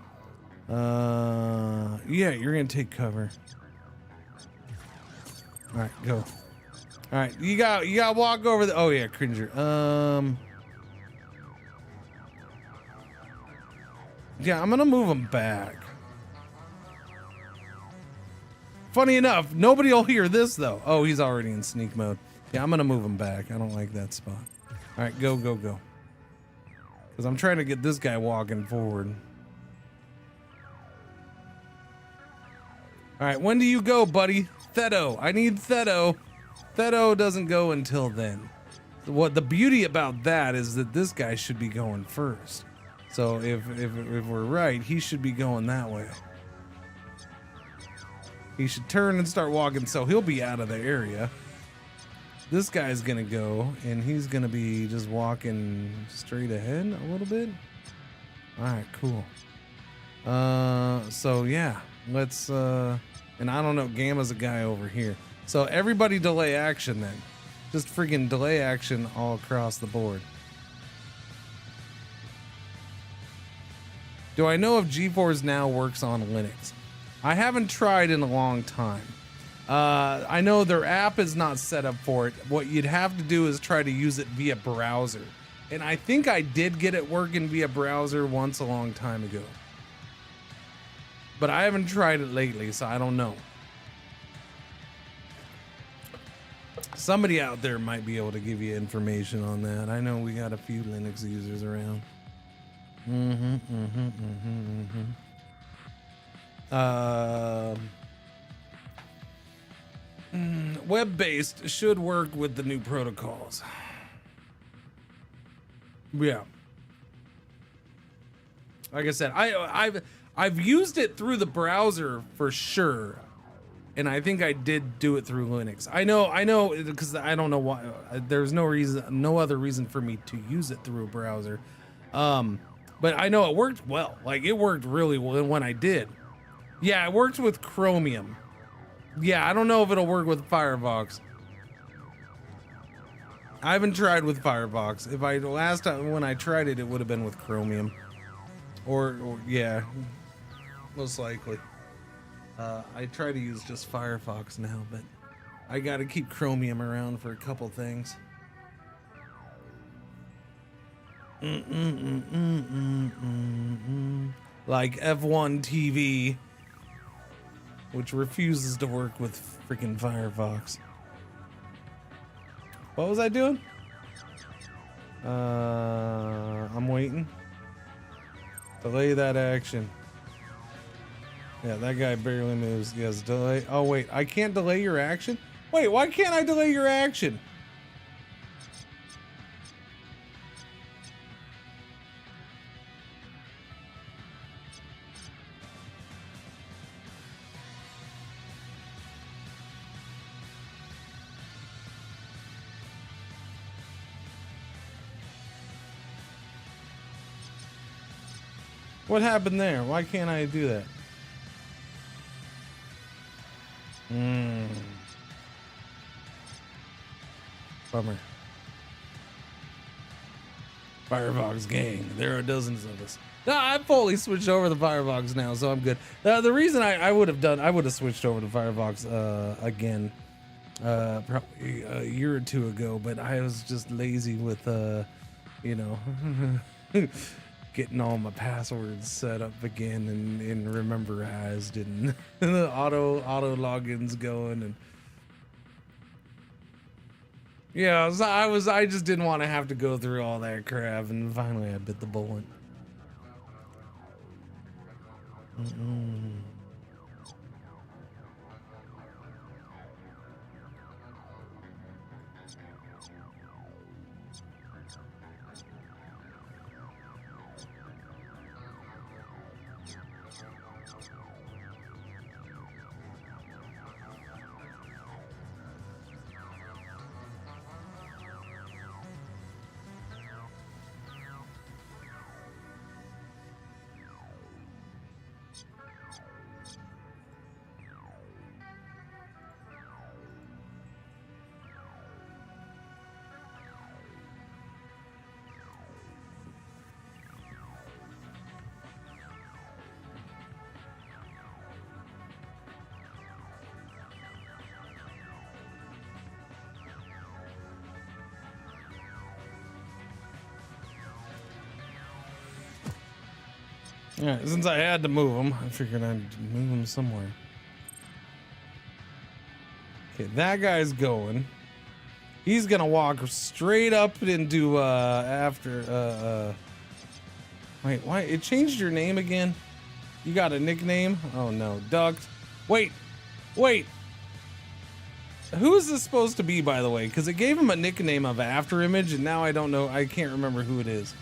Yeah, you're gonna take cover. All right, go. All right, you got to walk over the. Oh yeah, Cringer. Yeah, I'm gonna move him back. Funny enough, nobody will hear this though. Oh, he's already in sneak mode. Yeah, I'm gonna move him back. I don't like that spot. All right, go. Because I'm trying to get this guy walking forward. All right, when do you go, buddy? Theto. I need Theto. Theto doesn't go until then. What the beauty about that is that this guy should be going first. So if we're right, he should be going that way. He should turn and start walking, so he'll be out of the area. This guy's gonna go, and he's gonna be just walking straight ahead a little bit. All right, cool. So yeah, let's. And I don't know, Gamma's a guy over here. So everybody delay action then. Just freaking delay action all across the board. Do I know if GeForce Now works on Linux? I haven't tried in a long time. I know their app is not set up for it. What you'd have to do is try to use it via browser. And I think I did get it working via browser once a long time ago. But I haven't tried it lately, so I don't know. Somebody out there might be able to give you information on that. I know we got a few Linux users around. Web-based should work with the new protocols. Yeah. Like I said, I've used it through the browser for sure, and I think I did do it through Linux. I know, because I don't know why. There's no other reason for me to use it through a browser. But I know it worked well. Like, it worked really well when I did. Yeah, it worked with Chromium. Yeah, I don't know if it'll work with Firefox. I haven't tried with Firefox. Last time when I tried it, it would have been with Chromium. Or yeah, most likely. I try to use just Firefox now, but I gotta keep Chromium around for a couple things. Like F1 TV, which refuses to work with freaking Firefox. What was I doing? I'm waiting. Delay that action. Yeah, that guy barely moves. Yes, delay. Oh wait, I can't delay your action? Wait, why can't I delay your action? What happened there? Why can't I do that? Bummer. Firefox gang. There are dozens of us. No, I fully switched over to Firefox now, so I'm good. The reason I would have switched over to Firefox again, probably a year or two ago, but I was just lazy with, you know, getting all my passwords set up again and rememberized and the auto logins going and. Yeah, so I just didn't want to have to go through all that crap, and finally I bit the bullet. Alright, since I had to move them, I figured I'd move them somewhere. Okay, that guy's going. He's gonna walk straight up into, wait, why? It changed your name again? You got a nickname? Oh no, Ducked. Wait! Who is this supposed to be, by the way? Because it gave him a nickname of After Image, and now I don't know, I can't remember who it is.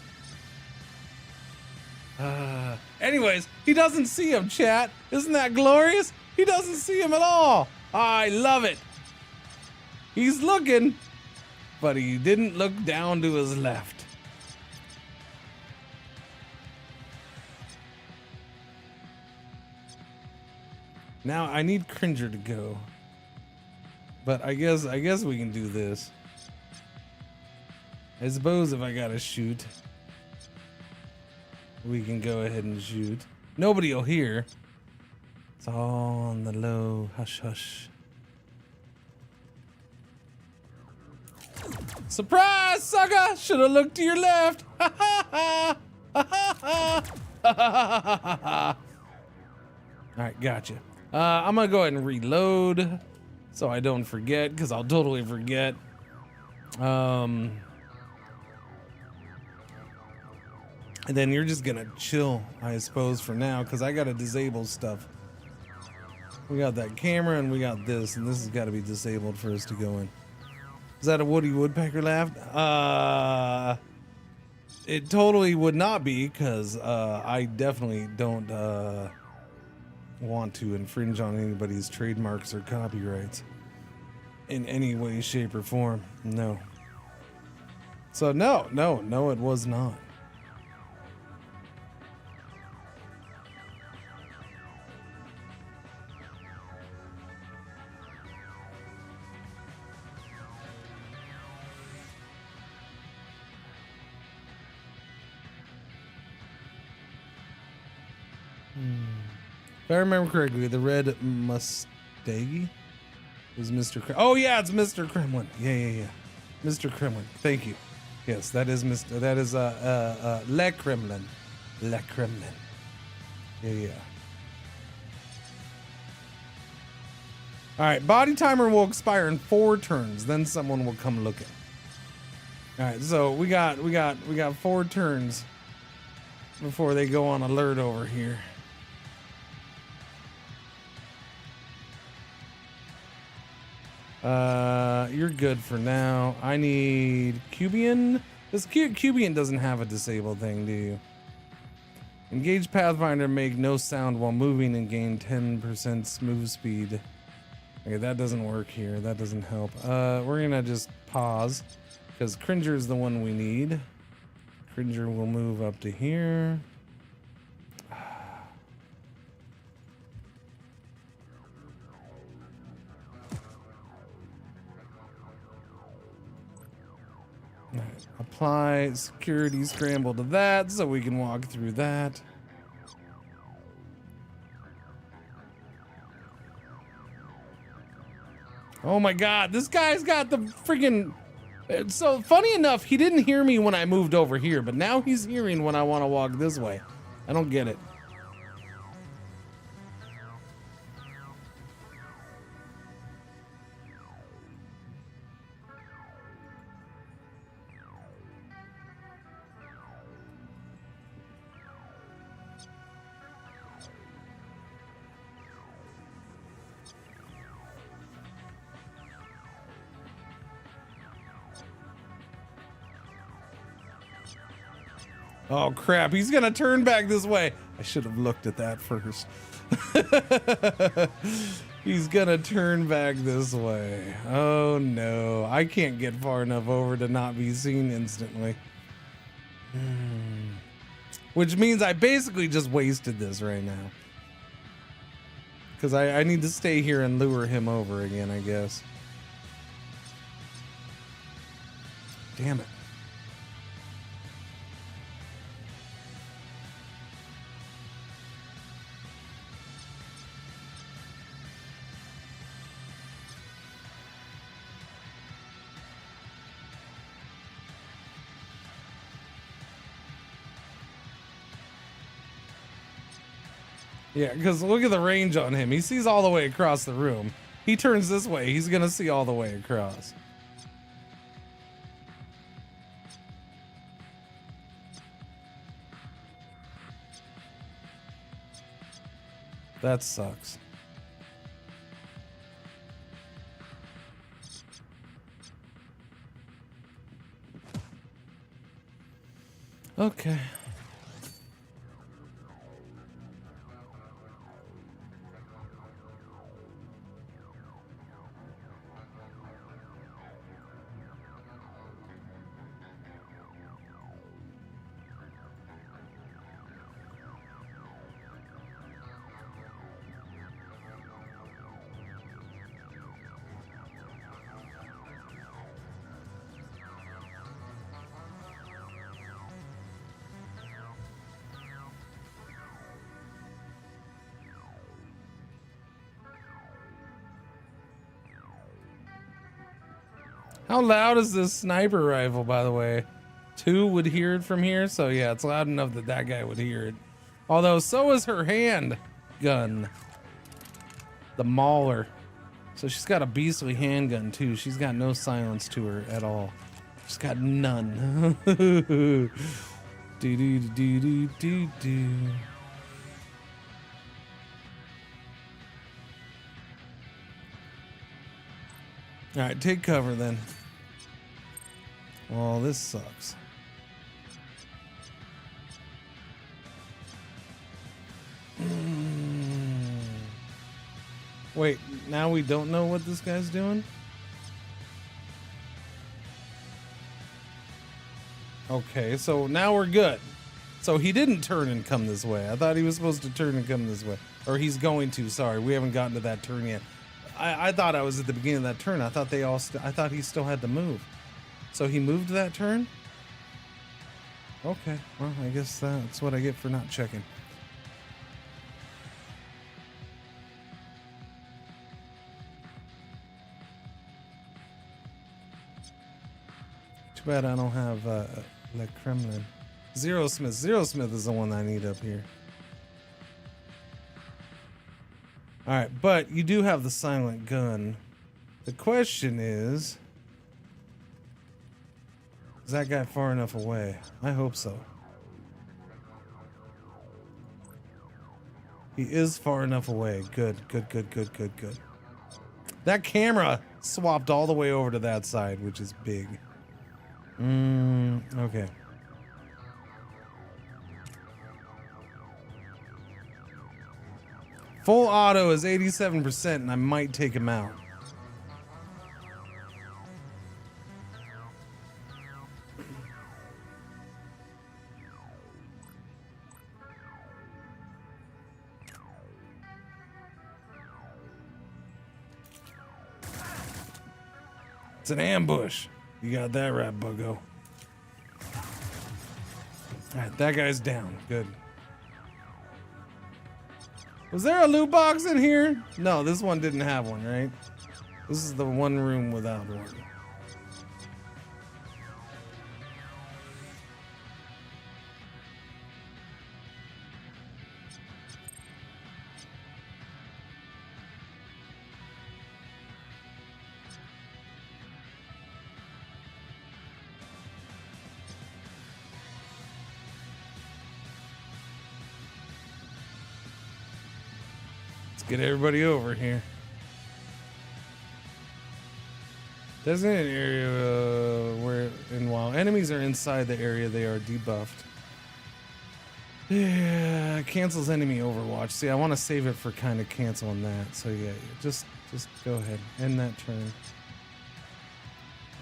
Anyways, he doesn't see him, chat. Isn't that glorious? He doesn't see him at all. I love it. He's looking, but he didn't look down to his left. Now I need Cringer to go. But I guess we can do this. I suppose if I gotta shoot, we can go ahead and shoot. Nobody will hear. It's all on the low. Hush, hush. Surprise, sucker! Should have looked to your left. Ha ha ha! Ha ha ha! All right, gotcha. I'm gonna go ahead and reload so I don't forget, because I'll totally forget. And then you're just gonna chill, I suppose, for now, because I gotta disable stuff. We got that camera and we got this, and this has got to be disabled for us to go in. Is that a Woody Woodpecker laugh? It totally would not be, because I definitely don't want to infringe on anybody's trademarks or copyrights in any way, shape, or form. No. So no, it was not. If I remember correctly, the red Mustang was Mr. Oh yeah, it's Mr. Kremlin. Yeah. Mr. Kremlin. Thank you. Yes, that is Mr. That is Le Kremlin. Le Kremlin. Yeah. All right, body timer will expire in 4 turns. Then someone will come looking. All right, so we got 4 turns before they go on alert over here. You're good for now. I need Cubian. This Cubian doesn't have a disabled thing, do you? Engage Pathfinder, make no sound while moving and gain 10% move speed. Okay, that doesn't work here. That doesn't help. We're gonna just pause because Cringer is the one we need. Cringer will move up to here. Apply security scramble to that so we can walk through that. Oh my god, this guy's got the freaking... So funny enough, he didn't hear me when I moved over here, but now he's hearing when I want to walk this way. I don't get it. Oh crap, he's gonna turn back this way. I should have looked at that first. He's gonna turn back this way. Oh no, I can't get far enough over to not be seen instantly. Which means I basically just wasted this right now. Because I need to stay here and lure him over again, I guess. Damn it. Yeah, because look at the range on him. He sees all the way across the room. He turns this way, he's gonna see all the way across. That sucks. Okay. How loud is this sniper rifle, by the way? 2 would hear it from here, so yeah, it's loud enough that that guy would hear it. Although, so is her handgun. The Mauler. So she's got a beastly handgun, too. She's got no silence to her at all. She's got none. Do-do-do-do-do-do. All right, take cover then. Oh, this sucks. Wait, now we don't know what this guy's doing? Okay, so now we're good. So he didn't turn and come this way. I thought he was supposed to turn and come this way. Or he's going to, sorry. We haven't gotten to that turn yet. I thought I was at the beginning of that turn. I thought I thought he still had to move. So he moved that turn? Okay, well, I guess that's what I get for not checking. Too bad I don't have Le Kremlin. Zero Smith. Zero Smith is the one I need up here. All right, but you do have the silent gun. The question is that guy far enough away? I hope so. He is far enough away. Good, good, good, good, good, good. That camera swapped all the way over to that side, which is big. Okay. Full auto is 87%, and I might take him out. It's an ambush. You got that right, Buggo. Alright, that guy's down. Good. Was there a loot box in here? No, this one didn't have one, right? This is the one room without one. Get everybody over here. Designated area where, and while enemies are inside the area, they are debuffed. Yeah, cancels enemy overwatch. See, I want to save it for kind of canceling that. So yeah, just go ahead, end that turn.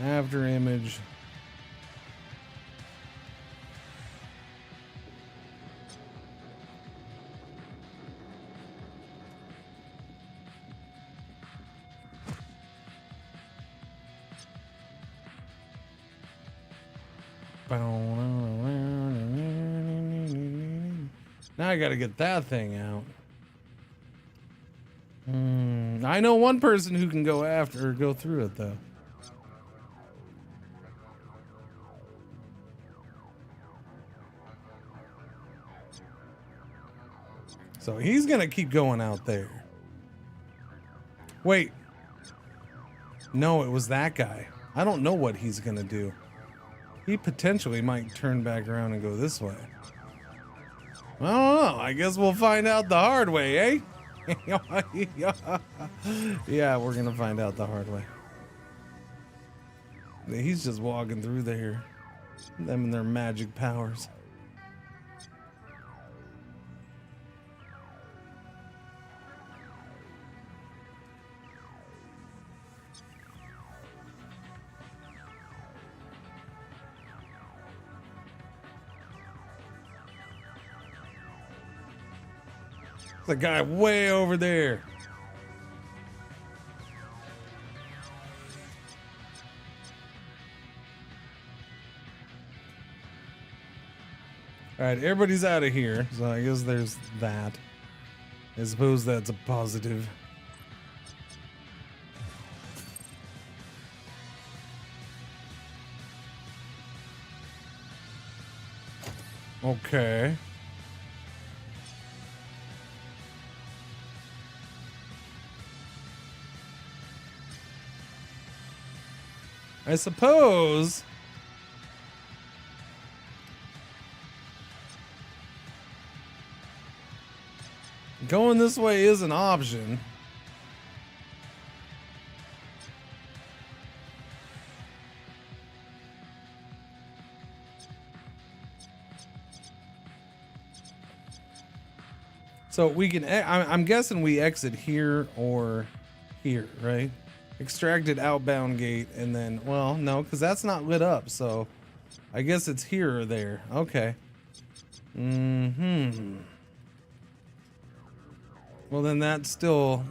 After image. Now I gotta get that thing out. I know one person who can go after or go through it though. So he's gonna keep going out there. Wait. No, it was that guy. I don't know what he's gonna do. He potentially might turn back around and go this way. I don't know. I guess we'll find out the hard way, eh? Yeah, we're gonna find out the hard way. He's just walking through there. Them and their magic powers. The guy way over there. All right, everybody's out of here, so I guess there's that. I suppose that's a positive. Okay. I suppose going this way is an option. So we can, I'm guessing we exit here or here, right? Extracted outbound gate, and then, well, no, because that's not lit up, so I guess it's here or there. Okay. Well, then that's still...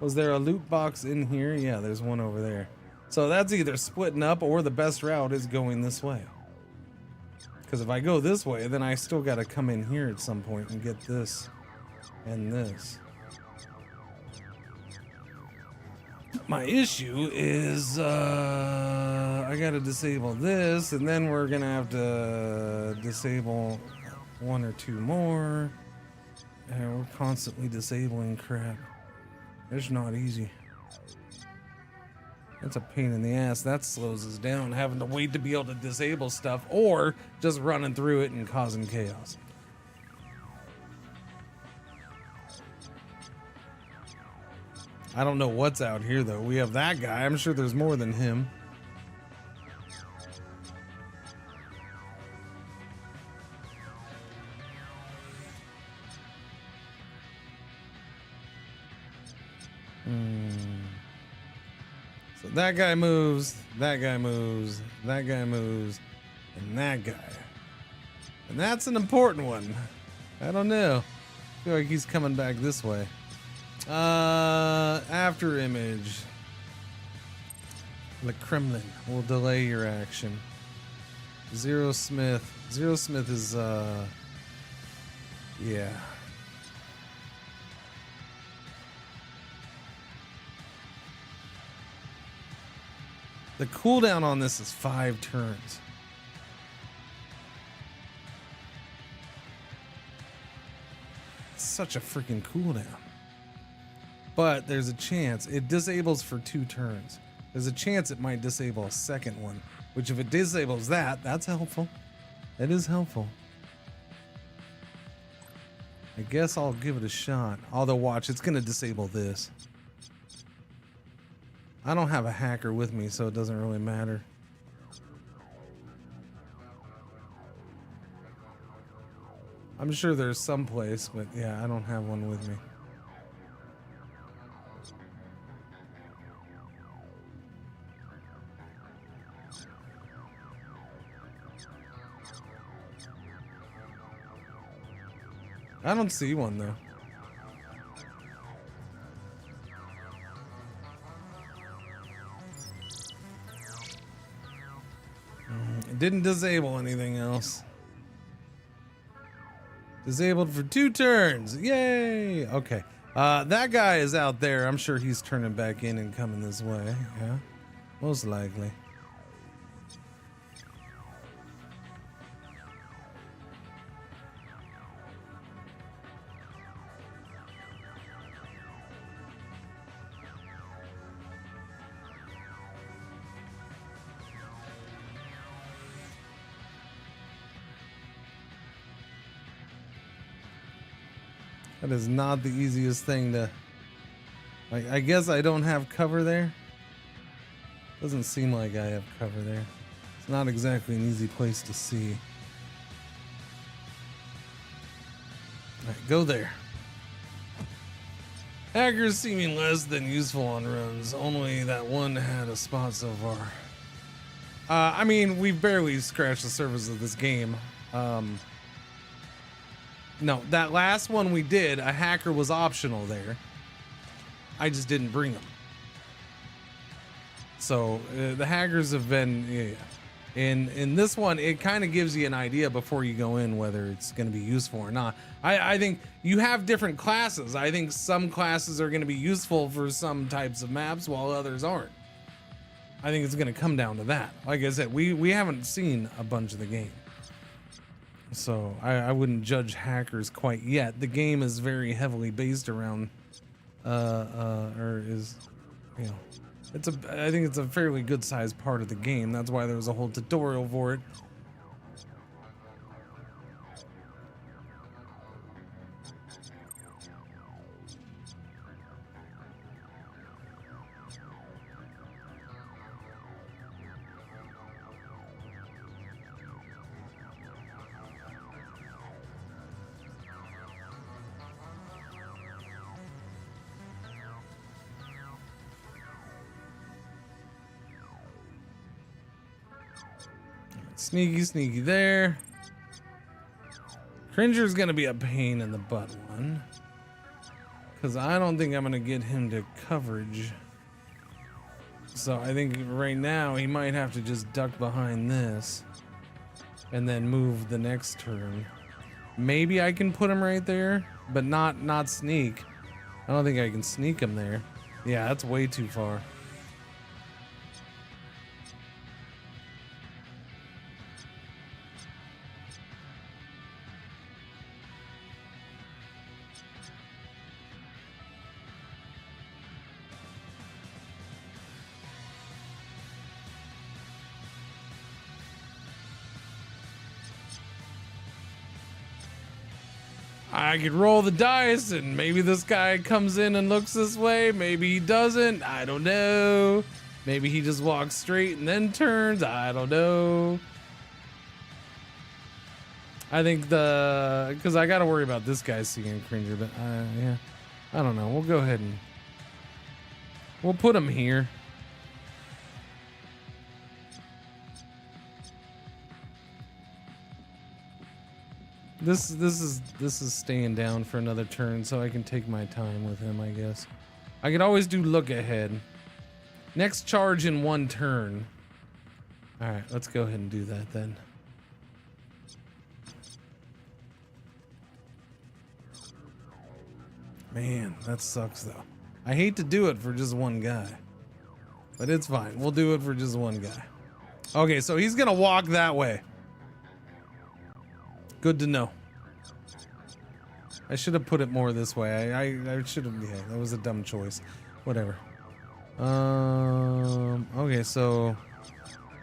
Was there a loot box in here? Yeah, there's one over there. So that's either splitting up or the best route is going this way. Because if I go this way, then I still got to come in here at some point and get this and this. My issue is I gotta disable this, and then we're gonna have to disable one or two more. And we're constantly disabling crap. It's not easy. That's a pain in the ass. That slows us down, having to wait to be able to disable stuff, or just running through it and causing chaos. I don't know what's out here though. We have that guy. I'm sure there's more than him. So that guy moves, that guy moves, that guy moves, and that guy. And that's an important one. I don't know. I feel like he's coming back this way. After image. The Kremlin will delay your action. Zero Smith. Zero Smith is, yeah. The cooldown on this is 5 turns. It's such a freaking cooldown. But there's a chance it disables for 2 turns. There's a chance it might disable a second one, which if it disables that, that's helpful. That is helpful. I guess I'll give it a shot. Although watch, it's gonna disable this. I don't have a hacker with me, so it doesn't really matter. I'm sure there's some place, but yeah, I don't have one with me. I don't see one though. It didn't disable anything else. Disabled for 2 turns. Yay! Okay. That guy is out there. I'm sure he's turning back in and coming this way. Yeah. Most likely. That is not the easiest thing to... I guess I don't have cover there. Doesn't seem like I have cover there. It's not exactly an easy place to see. Alright, go there. Hackers seeming less than useful on runs. Only that one had a spot so far. I mean, we've barely scratched the surface of this game. No, that last one we did, a hacker was optional there. I just didn't bring them. So the hackers have been, yeah. In this one, it kind of gives you an idea before you go in whether it's going to be useful or not. I think you have different classes. I think some classes are going to be useful for some types of maps while others aren't. I think it's going to come down to that. Like I said, we haven't seen a bunch of the game. So I wouldn't judge hackers quite yet. The game is very heavily based around, or is, you know, I think it's a fairly good sized part of the game. That's why there was a whole tutorial for it. Sneaky there. Cringer's gonna be a pain in the butt one, because I don't think I'm gonna get him to coverage. So I think right now he might have to just duck behind this and then move the next turn. Maybe I can put him right there, but not sneak. I don't think I can sneak him there. Yeah, that's way too far. I could roll the dice and maybe this guy comes in and looks this way. Maybe he doesn't. I don't know. Maybe he just walks straight and then turns. I don't know. I think because I got to worry about this guy seeing Cringer, but yeah, I don't know. We'll go ahead and we'll put him here. This is staying down for another turn, so I can take my time with him, I guess. I could always do look ahead. Next charge in 1 turn. All right, let's go ahead and do that then. Man, that sucks though. I hate to do it for just one guy, but it's fine. We'll do it for just one guy. Okay, so he's gonna walk that way. Good to know. I should have put it more this way. I should have. Yeah, that was a dumb choice. Whatever. Okay, so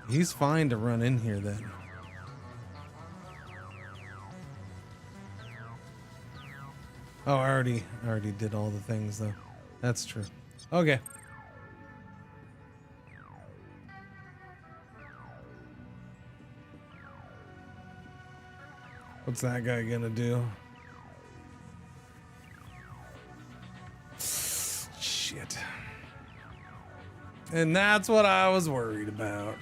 he's fine to run in here then. Oh, I already did all the things though. That's true. Okay. What's that guy gonna do? Shit. And that's what I was worried about.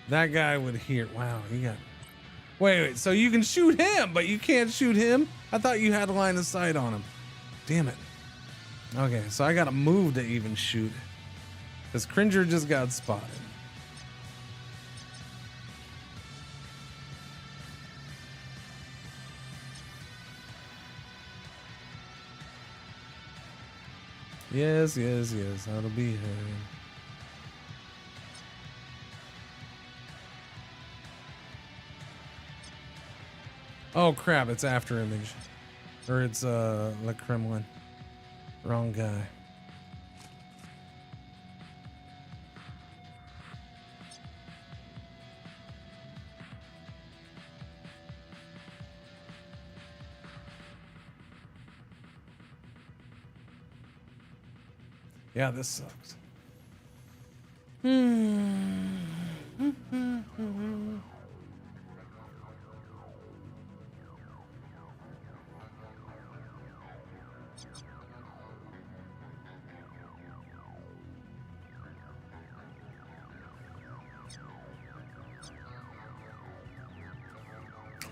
That guy would hear. Wow, he got. Wait, so you can shoot him, but you can't shoot him? I thought you had a line of sight on him. Damn it. Okay, so I gotta move to even shoot. Because Cringer just got spotted. Yes, that'll be her. Oh crap, it's after image. Or it's Le Kremlin. Wrong guy. Yeah, this sucks.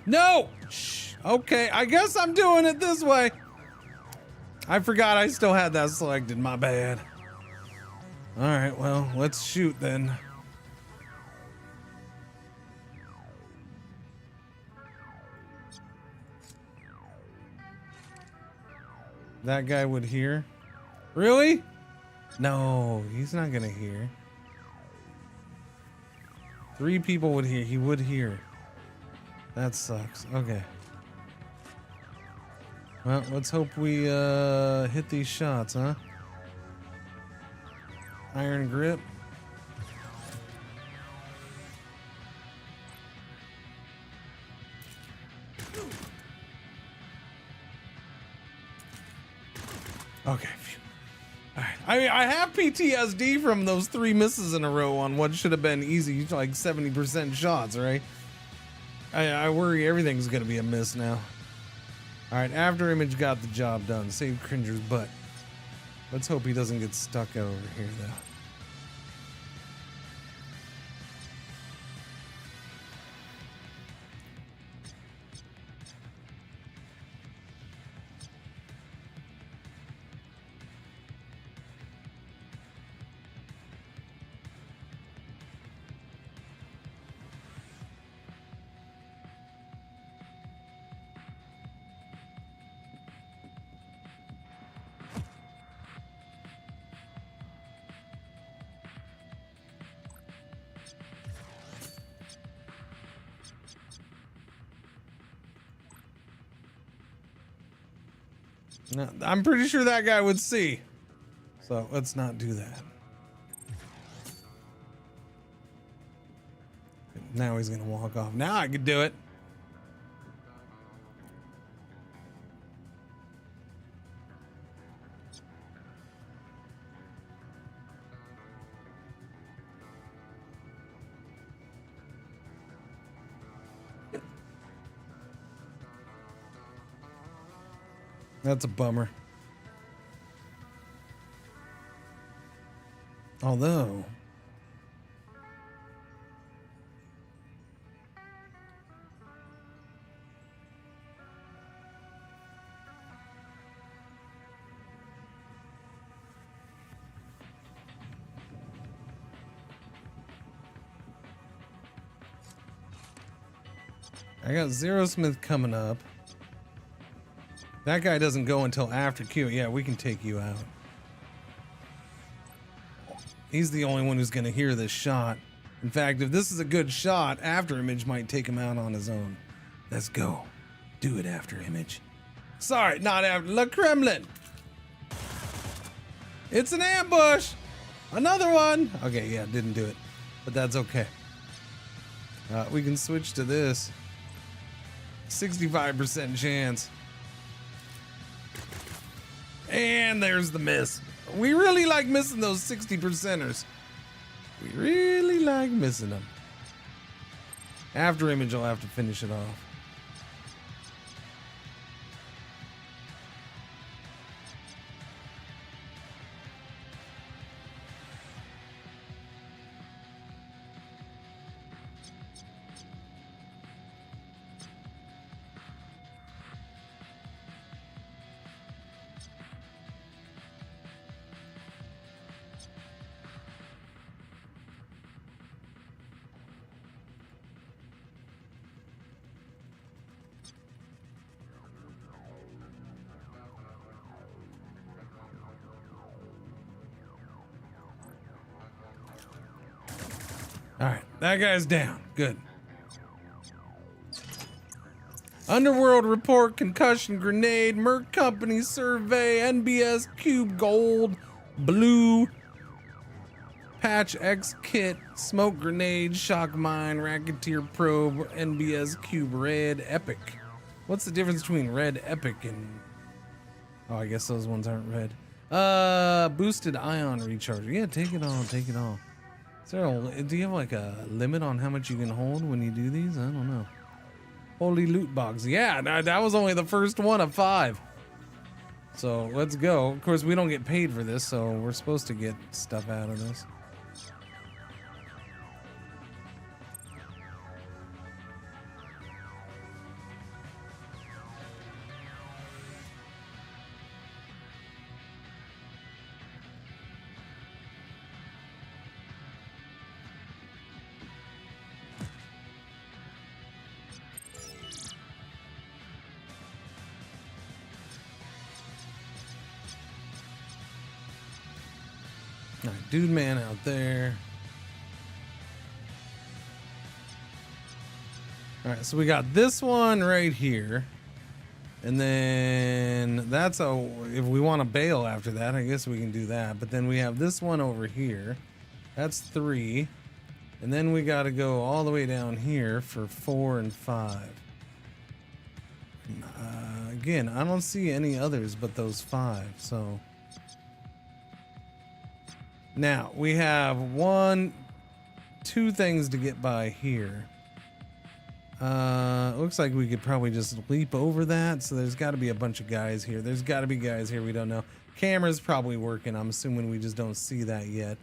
No! Shh. Okay, I guess I'm doing it this way. I forgot I still had that selected. My bad. All right, well, let's shoot then. That guy would hear. Really? No, he's not gonna hear. 3 people would hear. He would hear. That sucks. Okay. Well, let's hope we hit these shots, huh? Iron grip. Okay. All right. I mean, I have PTSD from those 3 misses in a row on what should have been easy, like 70% shots, right? I worry everything's gonna be a miss now. All right, after image got the job done. Saved Cringer's butt. Let's hope he doesn't get stuck over here, though. No, I'm pretty sure that guy would see. So let's not do that. Now he's gonna walk off. Now I could do it. That's a bummer. Although, I got Zero Smith coming up. That guy doesn't go until after Q. Yeah, we can take you out. He's the only one who's going to hear this shot. In fact, if this is a good shot, After Image might take him out on his own. Let's go. Do it, After Image. Sorry, not after. Le Kremlin. It's an ambush. Another one. Okay, yeah, didn't do it. But that's okay. We can switch to this. 65% chance. And there's the miss. We really like missing those 60%ers. We really like missing them. After Image, I'll have to finish it off. All right, that guy's down. Good. Underworld report, concussion grenade, Merc Company survey, NBS cube gold, blue, patch X kit, smoke grenade, shock mine, racketeer probe, NBS cube red, epic. What's the difference between red, epic, and... Oh, I guess those ones aren't red. Boosted ion recharge. Yeah, take it all, take it all. Is there do you have like a limit on how much you can hold when you do these? I don't know. Holy loot box. Yeah, that was only the first one of 5. So let's go. Of course, we don't get paid for this, so we're supposed to get stuff out of this. All right, dude man out there. All right, so we got this one right here. And then that's if we want to bail after that, I guess we can do that. But then we have this one over here. That's 3. And then we got to go all the way down here for 4 and 5. Again, I don't see any others but those 5, so... Now, we have 2 things to get by here. Looks like we could probably just leap over that, so there's got to be a bunch of guys here. There's got to be guys here we don't know. Camera's probably working. I'm assuming we just don't see that yet.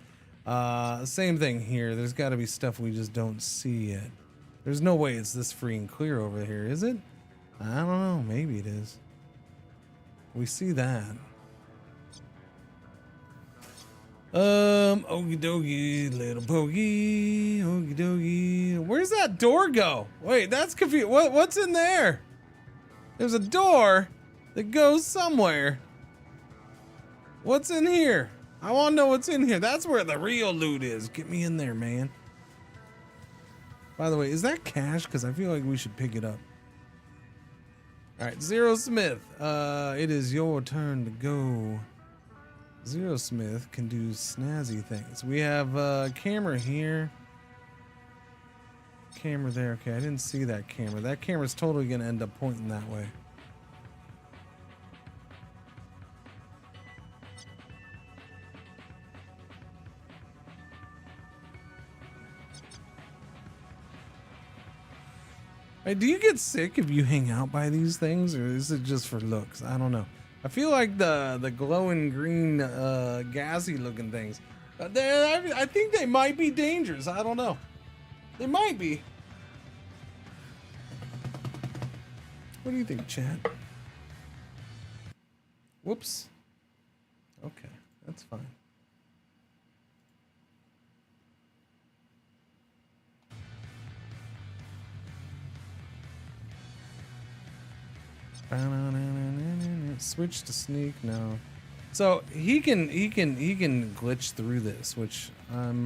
Same thing here. There's got to be stuff we just don't see yet. There's no way it's this free and clear over here, is it? I don't know. Maybe it is. We see that. Okie dokie, little pokey, okie dokie. Where's that door go? Wait, that's confused. What's in there? There's a door that goes somewhere. What's in here? I want to know what's in here. That's where the real loot is. Get me in there, man. By the way, is that cash? Because I feel like we should pick it up. All right, Zero Smith. It is your turn to go. Zero Smith can do snazzy things. We have a camera here. Camera there. Okay, I didn't see that camera. That camera's totally gonna end up pointing that way. Hey, do you get sick if you hang out by these things, or is it just for looks? I don't know. I feel like the glowing green, gassy looking things, I think they might be dangerous. I don't know. They might be. What do you think, Chad? Whoops. Okay, that's fine. Switch to sneak. No. So he can glitch through this, which I'm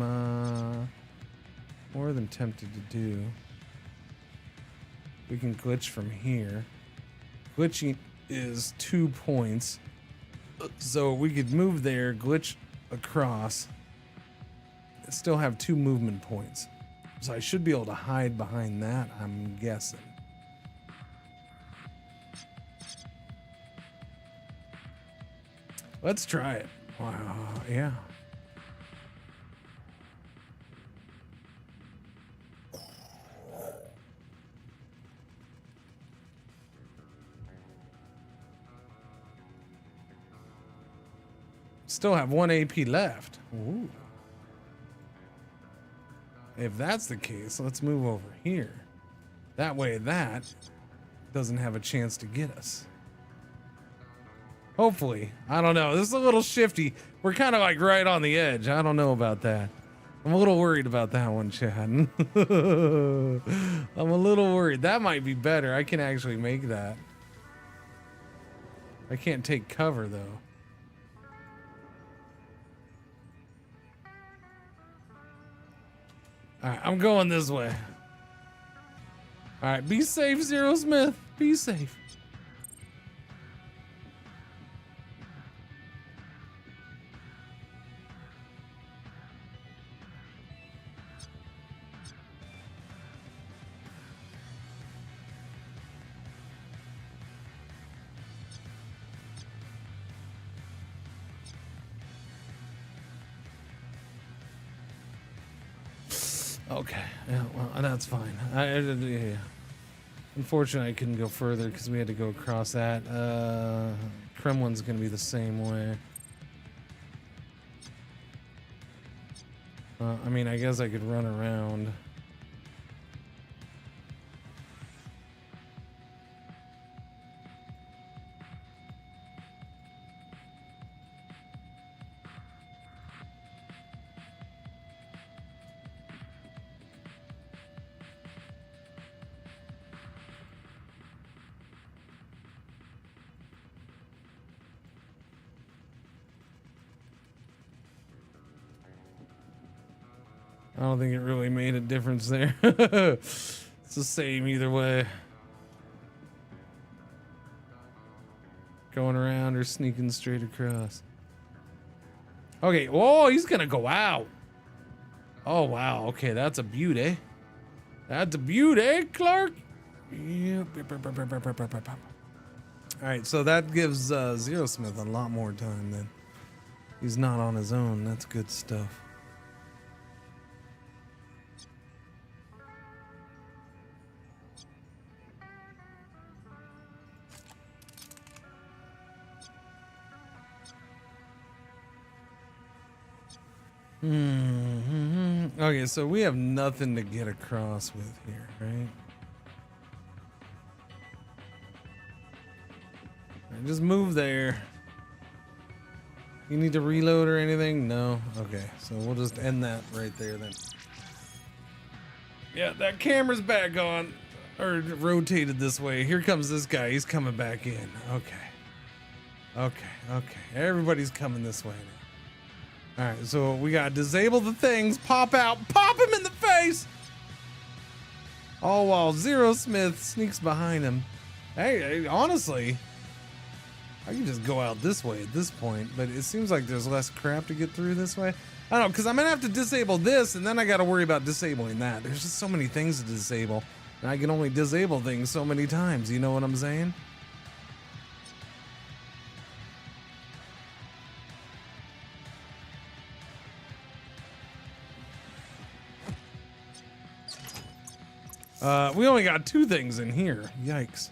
more than tempted to do. We can glitch from here. Glitching is 2 points, so we could move there, glitch across, and still have 2 movement points. So I should be able to hide behind that, I'm guessing. Let's try it. Wow, yeah. Still have 1 AP left. Ooh. If that's the case, let's move over here. That way that doesn't have a chance to get us. Hopefully. I don't know. This is a little shifty. We're kind of like right on the edge. I don't know about that. I'm a little worried about that one, Chad. I'm a little worried. That might be better. I can actually make that. I can't take cover, though. Alright, I'm going this way. Alright, be safe, Zero Smith. Be safe. Okay, yeah, well, that's fine. Yeah. Unfortunately, I couldn't go further because we had to go across that. Kremlin's gonna be the same way. I mean, I guess I could run around. I don't think it really made a difference there. It's the same either way. Going around or sneaking straight across. Okay, oh, he's gonna go out. Oh, wow. Okay, that's a beaut, eh? That's a beaut, eh, Clark? Yep. Alright, so that gives Zero Smith a lot more time then. He's not on his own. That's good stuff. Okay, so we have nothing to get across with here, right? Alright, just move there. You need to reload or anything? No? Okay, so we'll just end that right there then. Yeah, that camera's back on. Or rotated this way. Here comes this guy. He's coming back in. Okay. Everybody's coming this way now. Alright, so we gotta disable the things, pop out, pop him in the face! All while Zero Smith sneaks behind him Hey, honestly, I can just go out this way at this point, but it seems like there's less crap to get through this way. I don't know, because I'm going to have to disable this, and then I got to worry about disabling that. There's just so many things to disable, and I can only disable things so many times. You know what I'm saying? We only got 2 things in here. Yikes.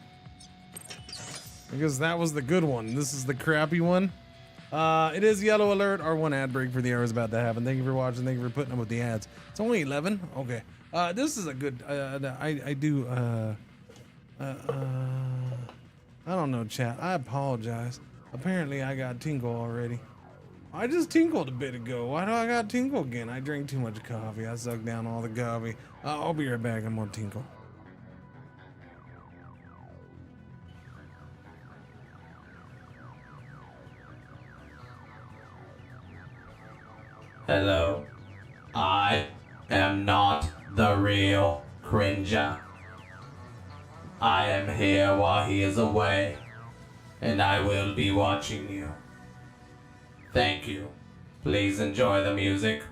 Because that was the good one. This is the crappy one. It is yellow alert. Our one ad break for the hour is about to happen. Thank you for watching. Thank you for putting up with the ads. It's only 11. Okay. This is a good. I don't know, chat. I apologize. Apparently, I got tinkle already. I just tinkled a bit ago. Why do I got tinkle again? I drank too much coffee. I sucked down all the coffee. I'll be right back. I'm gonna tinkle. Hello. I am not the real Cringer. I am here while he is away, and I will be watching you. Thank you. Please enjoy the music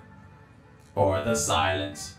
or the silence.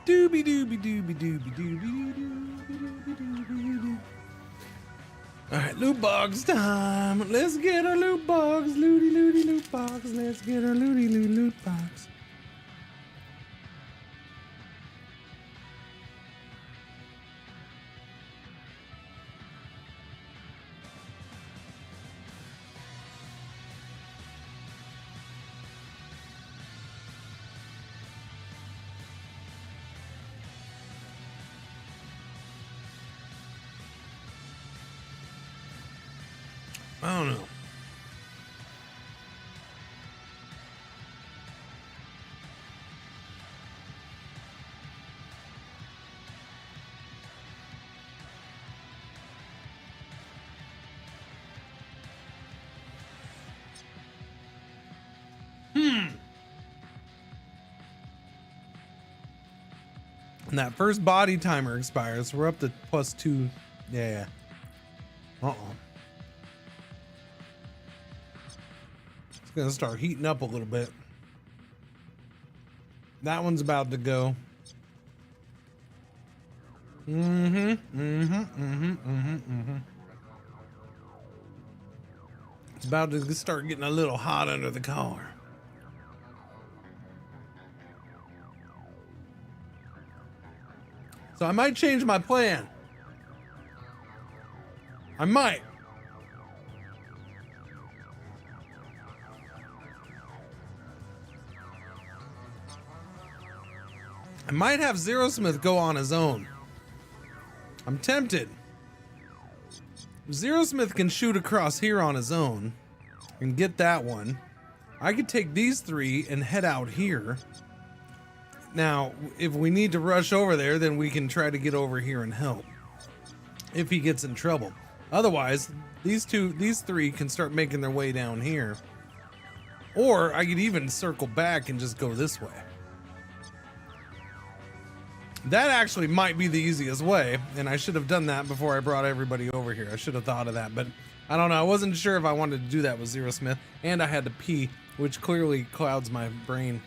Doobie doobie doobie doobie doobie doobie doobie doo. All right, loot box time. Let's get our loot box. Looty looty loot box. Let's get our looty loot box. I don't know. And that first body timer expires. We're up to +2. Yeah. Uh-oh. It's gonna start heating up a little bit. That one's about to go. It's about to start getting a little hot under the collar. So I might change my plan. I might. I might have Zerosmith go on his own. I'm tempted. Zerosmith can shoot across here on his own and get that one. I could take these three and head out here. Now, if we need to rush over there, then we can try to get over here and help. If he gets in trouble. Otherwise, these three can start making their way down here. Or I could even circle back and just go this way. That actually might be the easiest way, and I should have done that before I brought everybody over here. I should have thought of that, but I don't know. I wasn't sure if I wanted to do that with Zerosmith, and I had to pee, which clearly clouds my brain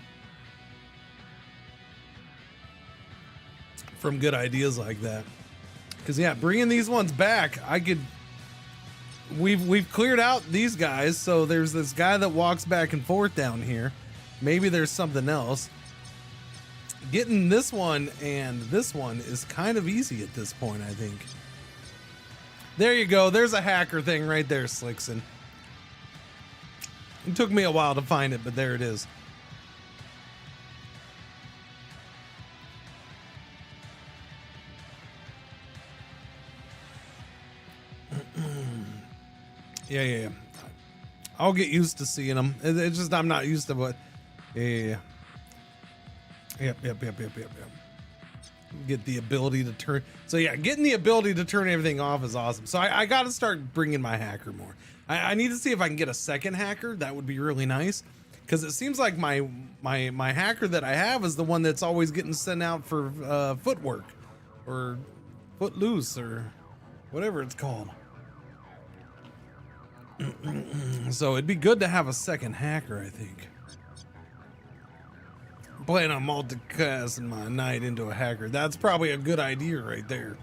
from good ideas like that. Because yeah, bringing these ones back, I could. We've cleared out these guys, so there's this guy that walks back and forth down here. Maybe there's something else. Getting this one and this one is kind of easy at this point, I think. There you go. There's a hacker thing right there, Slickson. It took me a while to find it, but there it is. Yeah. I'll get used to seeing them. It's just I'm not used to what. Yeah. Yep. Get the ability to turn. So yeah, getting the ability to turn everything off is awesome. So I got to start bringing my hacker more. I need to see if I can get a second hacker. That would be really nice, because it seems like my hacker that I have is the one that's always getting sent out for footwork or footloose or whatever it's called. So it'd be good to have a second hacker, I think. Plan on multicasting my knight into a hacker. That's probably a good idea right there.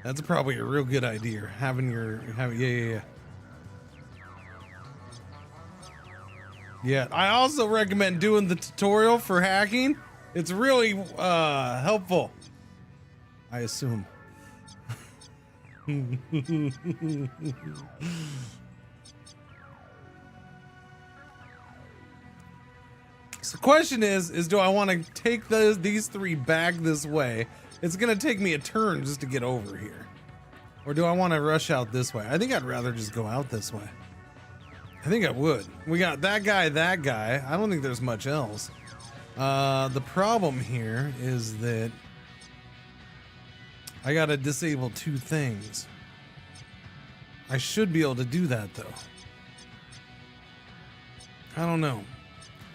That's probably a real good idea. Yeah, I also recommend doing the tutorial for hacking. It's really helpful, I assume. So the question is do I want to take these three back this way? It's going to take me a turn just to get over here. Or do I want to rush out this way? I think I'd rather just go out this way. I think I would. We got that guy. I don't think there's much else. The problem here is that I got to disable two things. I should be able to do that, though. I don't know.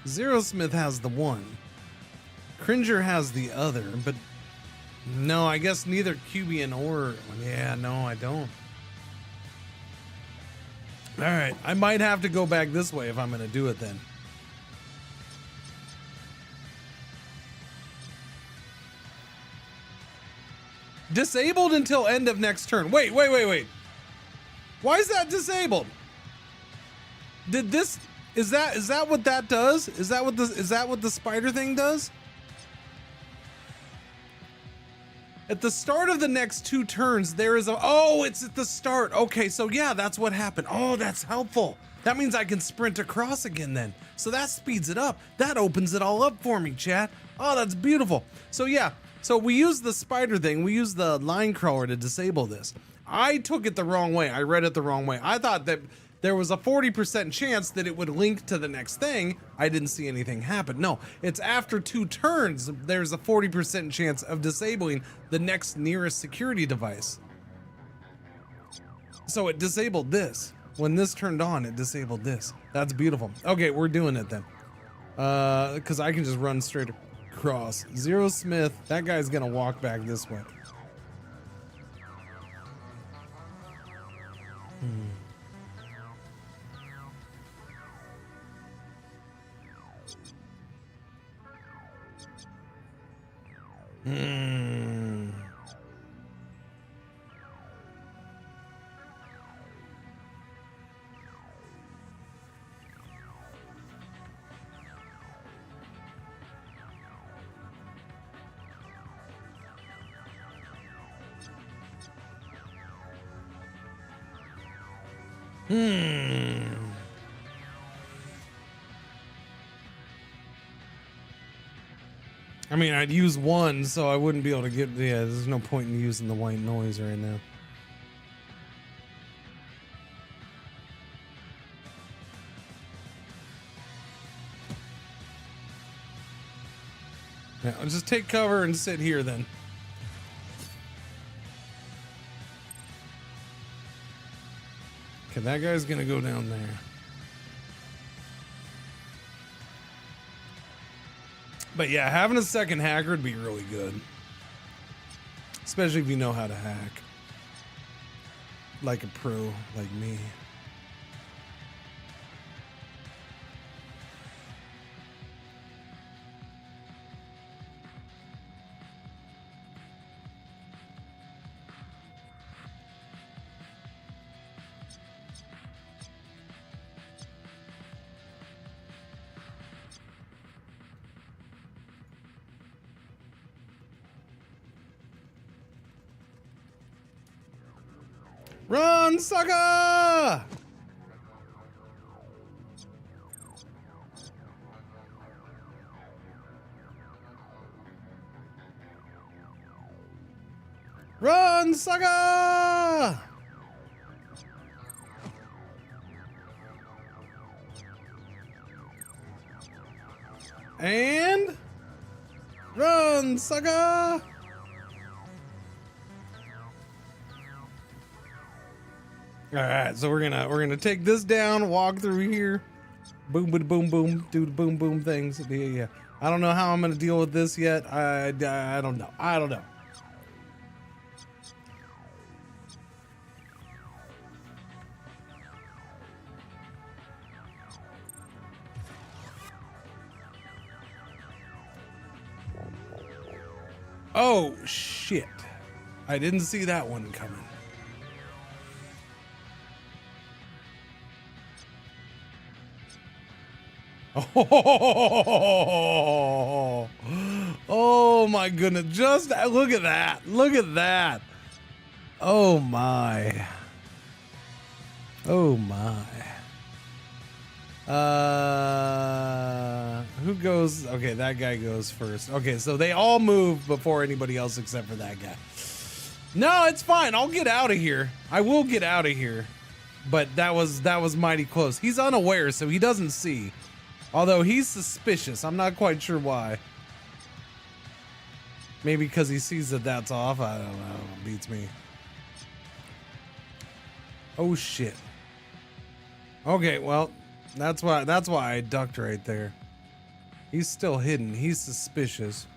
Zerosmith has the one. Cringer has the other, but no, I guess neither Cubian or... Yeah, no, I don't. Alright, I might have to go back this way if I'm going to do it then. Disabled until end of next turn. Wait. Why is that disabled? Did this... Is that what that does? Is that what the spider thing does? At the start of the next two turns, there is a... Oh, it's at the start. Okay, so yeah, that's what happened. Oh, that's helpful. That means I can sprint across again then. So that speeds it up. That opens it all up for me, chat. Oh, that's beautiful. So yeah, so we use the spider thing. We use the line crawler to disable this. I took it the wrong way. I read it the wrong way. I thought that there was a 40% chance that it would link to the next thing. I didn't see anything happen. No, it's after two turns, there's a 40% chance of disabling the next nearest security device. So it disabled this. When this turned on, it disabled this. That's beautiful. Okay, we're doing it then. Because I can just run straight across. Zerosmith, that guy's gonna walk back this way. Hmm. I mean, I'd use one, so I wouldn't be able to get. Yeah, there's no point in using the white noise right now. Yeah, I'll just take cover and sit here then. Okay, that guy's gonna go down there. But yeah, having a second hacker would be really good. Especially if you know how to hack. Like a pro, like me. Run, sucker! Run, sucker! And run, sucker! All right, so we're gonna take this down, walk through here, boom, boom, boom, boom, do the boom, boom things. Yeah. I don't know how I'm gonna deal with this yet. I don't know. I don't know. Oh shit! I didn't see that one coming. Oh, oh my goodness. Just look at that. Look at that. Oh my. Oh my. Who goes? Okay, that guy goes first. Okay, so they all move before anybody else except for that guy. No, it's fine. I'll get out of here. I will get out of here. But that was mighty close. He's unaware, so he doesn't see. Although he's suspicious. I'm not quite sure why. Maybe because he sees that that's off. I don't know. Beats me. Oh shit. Okay, well, that's why I ducked right there. He's still hidden. He's suspicious.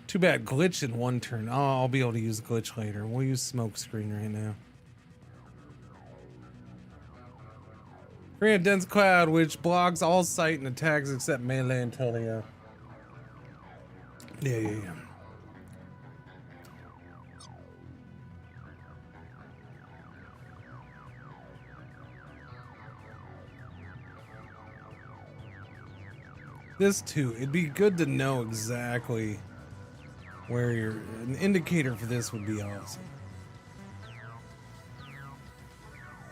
Too bad glitch in one turn. Oh, I'll be able to use glitch later. We'll use smoke screen right now. Create a dense cloud which blocks all sight and attacks except melee and Tulio. Yeah. This too, it'd be good to know exactly where an indicator for this would be awesome.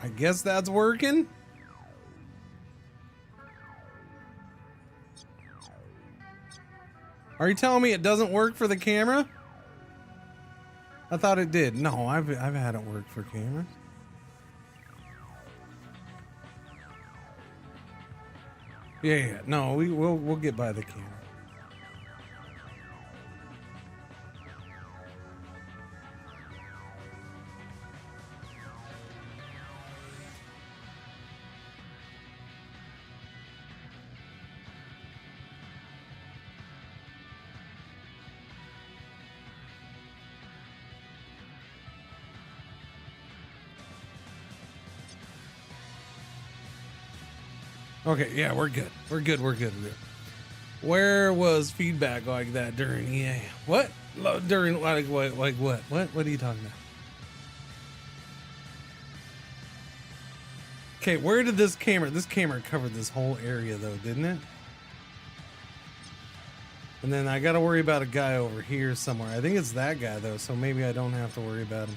I guess that's working. Are you telling me it doesn't work for the camera? I thought it did. No, I've had it work for cameras. Yeah. No, we'll get by the camera. Okay, yeah, we're good. We're good. We're good. Where was feedback like that during EA? What? During like what? Like what? What are you talking about? Okay, where did this camera? This camera covered this whole area though, didn't it? And then I got to worry about a guy over here somewhere. I think it's that guy though, so maybe I don't have to worry about him.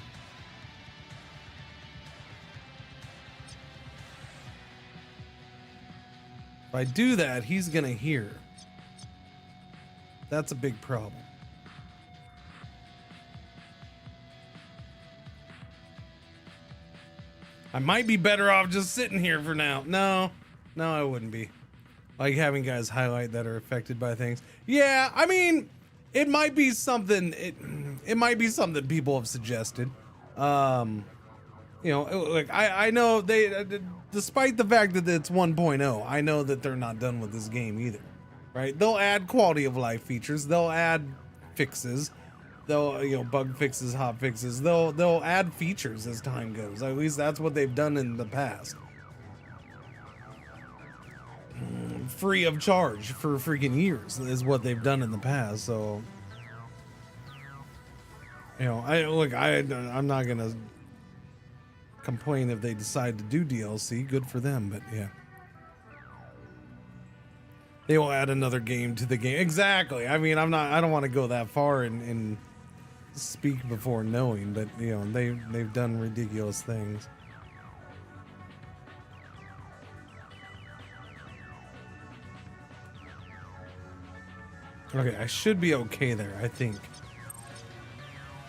If I do that, he's gonna hear. That's a big problem. I might be better off just sitting here for now. No, I wouldn't be. Like having guys highlight that are affected by things. Yeah, I mean, it might be something. It might be something people have suggested. You know, like I know they, despite the fact that it's 1.0, I know that they're not done with this game either. Right? They'll add quality of life features. They'll add fixes. They'll, you know, bug fixes, hot fixes. They'll add features as time goes. At least that's what they've done in the past. Free of charge for freaking years is what they've done in the past. So, you know, I'm not gonna complain if they decide to do DLC. Good for them, but yeah. They will add another game to the game. Exactly. I mean, I don't want to go that far and speak before knowing, but you know, they've done ridiculous things. Okay, I should be okay there, I think.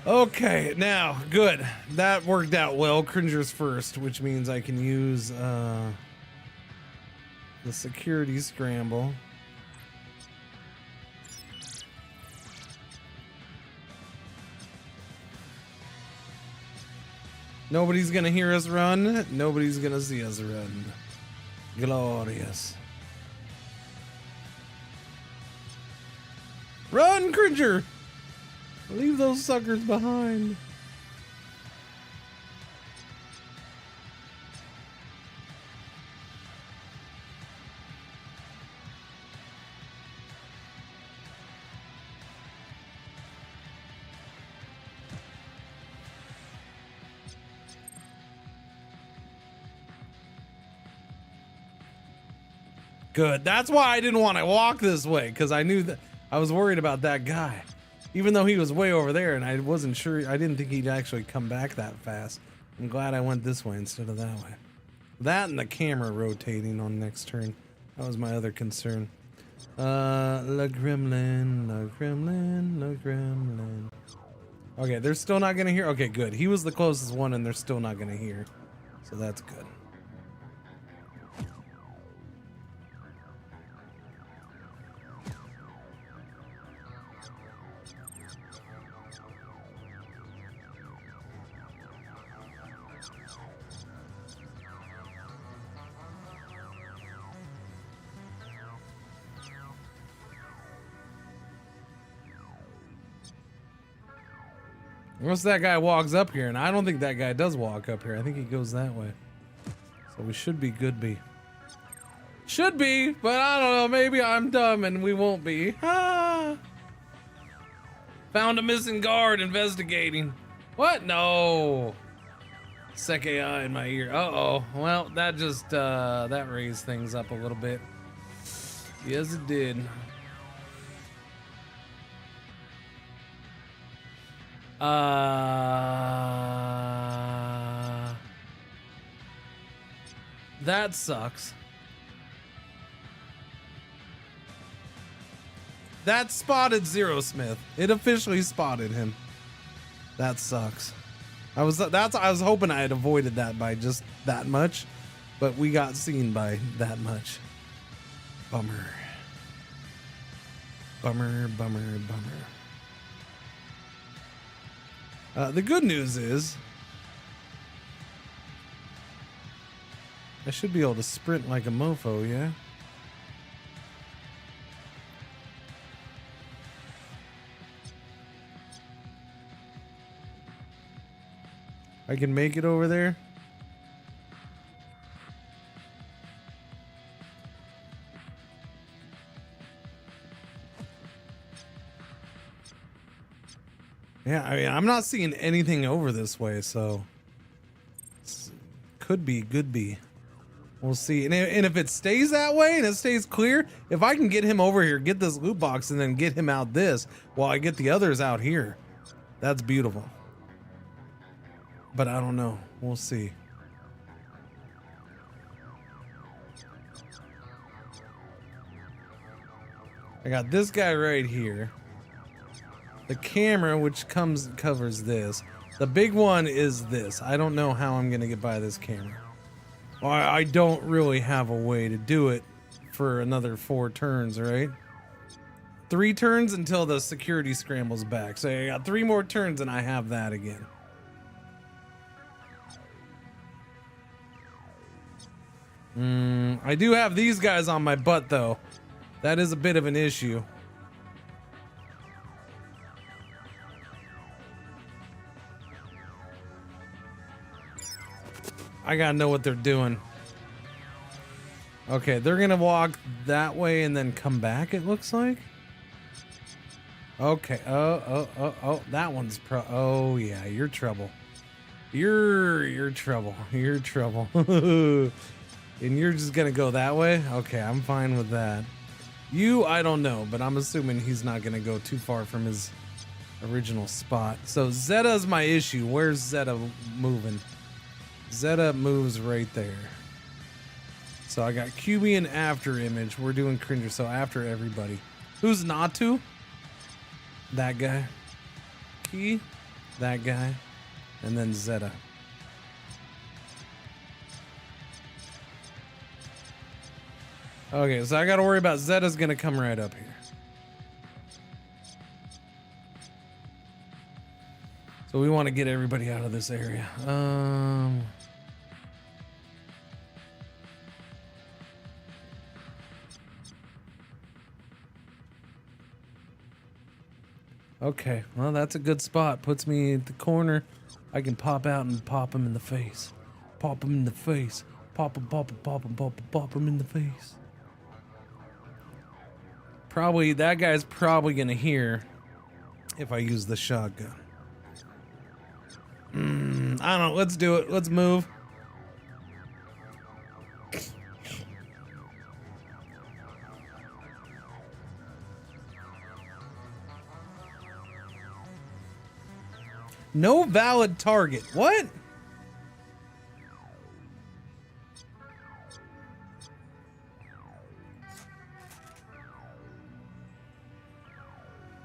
Okay, now, good. That worked out well. Cringer's first, which means I can use the security scramble. Nobody's gonna hear us run. Nobody's gonna see us run. Glorious. Run, Cringer! Leave those suckers behind. Good. That's why I didn't want to walk this way, because I knew that I was worried about that guy. Even though he was way over there and I wasn't sure, I didn't think he'd actually come back that fast. I'm glad I went this way instead of that way. That and the camera rotating on next turn. That was my other concern. Le Gremlin, Le Gremlin, Le Gremlin. Okay, they're still not gonna hear. Okay, good. He was the closest one and they're still not gonna hear. So that's good. Once that guy walks up here, and I don't think that guy does walk up here. I think he goes that way. So we should be good be. Should be, but I don't know. Maybe I'm dumb and we won't be. Ah. Found a missing guard investigating. What? No. Sec AI in my ear. Uh-oh. Well, that just, that raised things up a little bit. Yes, it did. That sucks. That spotted Zero Smith. It officially spotted him. That sucks. I was hoping I had avoided that by just that much, but we got seen by that much. Bummer. Bummer, bummer, bummer. The good news is I should be able to sprint like a mofo, yeah? I can make it over there. Yeah, I mean, I'm not seeing anything over this way, so could be. We'll see. And if it stays that way and it stays clear, if I can get him over here, get this loot box, and then get him out this while I get the others out here, that's beautiful. But I don't know. We'll see. I got this guy right here. The camera, which covers this. The big one is this. I don't know how I'm gonna get by this camera. Well, I don't really have a way to do it for another 4 turns, right? 3 turns until the security scrambles back. So I got 3 more turns and I have that again. I do have these guys on my butt though. That is a bit of an issue. I gotta know what they're doing. Okay, they're gonna walk that way and then come back, it looks like. Okay, oh, that one's oh yeah, you're trouble. You're trouble. You're trouble. And you're just gonna go that way? Okay, I'm fine with that. You, I don't know, but I'm assuming he's not gonna go too far from his original spot. So Zeta's my issue. Where's Zeta moving? Zeta moves right there. So I got QB and after image. We're doing Cringer, so after everybody. Who's not to? That guy. Key. That guy. And then Zeta. Okay, so I gotta worry about Zeta's gonna come right up here. So we want to get everybody out of this area. Okay, well, that's a good spot. Puts me at the corner. I can pop out and pop him in the face. Pop him in the face. Pop him, pop him, pop him, pop him, pop him in the face. Probably, that guy's probably gonna hear if I use the shotgun. I don't know. Let's do it. Let's move. No valid target. What?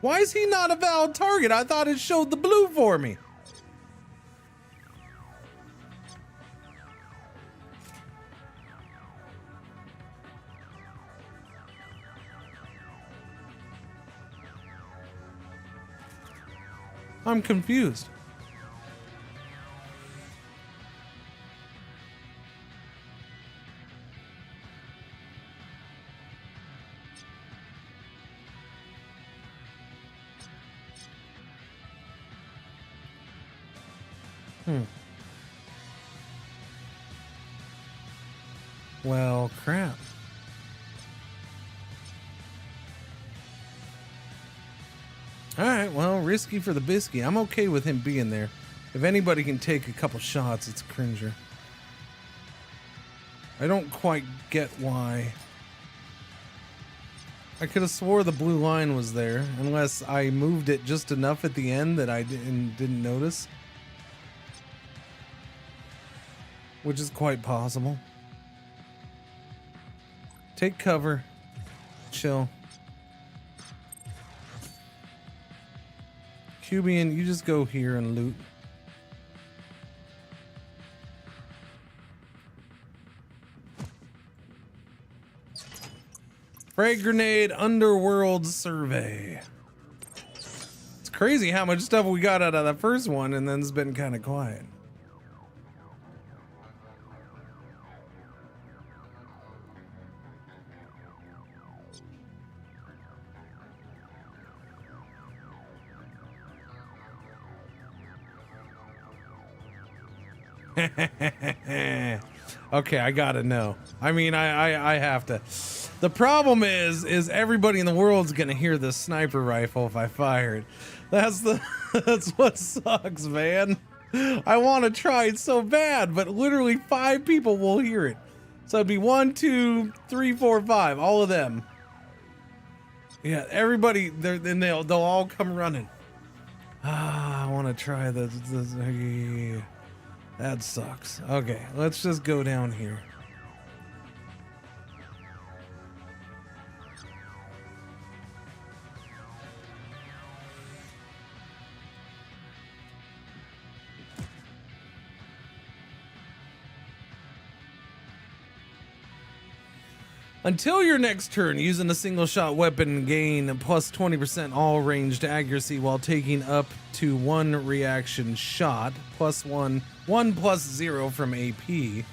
Why is he not a valid target? I thought it showed the blue for me. I'm confused. Well, crap. Alright, well, risky for the biscuit. I'm okay with him being there. If anybody can take a couple shots, it's Cringer. I don't quite get why. I could have swore the blue line was there, unless I moved it just enough at the end that I didn't notice. Which is quite possible. Take cover. Chill. Cubian, you just go here and loot. Frag grenade underworld survey. It's crazy how much stuff we got out of the first one and then it's been kind of quiet. Okay, I gotta know. I mean, I have to. The problem is everybody in the world's gonna hear this sniper rifle if I fire it. That's what sucks, man. I want to try it so bad, but literally 5 people will hear it. So it'd be 1, 2, 3, 4, 5, all of them. Yeah, everybody. Then they'll all come running. I want to try this. That sucks. Okay, let's just go down here. Until your next turn, using a single shot weapon gain plus 20% all ranged accuracy while taking up to 1 reaction shot, plus 1 plus 0 from AP.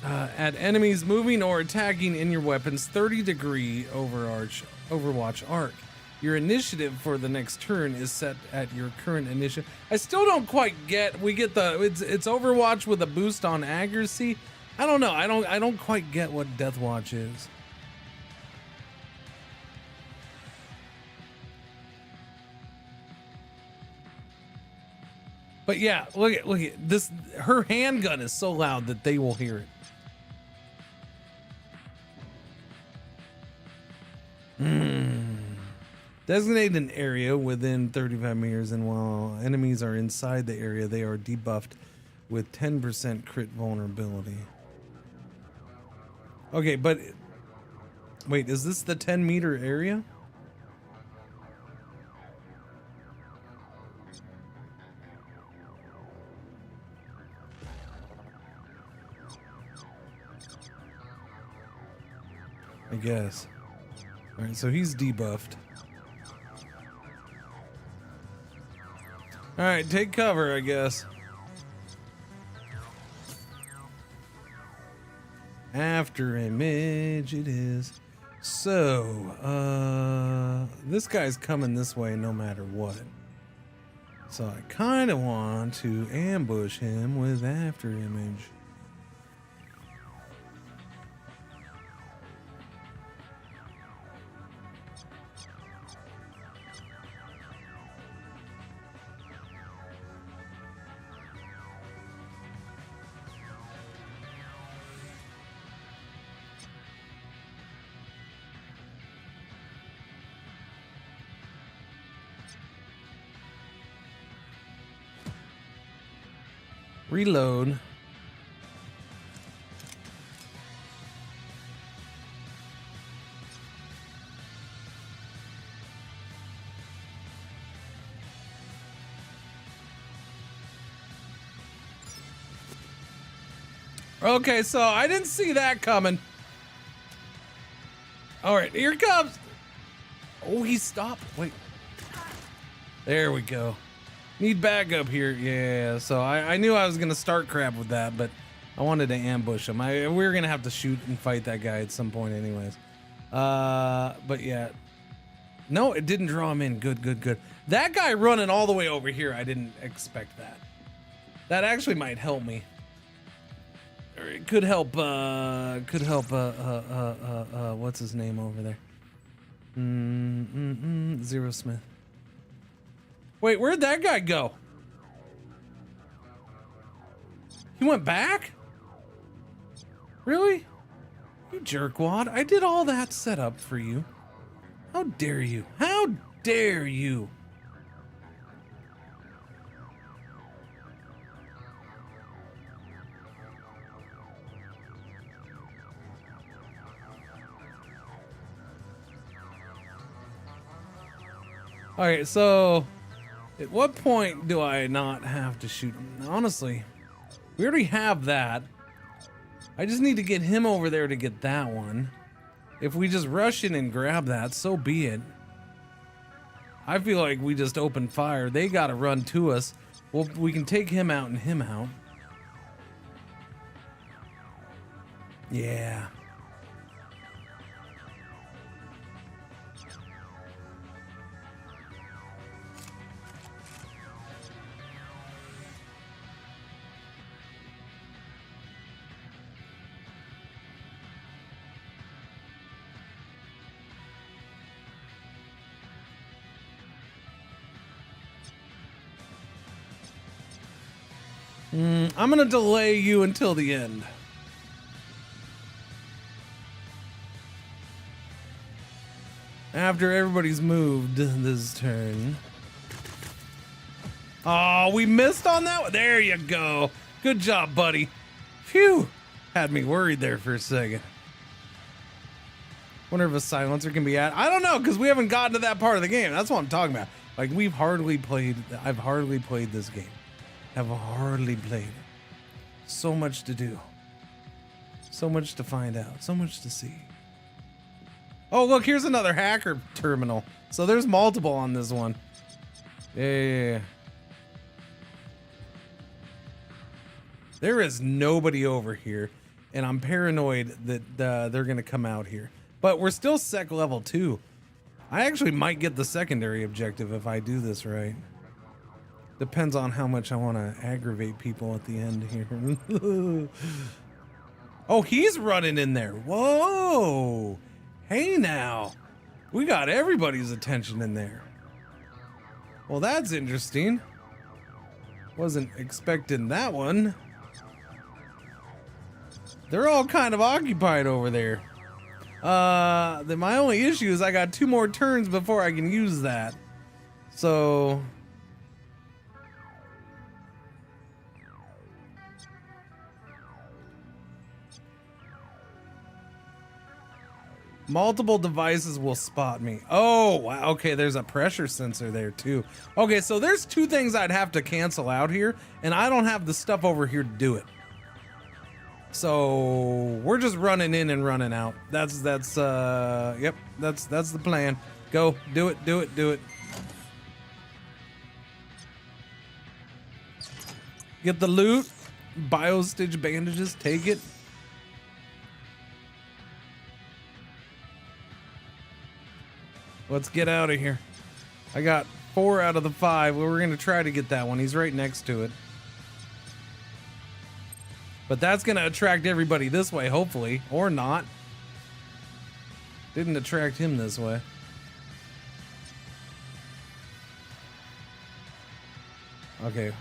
At enemies moving or attacking in your weapon's 30-degree Overwatch arc. Your initiative for the next turn is set at your current initiative. I still don't quite get. We get the it's Overwatch with a boost on accuracy. I don't know. I don't quite get what Deathwatch is. But yeah, look at this. Her handgun is so loud that they will hear it. Designate an area within 35 meters, and while enemies are inside the area, they are debuffed with 10% crit vulnerability. Okay, but wait, is this the 10-meter area? I guess. All right, so he's debuffed. All right, take cover, I guess. After image it is. So, this guy's coming this way no matter what. So I kind of want to ambush him with after image. Reload. Okay, so I didn't see that coming. All right, here it comes. Oh, he stopped. Wait. There we go. Need backup here. Yeah, so I knew I was going to start crap with that, but I wanted to ambush him. We were going to have to shoot and fight that guy at some point anyways. But yeah. No, it didn't draw him in. Good, good, good. That guy running all the way over here, I didn't expect that. That actually might help me. Or it could help, what's his name over there? Zero Smith. Wait, where'd that guy go? He went back? Really? You jerkwad. I did all that setup for you. How dare you? How dare you? All right, so at what point do I not have to shoot him? Honestly, we already have that. I just need to get him over there to get that one. If we just rush in and grab that, so be it. I feel like we just open fire. They gotta run to us. Well, we can take him out and him out. Yeah. I'm gonna delay you until the end. After everybody's moved this turn. Oh, we missed on that one. There you go. Good job, buddy. Phew. Had me worried there for a second. Wonder if a silencer can be added. I don't know, because we haven't gotten to that part of the game. That's what I'm talking about. Like, I've hardly played this game. I've hardly played it. So much to do. So much to find out. So much to see. Oh, look, here's another hacker terminal. So there's multiple on this one. Yeah. There is nobody over here, and I'm paranoid that they're going to come out here. But we're still sec level 2. I actually might get the secondary objective if I do this right. Depends on how much I want to aggravate people at the end here. Oh, he's running in there. Whoa. Hey now. We got everybody's attention in there. Well, that's interesting. Wasn't expecting that one. They're all kind of occupied over there. My only issue is I got 2 more turns before I can use that. So... multiple devices will spot me. Oh, wow. Okay, there's a pressure sensor there too. Okay, so there's 2 things I'd have to cancel out here, and I don't have the stuff over here to do it. So we're just running in and running out. That's the plan. Go, do it. Get the loot, biostitch bandages, take it. Let's get out of here. I got 4 out of the 5. Well, we're going to try to get that one. He's right next to it. But that's going to attract everybody this way, hopefully. Or not. Didn't attract him this way. Okay.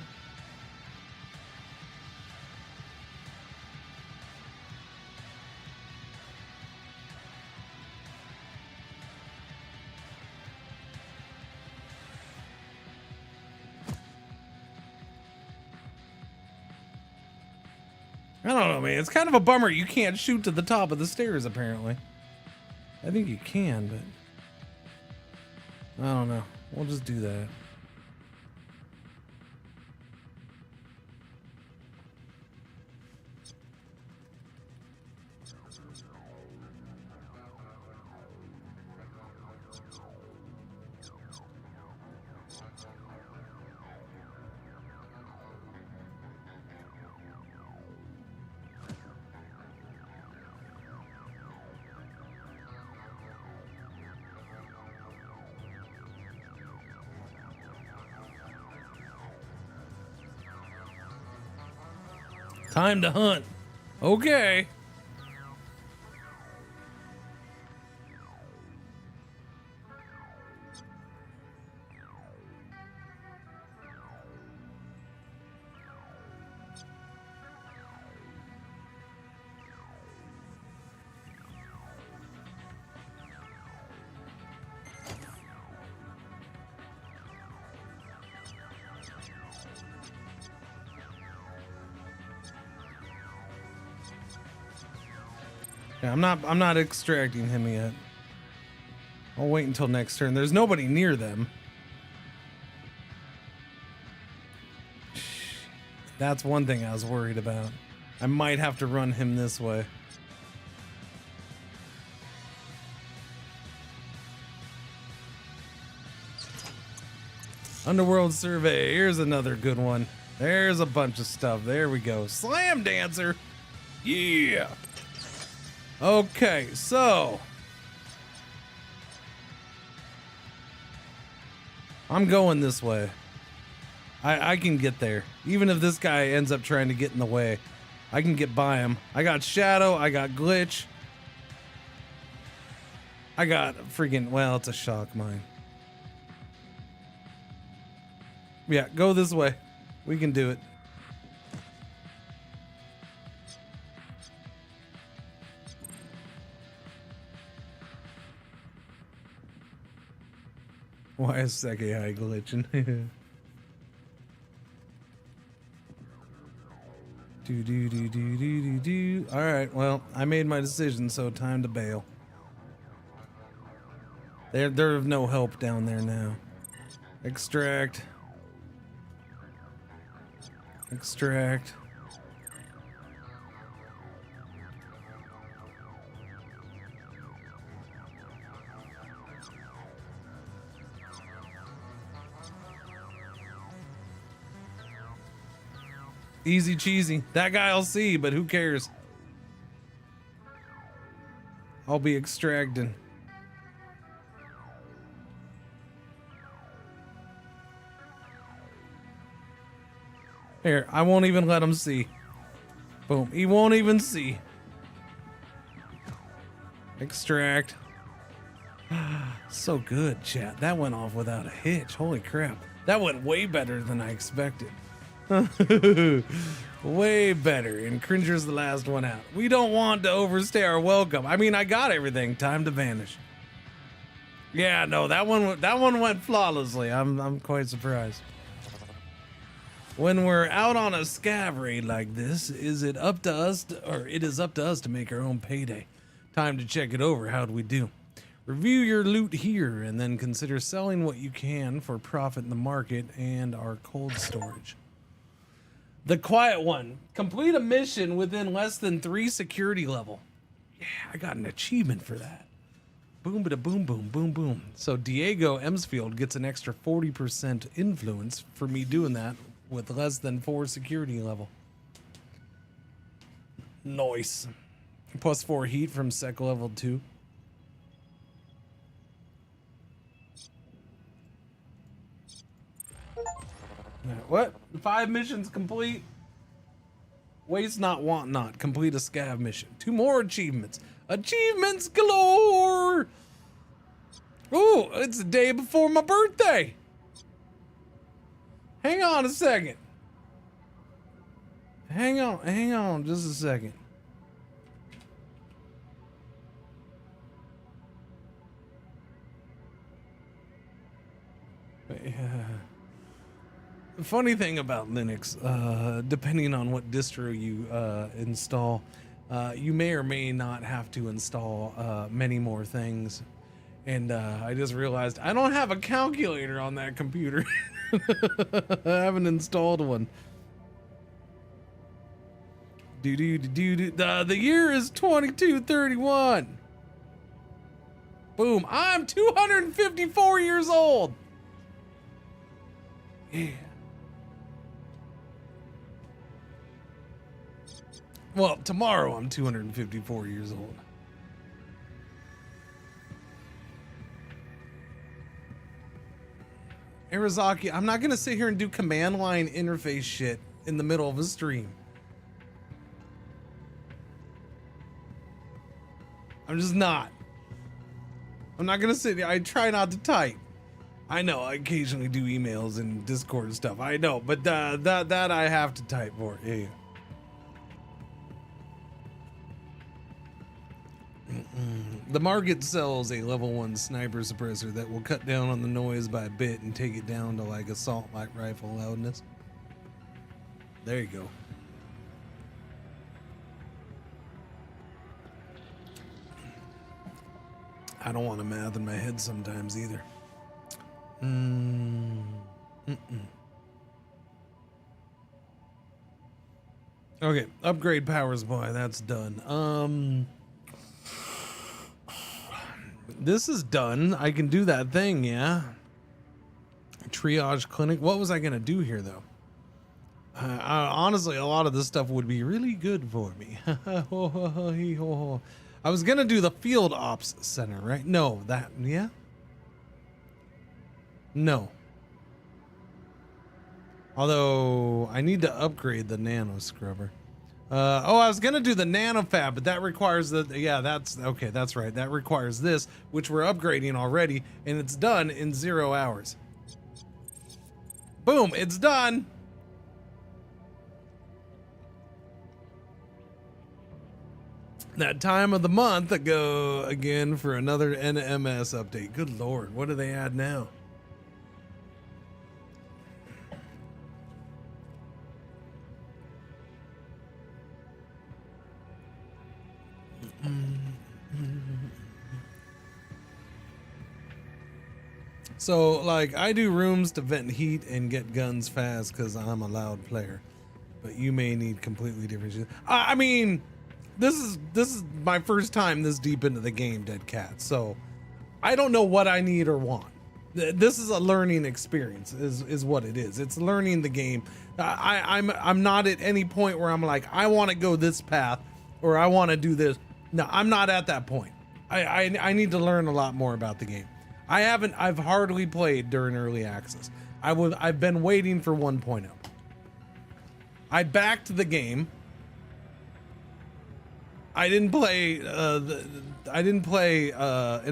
I don't know, man. It's kind of a bummer you can't shoot to the top of the stairs, apparently. I think you can, but... I don't know. We'll just do that. Time to hunt. Okay. Yeah, I'm not extracting him yet. I'll wait until next turn. There's nobody near them. That's one thing I was worried about. I might have to run him this way. Underworld Survey. Here's another good one. There's a bunch of stuff. There we go. Slam Dancer. Yeah. Okay, so I'm going this way. I can get there. Even if this guy ends up trying to get in the way, I can get by him. I got Shadow, I got Glitch. I got freaking, well, it's a shock mine. Yeah, go this way. We can do it. Why is Sekai glitching? Do. All right, well, I made my decision, so time to bail. They're of no help down there now. Extract. Extract. Easy cheesy. That guy I'll see, but who cares? I'll be extracting. Here, I won't even let him see. Boom. He won't even see. Extract. So good, chat. That went off without a hitch. Holy crap. That went way better than I expected. Way better. And Cringer's the last one out. We don't want to overstay our welcome. I mean, I got everything. Time to vanish. Yeah, no, that one went flawlessly. I'm quite surprised. When we're out on a scav raid like this, it is up to us to make our own payday. Time to check it over. How'd we do? Review your loot here and then consider selling what you can for profit in the market and our cold storage. The quiet one. Complete a mission within less than 3 security level. Yeah, I got an achievement for that. Boom, bada boom, boom, boom, boom. So Diego Emsfield gets an extra 40% influence for me doing that with less than 4 security level. Nice. Plus 4 heat from sec level 2. What? 5 missions complete? Waste not, want not. Complete a scav mission. 2 more achievements. Achievements galore! Ooh, it's the day before my birthday. Hang on a second. Hang on just a second. The funny thing about Linux, depending on what distro you install, you may or may not have to install many more things. And I just realized I don't have a calculator on that computer. I haven't installed one. The year is 2231. Boom, I'm 254 years old. Yeah. Well, tomorrow I'm 254 years old. Arizaki, I'm not gonna sit here and do command line interface shit in the middle of a stream. I'm just not. I'm not gonna sit there. I try not to type. I know I occasionally do emails and Discord and stuff. I know, but that I have to type for. Yeah. The market sells a level 1 sniper suppressor that will cut down on the noise by a bit and take it down to like assault light rifle loudness. There you go. I don't want to math in my head sometimes either. Okay, upgrade powers, boy, that's done. This is done. I can do that thing, yeah. Triage clinic. What was I gonna do here, though? Honestly, a lot of this stuff would be really good for me. I was gonna do the field ops center, right? No, that, yeah? No. Although, I need to upgrade the nano scrubber. I was gonna do the nano fab, but that requires the, yeah, that's, okay, that's right. That requires this, which we're upgrading already, and it's done in 0 hours. Boom, it's done. That time of the month ago again for another NMS update. Good Lord, what do they add now? So, like, I do rooms to vent heat and get guns fast because I'm a loud player. But you may need completely different shit. I mean, this is my first time this deep into the game, Dead Cat. So, I don't know what I need or want. This is a learning experience, is what it is. It's learning the game. I'm not at any point where I'm like, I want to go this path or I want to do this. No, I'm not at that point. I need to learn a lot more about the game. I've hardly played during early access. I've been waiting for 1.0. I backed the game. I didn't play, in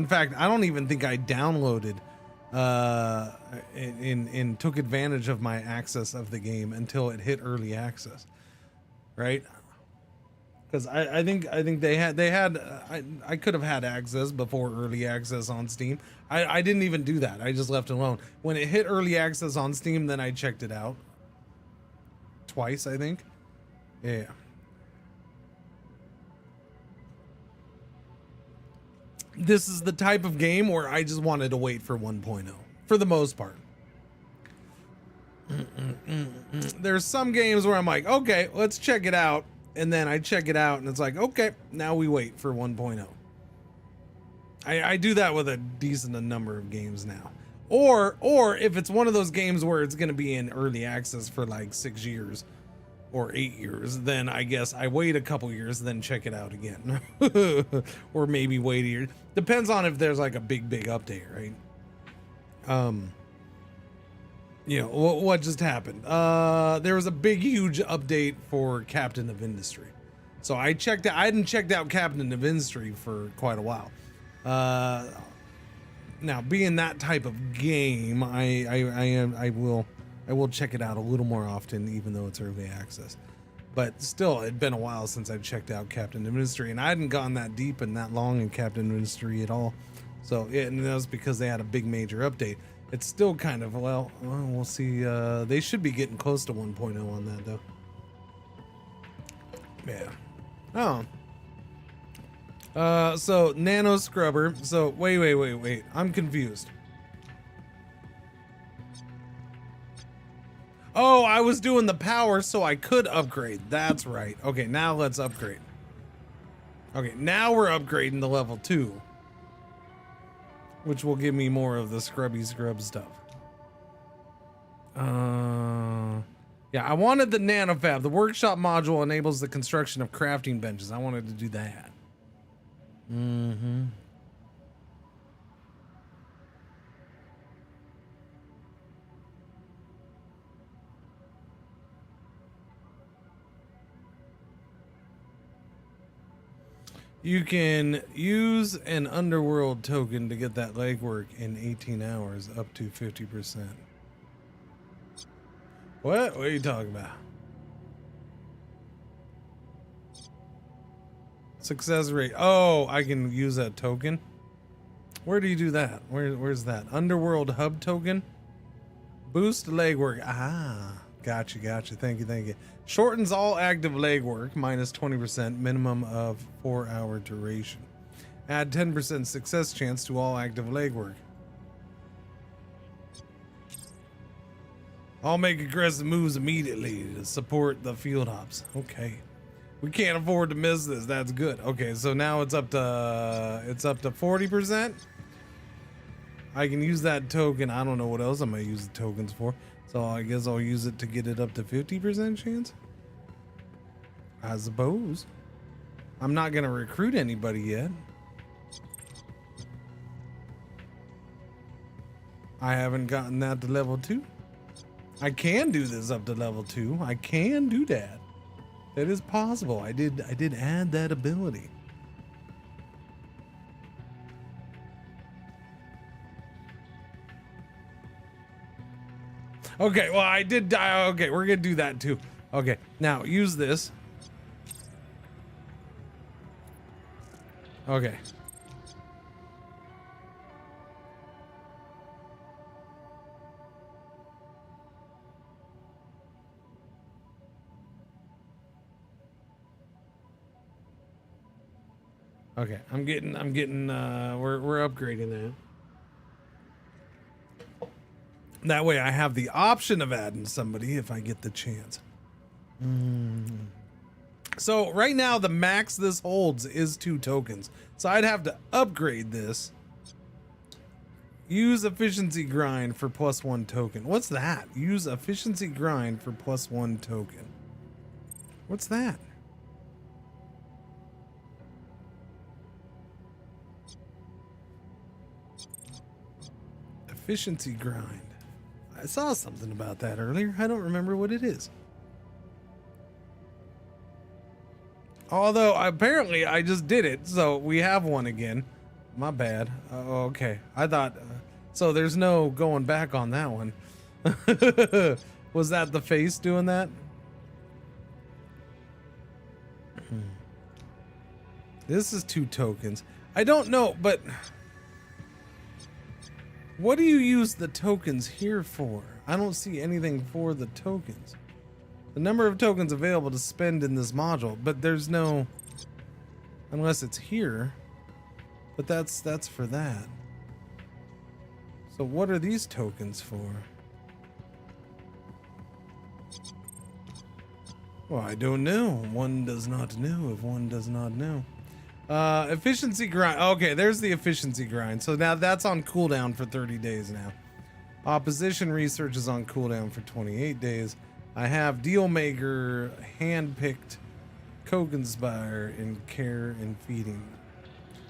fact, I don't even think I downloaded, and took advantage of my access of the game until it hit early access. Right? Because I think they had I could have had access before early access on Steam. I didn't even do that. I just left it alone. When it hit early access on Steam, then I checked it out twice, I think. Yeah. This is the type of game where I just wanted to wait for 1.0 for the most part. There's some games where I'm like, okay, let's check it out. And then I check it out and it's like, okay, now we wait for 1.0. I do that with a decent number of games now. Or if it's one of those games where it's going to be in early access for like 6 years or 8 years, then I guess I wait a couple years, then check it out again. Or maybe wait a year. Depends on if there's like a big update, right? You know, what just happened? There was a big, huge update for Captain of Industry. So I hadn't checked out Captain of Industry for quite a while. Now being that type of game, I will check it out a little more often, even though it's early access. But still, it'd been a while since I checked out Captain of Industry, and I hadn't gone that deep and that long in Captain of Industry at all. So yeah, and that was because they had a big major update. It's still kind of, well, we'll see. They should be getting close to 1.0 on that, though. Yeah. Oh. So, Nano Scrubber. So, wait. I'm confused. Oh, I was doing the power so I could upgrade. That's right. Okay, now let's upgrade. Okay, now we're upgrading to level 2. Which will give me more of the scrub stuff. Yeah, I wanted the nanofab. The workshop module enables the construction of crafting benches. I wanted to do that. You can use an underworld token to get that legwork in 18 hours, up to 50%. What? What are you talking about? Success rate. Oh, I can use that token. Where do you do that? Where's that? Underworld hub token? Boost legwork. Ah, gotcha. Thank you. Shortens all active legwork, minus 20%, minimum of 4-hour duration. Add 10% success chance to all active legwork. I'll make aggressive moves immediately to support the field hops. Okay. We can't afford to miss this. That's good. Okay, so now it's up to 40%. I can use that token. I don't know what else I'm gonna use the tokens for. So I guess I'll use it to get it up to 50% chance. I suppose. I'm not gonna recruit anybody yet. I haven't gotten that to level 2. I can do this up to level 2. I can do that. That is possible. I did add that ability. Okay, well, I did die. Okay, we're gonna do that too. Okay, now use this. Okay. Okay, we're upgrading that. That way I have the option of adding somebody if I get the chance. So right now the max this holds is 2 tokens. So I'd have to upgrade this. Use efficiency grind for +1 token. What's that? Use efficiency grind for +1 token. What's that? Efficiency grind. I saw something about that earlier. I don't remember what it is. Although apparently I just did it, so we have one again. My bad. Okay. I thought so. There's no going back on that one. Was that the face doing that? This is 2 tokens. I don't know, but what do you use the tokens here for? I don't see anything for the tokens. The number of tokens available to spend in this module, but there's no, unless it's here, but that's for that. So what are these tokens for? Well, I don't know. One does not know if one does not know. Efficiency grind. Okay, there's the efficiency grind. So now that's on cooldown for 30 days now. Opposition research is on cooldown for 28 days. I have Deal Maker, Handpicked, Co-Conspire, and Care and Feeding.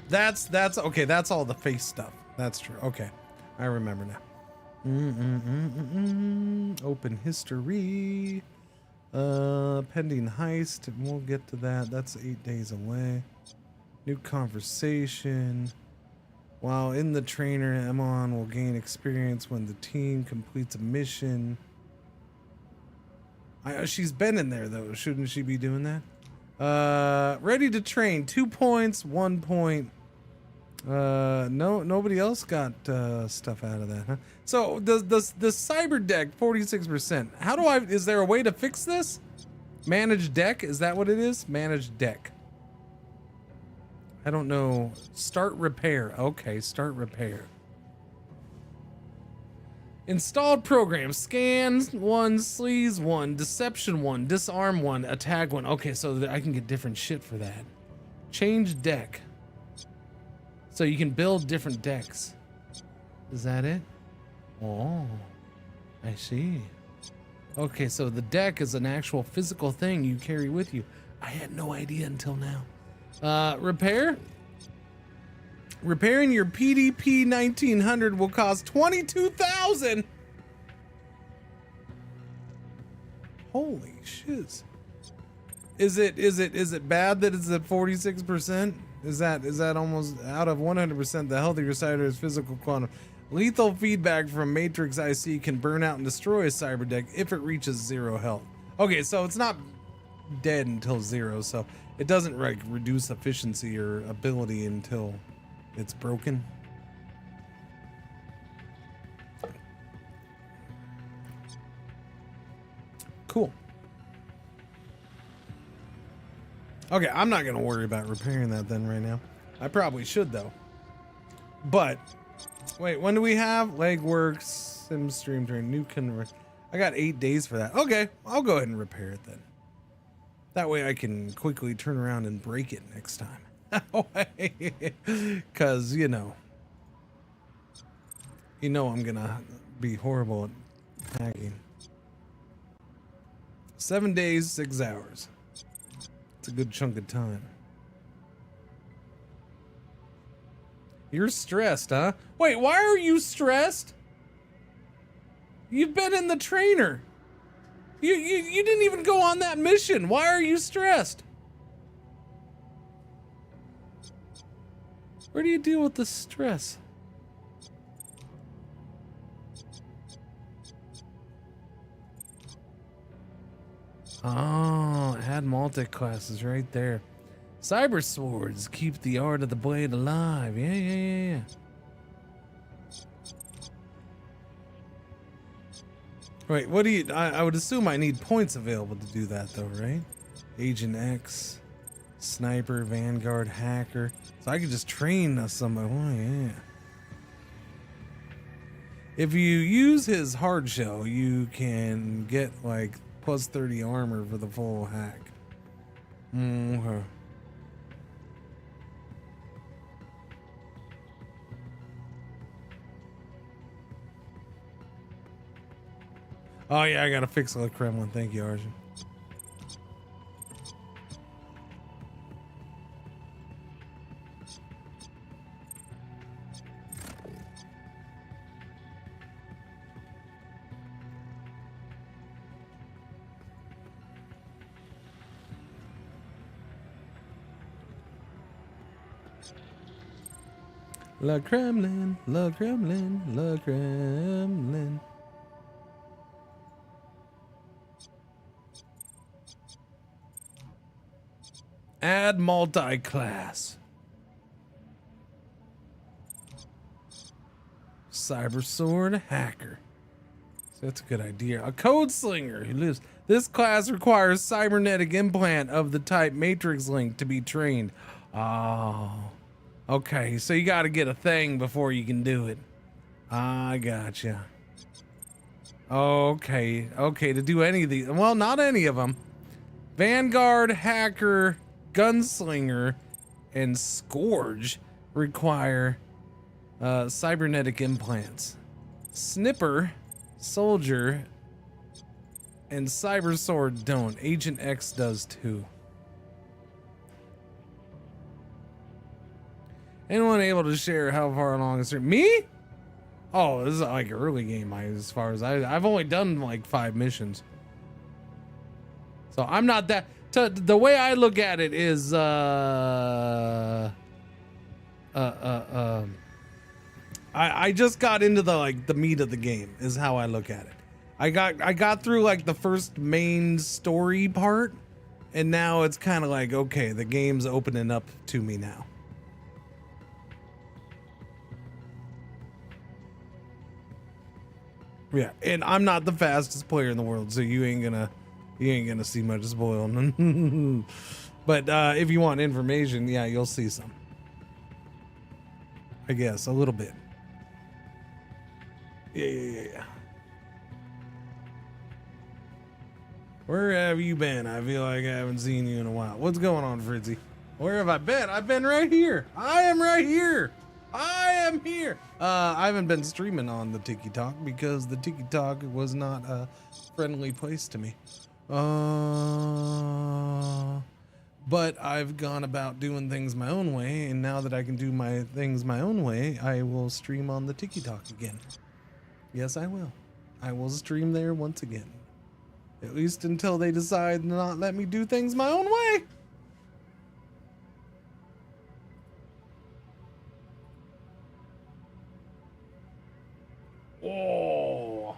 That's okay. That's all the face stuff. That's true. Okay, I remember now. Open history. Pending heist. We'll get to that. That's 8 days away. New conversation. While in the trainer, Emon will gain experience when the team completes a mission. She's been in there though. Shouldn't she be doing that? Ready to train. 2 points, 1 point. Nobody else got stuff out of that, huh? So the cyber deck 46%. How do is there a way to fix this? Manage deck, is that what it is? Manage deck. I don't know. Start repair. Okay, start repair. Installed programs. Scan 1, sleaze 1, deception 1, disarm 1, attack 1. Okay, so that I can get different shit for that. Change deck. So you can build different decks. Is that it? Oh, I see. Okay, so the deck is an actual physical thing you carry with you. I had no idea until now. Repair? Repairing your PDP 1900 will cost 22,000. Holy shiz. Is it bad that it's at 46%? Is that almost out of 100%? The healthier side is physical quantum. Lethal feedback from Matrix IC can burn out and destroy a cyber deck if it reaches 0 health. Okay, so it's not dead until 0, so it doesn't like reduce efficiency or ability until it's broken. Cool. Okay, I'm not gonna worry about repairing that then right now. I probably should though. But wait, when do we have legworks, sim stream train, new convert? I got 8 days for that. Okay, I'll go ahead and repair it then. That way I can quickly turn around and break it next time. Cause you know I'm gonna be horrible at hacking. 7 days, 6 hours. It's a good chunk of time. You're stressed, huh? Wait, why are you stressed? You've been in the trainer. You didn't even go on that mission. Why are you stressed? Where do you deal with the stress? Oh, add multi-classes right there. Cyber swords keep the art of the blade alive. Yeah. Wait, what do you... I would assume I need points available to do that though, right? Agent X. Sniper, Vanguard, Hacker. So I could just train somebody. Oh, yeah. If you use his hard shell, you can get like plus 30 armor for the full hack. Okay. Oh yeah, I gotta fix the Kremlin. Thank you, Arjun. Le Kremlin, Le Kremlin, Le Kremlin. Add multi-class. Cyber sword hacker. So that's a good idea. A code slinger who lives. This class requires cybernetic implant of the type matrix link to be trained. Oh. Okay, so you gotta get a thing before you can do it. I gotcha. Okay, to do any of these. Well, not any of them. Vanguard, Hacker, Gunslinger, and Scourge require cybernetic implants. Snipper, Soldier, and Cyber Sword don't. Agent X does too. Anyone able to share how far along is there? Me? Oh, this is like early game as far as I've only done like 5 missions. So I'm not that the way I look at it is I just got into the meat of the game is how I look at it. I got through like the first main story part, and now it's kind of like, okay, the game's opening up to me now. Yeah, and I'm not the fastest player in the world, so you ain't gonna see much spoiling. But if you want information, yeah, you'll see some. I guess a little bit. Yeah. Where have you been? I feel like I haven't seen you in a while. What's going on, Fritzy? Where have I been? I've been right here. I am right here. I am here. I haven't been streaming on the Tiki Talk because the Tiki Talk was not a friendly place to me. But I've gone about doing things my own way, and now that I can do my things my own way, I will stream on the Tiki Talk again. Yes, I will. I will stream there once again. At least until they decide to not let me do things my own way. Oh.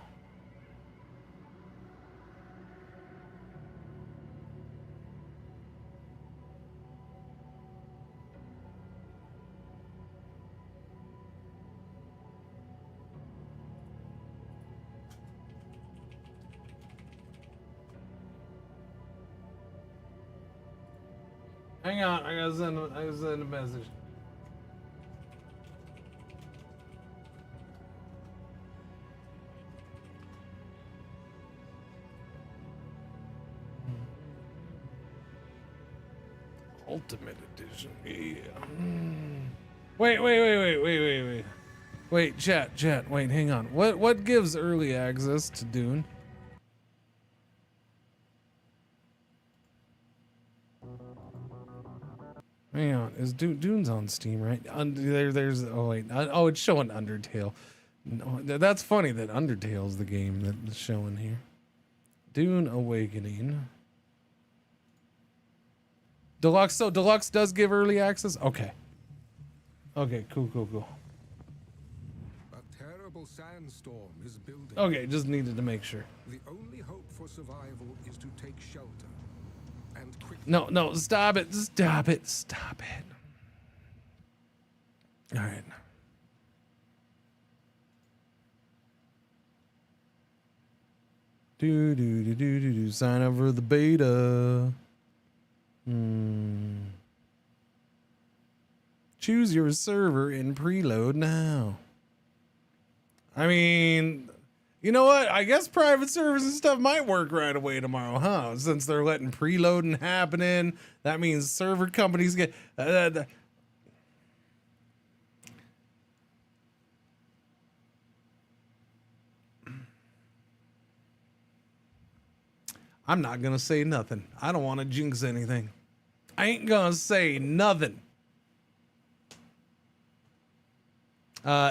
Hang on, I gotta send a message. Ultimate Edition, yeah. Wait, chat, wait, hang on. What gives early access to Dune? Hang on, is Dune's on Steam, right? There's oh wait, oh it's showing Undertale. No, that's funny that Undertale's the game that's showing here. Dune Awakening. Deluxe, so Deluxe does give early access? Okay. Okay, cool. A terrible sandstorm is building. Okay, just needed to make sure. The only hope for survival is to take shelter. And quickly. No, stop it. All right. Do. Sign up for the beta. Choose your server and preload now. I mean, you know what? I guess private servers and stuff might work right away tomorrow, huh? Since they're letting preloading happening, that means server companies get. I'm not gonna say nothing. I don't want to jinx anything. I ain't gonna say nothing.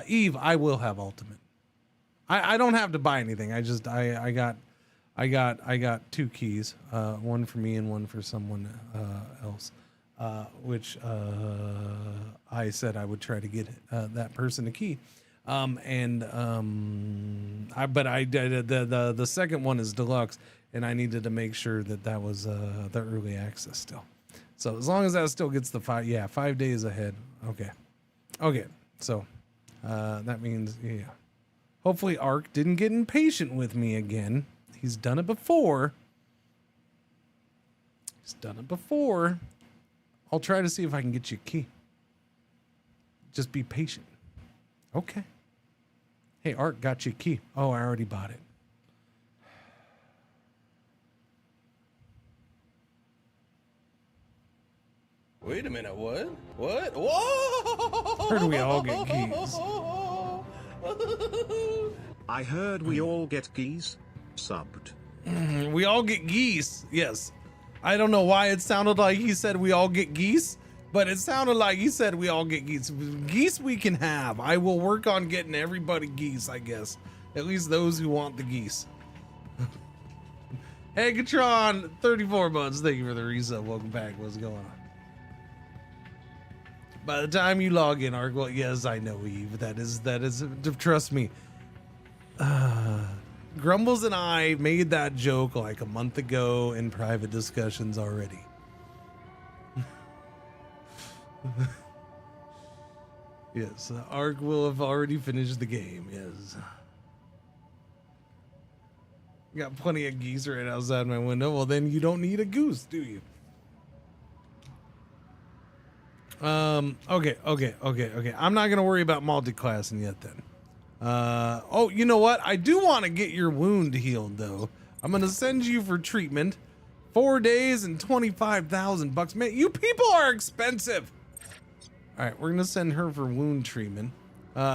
Eve, I will have ultimate. I don't have to buy anything. I got 2 keys, one for me and one for someone else, which I said I would try to get that person a key. But the second one is deluxe, and I needed to make sure that was the early access still. So as long as that still gets the 5 days ahead. Okay. So that means, yeah. Hopefully Ark didn't get impatient with me again. He's done it before. I'll try to see if I can get you a key. Just be patient. Okay. Hey, Ark, got you a key. Oh, I already bought it. Wait a minute, what? What? Whoa! Heard we all get keys. I heard we all get geese. Subbed. We all get geese. Yes. I don't know why it sounded like he said we all get geese, but it sounded like he said we all get geese. Geese we can have. I will work on getting everybody geese, I guess. At least those who want the geese. Hey, Gatron, 34 months. Thank you for the resub. Welcome back. What's going on? By the time you log in, Ark, well, yes, I know, Eve. That is, trust me. Grumbles and I made that joke like a month ago in private discussions already. Yes, Ark will have already finished the game, yes. Got plenty of geese right outside my window. Well, then you don't need a goose, do you? Okay. I'm not gonna worry about multi-classing yet then. Oh, you know what? I do want to get your wound healed though. I'm gonna send you for treatment. 4 days and 25,000 bucks. Man, you people are expensive. All right, we're gonna send her for wound treatment.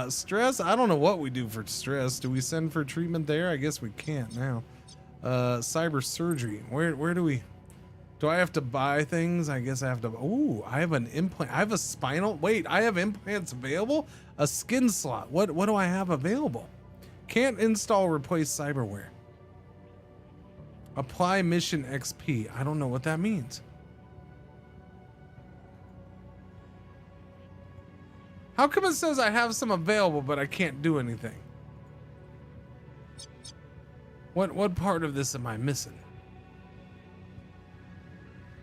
Stress, I don't know what we do for stress. Do we send for treatment there? I guess we can't now. Cyber surgery. Where do we? Do I have to buy things? I guess I have to. Ooh, I have an implant. I have a spinal. Wait, I have implants available? A skin slot. What do I have available? Can't install, replace cyberware. Apply mission XP. I don't know what that means. How come it says I have some available, but I can't do anything? What part of this am I missing?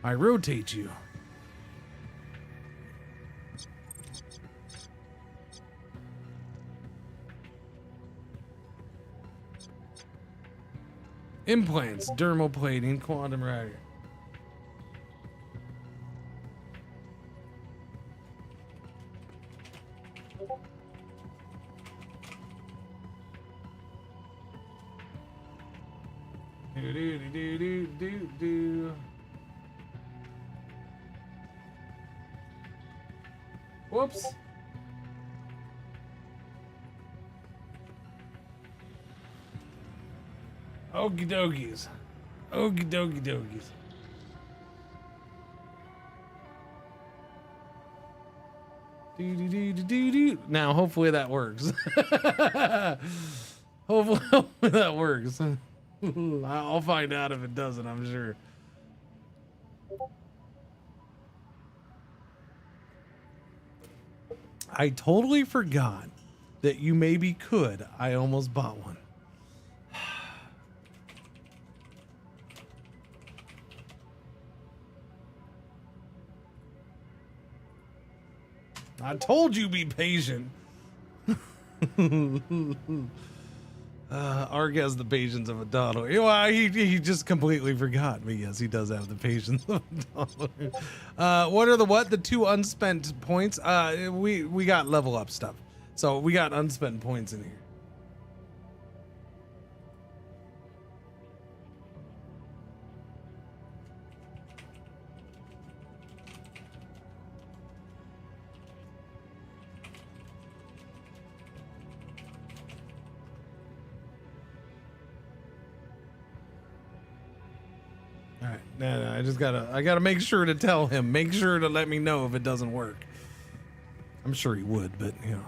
I rotate you. Implants, dermal plating, quantum rider. Do. Whoops. Okie dokies. Okie dokie dokies. Do. Now, hopefully that works. Hopefully that works. I'll find out if it doesn't, I'm sure. I totally forgot that you maybe could. I almost bought one. I told you be patient. Ark has the patience of a toddler. Well, he just completely forgot, but yes, he does have the patience of a toddler. What are the 2 unspent points? We got level up stuff, so we got unspent points in here. All right, no, I gotta make sure to tell him. Make sure to let me know if it doesn't work. I'm sure he would, but you know.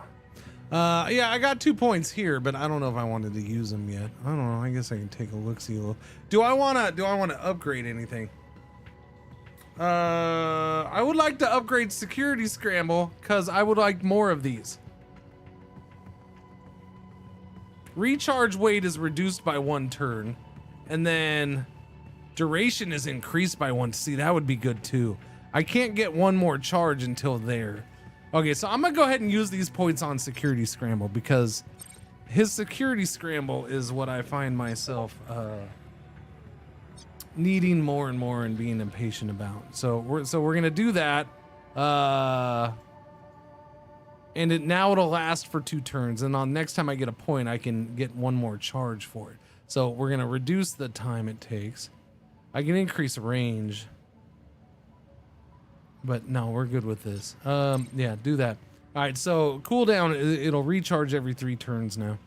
Yeah, I got 2 points here, but I don't know if I wanted to use them yet. I don't know. I guess I can take a look, see a little. Do I wanna upgrade anything? I would like to upgrade security scramble because I would like more of these. Recharge weight is reduced by 1 turn, and then duration is increased by 1. See, that would be good too. I can't get 1 more charge until there. Okay, so I'm gonna go ahead and use these points on security scramble because his security scramble is what I find myself needing more and more and being impatient about. So we're gonna do that. And now it'll last for 2 turns, and on next time I get a point, I can get 1 more charge for it. So we're gonna reduce the time it takes. I can increase range, but no, we're good with this. Yeah, do that. All right, so cooldown, it'll recharge every 3 turns now,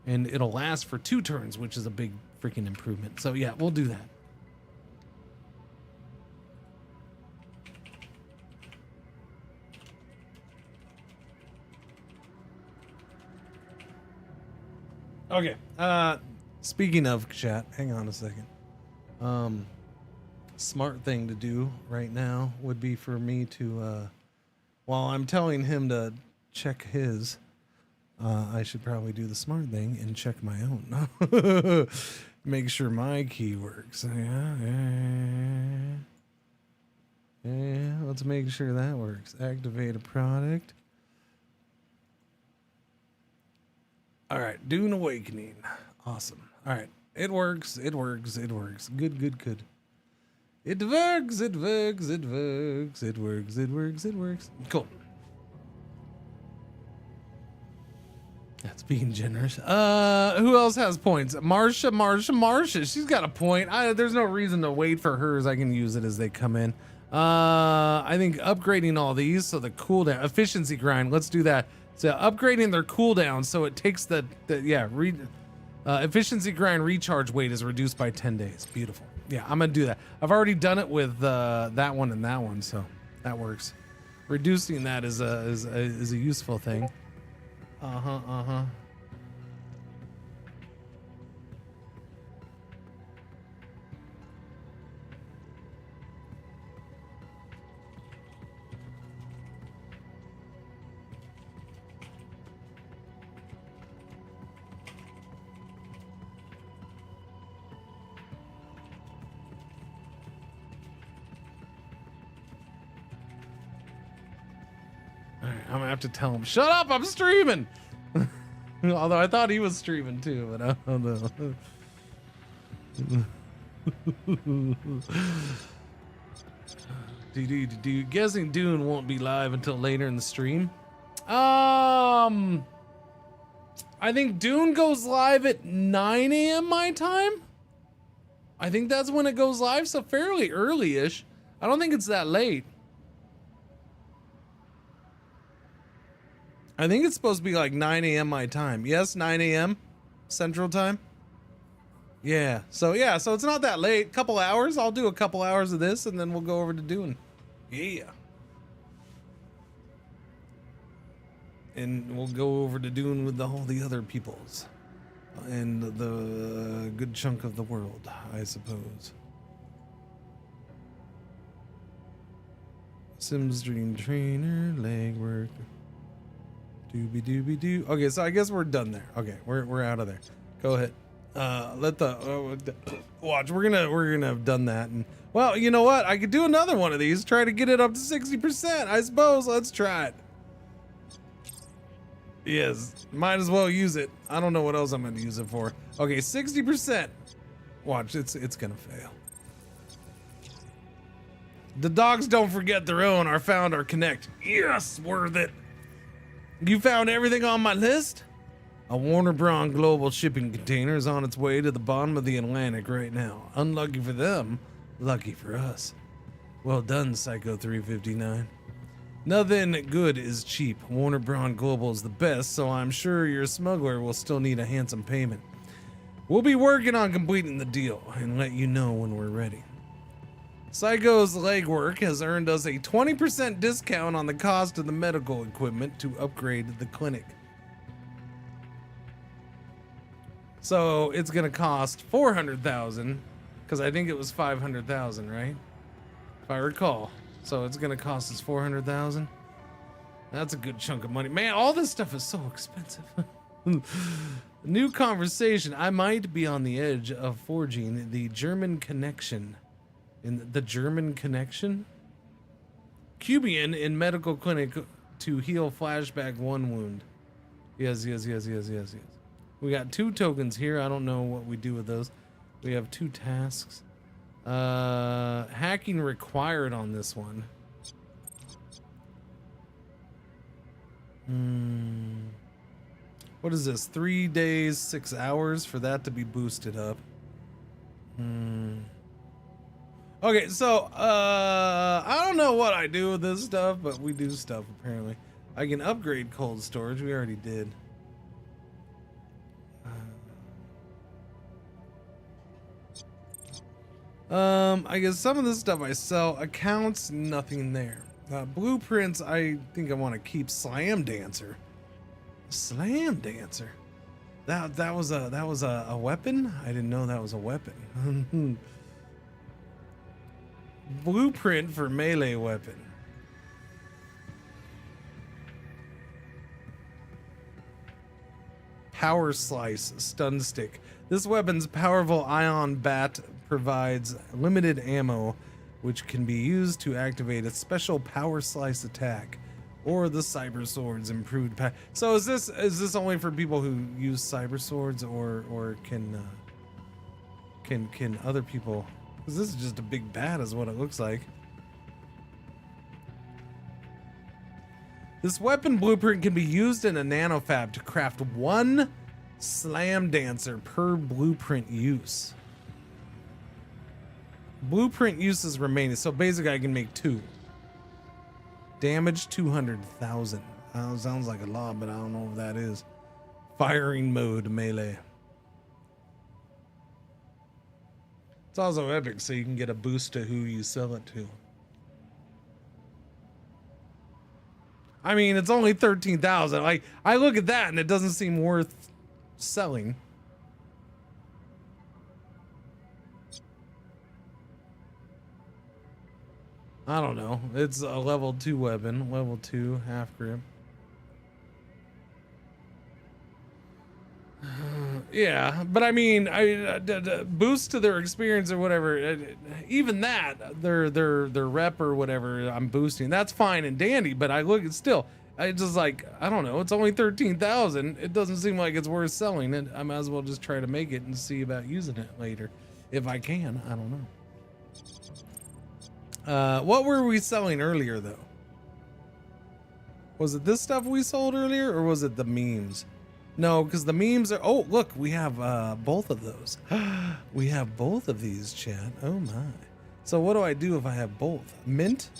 and it'll last for 2 turns, which is a big freaking improvement. So yeah, we'll do that. Okay, speaking of chat, hang on a second. Smart thing to do right now would be for me to, while I'm telling him to check his, I should probably do the smart thing and check my own. Make sure my key works. Yeah, let's make sure that works. Activate a product. All right, Dune Awakening. Awesome. All right, it works. It works. It works. Good, good, good. It works. It works. It works. It works. It works. It works. Cool. That's being generous. Who else has points? Marsha. She's got a point. There's no reason to wait for hers. I can use it as they come in. I think upgrading all these so the cooldown efficiency grind. Let's do that. So upgrading their cooldown so it takes efficiency grind recharge weight is reduced by 10 days. Beautiful. Yeah, I'm gonna do that. I've already done it with that one and that one, so that works. Reducing that is a useful thing. Uh-huh. I'm gonna have to tell him, shut up, I'm streaming. Although I thought he was streaming too, but I don't know. Guessing Dune won't be live until later in the stream. I think Dune goes live at 9 a.m. my time. I think that's when it goes live, so fairly early-ish. I don't think it's that late. I think it's supposed to be like 9 a.m. my time. Yes, 9 a.m. Central Time. Yeah, so it's not that late. Couple hours. I'll do a couple hours of this, and then we'll go over to Dune. Yeah. And we'll go over to Dune with all the other peoples. And the good chunk of the world, I suppose. Sims Dream Trainer, legwork. Doobie doo. Okay, so I guess we're done there. Okay, we're out of there. Go ahead. Let the watch. We're gonna have done that, and well, you know what? I could do another one of these. Try to get it up to 60%. I suppose. Let's try it. Yes, might as well use it. I don't know what else I'm gonna use it for. Okay, 60%. Watch, it's gonna fail. The dogs don't forget their own are found or connect. Yes, worth it. You found everything on my list? A Warner Braun global shipping container is on its way to the bottom of the Atlantic right now. Unlucky for them, lucky for us. Well done, Psycho 359. Nothing good is cheap. Warner Braun Global is the best, so I'm sure your smuggler will still need a handsome payment. We'll be working on completing the deal and let you know when we're ready. Psycho's legwork has earned us a 20% discount on the cost of the medical equipment to upgrade the clinic. So it's gonna cost 400,000, because I think it was 500,000, right? If I recall. So it's gonna cost us 400,000. That's a good chunk of money. Man, all this stuff is so expensive. New conversation. I might be on the edge of forging the German connection. In the German connection? Cubian in medical clinic to heal flashback 1 wound. Yes. We got 2 tokens here. I don't know what we do with those. We have 2 tasks. Hacking required on this one. What is this? 3 days, 6 hours for that to be boosted up. Okay, so I don't know what I do with this stuff, but we do stuff apparently. I can upgrade cold storage. We already did. I guess some of this stuff I sell. Accounts, nothing there. Blueprints, I think I want to keep. Slam Dancer. Slam Dancer. That was a weapon? I didn't know that was a weapon. Blueprint for melee weapon. Power Slice Stun Stick. This weapon's powerful ion bat provides limited ammo, which can be used to activate a special Power Slice attack, or the Cyber Sword's improved So is this only for people who use Cyber Swords, or can other people? Because this is just a big bat, is what it looks like. This weapon blueprint can be used in a nanofab to craft 1 Slam Dancer per blueprint use. Blueprint uses remaining, so basically I can make 2. Damage 200,000. Sounds like a lot, but I don't know if that is. Firing mode melee. It's also epic, so you can get a boost to who you sell it to. I mean, it's only 13,000. Like, I look at that and it doesn't seem worth selling. I don't know. It's a level 2 weapon. Level 2 half grip. Yeah, but I mean, boost to their experience or whatever. Even that, their rep or whatever I'm boosting. That's fine and dandy. But I look at still. I just like, I don't know. It's only 13,000. It doesn't seem like it's worth selling. And I might as well just try to make it and see about using it later, if I can. I don't know. What were we selling earlier though? Was it this stuff we sold earlier, or was it the memes? No, because the memes are. Oh, look, we have both of those. We have both of these, chat. Oh my. So what do I do if I have both? Mint.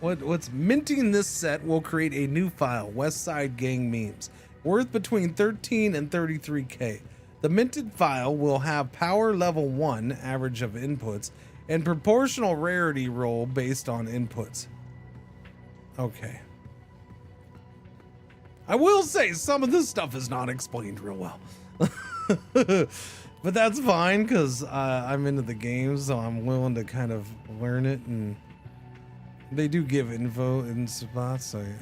What's minting this set will create a new file, West Side Gang memes, worth between 13 and 33k. The minted file will have power level 1 average of inputs and proportional rarity roll based on inputs. Okay. I will say some of this stuff is not explained real well. But that's fine, because I'm into the game, so I'm willing to kind of learn it, and they do give info in spots, so yeah.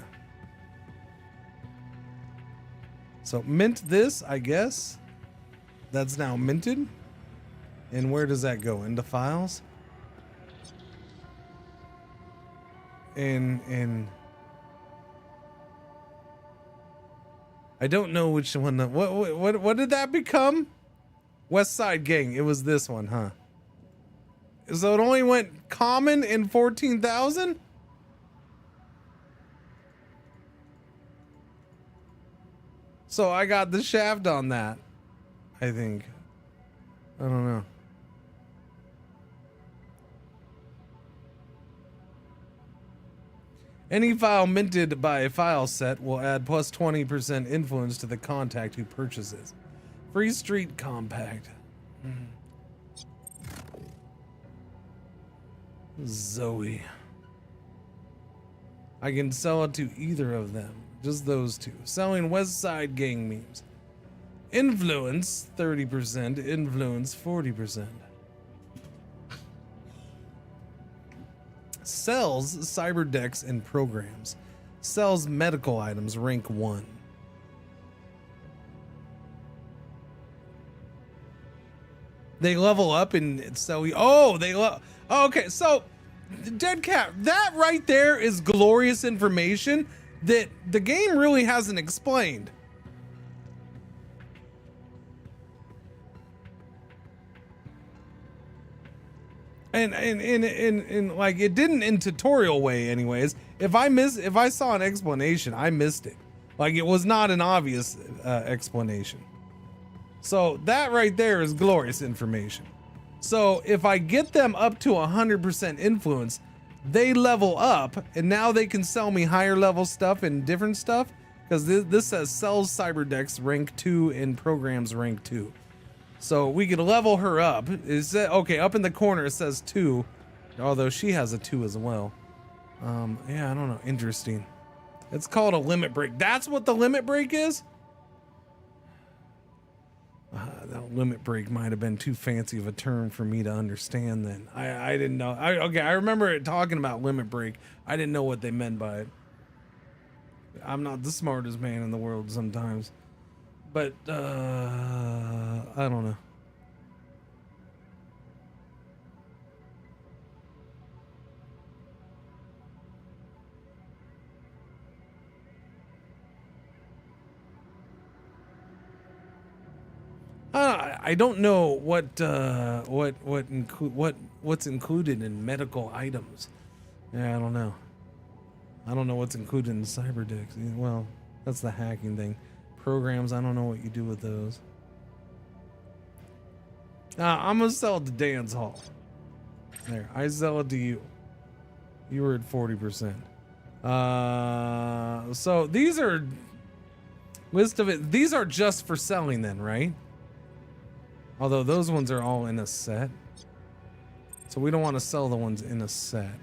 So mint this, I guess. That's now minted. And where does that go? Into files? I don't know which one. What did that become? West Side Gang. It was this one, huh? So it only went common in 14,000? So I got the shaft on that, I think. I don't know. Any file minted by a file set will add plus 20% influence to the contact who purchases. Free Street Compact. Zoe. I can sell it to either of them. Just those two. Selling West Side Gang memes. Influence 30%. Influence 40%. Sells cyber decks and programs. Sells medical items rank 1. They level up and sell. Oh, they love. Oh, okay, so Dead Cat, that right there is glorious information that the game really hasn't explained. And like it didn't in tutorial way anyways. If I saw an explanation, I missed it. Like it was not an obvious explanation. So that right there is glorious information. So if I get them up to 100% influence, they level up and now they can sell me higher level stuff and different stuff. Because this says sells cyber decks rank 2 and programs rank 2. So we could level her up. Is that okay? Up in the corner it says 2, although she has a 2 as well. Yeah, I don't know. Interesting. It's called a limit break. That's what the limit break is. That limit break might have been too fancy of a term for me to understand. Then I didn't know. I remember it talking about limit break. I didn't know what they meant by it. I'm not the smartest man in the world sometimes. But, I don't know. I don't know what's included in medical items. Yeah, I don't know. I don't know what's included in cyber decks. Well, that's the hacking thing. Programs, I don't know what you do with those. I'm gonna sell it to Dance Hall. There, I sell it to you. You were at 40%. So these are list of it. These are just for selling then, right? Although those ones are all in a set. So we don't want to sell the ones in a set.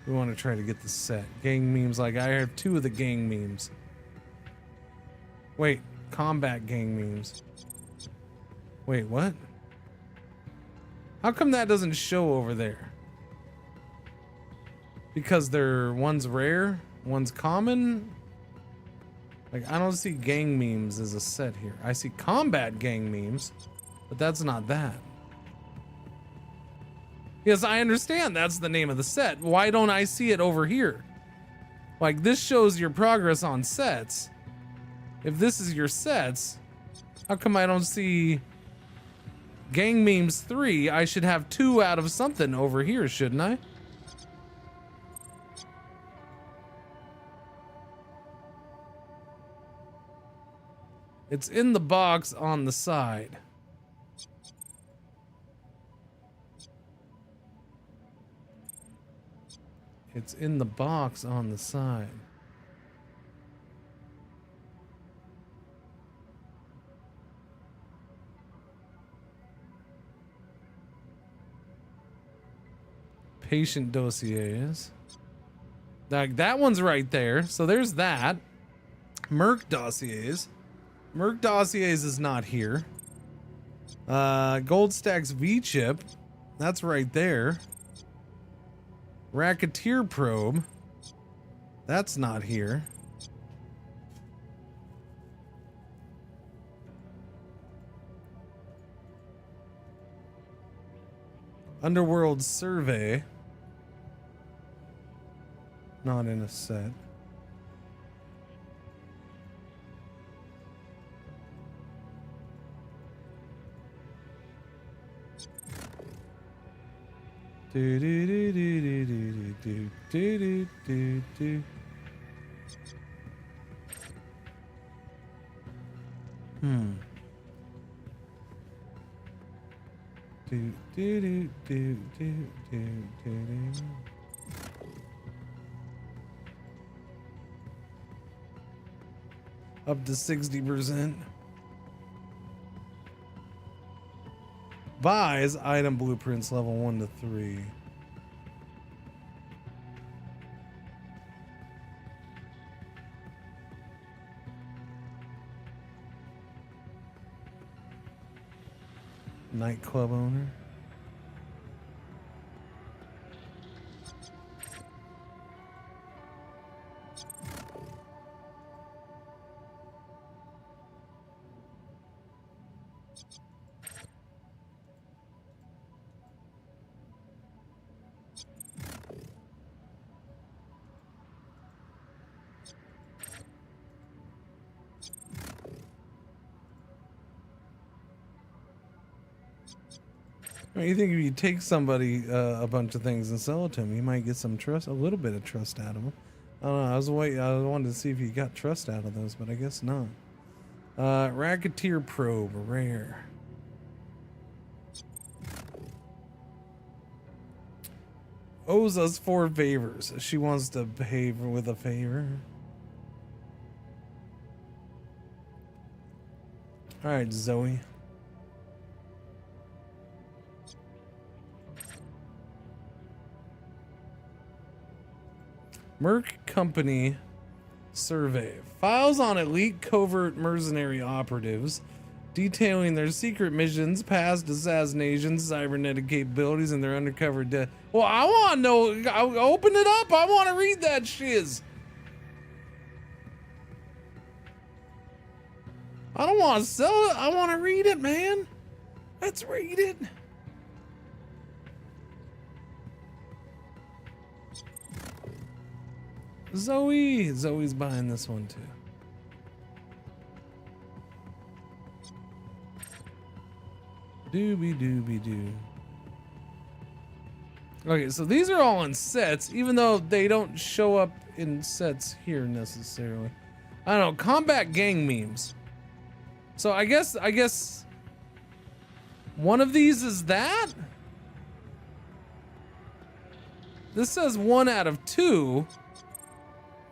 We want to try to get the set. Gang memes, like I have 2 of the gang memes. Wait, combat gang memes. Wait, what? How come that doesn't show over there? Because one's rare, one's common? Like, I don't see gang memes as a set here. I see combat gang memes, but that's not that. Yes, I understand that's the name of the set. Why don't I see it over here? Like, this shows your progress on sets. If this is your sets, how come I don't see Gang Memes 3? I should have 2 out of something over here, shouldn't I? It's in the box on the side. It's in the box on the side. Patient dossiers. Like that one's right there. So there's that. Merc dossiers. Merc dossiers is not here. Gold Stacks V-chip. That's right there. Racketeer probe. That's not here. Underworld survey. Not in a set. Do, do, do, do, do, do, do, do, do, do, do. Do, do, do, do, do, do, do. Up to 60%. Buys item blueprints level 1 to 3. Nightclub owner. You think if you take somebody a bunch of things and sell it to him, you might get some trust, a little bit of trust out of him. I don't know. I wanted to see if you got trust out of those, but I guess not. Racketeer probe, rare. Owes us 4 favors. She wants to pay with a favor. All right, Zoe. Merc Company survey. Files on elite covert mercenary operatives detailing their secret missions, past assassinations, cybernetic capabilities, and their undercover death. Well, I want to know. Open it up. I want to read that shiz. I don't want to sell it. I want to read it, man. Let's read it. Zoe's buying this one too. Doobie doo. Okay, so these are all in sets, even though they don't show up in sets here necessarily. I don't know, combat gang memes. So I guess one of these is that? This says 1 out of 2.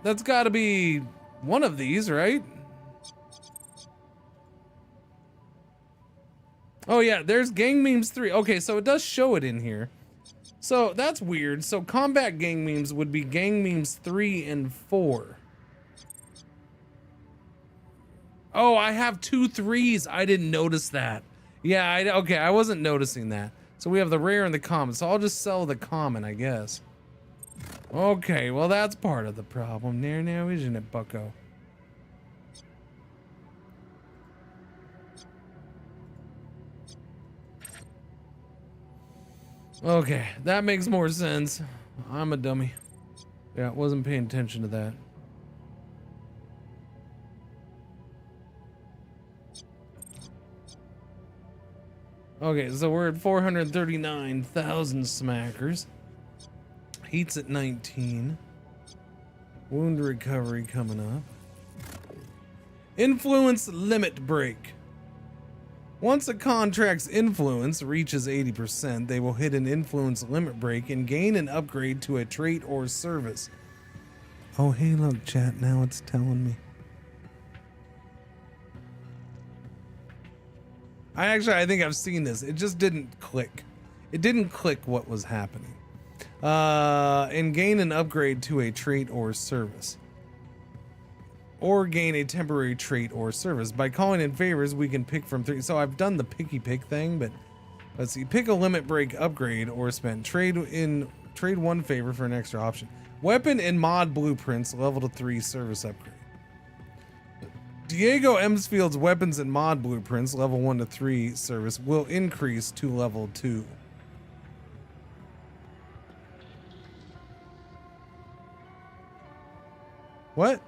That's got to be one of these, right? Oh yeah, there's Gang Memes 3. Okay, so it does show it in here. So that's weird. So combat gang memes would be Gang Memes 3 and 4. Oh, I have 2 3s. I didn't notice that. Yeah, okay, I wasn't noticing that. So we have the rare and the common. So I'll just sell the common, I guess. Okay, well that's part of the problem there now, isn't it, bucko? Okay, that makes more sense. I'm a dummy. Yeah, wasn't paying attention to that. Okay, so we're at 439,000 smackers. Heat's at 19. Wound recovery coming up. Influence limit break. Once a contract's influence reaches 80%, they will hit an influence limit break and gain an upgrade to a trait or service. Oh, hey, look, chat, now it's telling me. I think I've seen this. It just didn't click. It didn't click what was happening. And gain an upgrade to a trait or service. Or gain a temporary trait or service. By calling in favors, we can pick from 3. So I've done the picky pick thing, but let's see. Pick a limit break upgrade or spend. Trade 1 favor for an extra option. Weapon and mod blueprints level to 3 service upgrade. Diego Emsfield's weapons and mod blueprints level 1 to 3 service will increase to level 2. What?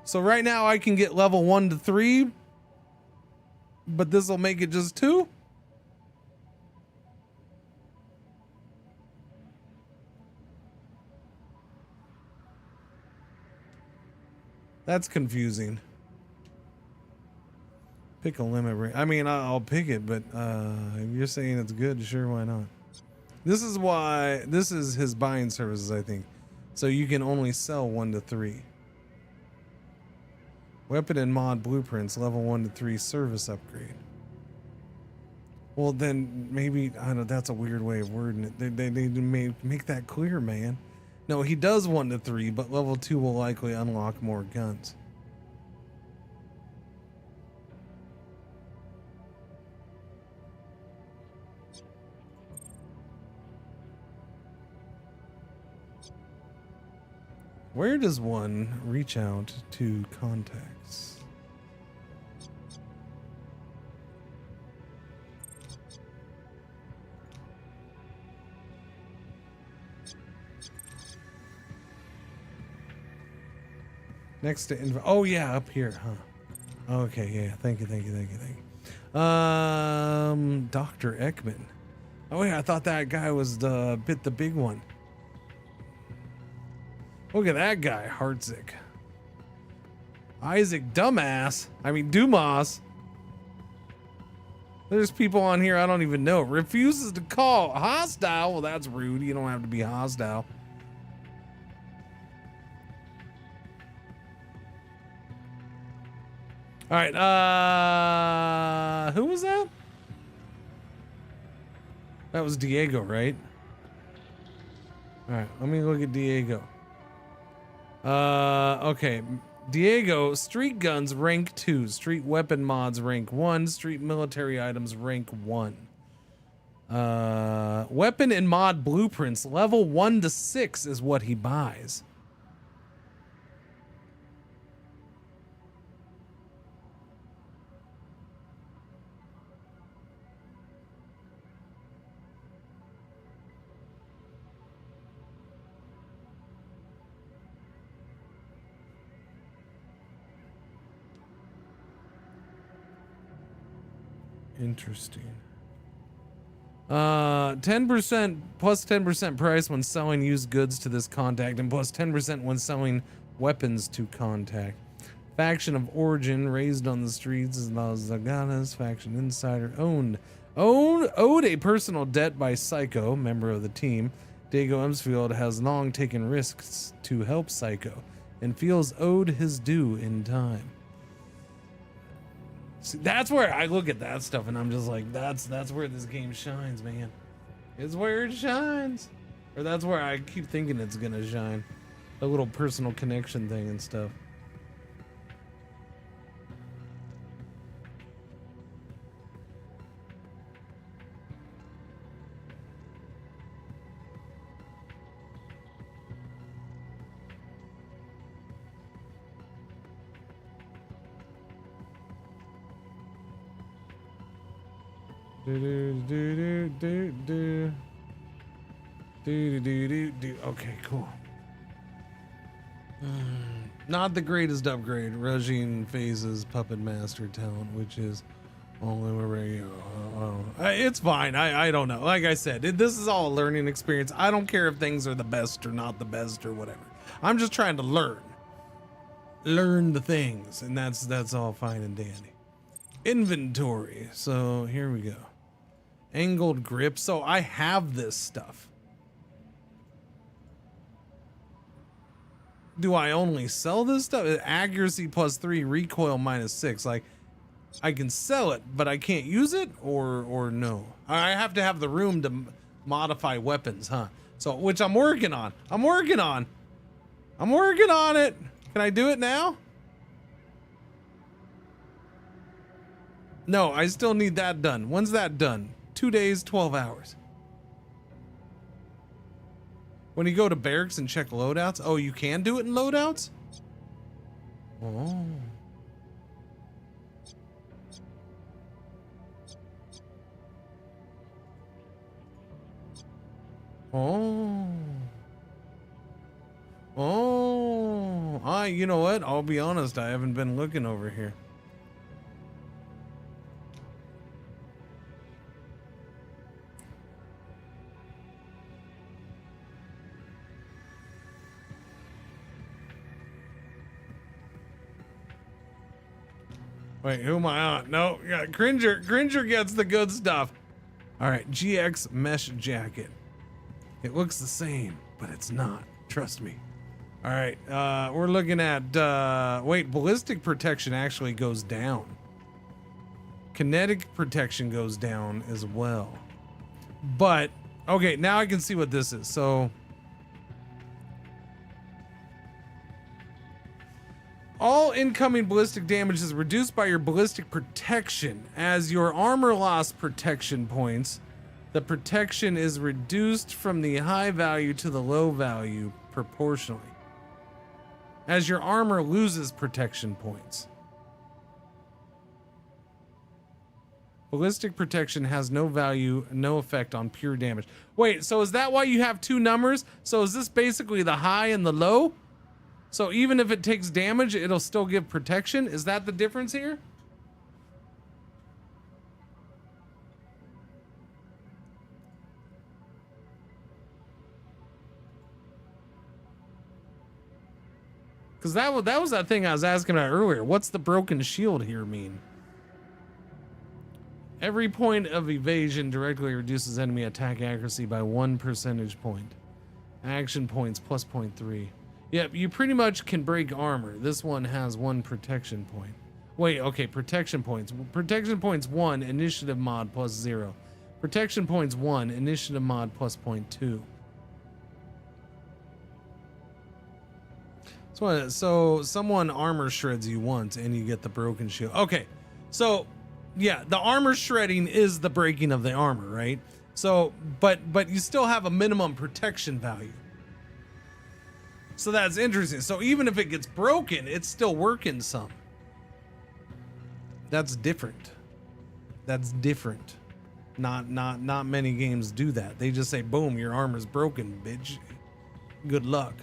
So right now I can get level 1 to 3, but this will make it just 2? That's confusing. Pick a limit rate. I mean, I'll pick it, but if you're saying it's good, sure, why not? This is why this is his buying services, I think. So you can only sell 1 to 3. Weapon and mod blueprints, level 1 to 3 service upgrade. Well, then maybe I don't know. That's a weird way of wording it. They need to make that clear, man. No, he does 1 to 3, but level 2 will likely unlock more guns. Where does one reach out to contacts? Next to info. Oh yeah, up here, huh? Okay, yeah. Thank you. Dr. Ekman. Oh yeah, I thought that guy was the big one. Look at that guy, Hartzik. Isaac Dumas. There's people on here I don't even know. Refuses to call. Hostile. Well, that's rude. You don't have to be hostile. All right. Who was that? That was Diego, right? All right. Let me look at Diego. Okay. Diego, street guns rank 2, street weapon mods rank 1, street military items rank 1. Weapon and mod blueprints level 1 to 6 is what he buys. Interesting. 10% plus 10% price when selling used goods to this contact, and plus 10% when selling weapons to contact. Faction of origin raised on the streets is Los Zaganas. Faction insider owed a personal debt by Psycho, member of the team. Diego Emsfield has long taken risks to help Psycho and feels owed his due in time. See, that's where I look at that stuff and I'm just like, that's where this game shines, man. It's where it shines. Or that's where I keep thinking it's gonna shine. A little personal connection thing and stuff. Okay, cool. Not the greatest upgrade. Regine phases puppet master talent, which is only it's fine. I don't know. Like I said, this is all a learning experience. I don't care if things are the best or not the best or whatever. I'm just trying to learn the things, and that's all fine and dandy. Inventory. So here we go. Angled grip. So I have this stuff. Do I only sell this stuff? Accuracy +3, recoil -6. Like, I can sell it, but I can't use it, or no? I have to have the room to modify weapons, huh? So, which I'm working on. I'm working on it. Can I do it now? No, I still need that done. When's that done? 2 days, 12 hours. When you go to barracks and check loadouts? Oh, you can do it in loadouts? Oh. You know what? I'll be honest, I haven't been looking over here. Wait, who am I on? No, yeah, Cringer gets the good stuff. All right, GX mesh jacket. It looks the same, but it's not. Trust me. All right, we're looking at, wait, ballistic protection actually goes down. Kinetic protection goes down as well. But, okay, now I can see what this is. So, all incoming ballistic damage is reduced by your ballistic protection. As your armor loss protection points, the protection is reduced from the high value to the low value proportionally. As your armor loses protection points. Ballistic protection has no value, no effect on pure damage. Wait, so is that why you have two numbers? So is this basically the high and the low? So even if it takes damage, it'll still give protection? Is that the difference here? Because that was that thing I was asking about earlier. What's the broken shield here mean? Every point of evasion directly reduces enemy attack accuracy by 1 percentage point. Action points plus 0.3. Yep, you pretty much can break armor. This one has 1 protection point. Wait, okay, protection points. Protection points 1, initiative mod plus 0. Protection points 1, initiative mod plus 0.2. So someone armor shreds you once and you get the broken shield. Okay, so yeah, the armor shredding is the breaking of the armor, right? So, but you still have a minimum protection value. So that's interesting. So even if it gets broken, it's still working some. That's different. That's different. Not many games do that. They just say, boom, your armor's broken, bitch. Good luck.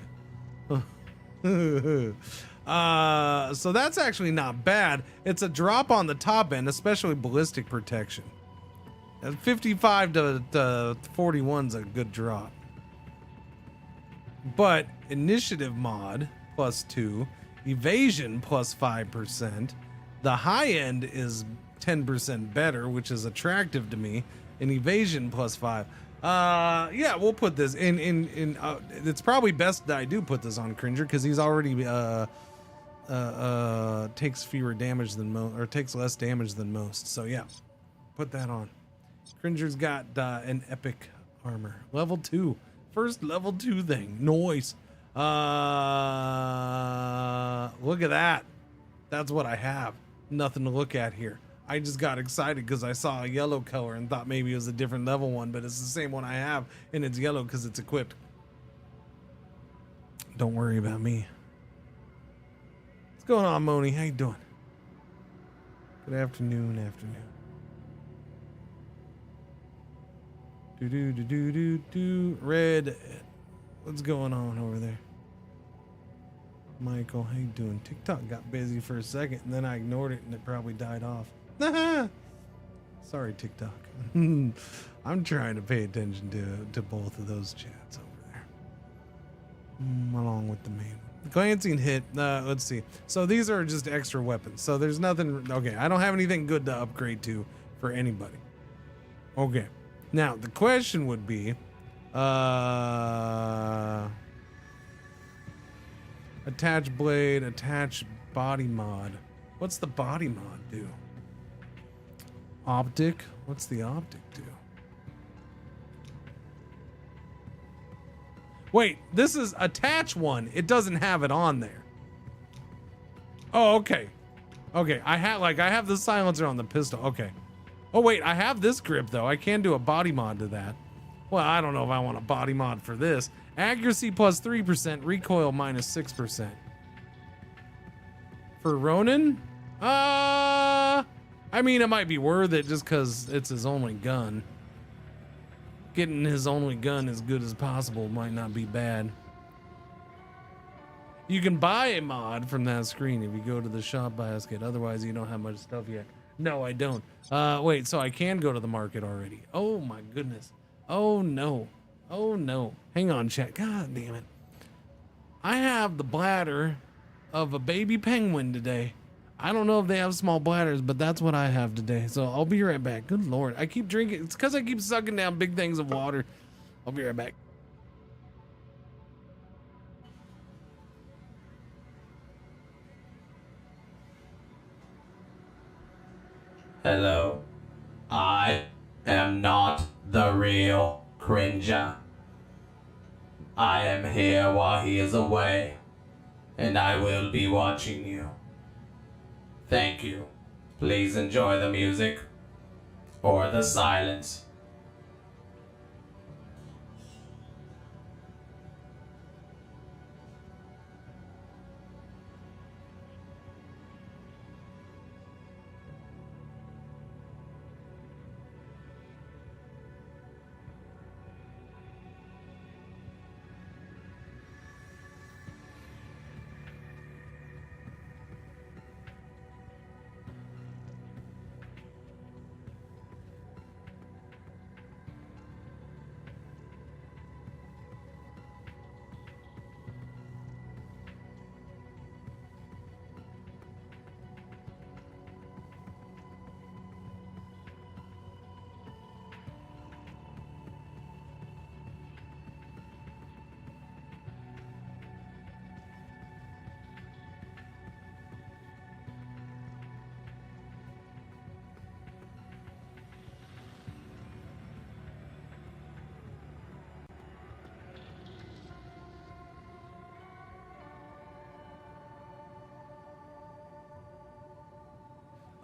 So that's actually not bad. It's a drop on the top end, especially ballistic protection. 55 to 41 is a good drop. But initiative mod plus 2, evasion plus 5%. The high end is 10% better, which is attractive to me. And evasion plus 5. Yeah, we'll put this in it's probably best that I do put this on Cringer because he's already takes fewer damage than most, or takes less damage than most. So yeah, put that on. Cringer's got an epic armor, level 2, first level 2 thing. Nice. Look at that. That's what I have. Nothing to look at here. I just got excited because I saw a yellow color and thought maybe it was a different level one, but it's the same one I have, and it's yellow because it's equipped. Don't worry about me. What's going on, Moni? How you doing? Good afternoon. Do. Red. What's going on over there? Michael, how you doing? TikTok got busy for a second, and then I ignored it, and it probably died off. Sorry, TikTok. I'm trying to pay attention to both of those chats over there, along with the main one. Glancing hit. Let's see. So these are just extra weapons. So there's nothing. Okay, I don't have anything good to upgrade to for anybody. Okay. Now the question would be, attach blade, attach body mod. What's the body mod do? Optic? What's the optic do? Wait, this is attach one. It doesn't have it on there. Oh, okay. Okay, I have the silencer on the pistol. Okay. Oh wait, I have this grip though. I can do a body mod to that. Well, I don't know if I want a body mod for this. Accuracy plus 3%, recoil minus 6%. For Ronin? I mean, it might be worth it just because it's his only gun. Getting his only gun as good as possible might not be bad. You can buy a mod from that screen if you go to the shop basket. Otherwise, you don't have much stuff yet. No, I don't. Wait, so I can go to the market already. Oh my goodness. Oh no. Oh no. Hang on, chat. God damn it. I have the bladder of a baby penguin today. I don't know if they have small bladders, but that's what I have today. So I'll be right back. Good Lord. I keep drinking. It's because I keep sucking down big things of water. I'll be right back. Hello. I am not the real Cringer. I am here while he is away, and I will be watching you. Thank you. Please enjoy the music or the silence.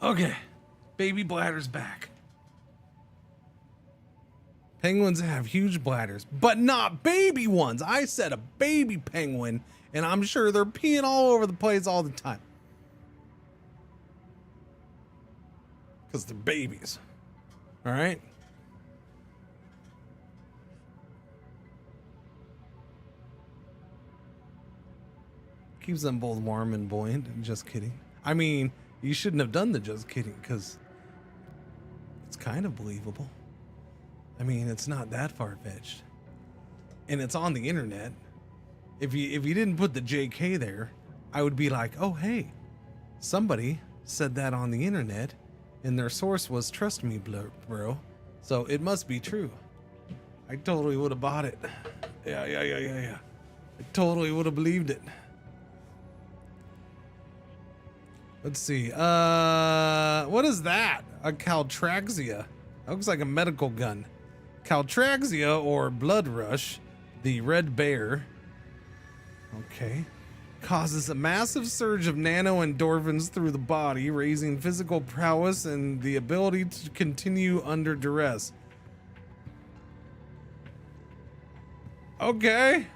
Okay. Baby bladder's back. Penguins have huge bladders, but not baby ones. I said a baby penguin, and I'm sure they're peeing all over the place all the time. Because they're babies. All right? Keeps them both warm and buoyant. Just kidding. I mean, you shouldn't have done the just kidding, because it's kind of believable. I mean, it's not that far-fetched. And it's on the internet. If you didn't put the JK there, I would be like, oh, hey, somebody said that on the internet, and their source was trust me, bro. So it must be true. I totally would have bought it. Yeah. I totally would have believed it. Let's see. What is that? A Caltraxia. That looks like a medical gun. Caltraxia, or blood rush, the red bear. Okay. Causes a massive surge of nanoendorphins through the body, raising physical prowess and the ability to continue under duress. Okay.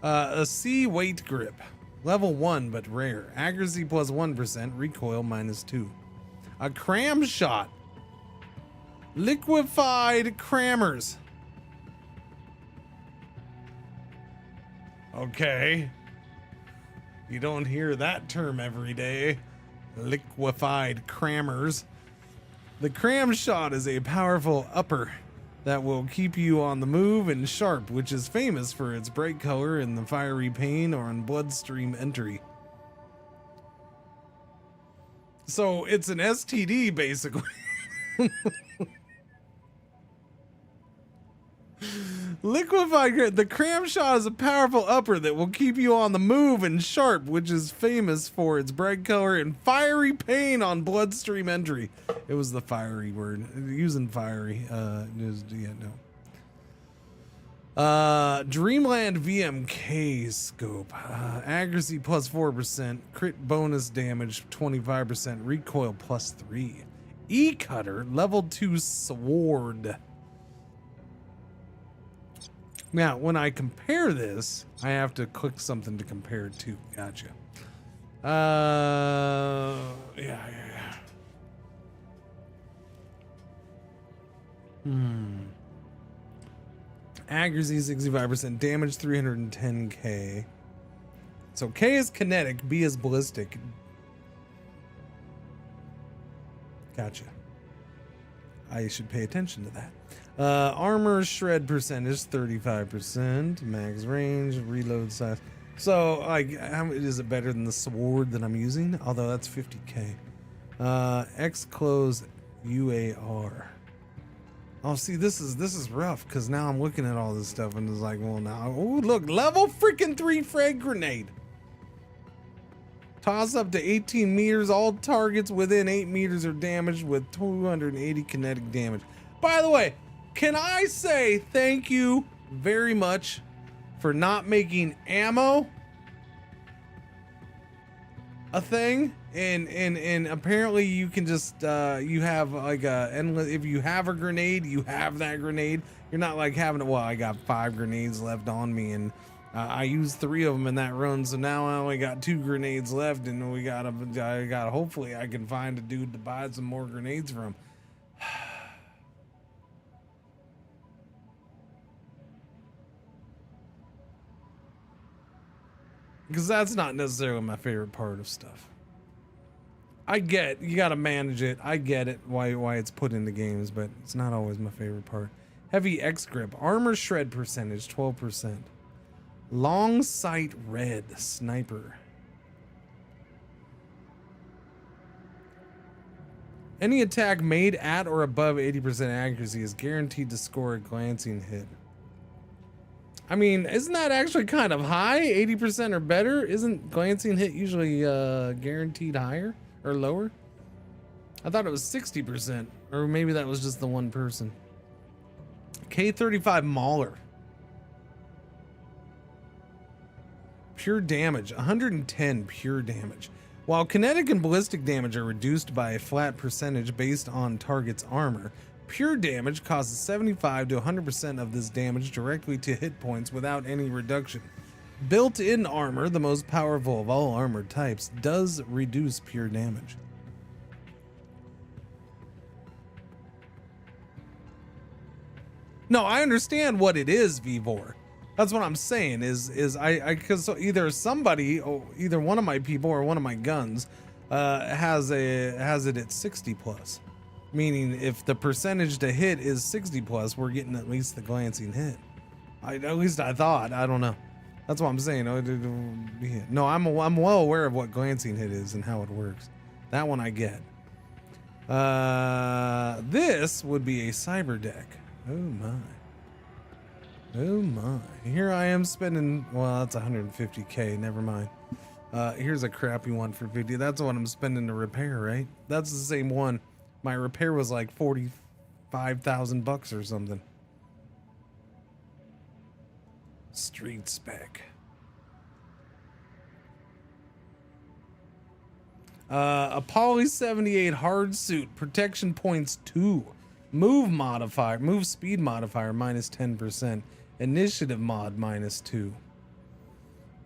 A C weight grip. Level 1, but rare. Accuracy plus 1%, recoil minus 2. A cram shot. Liquefied crammers. Okay. You don't hear that term every day. Liquefied crammers. The cram shot is a powerful upper that will keep you on the move and sharp, which is famous for its bright color and the fiery pain or on bloodstream entry. So it's an STD, basically. Liquefied, the cram shot is a powerful upper that will keep you on the move and sharp, which is famous for its bright color and fiery pain on bloodstream entry. It was the fiery word. Using fiery. Dreamland VMK scope. Accuracy plus 4%. Crit bonus damage 25%. Recoil plus 3. E-cutter. Level 2 sword. Now, when I compare this, I have to click something to compare it to. Gotcha. Yeah. Accuracy 65%, damage 310k. So K is kinetic, B is ballistic. Gotcha. I should pay attention to that. Armor shred percentage 35%, max range, reload size. So, like, how is it better than the sword that I'm using? Although that's 50k. X close UAR. Oh, see, this is rough because now I'm looking at all this stuff and it's like, well, now, oh, look, level freaking 3 frag grenade. Toss up to 18 meters. All targets within 8 meters are damaged with 280 kinetic damage. By the way, can I say thank you very much for not making ammo a thing? And apparently you can just you have like a endless, if you have a grenade, you have that grenade. You're not like having to, well, I got 5 grenades left on me and I used 3 of them in that run, so now I only got 2 grenades left, and I gotta hopefully I can find a dude to buy some more grenades from. Because that's not necessarily my favorite part of stuff. I get you gotta manage it. I get it why it's put into games, but it's not always my favorite part. Heavy X grip, armor shred percentage 12%. Long sight red sniper. Any attack made at or above 80% accuracy is guaranteed to score a glancing hit. I mean, isn't that actually kind of high? 80% or better? Isn't glancing hit usually guaranteed higher or lower? I thought it was 60%, or maybe that was just the one person. K35 Mauler. Pure damage, 110 pure damage. While kinetic and ballistic damage are reduced by a flat percentage based on target's armor, pure damage causes 75 to 100% of this damage directly to hit points without any reduction. Built-in armor, the most powerful of all armor types, does reduce pure damage. No, I understand what it is, Vivor. That's what I'm saying is I because so either somebody, or either one of my people or one of my guns has it at 60 plus, meaning if the percentage to hit is 60 plus, we're getting at least the glancing hit. At least I thought. I don't know. That's what I'm saying. No, I'm well aware of what glancing hit is and how it works. That one I get. This would be a cyber deck. Oh my. Oh my. Here I am spending, well, that's 150k, never mind. Here's a crappy one for 50. That's what I'm spending to repair, right? That's the same one. My repair was like 45,000 bucks or something. Street spec. A Poly 78 hard suit, protection points 2. Move speed modifier minus 10%. Initiative mod minus 2.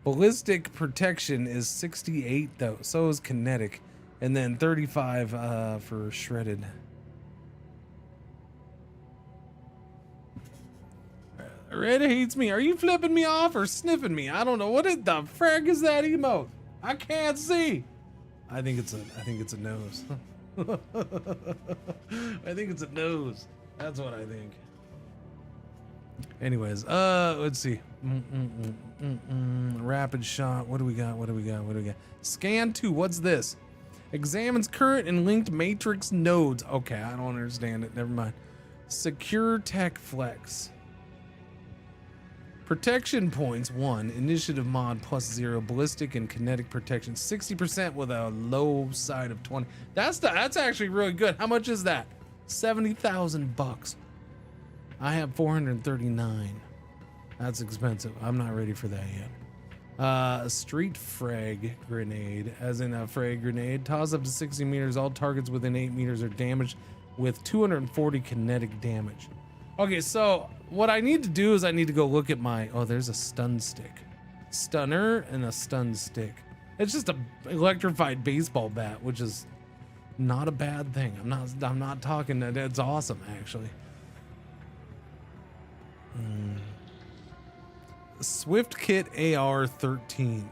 Ballistic protection is 68 though. So is kinetic. And then 35 for shredded. Red hates me. Are you flipping me off or sniffing me? I don't know. What the frag is that emote? I can't see. I think it's a nose. I think it's a nose. That's what I think. Anyways, let's see. Rapid shot. What do we got? Scan 2. What's this? Examines current and linked matrix nodes. Okay, I don't understand it. Never mind. Secure tech flex. Protection points 1. Initiative mod plus 0. Ballistic and kinetic protection 60% with a low side of 20. That's actually really good. How much is that? 70,000 bucks. I have 439. That's expensive. I'm not ready for that yet. Street frag grenade, as in a frag grenade. Toss up to 60 meters. All targets within 8 meters are damaged with 240 kinetic damage. Okay, so what I need to do is I need to go look at my, oh, there's a stun stick. Stunner and a stun stick. It's just a electrified baseball bat, which is not a bad thing. I'm not talking that it's awesome actually. Swift Kit AR-13.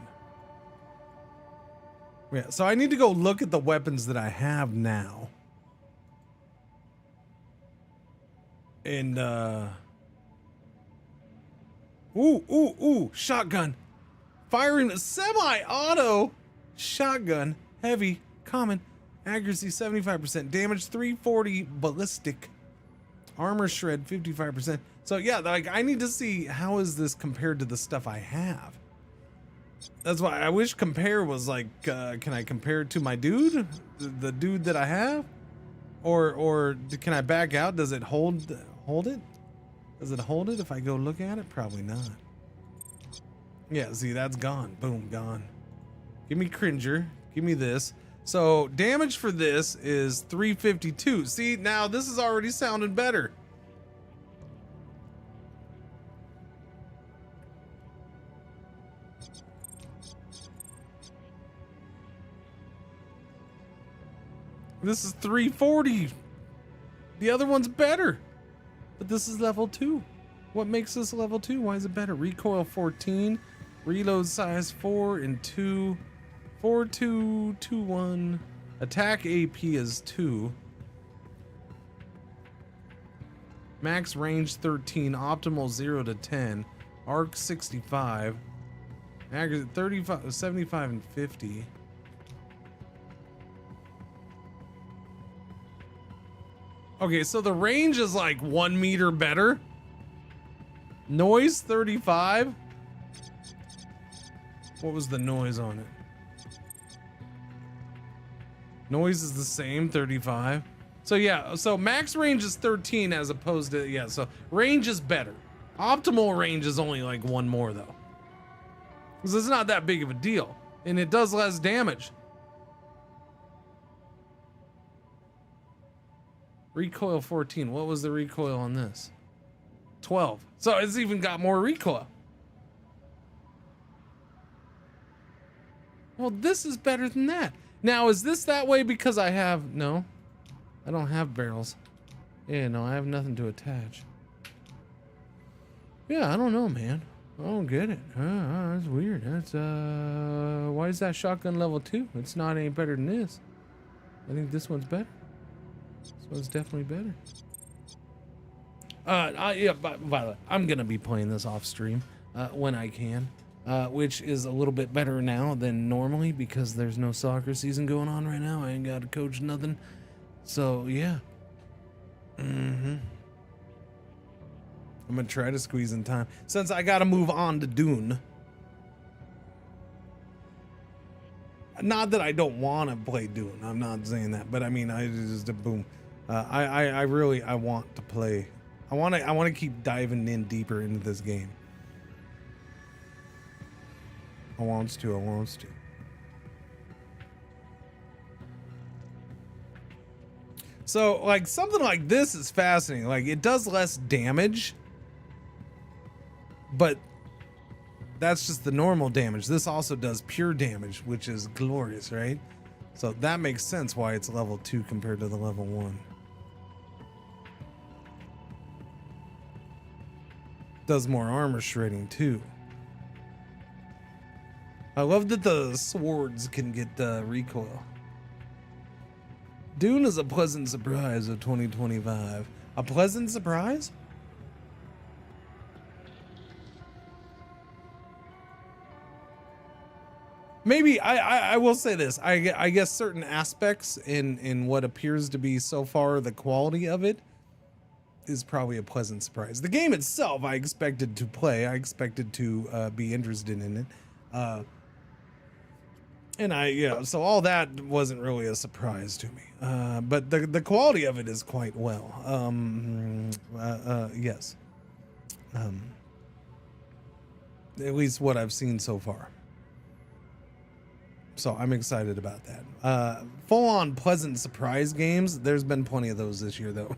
Yeah, so I need to go look at the weapons that I have now. And ooh, shotgun. Firing a semi-auto shotgun, heavy, common, accuracy 75%, damage 340, ballistic, armor shred 55%. So yeah, like I need to see how is this compared to the stuff I have. That's why I wish compare was like, can I compare it to my dude, the dude that I have, or can I back out? Does it hold it? Does it hold it if I go look at it? Probably not. Yeah, see, that's gone. Boom, gone. Give me Cringer. Give me this. So damage for this is 352. See, now this is already sounding better. This is 340. The other one's better. But this is level 2. What makes this level 2? Why is it better? Recoil 14. Reload size 4 and 2. 4, 2, 2, 1. Attack AP is 2. Max range 13. Optimal 0 to 10. Arc 65. Aggregate 35, 75 and 50. Okay, so the range is like 1 meter better. Noise 35. What was the noise on it? Noise is the same, 35. So yeah, so max range is 13 as opposed to, yeah, so range is better. Optimal range is only like 1 more though. Because it's not that big of a deal. And it does less damage. Recoil 14. What was the recoil on this? 12. So it's even got more recoil. Well, this is better than that. Now, is this that way because I have... No. I don't have barrels. Yeah, no, I have nothing to attach. Yeah, I don't know, man. I don't get it. That's weird. That's, why is that shotgun level 2? It's not any better than this. I think this one's better. This one's definitely better. Yeah, by the way, I'm gonna be playing this off stream when I can, which is a little bit better now than normally because there's no soccer season going on right now. I ain't got to coach nothing, so yeah. I'm gonna try to squeeze in time since I gotta move on to Dune. Not that I don't want to play Dune. I'm not saying that, but I mean, I just boom. I really want to play. I want to keep diving in deeper into this game. I wants to. So like something like this is fascinating. Like it does less damage, but that's just the normal damage. This also does pure damage, which is glorious, right? So that makes sense why it's level 2 compared to the level 1. Does more armor shredding too. I love that the swords can get recoil. Dune is a pleasant surprise of 2025. A pleasant surprise? Maybe I will say this. I guess certain aspects in what appears to be so far the quality of it is probably a pleasant surprise. The game itself, I expected to play. I expected to be interested in it. And so all that wasn't really a surprise to me. But the quality of it is quite well. Yes. At least what I've seen so far. So I'm excited about that. Full-on pleasant surprise games. There's been plenty of those this year, though,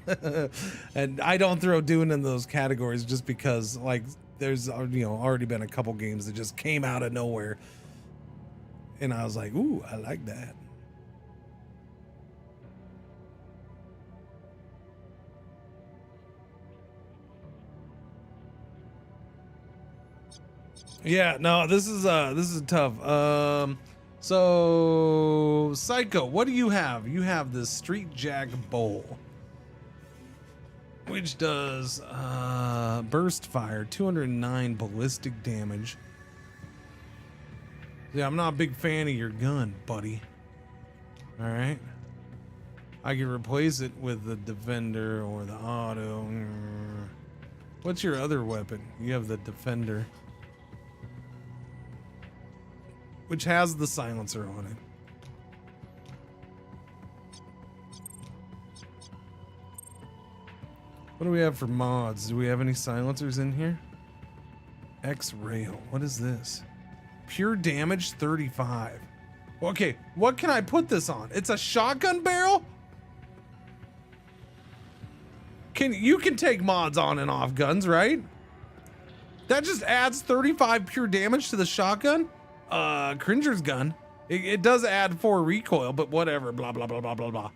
and I don't throw Dune in those categories just because, like, there's already been a couple games that just came out of nowhere, and I was like, "Ooh, I like that." Yeah, no, this is tough. So, Psycho, what do you have? You have the Street Jack Bowl, which does burst fire, 209 ballistic damage, Yeah, I'm not a big fan of your gun, buddy. All right. I can replace it with the Defender or the Auto. What's your other weapon? You have the Defender, which has the silencer on it. What do we have for mods? Do we have any silencers in here? X-Rail. What is this? Pure damage 35. Okay, what can I put this on? It's a shotgun barrel? You can take mods on and off guns, right? That just adds 35 pure damage to the shotgun? Cringer's gun. It does add 4 recoil, but whatever. Blah, blah, blah, blah, blah, blah.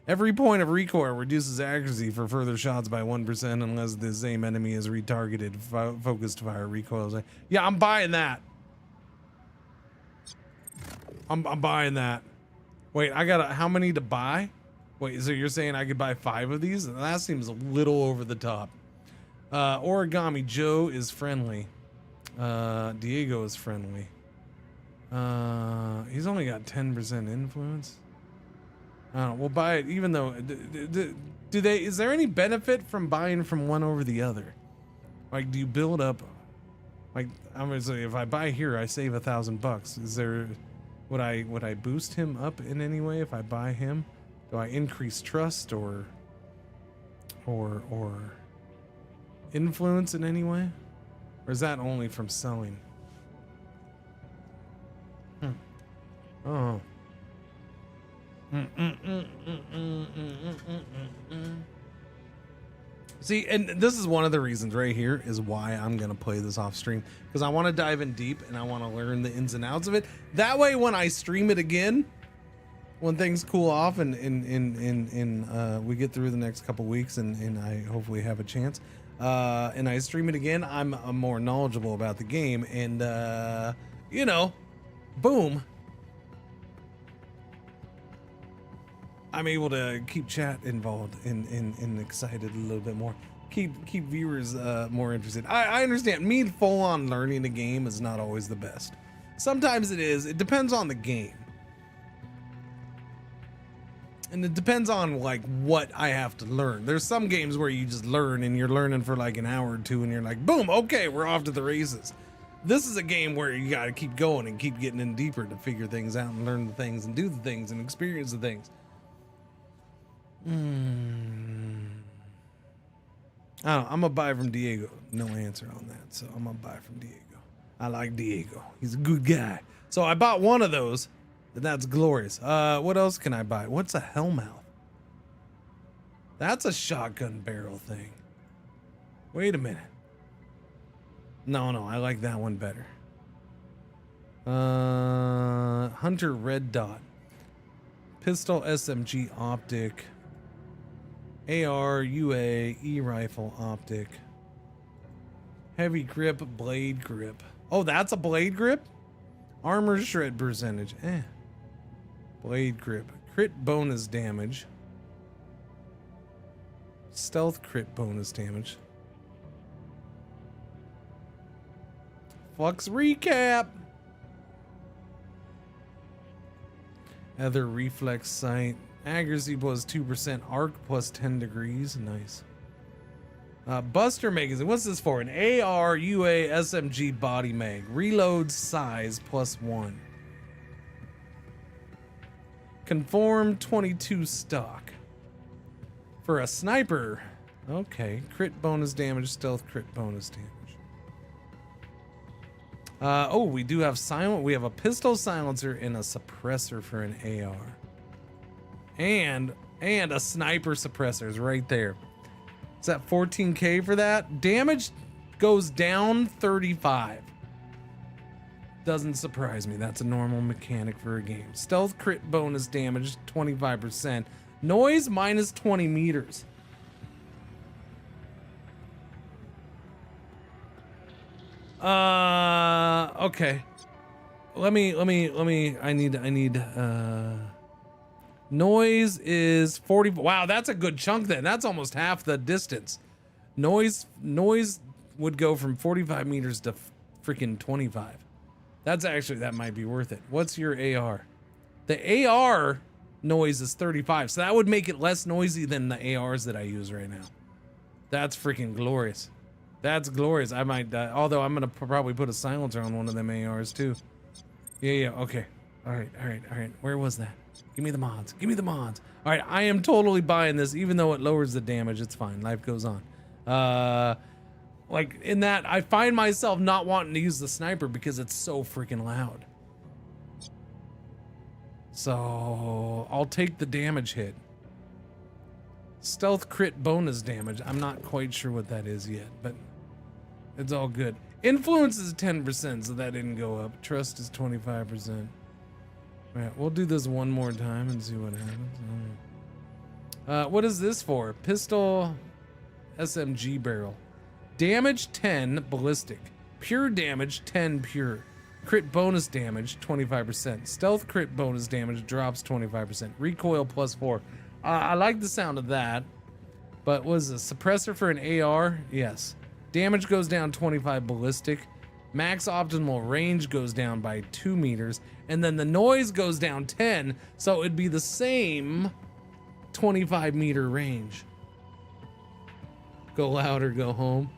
Every point of recoil reduces accuracy for further shots by 1% unless the same enemy is retargeted. Focused fire recoils. Yeah, I'm buying that. I'm buying that. Wait, I got how many to buy? Wait, so you're saying I could buy 5 of these? That seems a little over the top. Origami Joe is friendly. Diego is friendly. He's only got 10% influence. I don't know, we'll buy it even though is there any benefit from buying from one over the other? Like, do you build up, like, I'm gonna say if I buy here I save $1,000. Is there, would I boost him up in any way if I buy him? Do I increase trust or influence in any way? Or is that only from selling? Oh. See, and this is one of the reasons right here is why I'm gonna play this off stream, because I want to dive in deep and I want to learn the ins and outs of it. That way, when I stream it again, when things cool off and we get through the next couple weeks and I hopefully have a chance, and I stream it again, I'm more knowledgeable about the game, and you know, boom, I'm able to keep chat involved and excited a little bit more. Keep viewers more interested. I understand. Me full on learning a game is not always the best. Sometimes it is. It depends on the game. And it depends on like what I have to learn. There's some games where you just learn and you're learning for like an hour or two and you're like, boom, okay, we're off to the races. This is a game where you got to keep going and keep getting in deeper to figure things out and learn the things and do the things and experience the things. I don't know, I'm gonna buy from Diego. No answer on that, so I'm gonna buy from Diego. I like Diego. He's a good guy. So I bought one of those. That's glorious. What else can I buy? What's a Hellmouth? That's a shotgun barrel thing. Wait a minute. No, I like that one better. Hunter Red Dot. Pistol SMG optic. AR, UA, E-rifle optic. Heavy grip, blade grip. Oh, that's a blade grip? Armor shred percentage. Blade grip. Crit bonus damage. Stealth crit bonus damage. Flux recap. Other reflex sight. Accuracy plus 2%. Arc plus 10 degrees. Nice. Buster magazine. What's this for? An AR, UA, SMG body mag. Reload size plus 1. Conform 22 stock. For a sniper. Okay. Crit bonus damage. Stealth crit bonus damage. Oh, we do have silent. We have a pistol silencer and a suppressor for an AR. And a sniper suppressor is right there. Is that 14K for that? Damage goes down 35. Doesn't surprise me. That's a normal mechanic for a game. Stealth crit bonus damage 25%. Noise minus 20 meters. Okay. Let me I need noise is 40. Wow, that's a good chunk then. That's almost half the distance. Noise would go from 45 meters to freaking 25. That might be worth it. What's your AR? The AR noise is 35, so that would make it less noisy than the ARs that I use right now. That's freaking glorious. That's glorious. I might, although I'm gonna probably put a silencer on one of them ARs too. Yeah, okay. All right. Where was that? Give me the mods. All right, I am totally buying this, even though it lowers the damage. It's fine. Life goes on. Like in that, I find myself not wanting to use the sniper because it's so freaking loud. So I'll take the damage hit. Stealth crit bonus damage. I'm not quite sure what that is yet, but it's all good. Influence is 10%, so that didn't go up. Trust is 25%. All right, we'll do this one more time and see what happens. What is this for? Pistol SMG barrel. Damage 10 ballistic. Pure damage 10 pure. Crit bonus damage 25%. Stealth crit bonus damage drops 25%. Recoil plus 4. I like the sound of that. But was a suppressor for an AR? Yes. Damage goes down 25 ballistic. Max optimal range goes down by 2 meters. And then the noise goes down 10. So it'd be the same 25 meter range. Go loud or go home.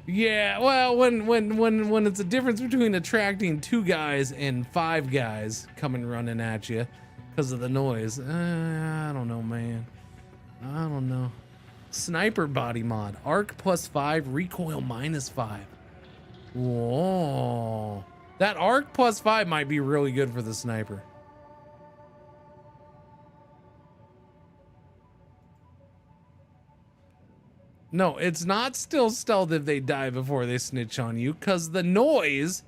Yeah, well, when it's a difference between attracting 2 guys and 5 guys coming running at you because of the noise, I don't know, man. I don't know. Sniper body mod. Arc plus 5, recoil minus 5. Whoa. That arc plus 5 might be really good for the sniper. No, it's not still stealth if they die before they snitch on you, because the noise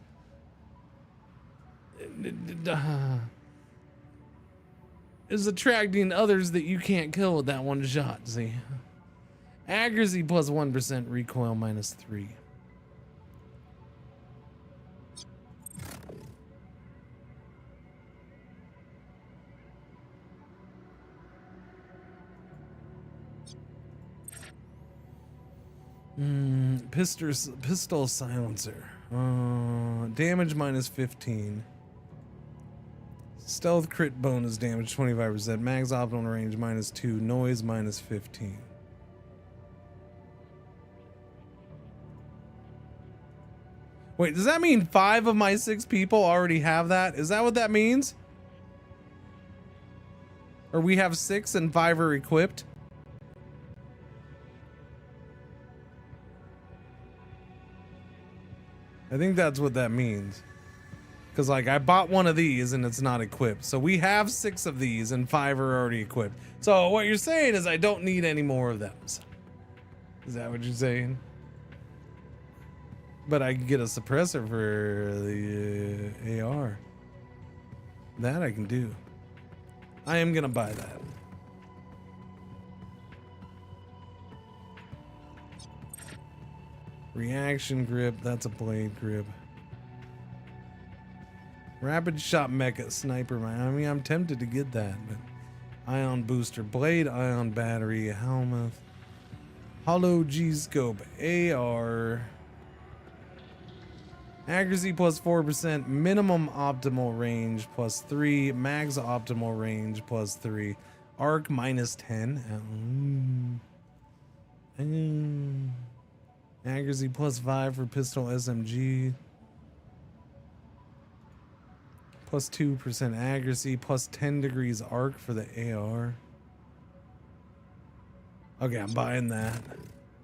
is attracting others that you can't kill with that one shot, see? Accuracy plus 1%, recoil minus 3. Pistol silencer. Damage minus 15. Stealth crit bonus damage 25%. Max optimal range minus 2. Noise minus 15. Wait, does that mean 5 of my 6 people already have that? Is that what that means? Or we have 6 and 5 are equipped? I think that's what that means. Because, like, I bought one of these and it's not equipped. So we have 6 of these and 5 are already equipped. So what you're saying is I don't need any more of them. Is that what you're saying? But I can get a suppressor for the AR. That I can do. I am going to buy that. Reaction grip, that's a blade grip. Rapid shot mecha sniper. I mean, I'm tempted to get that, but ion booster, blade, ion battery, helmet, hollow G scope, AR, accuracy plus 4%, minimum optimal range plus 3, max optimal range plus 3, arc minus 10. Accuracy plus 5 for pistol SMG. Plus 2% accuracy. Plus 10 degrees arc for the AR. Okay, I'm buying that.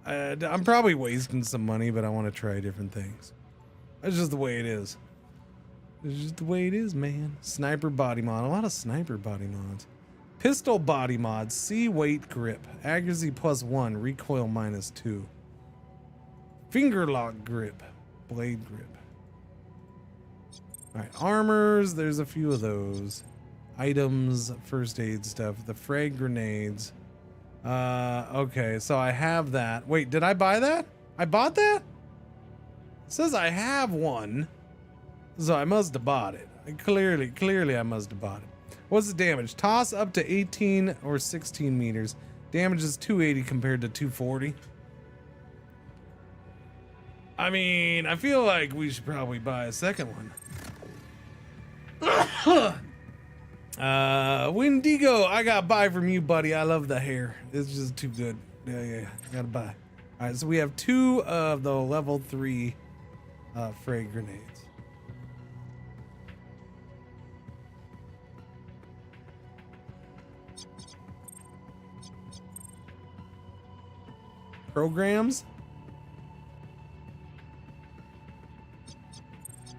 I'm probably wasting some money, but I want to try different things. That's just the way it is. It's just the way it is, man. Sniper body mod. A lot of sniper body mods. Pistol body mod. C weight grip. Accuracy plus 1. Recoil minus 2. Finger lock grip, blade grip. All right, armors, there's a few of those. Items, first aid stuff, the frag grenades. Okay, so I have that. Wait, did I buy that? I bought that? It says I have one, so I must have bought it. Clearly I must have bought it. What's the damage? Toss up to 18 or 16 meters. Damage is 280 compared to 240. I mean, I feel like we should probably buy a second one. Wendigo, I got buy from you, buddy. I love the hair. It's just too good. Yeah. Gotta buy. All right, so we have 2 of the level 3 frag grenades. Programs?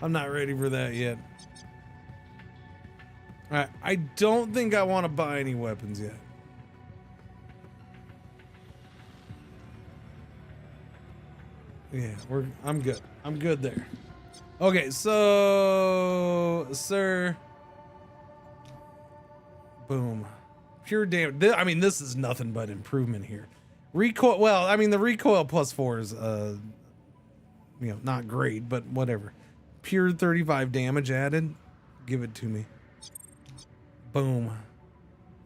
I'm not ready for that yet. Alright, I don't think I want to buy any weapons yet. Yeah, I'm good. I'm good there. Okay, so sir. Boom. Pure damage. I mean, this is nothing but improvement here. Recoil, well, I mean, the recoil +4 is, not great, but whatever. Pure 35 damage added. Give it to me. Boom.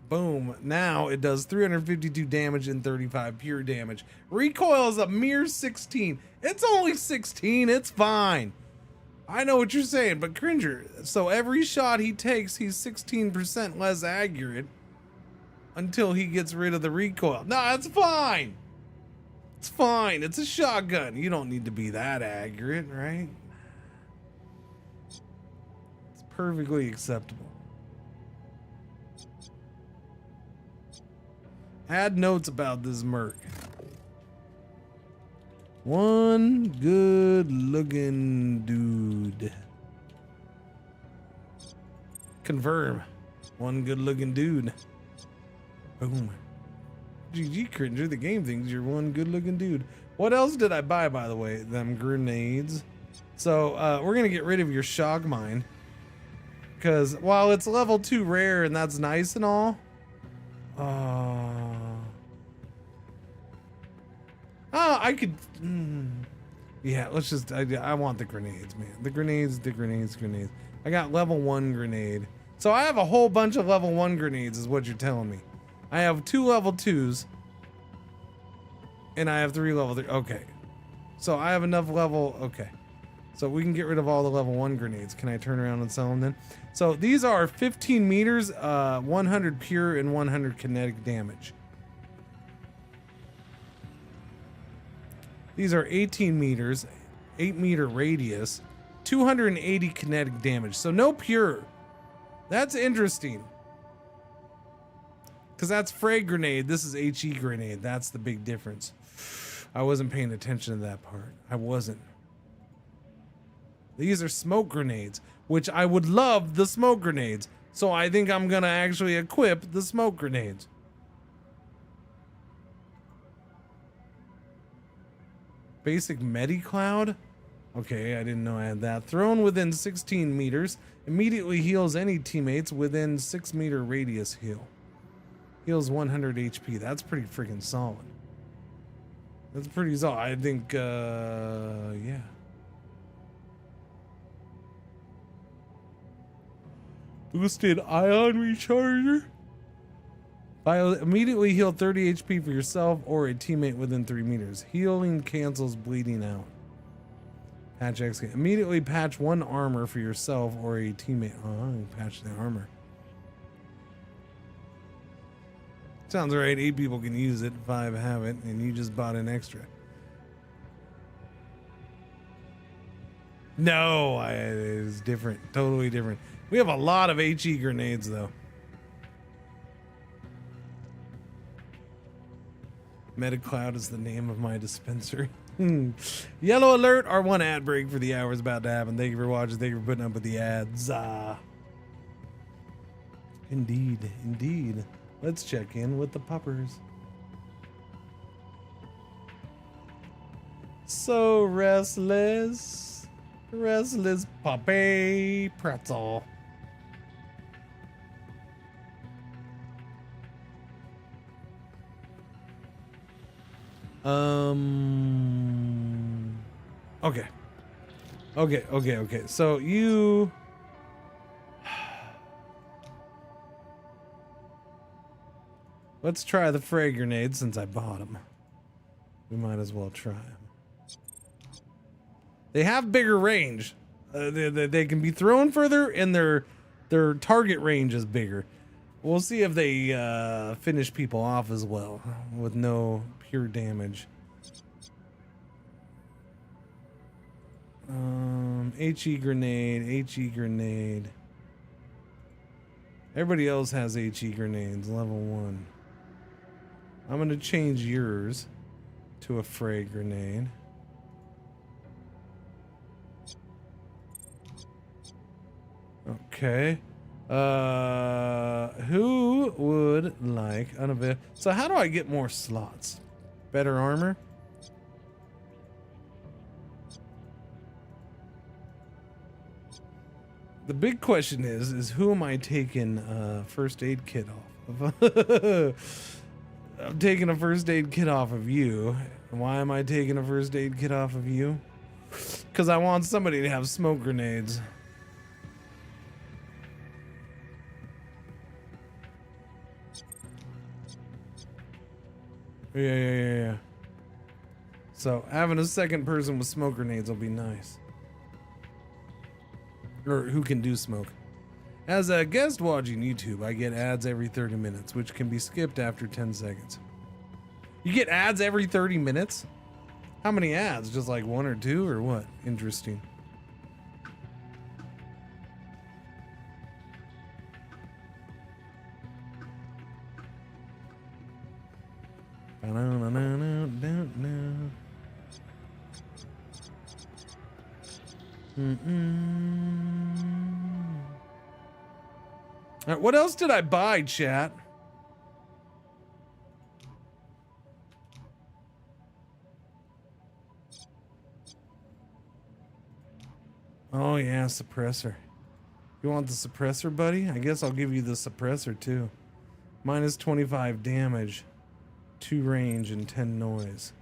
Boom. Now it does 352 damage and 35 pure damage. Recoil is a mere 16. It's only 16. It's fine. I know what you're saying, but Cringer, so every shot he takes, he's 16% less accurate. Until he gets rid of the recoil. No, it's fine. It's fine. It's a shotgun. You don't need to be that accurate, right? It's perfectly acceptable. Add notes about this merc. One good looking dude. Confirm. One good looking dude. Boom. GG Cringer, the game thinks you're one good looking dude. What else did I buy, by the way? Them grenades. So we're gonna get rid of your shock mine. Because while it's level 2 rare and that's nice and all. I could yeah, let's just I want the grenades, man. The grenades. I got level 1 grenade. So I have a whole bunch of level 1 grenades is what you're telling me. I have 2 level 2s. And I have 3 level 3. Okay. So I have enough level. Okay. So we can get rid of all the level 1 grenades. Can I turn around and sell them then? So these are 15 meters, 100 pure and 100 kinetic damage. These are 18 meters, 8 meter radius, 280 kinetic damage. So no pure. That's interesting. Because that's frag grenade. This is HE grenade. That's the big difference. I wasn't paying attention to that part. I wasn't. These are smoke grenades, which I would love the smoke grenades. So I think I'm going to actually equip the smoke grenades. Basic Medi-Cloud? Okay, I didn't know I had that. Thrown within 16 meters. Immediately heals any teammates within 6 meter radius heal. Heals 100 HP. That's pretty freaking solid. That's pretty solid. I think, yeah. Boosted ion recharger. Immediately heal 30 HP for yourself or a teammate within 3 meters. Healing cancels bleeding out. Patch X. Immediately patch 1 armor for yourself or a teammate. Oh, patch the armor. Sounds right. 8 people can use it. 5 have it, and you just bought an extra. No, it's different. Totally different. We have a lot of HE grenades, though. MetaCloud is the name of my dispensary. Yellow alert, our 1 ad break for the hour is about to happen. Thank you for watching. Thank you for putting up with the ads. Indeed, indeed. Let's check in with the puppers. So restless. Restless puppy pretzel. Okay. So you... Let's try the frag grenade since I bought them. We might as well try them. They have bigger range. They can be thrown further and they're their target range is bigger. We'll see if they finish people off as well with no pure damage. HE grenade. Everybody else has HE grenades, level 1. I'm gonna change yours to a fray grenade. Okay. Who would like unavailable? So how do I get more slots? Better armor? The big question is who am I taking first aid kit off of? I'm taking a first aid kit off of you. Why am I taking a first aid kit off of you? Because I want somebody to have smoke grenades. Yeah. So having a second person with smoke grenades will be nice. Or who can do smoke. As a guest watching YouTube, I get ads every 30 minutes, which can be skipped after 10 seconds. You get ads every 30 minutes? How many ads? Just like 1 or 2 or what? Interesting. All right, what else did I buy, chat? Oh yeah, suppressor. You want the suppressor, buddy? I guess I'll give you the suppressor too. Minus 25 damage, 2 range, and 10 noise.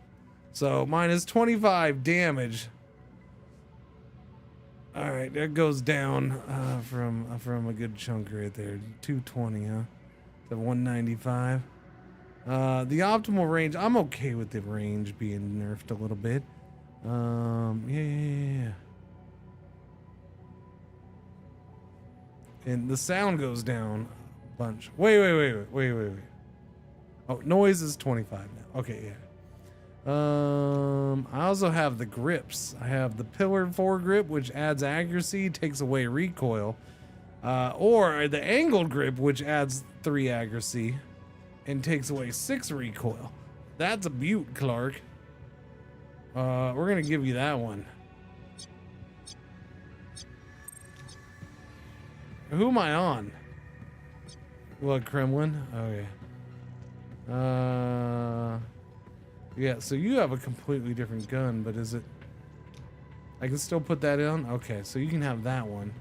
So minus 25 damage. All right, that goes down from a good chunk right there. 220, huh? To 195. The optimal range. I'm okay with the range being nerfed a little bit. Yeah. And the sound goes down a bunch. Wait. Oh, noise is 25 now. Okay, yeah. I also have the grips. I have the pillar 4 grip, which adds accuracy, takes away recoil. Or the angled grip, which adds 3 accuracy and takes away 6 recoil. That's a beaut, Clark. We're gonna give you that one. Who am I on? What, Kremlin? Okay. Yeah, so you have a completely different gun, but is it... I can still put that in? Okay, so you can have that one.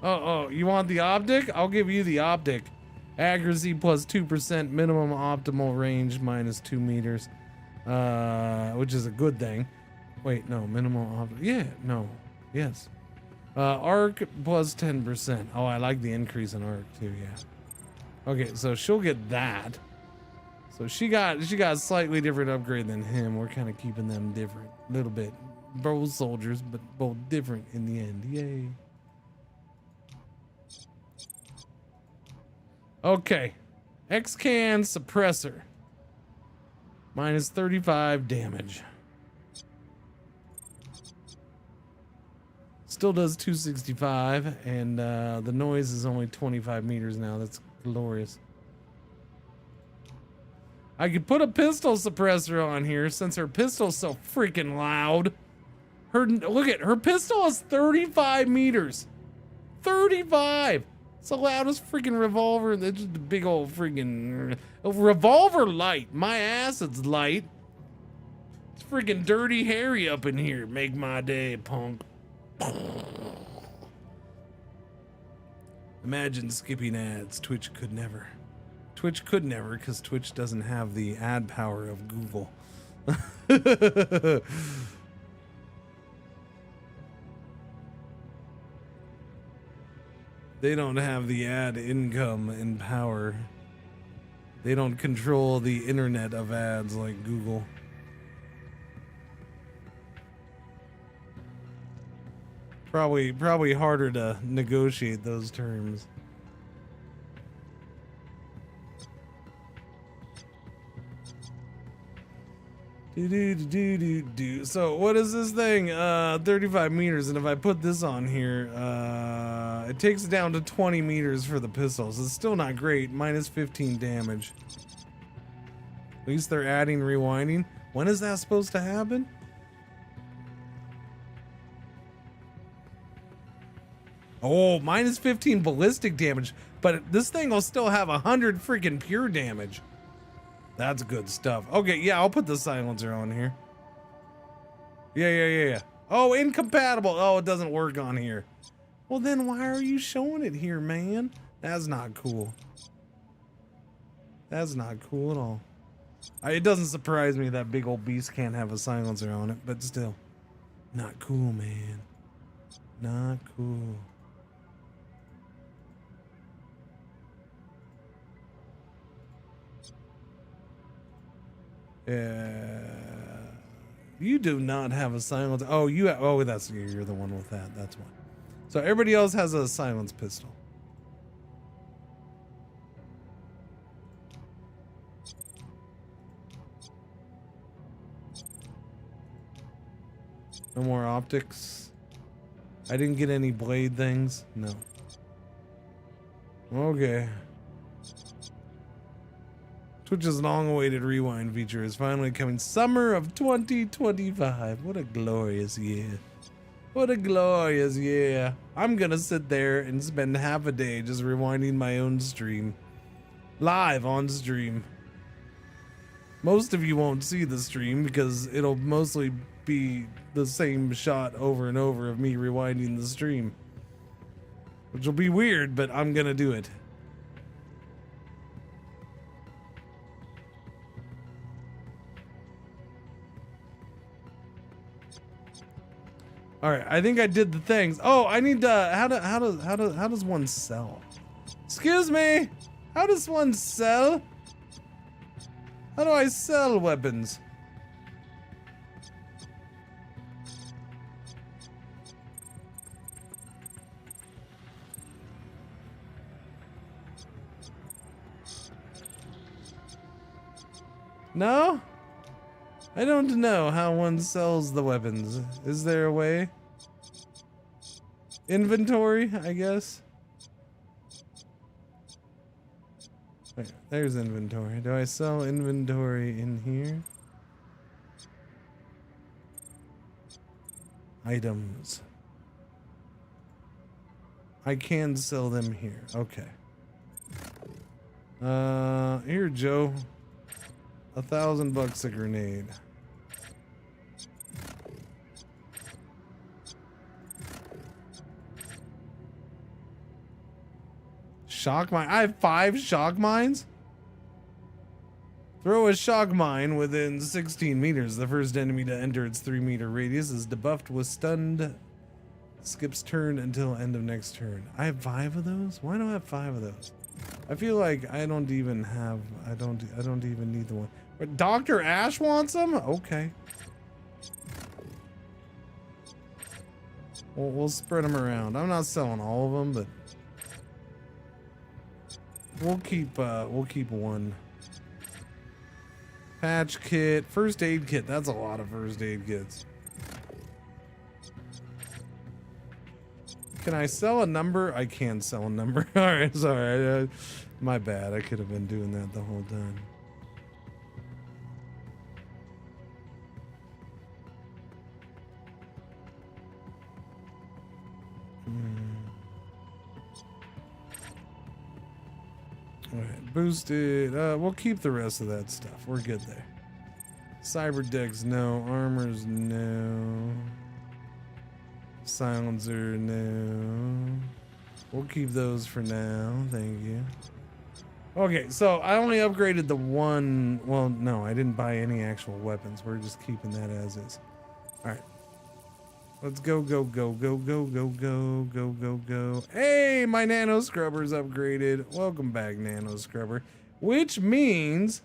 Oh, you want the optic? I'll give you the optic. Accuracy plus 2%, minimum optimal range minus 2 meters. Which is a good thing. Wait, no, minimal yeah, no, yes. Arc plus 10%. Oh, I like the increase in arc too, yeah. Okay, so she'll get that. So she got a slightly different upgrade than him. We're kind of keeping them different. A little bit. Both soldiers, but both different in the end. Yay. Okay. X-Can suppressor. Minus 35 damage. Still does 265, and the noise is only 25 meters now. That's glorious. I could put a pistol suppressor on here since her pistol's so freaking loud. Look at her pistol is 35 meters. 35. It's the loudest freaking revolver. That's just a big old freaking revolver light. My ass, it's light. It's freaking dirty Harry up in here. Make my day, punk. Imagine skipping ads. Twitch could never. Twitch could never, because Twitch doesn't have the ad power of Google. They don't have the ad income and power. They don't control the internet of ads like Google. Probably harder to negotiate those terms. So what is this thing? 35 meters, and if I put this on here, it takes it down to 20 meters for the pistols. It's still not great. Minus 15 damage. At least they're adding rewinding. When is that supposed to happen? Oh, minus 15 ballistic damage, but this thing will still have 100 freaking pure damage. That's good stuff. Okay, yeah, I'll put the silencer on here. Yeah. Oh, incompatible. Oh, it doesn't work on here. Well, then why are you showing it here, man? That's not cool. That's not cool at all. It doesn't surprise me that big old beast can't have a silencer on it, but still. Not cool, man. Not cool. You do not have a silencer. Oh, that's you're the one with that. That's one. So everybody else has a silence pistol. No more optics. I didn't get any blade things. No. Okay. Twitch's long-awaited rewind feature is finally coming. Summer of 2025. What a glorious year. What a glorious year. I'm gonna sit there and spend half a day just rewinding my own stream. Live on stream. Most of you won't see the stream because it'll mostly be the same shot over and over of me rewinding the stream. Which will be weird, but I'm gonna do it. All right, I think I did the things. Oh, I need to. How does one sell? Excuse me. How does one sell? How do I sell weapons? No? I don't know how one sells the weapons. Is there a way? Inventory, I guess. Wait, there's inventory. Do I sell inventory in here? Items. I can sell them here. Okay. Here, Joe. $1,000 a grenade. Shock mine. I have 5 shock mines. Throw a shock mine within 16 meters. The first enemy to enter its 3-meter radius is debuffed with stunned. Skips turn until end of next turn. I have 5 of those? Why do I have 5 of those? I feel like I don't even have. I don't even need the one. But Dr. Ash wants them? Okay. We'll spread them around. I'm not selling all of them, but we'll keep one. Patch kit, first aid kit. That's a lot of first aid kits. Can I sell a number? I can sell a number. All right, sorry. My bad. I could have been doing that the whole time. All right, boosted. We'll keep the rest of that stuff. We're good there. Cyber decks, no. Armors, no. Silencer, no. We'll keep those for now. Thank you. Okay, so I only upgraded the one. Well, no, I didn't buy any actual weapons. We're just keeping that as is. All right. Let's go. Hey, my nano scrubber's upgraded. Welcome back, nano scrubber. Which means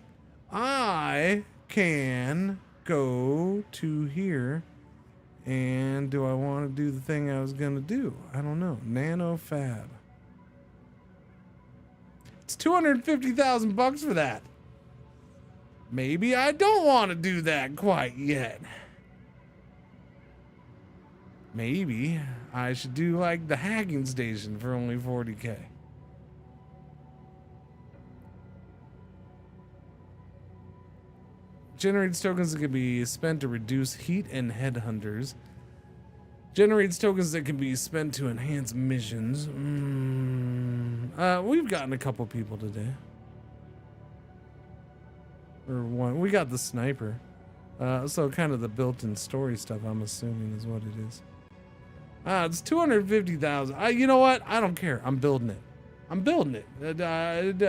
I can go to here And do I want to do the thing I was gonna do? I don't know. Nano fab. It's 250,000 bucks for that. Maybe I don't want to do that quite yet. Maybe I should do like the hacking station for only 40K. Generates tokens that can be spent to reduce heat and headhunters. Generates tokens that can be spent to enhance missions. We've gotten a couple people today. Or one. We got the sniper. So kind of the built-in story stuff, I'm assuming, is what it is. It's 250,000. You know what? I don't care. I'm building it. I'm building it.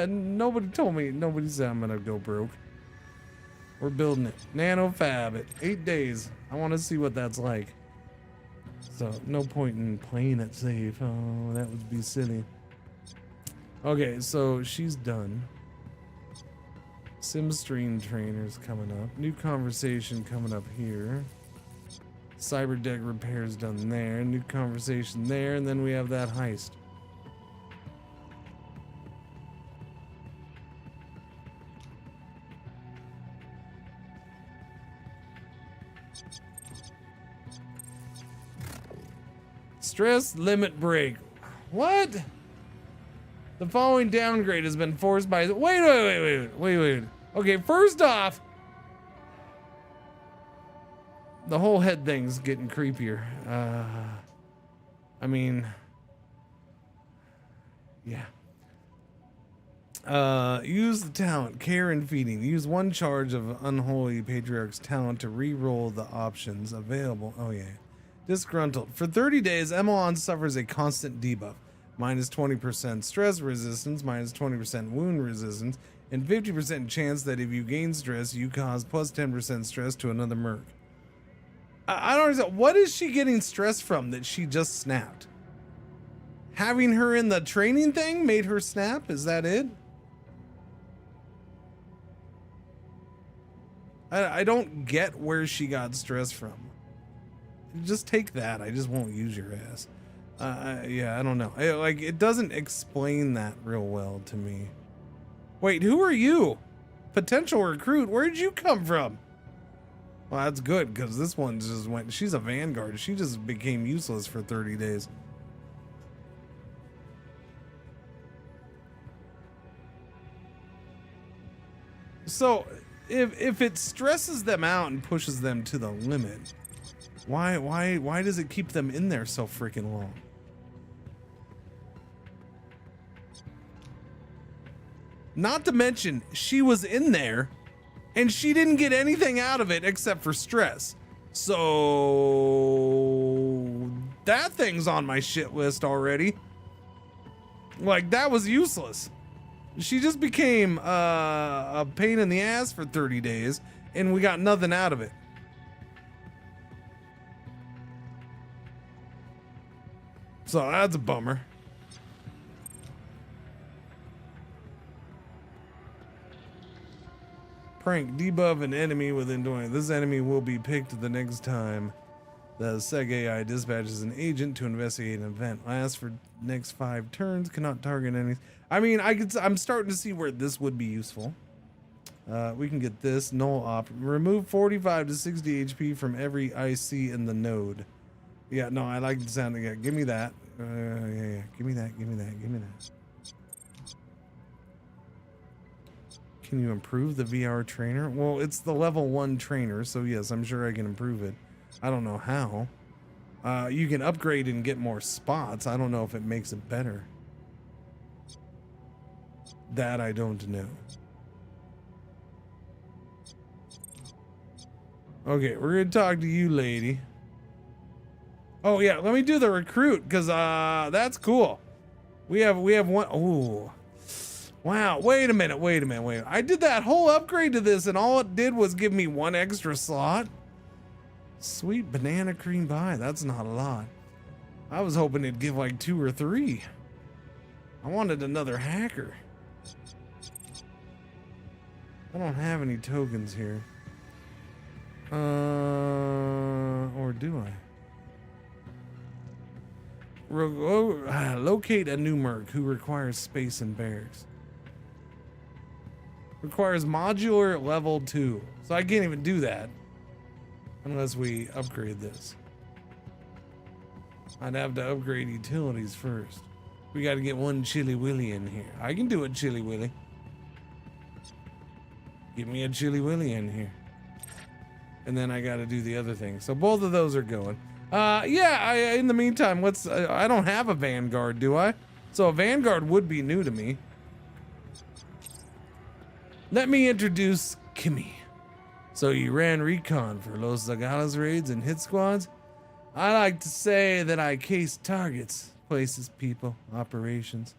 Nobody told me. Nobody said I'm gonna go broke. We're building it. Nano fab it. 8 days. I want to see what that's like. So no point in playing it safe. Oh, that would be silly. Okay, so she's done. Sim stream trainers coming up. New conversation coming up here. Cyber deck repairs done there. New conversation there, and then we have that heist. Stress limit break. What? The following downgrade has been forced by. Wait. Okay, first off, the whole head thing's getting creepier. I mean, yeah. Use the talent, care and feeding. Use one charge of Unholy Patriarch's talent to re-roll the options available. Oh yeah. Disgruntled. For 30 days, Emelon suffers a constant debuff. Minus 20% stress resistance, minus 20% wound resistance, and 50% chance that if you gain stress, you cause plus 10% stress to another merc. I don't understand. What is she getting stress from that she just snapped? Having her in the training thing made her snap? Is that it? I don't get where she got stress from. Just take that. I just won't use your ass. Yeah, I don't know. Like, it doesn't explain that real well to me. Wait, who are you? Potential recruit? Where'd you come from? Well, that's good, because this one just went... She's a vanguard. She just became useless for 30 days. So, if it stresses them out and pushes them to the limit... Why does it keep them in there so freaking long? Not to mention, she was in there and she didn't get anything out of it except for stress. So that thing's on my shit list already. Like, that was useless. She just became a pain in the ass for 30 days and we got nothing out of it. So that's a bummer. Prank. Debuff an enemy within 20. This enemy will be picked the next time the SEG AI dispatches an agent to investigate an event. Lasts for next 5 turns. Cannot target any. I mean, I'm starting to see where this would be useful. We can get this. Null op. Remove 45 to 60 HP from every IC in the node. Yeah, no, I like the sound of it. Give me that. Yeah. Give me that. Can you improve the VR trainer? Well, it's the level 1 trainer, so yes, I'm sure I can improve it. I don't know how. You can upgrade and get more spots. I don't know if it makes it better. That I don't know. Okay, we're gonna talk to you, lady. Oh yeah, let me do the recruit, because that's cool. We have one. Ooh. Wow, wait a minute. I did that whole upgrade to this and all it did was give me 1 extra slot. Sweet banana cream pie, that's not a lot. I was hoping it'd give like 2 or 3. I wanted another hacker. I don't have any tokens here. Or do I? Locate a new merc who requires space and barracks. Requires modular at level 2. So I can't even do that unless we upgrade this. I'd have to upgrade utilities first. We got to get one Chili Willy in here. I can do it, Chili Willy. Give me a Chili Willy in here. And then I got to do the other thing. So both of those are going. In the meantime, I don't have a Vanguard, do I? So a Vanguard would be new to me. Let me introduce Kimmy. So you ran recon for Los Zagalas raids and hit squads? I like to say that I cased targets, places, people, operations.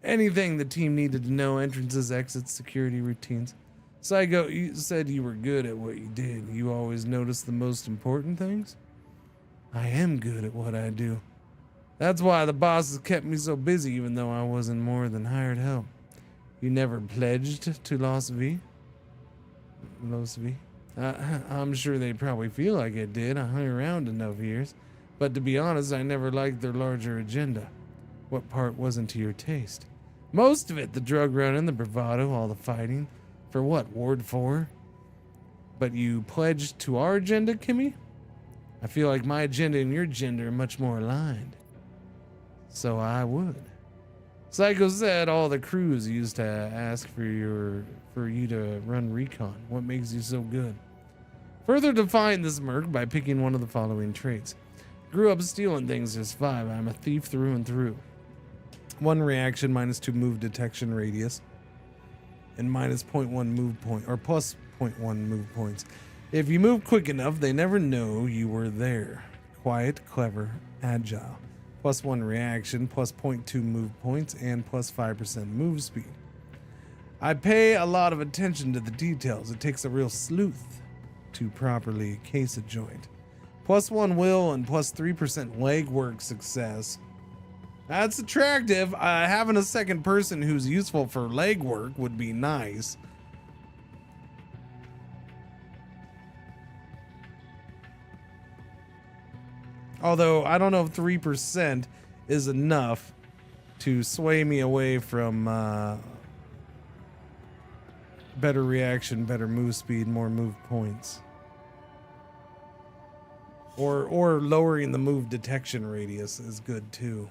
Anything the team needed to know, entrances, exits, security routines. Psycho, you said you were good at what you did. You always notice the most important things? I am good at what I do. That's why the bosses kept me so busy even though I wasn't more than hired help. You never pledged to Los V? Los V? I'm sure they probably feel like it did. I hung around enough years. But to be honest, I never liked their larger agenda. What part wasn't to your taste? Most of it, the drug running, the bravado, all the fighting. For what, Ward 4? But you pledged to our agenda, Kimmy? I feel like my agenda and your agenda are much more aligned. So I would. Psycho said all the crews used to ask for you to run recon. What makes you so good? Further define this merc by picking one of the following traits. Grew up stealing things as 5. I'm a thief through and through. 1 reaction, -2 move detection radius, and -0.1 move point, or +0.1 move points. If you move quick enough, they never know you were there. Quiet, clever, agile. +1 reaction, +0.2 move points, and +5% move speed. I pay a lot of attention to the details. It takes a real sleuth to properly case a joint. +1 will and +3% legwork success. That's attractive. Having a second person who's useful for legwork would be nice. Although I don't know if 3% is enough to sway me away from better reaction, better move speed, more move points. Or lowering the move detection radius is good too.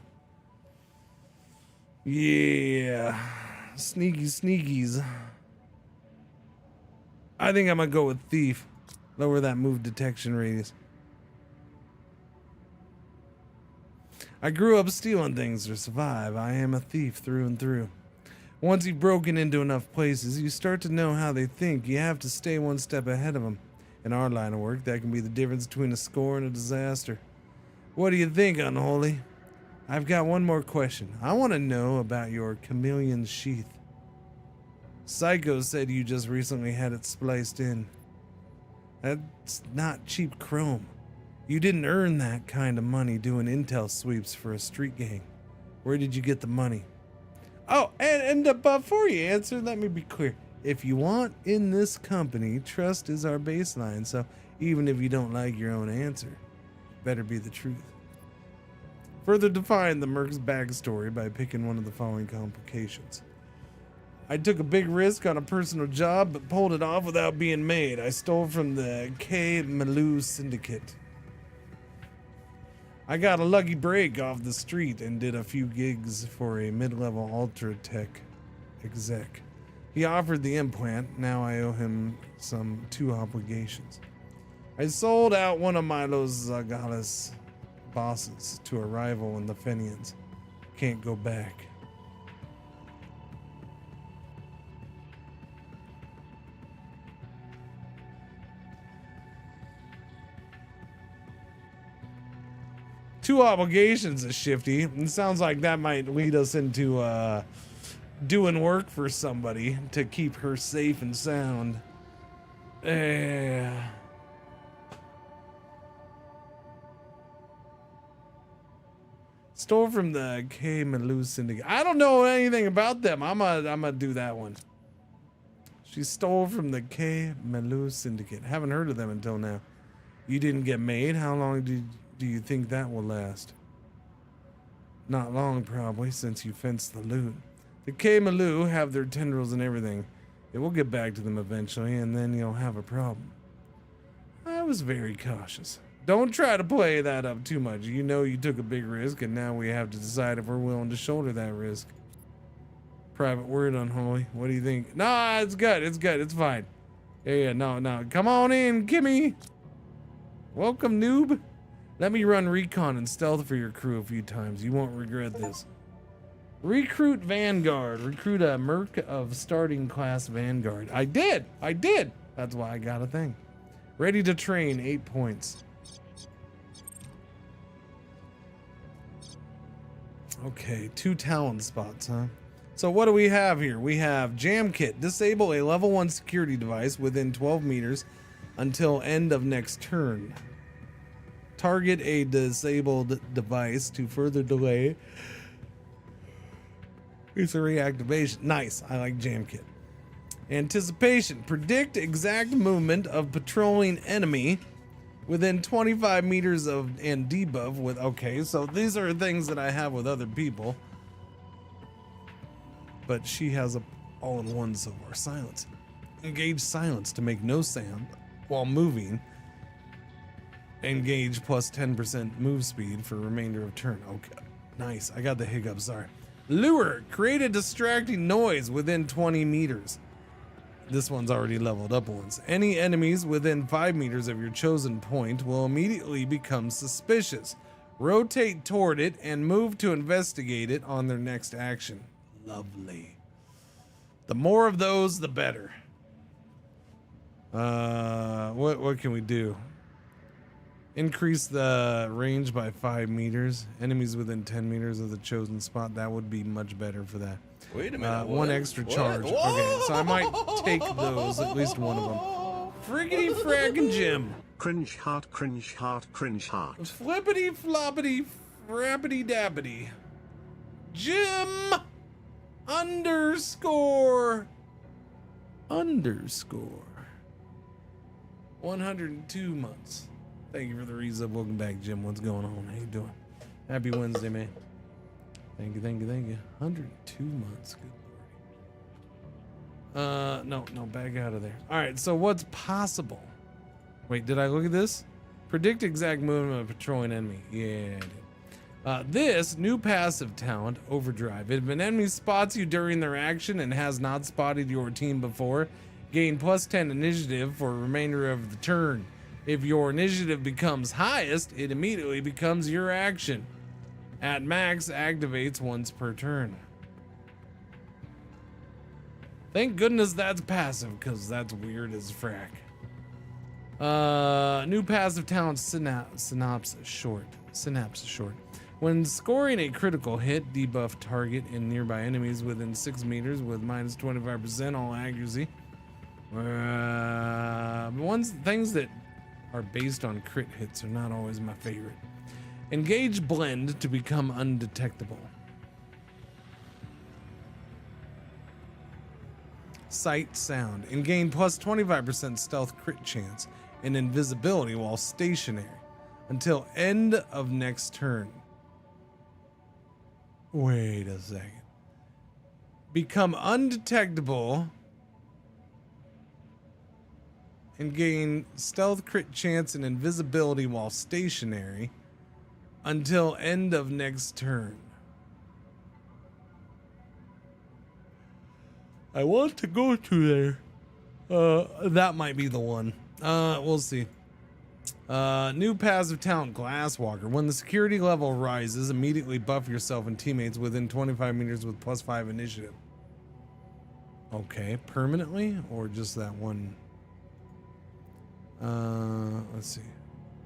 Yeah. Sneakies. I think I'm gonna go with Thief. Lower that move detection radius. I grew up stealing things to survive. I am a thief through and through. Once you've broken into enough places, you start to know how they think. You have to stay one step ahead of them. In our line of work, that can be the difference between a score and a disaster. What do you think, Unholy? I've got one more question. I want to know about your chameleon sheath. Psycho said you just recently had it spliced in. That's not cheap chrome. You didn't earn that kind of money doing intel sweeps for a street gang. Where did you get the money? Oh, and before you answer, let me be clear. If you want in this company, trust is our baseline, so even if you don't like your own answer, it better be the truth. Further define the merc's backstory by picking one of the following complications. I took a big risk on a personal job, but pulled it off without being made. I stole from the K. Malou Syndicate. I got a lucky break off the street and did a few gigs for a mid-level Ultra Tech exec. He offered the implant. Now I owe him 2 obligations. I sold out one of Milo's Zagalas bosses to a rival in the Fenians. Can't go back. Two obligations is shifty. It sounds like that might lead us into doing work for somebody to keep her safe and sound. Stole from the K. Malou Syndicate. I don't know anything about them. I'm gonna do that one. She stole from the K. Malou Syndicate. Haven't heard of them until now. You didn't get made? How long do you think that will last? Not long, probably, since you fenced the loot. The K-Maloo have their tendrils and everything. It will get back to them eventually, and then you'll have a problem. I was very cautious. Don't try to play that up too much. You know you took a big risk, and now we have to decide if we're willing to shoulder that risk. Private word, Unholy. What do you think? Nah, it's good. It's good. It's fine. Yeah, no. Come on in, Kimmy. Welcome, noob. Let me run recon and stealth for your crew a few times. You won't regret this. Recruit Vanguard. Recruit a merc of starting class Vanguard. I did. That's why I got a thing. Ready to train, 8 points. Okay, 2 talent spots, huh? So what do we have here? We have Jam Kit. Disable a level 1 security device within 12 meters until end of next turn. Target a disabled device to further delay its reactivation. Nice. I like Jam Kit. Anticipation. Predict exact movement of patrolling enemy within 25 meters of and debuff with. Okay, so these are things that I have with other people. But she has a all-in-one so far. Silence. Engage silence to make no sound while moving. Engage plus 10% move speed for remainder of turn. Okay, nice. I got the hiccups. Sorry. Lure. Create a distracting noise within 20 meters. This one's already leveled up once. Any enemies within 5 meters of your chosen point will immediately become suspicious. Rotate toward it and move to investigate it on their next action. Lovely. The more of those, the better. What can we do? Increase the range by 5 meters. Enemies within 10 meters of the chosen spot. That would be much better for that. Wait a minute. One extra charge. Okay, so I might take those, at least one of them. Friggity frackin' Jim. Cringe heart, cringe heart, cringe heart. Flippity floppity frappity dappity. Jim underscore 102 months. Thank you for the resub. Welcome back, Jim. What's going on? How you doing? Happy Wednesday, man. Thank you. 102 months. Good lord. No, back out of there. All right, so what's possible? Wait, did I look at this? Predict exact movement of a patrolling enemy. Yeah, I did. This new passive talent, Overdrive. If an enemy spots you during their action and has not spotted your team before, gain plus 10 initiative for the remainder of the turn. If your initiative becomes highest, it immediately becomes your action. At max, activates once per turn. Thank goodness that's passive, because that's weird as frack. New passive talent, Synapse Short. When scoring a critical hit, debuff target and nearby enemies within 6 meters with minus 25% all accuracy. Things that are based on crit hits are not always my favorite. Engage blend to become undetectable. Sight sound and gain plus 25% stealth crit chance and invisibility while stationary until end of next turn. Wait a second. Become undetectable and gain stealth crit chance and invisibility while stationary until end of next turn. I want to go to there. That might be the one. We'll see. New passive talent, Glasswalker. When the security level rises, immediately buff yourself and teammates within 25 meters with plus 5 initiative. Okay, permanently or just that one? Let's see.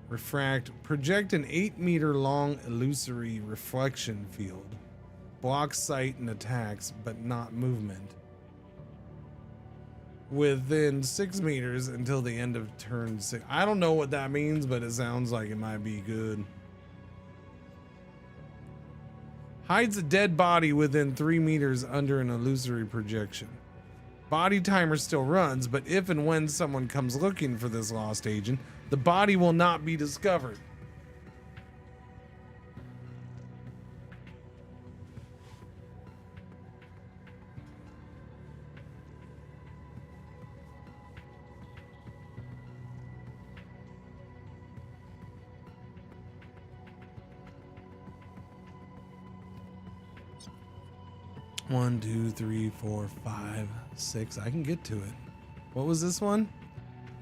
Refract. Project an 8-meter long illusory reflection field. Blocks sight and attacks, but not movement. Within 6 meters until the end of turn 6. I don't know what that means, but it sounds like it might be good. Hides a dead body within 3 meters under an illusory projection. Body timer still runs, but if and when someone comes looking for this lost agent, the body will not be discovered. 1, 2, 3, 4, 5, 6. I can get to it. What was this one?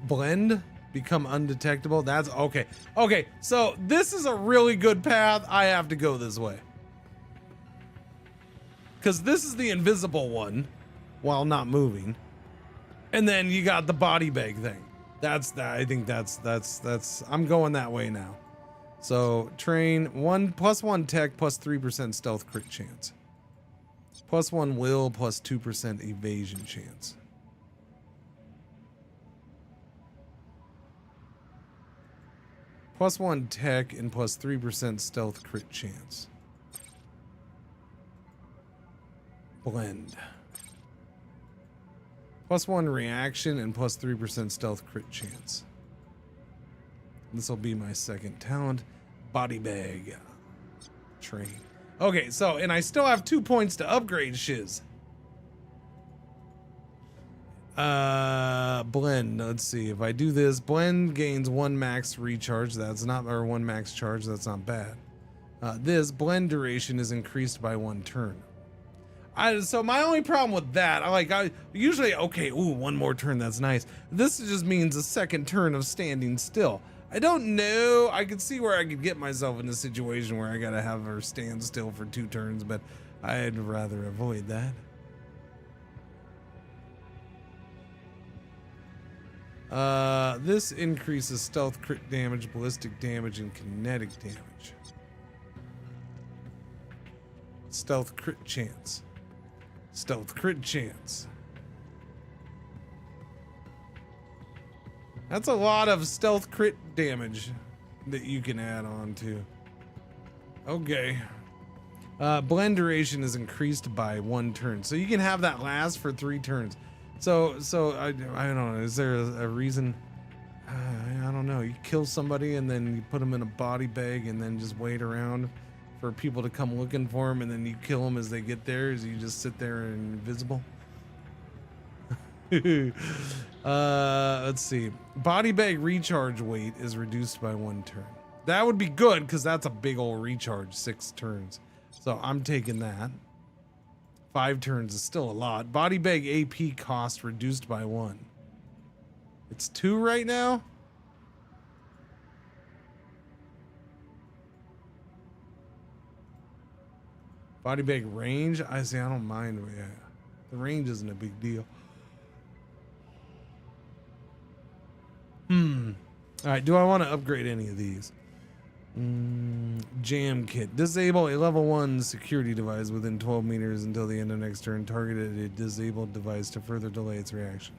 Blend, become undetectable. That's okay. Okay, so this is a really good path. I have to go this way. Because this is the invisible one while not moving. And then you got the body bag thing. I think that's I'm going that way now. So train +1 tech +3% stealth crit chance. +1 will +2% evasion chance. +1 tech and +3% stealth crit chance. Blend. +1 reaction and +3% stealth crit chance. This will be my second talent. Body bag. Train. Okay, so, and I still have 2 points to upgrade shiz. Blend. Let's see. If I do this, blend gains 1 max recharge. That's not, or 1 max charge. That's not bad. This blend duration is increased by 1 turn. So my only problem with that, I usually, okay, ooh, 1 more turn, that's nice. This just means a second turn of standing still. I don't know. I could see where I could get myself in a situation where I gotta have her stand still for 2 turns, but I'd rather avoid that. This increases stealth crit damage, ballistic damage, and kinetic damage. Stealth crit chance. Stealth crit chance. That's a lot of stealth crit damage that you can add on to. Okay. Blend duration is increased by 1 turn. So you can have that last for 3 turns. So I don't know. Is there a reason? I don't know. You kill somebody and then you put them in a body bag and then just wait around for people to come looking for them, and then you kill them as they get there, as you just sit there invisible. Let's see. Body bag recharge weight is reduced by 1 turn. That would be good because that's a big old recharge, 6 turns. So I'm taking that. 5 turns is still a lot. Body bag AP cost reduced by 1. It's 2 right now. Body bag range, I don't mind. Yeah, the range isn't a big deal. All right, do I want to upgrade any of these? Jam kit. Disable a level 1 security device within 12 meters until the end of next turn. Targeted a disabled device to further delay its reaction.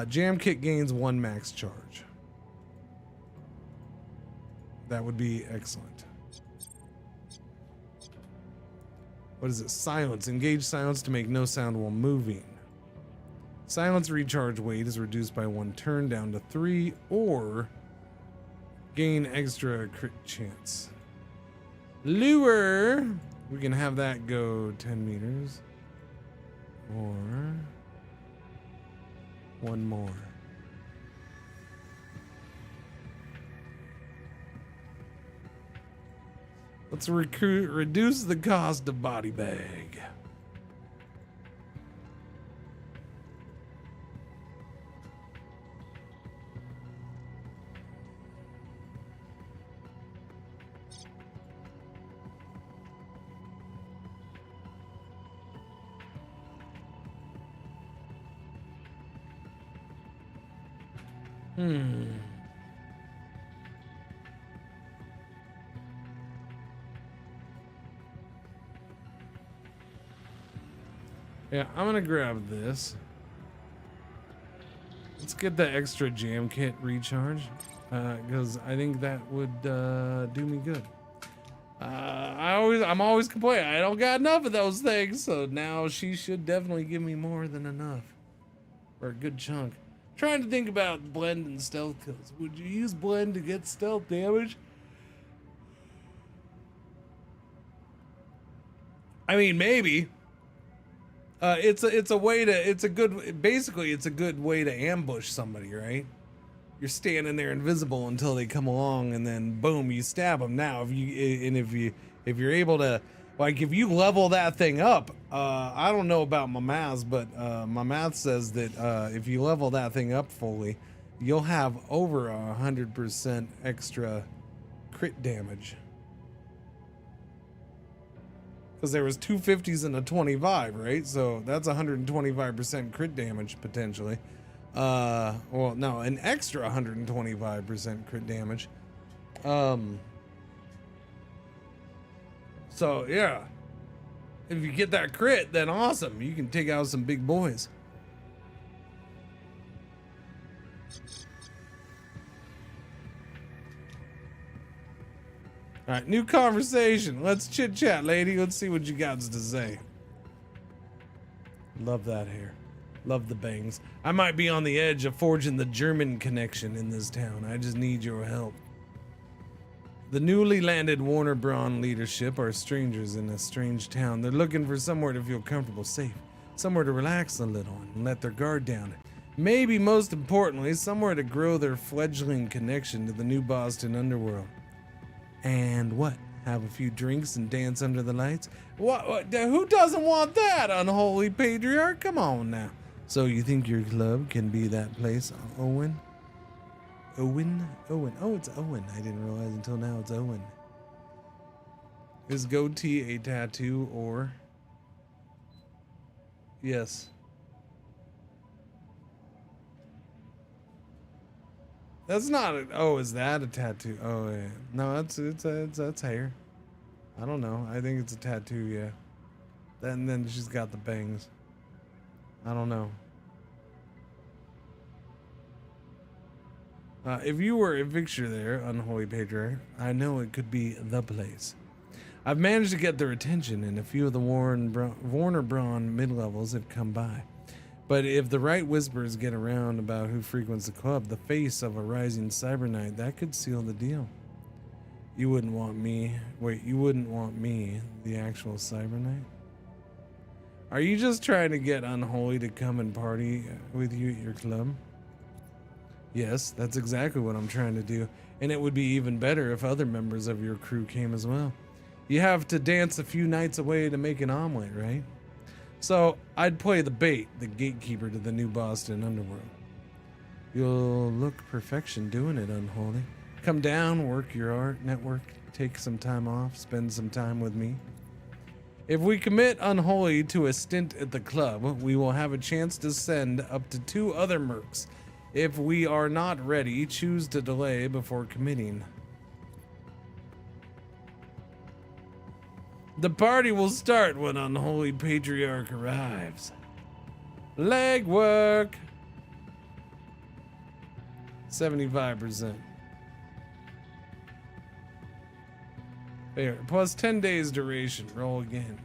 Jam kit gains 1 max charge. That would be excellent. What is it? Silence. Engage silence to make no sound while moving. Silence recharge weight is reduced by 1 turn down to 3, or gain extra crit chance. Lure. We can have that go 10 meters. Or 1 more. Let's reduce the cost of body bag. Yeah, I'm gonna grab this. Let's get the extra jam kit recharge, because I think that would do me good. I'm always complaining I don't got enough of those things, so now she should definitely give me more than enough, or a good chunk. Trying to think about blend and stealth kills. Would you use blend to get stealth damage? I mean, maybe. It's a way to, basically it's a good way to ambush somebody, right? You're standing there invisible until they come along, and then boom, you stab them. Now, if you're able to Like if you level that thing up, I don't know about my math, but my math says that if you level that thing up fully, you'll have over 100% extra crit damage. Because there was 2 50s and a 25, right? So that's 125% crit damage potentially. Well, no, an extra 125% crit damage. So yeah, if you get that crit, then awesome. You can take out some big boys. All right, new conversation. Let's chit chat, lady. Let's see what you got to say. Love that hair. Love the bangs. I might be on the edge of forging the German connection in this town. I just need your help. The newly landed Warner Braun leadership are strangers in a strange town. They're looking for somewhere to feel comfortable, safe, somewhere to relax a little and let their guard down. Maybe most importantly, somewhere to grow their fledgling connection to the new Boston underworld. And what? Have a few drinks and dance under the lights? What? Who doesn't want that, unholy patriarch? Come on now. So you think your club can be that place, Owen? Owen? Oh, it's Owen. I didn't realize until now it's Owen. Is goatee a tattoo or? Yes. That's not a, oh, is that a tattoo? Oh yeah. No, that's hair. I don't know. I think it's a tattoo, yeah. Then she's got the bangs. I don't know. If you were a fixture there, unholy patriarch, I know it could be the place. I've managed to get their attention, and a few of the Warner Braun mid-levels have come by. But if the right whispers get around about who frequents the club, the face of a rising cyber knight, that could seal the deal. You wouldn't want me. Wait, you wouldn't want me, the actual cyber knight? Are you just trying to get Unholy to come and party with you at your club? Yes, that's exactly what I'm trying to do. And it would be even better if other members of your crew came as well. You have to dance a few nights away to make an omelet, right? So I'd play the bait, the gatekeeper to the new Boston underworld. You'll look perfection doing it, Unholy. Come down, work your art, network, take some time off, spend some time with me. If we commit Unholy to a stint at the club, we will have a chance to send up to 2 other mercs. If we are not ready, choose to delay before committing. The party will start when Unholy Patriarch arrives. Leg work. 75%. There, plus 10 days duration. Roll again.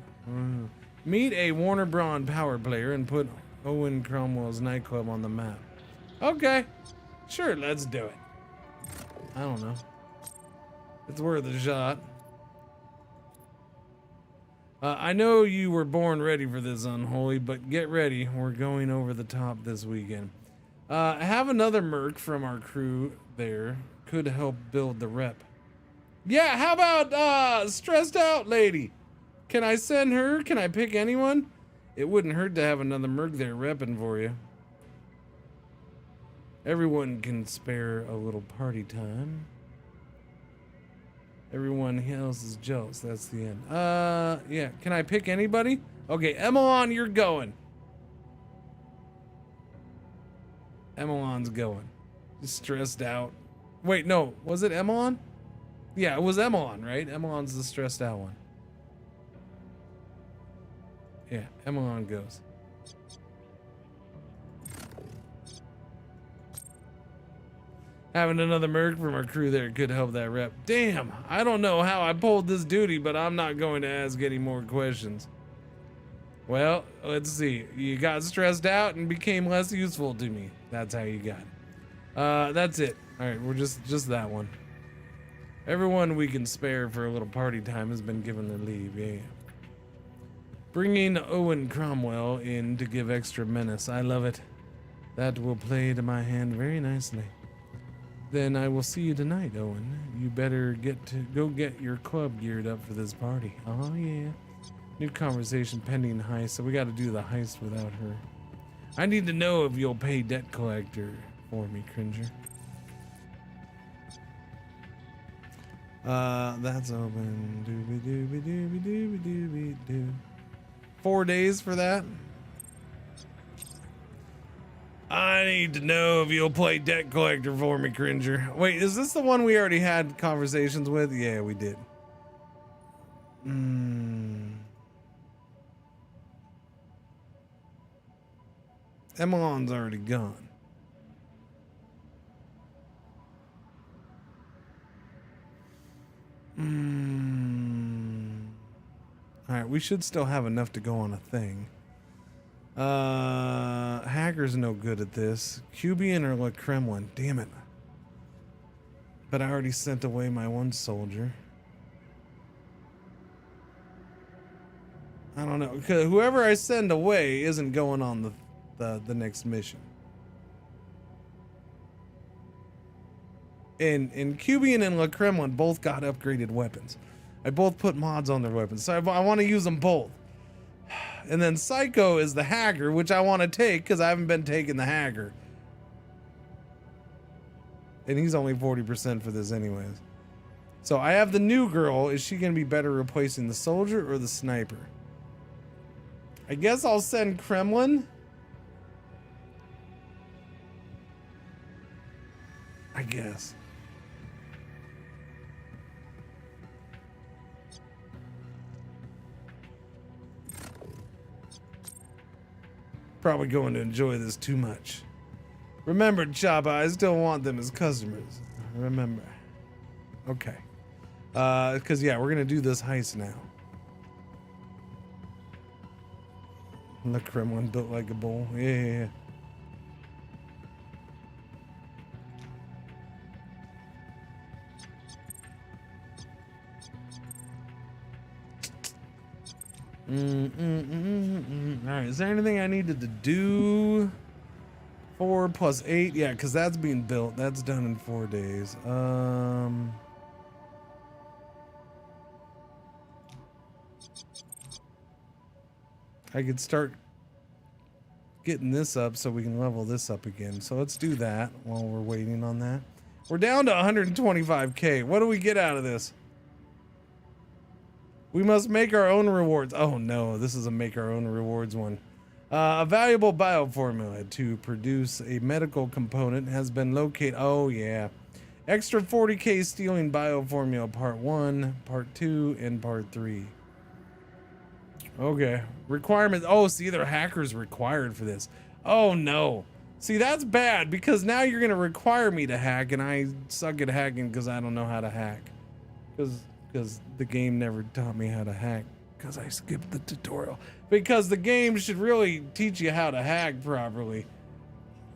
Meet a Warner Braun power player and put Owen Cromwell's nightclub on the map. Okay, sure, let's do it. I don't know. It's worth a shot. I know you were born ready for this, Unholy, but get ready. We're going over the top this weekend. Have another merc from our crew there. Could help build the rep. Yeah, how about stressed out lady? Can I send her? Can I pick anyone? It wouldn't hurt to have another merc there repping for you. Everyone can spare a little party time. Everyone else is jealous. That's the end. Yeah. Can I pick anybody? Okay, Emilon, you're going. Emilon's going. Just stressed out. Wait, no. Was it Emilon? Yeah, it was Emilon, right? Emilon's the stressed out one. Yeah, Emilon goes. Having another merc from our crew there could help that rep. Damn, I don't know how I pulled this duty, but I'm not going to ask any more questions. Well, let's see. You got stressed out and became less useful to me. That's how you got it. That's it. All right, we're just that one. Everyone we can spare for a little party time has been given their leave. Yeah. Bringing Owen Cromwell in to give extra menace. I love it. That will play to my hand very nicely. Then I will see you tonight, Owen. You better go get your club geared up for this party. Oh yeah. New conversation pending heist, so we got to do the heist without her. I need to know if you'll pay debt collector for me, Cringer. That's open. Doobie doobie doobie doobie doobie doo. 4 days for that. I need to know if you'll play debt collector for me, Cringer. Wait, is this the one we already had conversations with? Yeah, we did. Emelon's already gone. Alright, we should still have enough to go on a thing. Hacker's no good at this. Cubian or Le Kremlin? Damn it. But I already sent away my one soldier. I don't know. 'Cause whoever I send away isn't going on the next mission. And Cubian and Le Kremlin both got upgraded weapons. I both put mods on their weapons, so I want to use them both. And then Psycho is the hacker, which I want to take because I haven't been taking the hacker. And he's only 40% for this anyways. So I have the new girl. Is she going to be better replacing the soldier or the sniper? I guess I'll send Kremlin. I guess. Probably going to enjoy this too much. Remember, Choppa, I still want them as customers. Remember. Okay. Because, yeah, we're going to do this heist now. The Kremlin built like a bull. Yeah. Alright, is there anything I needed to do? 4 + 8, yeah, because that's being built. That's done in 4 days. I could start getting this up so we can level this up again. So let's do that while we're waiting on that. We're down to 125k. What do we get out of this? We must make our own rewards. Oh no, this is a make our own rewards one. A valuable bioformula to produce a medical component has been located. Oh yeah. Extra 40k stealing bioformula part 1, part 2, and part 3. Okay. Requirements. Oh, see, there are hackers required for this. Oh no. See, that's bad because now you're going to require me to hack and I suck at hacking because I don't know how to hack. Because the game never taught me how to hack because I skipped the tutorial. Because the game should really teach you how to hack properly,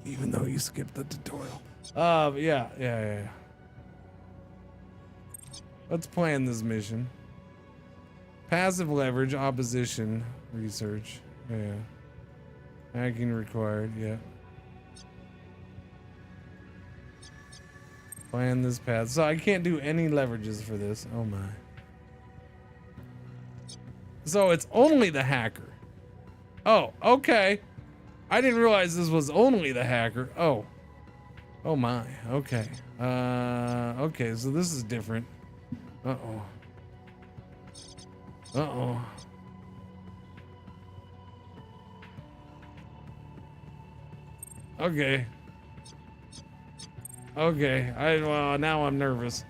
even though you skipped the tutorial. Yeah. Let's plan this mission. Passive leverage, opposition, research. Yeah. Hacking required, yeah. Plan this path. So I can't do any leverages for this. Oh my. So it's only the hacker. Oh, okay. I didn't realize this was only the hacker. Oh. Oh my. Okay. Okay, so this is different. Uh-oh. Uh-oh. Okay. Okay, well, now I'm nervous.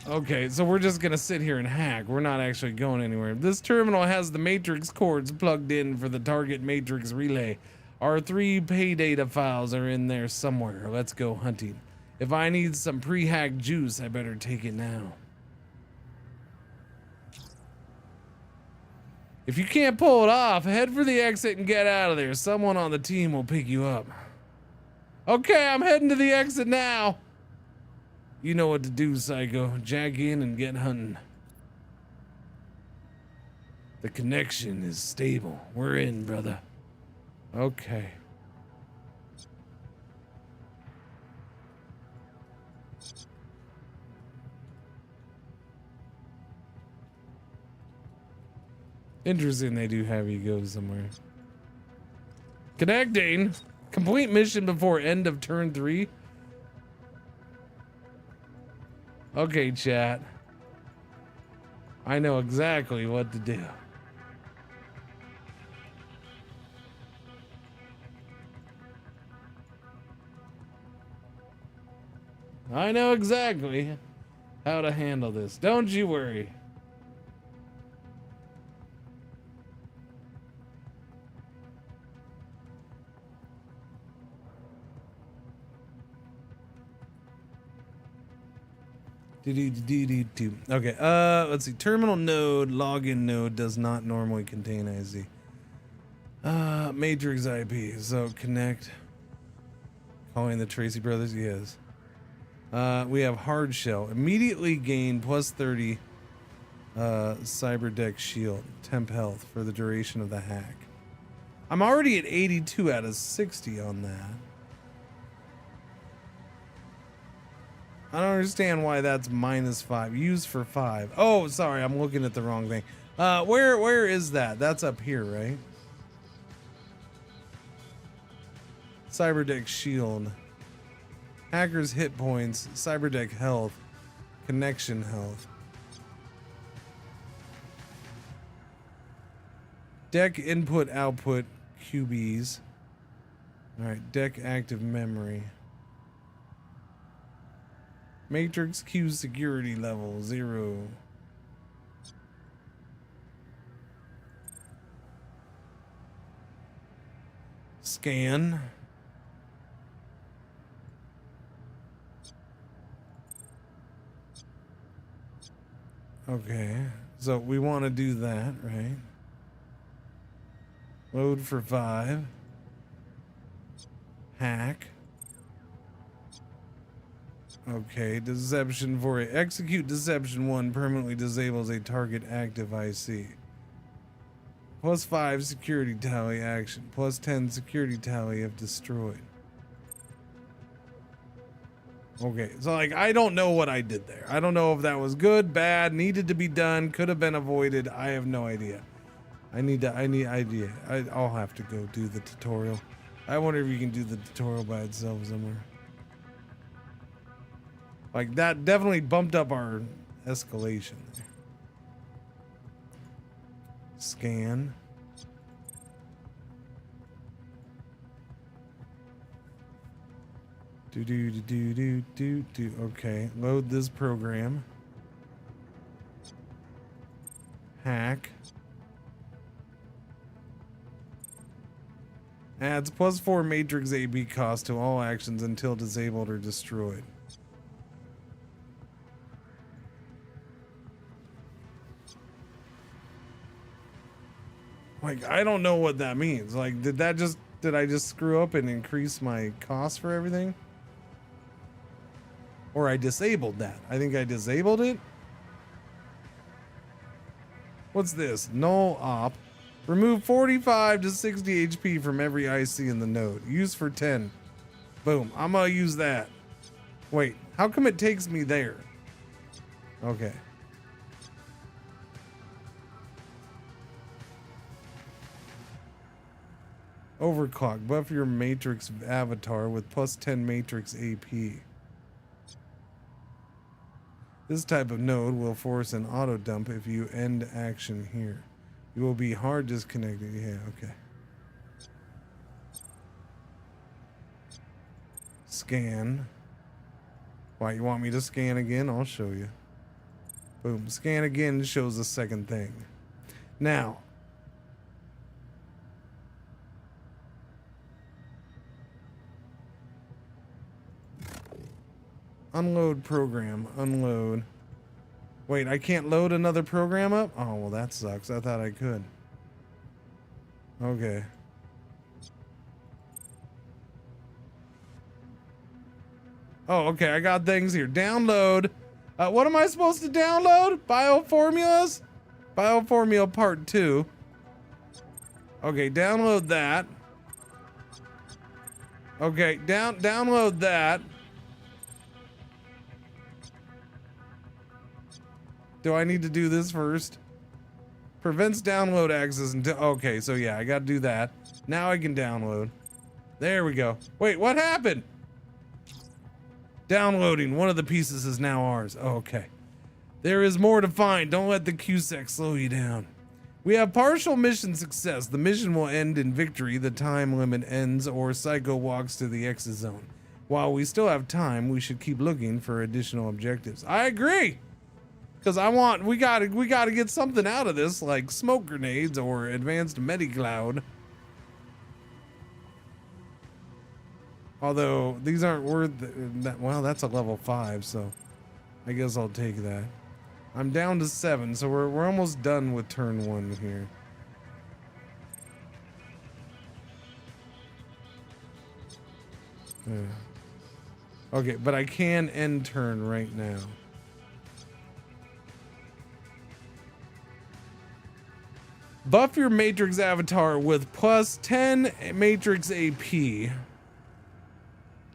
Okay, so we're just gonna sit here and hack. We're not actually going anywhere. This terminal has the matrix cords plugged in for the target matrix relay. Our 3 pay data files are in there somewhere. Let's go hunting. If I need some pre-hacked juice, I better take it now. If you can't pull it off, head for the exit and get out of there. Someone on the team will pick you up. Okay, I'm heading to the exit now. You know what to do, Psycho. Jack in and get hunting. The connection is stable. We're in, brother. Okay. Interesting, they do have you go somewhere. Connecting. Complete mission before end of turn 3. Okay, chat. I know exactly what to do. I know exactly how to handle this. Don't you worry. Okay, let's see. Terminal node, login node does not normally contain IZ. Matrix IP. So connect. Calling the Tracy brothers, yes. We have hard shell. Immediately gain plus 30 cyber deck shield, temp health for the duration of the hack. I'm already at 82 out of 60 on that. I don't understand why that's -5. Use for 5. Oh, sorry, I'm looking at the wrong thing. Where is that? That's up here, right? Cyberdeck shield. Hacker's hit points. Cyberdeck health. Connection health. Deck input output QBs. Alright, deck active memory. Matrix Q security level 0. Scan. Okay, so we want to do that, right? Load for 5. Hack. Okay, deception for a execute deception 1 permanently disables a target active IC. Plus 5 security tally action. Plus 10 security tally if destroyed. Okay, so like I don't know what I did there. I don't know if that was good, bad, needed to be done, could have been avoided. I have no idea. I need idea. I'll have to go do the tutorial. I wonder if you can do the tutorial by itself somewhere. Like that definitely bumped up our escalation there. Scan. Do. Okay, load this program. Hack. Adds plus 4 matrix AB cost to all actions until disabled or destroyed. Like, I don't know what that means. Like, did I just screw up and increase my cost for everything? Or I disabled that. I think I disabled it. What's this? Null op. Remove 45 to 60 HP from every IC in the node. Use for 10. Boom. I'm gonna use that. Wait, how come it takes me there? Okay. Overclock. Buff your matrix avatar with plus 10 matrix AP. This type of node will force an auto dump if you end action here. You will be hard disconnected. Yeah, okay. Scan. Why, you want me to scan again? I'll show you. Boom. Scan again shows the second thing. Now, unload program. Unload. Wait, I can't load another program up? Oh, well, that sucks. I thought I could. Okay. Oh, okay. I got things here. Download. What am I supposed to download? Bioformulas? Bioformula part 2. Okay, download that. Okay, download that. Do I need to do this first? Prevents download access until... Okay, so yeah, I gotta do that. Now I can download. There we go. Wait, what happened? Downloading. One of the pieces is now ours. Oh, okay. There is more to find. Don't let the QSEC slow you down. We have partial mission success. The mission will end in victory. The time limit ends or Psycho walks to the exit zone. While we still have time, we should keep looking for additional objectives. I agree. Because we gotta get something out of this, like smoke grenades or advanced MediCloud. Although these aren't worth that. Well, that's a level 5, so I guess I'll take that. I'm down to 7, so we're almost done with turn 1 here. Okay, but I can end turn right now. Buff your Matrix avatar with plus 10 Matrix AP,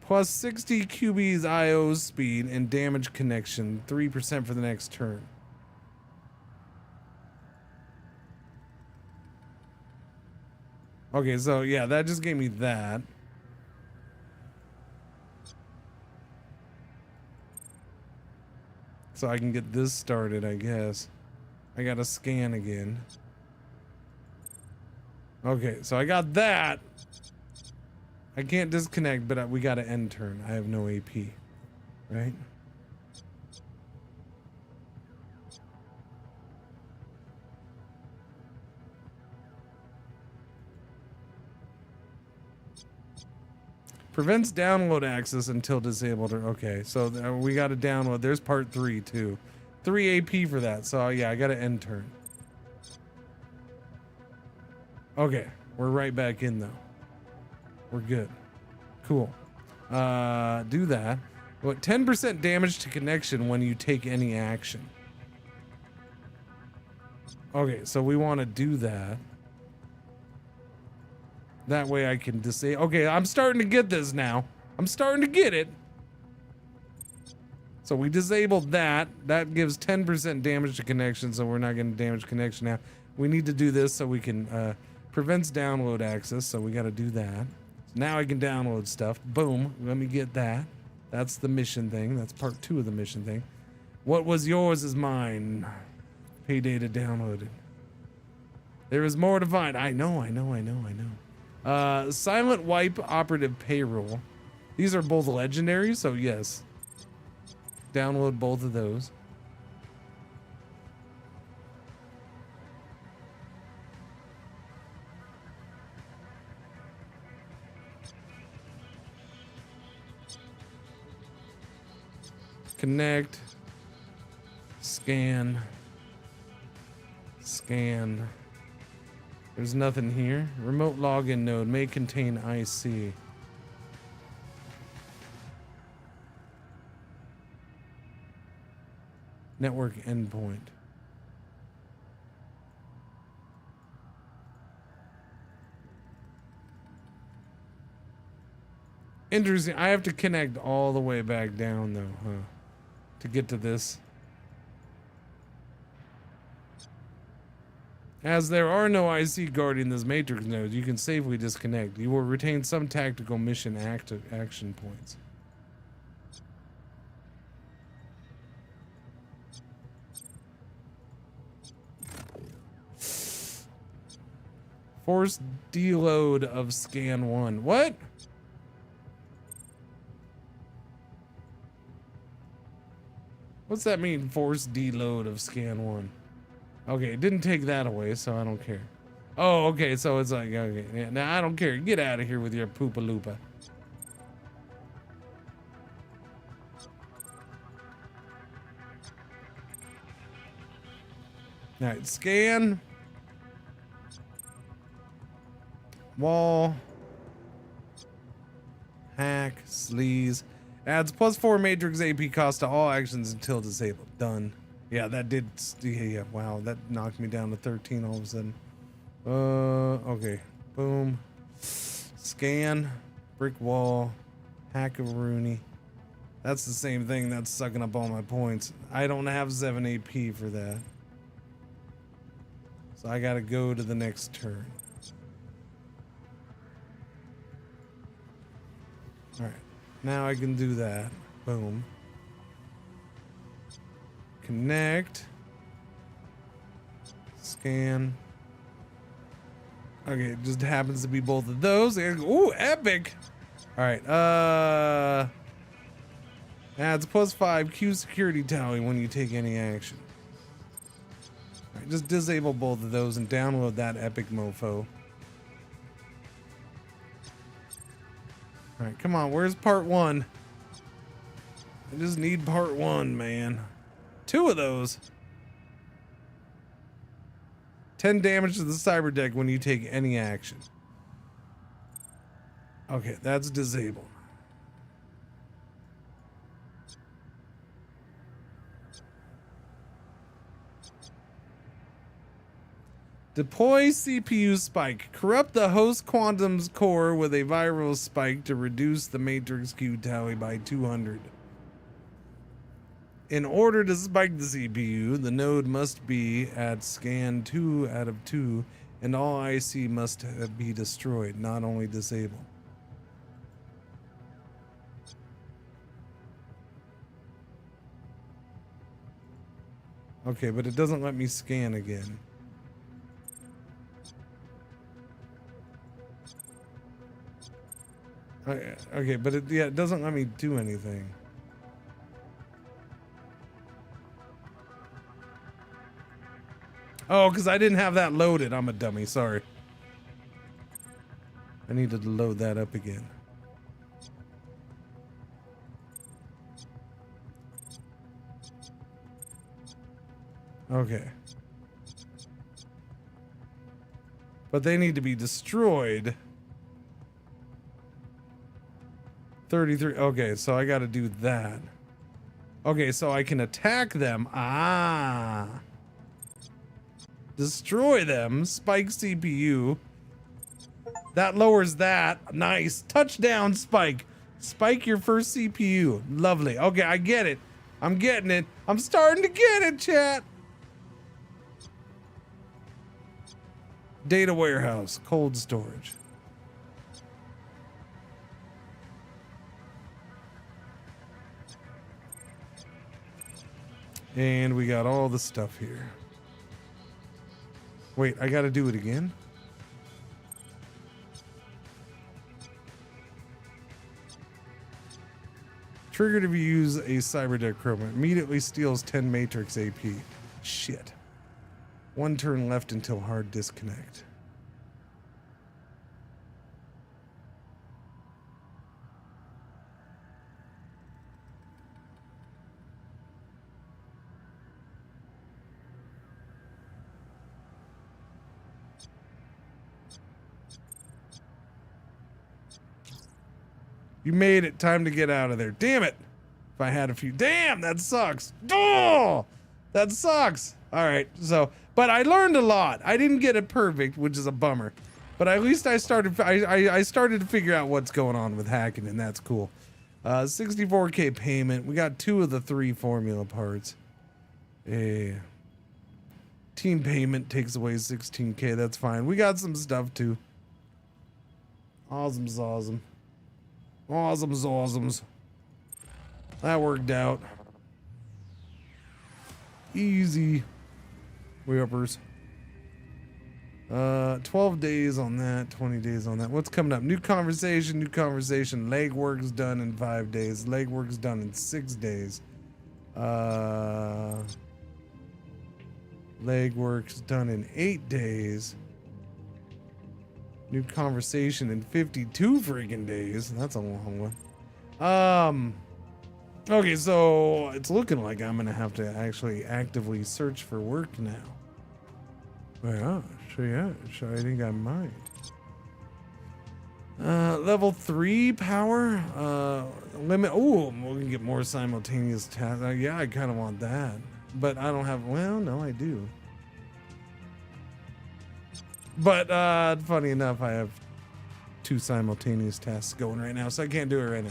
plus 60 QB's IO speed and damage connection, 3% for the next turn. Okay, so yeah, that just gave me that. So I can get this started, I guess. I gotta scan again. Okay, so I got that. I can't disconnect, but we gotta end turn. I have no AP, right? Prevents download access until disabled. Okay, so we gotta download. There's part 3 too. 3 AP for that. So yeah, I gotta end turn. Okay, we're right back in though. We're good. Cool. Do that. What, 10% damage to connection when you take any action. Okay, so we want to do that. That way I can disable. Okay, I'm starting to get this now. I'm starting to get it. So we disabled that. That gives 10% damage to connection, so we're not going to damage connection now. We need to do this so we can... prevents download access, so we got to do that. Now I can download stuff. Boom. Let me get that. That's the mission thing. That's part 2 of the mission thing. What was yours is mine. Pay data downloaded. There is more to find. I know. Silent wipe operative payroll. These are both legendary, so yes. Download both of those. Connect, scan. There's nothing here. Remote login node may contain IC. Network endpoint. Interesting. I have to connect all the way back down though, huh? To get to this. As there are no IC guarding this matrix node, you can safely disconnect. You will retain some tactical mission action points. Force deload of scan 1. What? What's that mean, force deload of scan 1? Okay, it didn't take that away, so I don't care. Oh, okay, so it's like, okay, yeah, now I don't care. Get out of here with your poopa loopa. Alright, scan. Wall. Hack, sleaze. Adds +4 matrix AP cost to all actions until disabled. Done. Yeah, that did. Yeah, wow, that knocked me down to 13 all of a sudden. Okay. Boom. Scan. Brick wall. Hack of Rooney. That's the same thing. That's sucking up all my points. I don't have 7 AP for that. So I gotta go to the next turn. Alright. Now I can do that. Boom. Connect. Scan. Okay, it just happens to be both of those. Ooh, epic! Alright, adds +5 Q security tally when you take any action. Alright, just disable both of those and download that epic mofo. Alright, come on, where's part 1? I just need part 1, man. 2 of those. 10 damage to the cyber deck when you take any action. Okay, that's disabled. Deploy CPU spike. Corrupt the host quantum's core with a viral spike to reduce the matrix Q tally by 200. In order to spike the CPU, the node must be at scan 2 out of 2, and all IC must be destroyed, not only disabled. Okay, but it doesn't let me scan again. Okay, but it doesn't let me do anything. Oh, because I didn't have that loaded. I'm a dummy, sorry. I needed to load that up again. Okay. But they need to be destroyed. 33. Okay, so I got to do that. Okay, so I can attack them. Ah. Destroy them. Spike CPU. That lowers that. Nice. Touchdown, Spike. Spike your first CPU. Lovely. Okay, I get it. I'm getting it. I'm starting to get it, chat. Data warehouse. Cold storage. And we got all the stuff here. Wait, I gotta do it again? Triggered if you use a cyberdeck chroma. Immediately steals 10 matrix AP. Shit. 1 turn left until hard disconnect. You made it. Time to get out of there. Damn it. If I had a few. Damn, that sucks. Oh, that sucks. All right. So, but I learned a lot. I didn't get it perfect, which is a bummer. But at least I started. I started to figure out what's going on with hacking, and that's cool. 64K payment. We got 2 of the 3 formula parts. Team payment takes away 16K. That's fine. We got some stuff too. Awesome's awesome. Awesome's. That worked out. Easy. We uppers. 12 days on that, 20 days on that. What's coming up? New conversation. Legwork's done in 5 days. Legwork's done in 6 days. Legwork's done in 8 days. New conversation in 52 freaking days. That's a long one. Okay, so it's looking like I'm gonna have to actually actively search for work now. Well, so I think I might. Level 3 power. Limit. Oh, we can get more simultaneous tasks. Yeah, I kind of want that, but I don't have. Well, no, I do. But funny enough, I have 2 simultaneous tasks going right now, so I can't do it right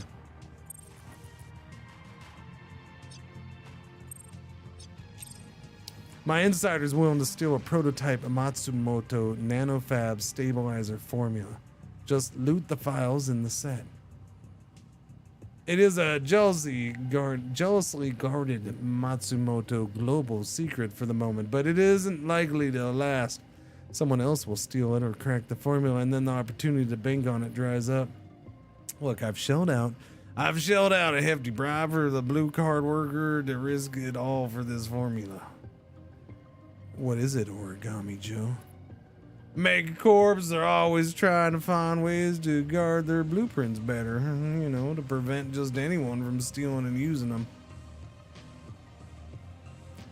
My insider's willing to steal a prototype Matsumoto nanofab stabilizer formula. Just loot the files in the set. It is a jealously guarded Matsumoto global secret for the moment, but it isn't likely to last. Someone else will steal it or crack the formula, and then the opportunity to bank on it dries up. Look, I've shelled out a hefty bribe for the blue card worker to risk it all for this formula. What is it, Origami Joe? Megacorps are always trying to find ways to guard their blueprints better, you know, to prevent just anyone from stealing and using them.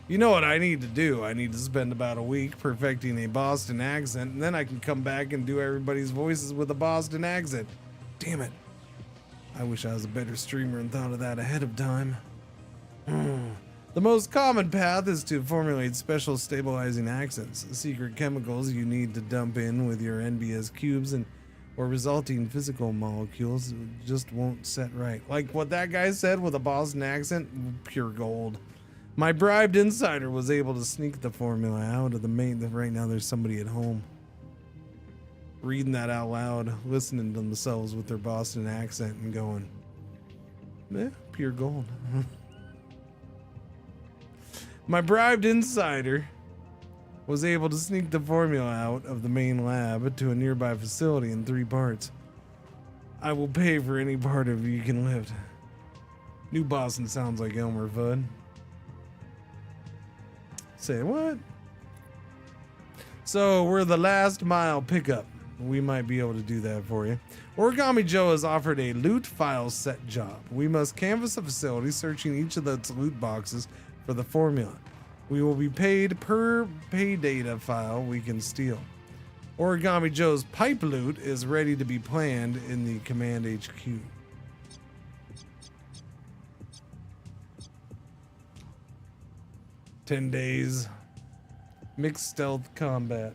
You know what I need to do? I need to spend about a week perfecting a Boston accent, and then I can come back and do everybody's voices with a Boston accent. Damn it. I wish I was a better streamer and thought of that ahead of time. The most common path is to formulate special stabilizing accents, secret chemicals you need to dump in with your NBS cubes or resulting physical molecules just won't set right. Like what that guy said with a Boston accent, pure gold. My bribed insider was able to sneak the formula out of the main. Right now there's somebody at home reading that out loud, listening to themselves with their Boston accent and going, pure gold. My bribed insider was able to sneak the formula out of the main lab to a nearby facility in 3 parts. I will pay for any part of you can lift. New Boston sounds like Elmer Fudd. Say what? So we're the last mile pickup. We might be able to do that for you. Origami Joe has offered a loot file set job. We must canvass a facility, searching each of the loot boxes for the formula. We will be paid per pay data file we can steal. Origami Joe's pipe loot is ready to be planned in the command HQ. "10 days. Mixed stealth combat.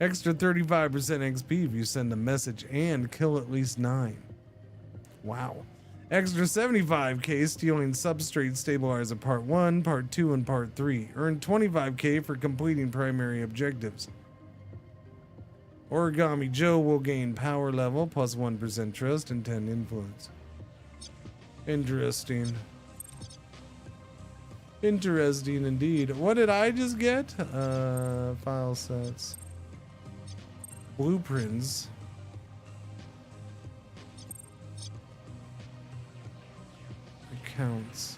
Extra 35% XP if you send a message and kill at least 9. Wow. Extra 75k stealing substrate stabilizer part 1, part 2, and part 3. Earn 25k for completing primary objectives. Origami Joe will gain power level plus 1% trust and 10 influence. Interesting. Interesting indeed. What did I just get? File sets. Blueprints. Accounts.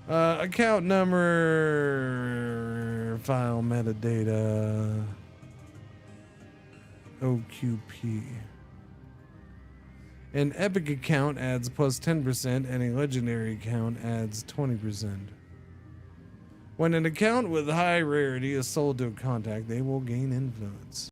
Account number. File metadata. OQP. An epic account adds plus 10% and a legendary account adds 20%. When an account with high rarity is sold to a contact, they will gain influence.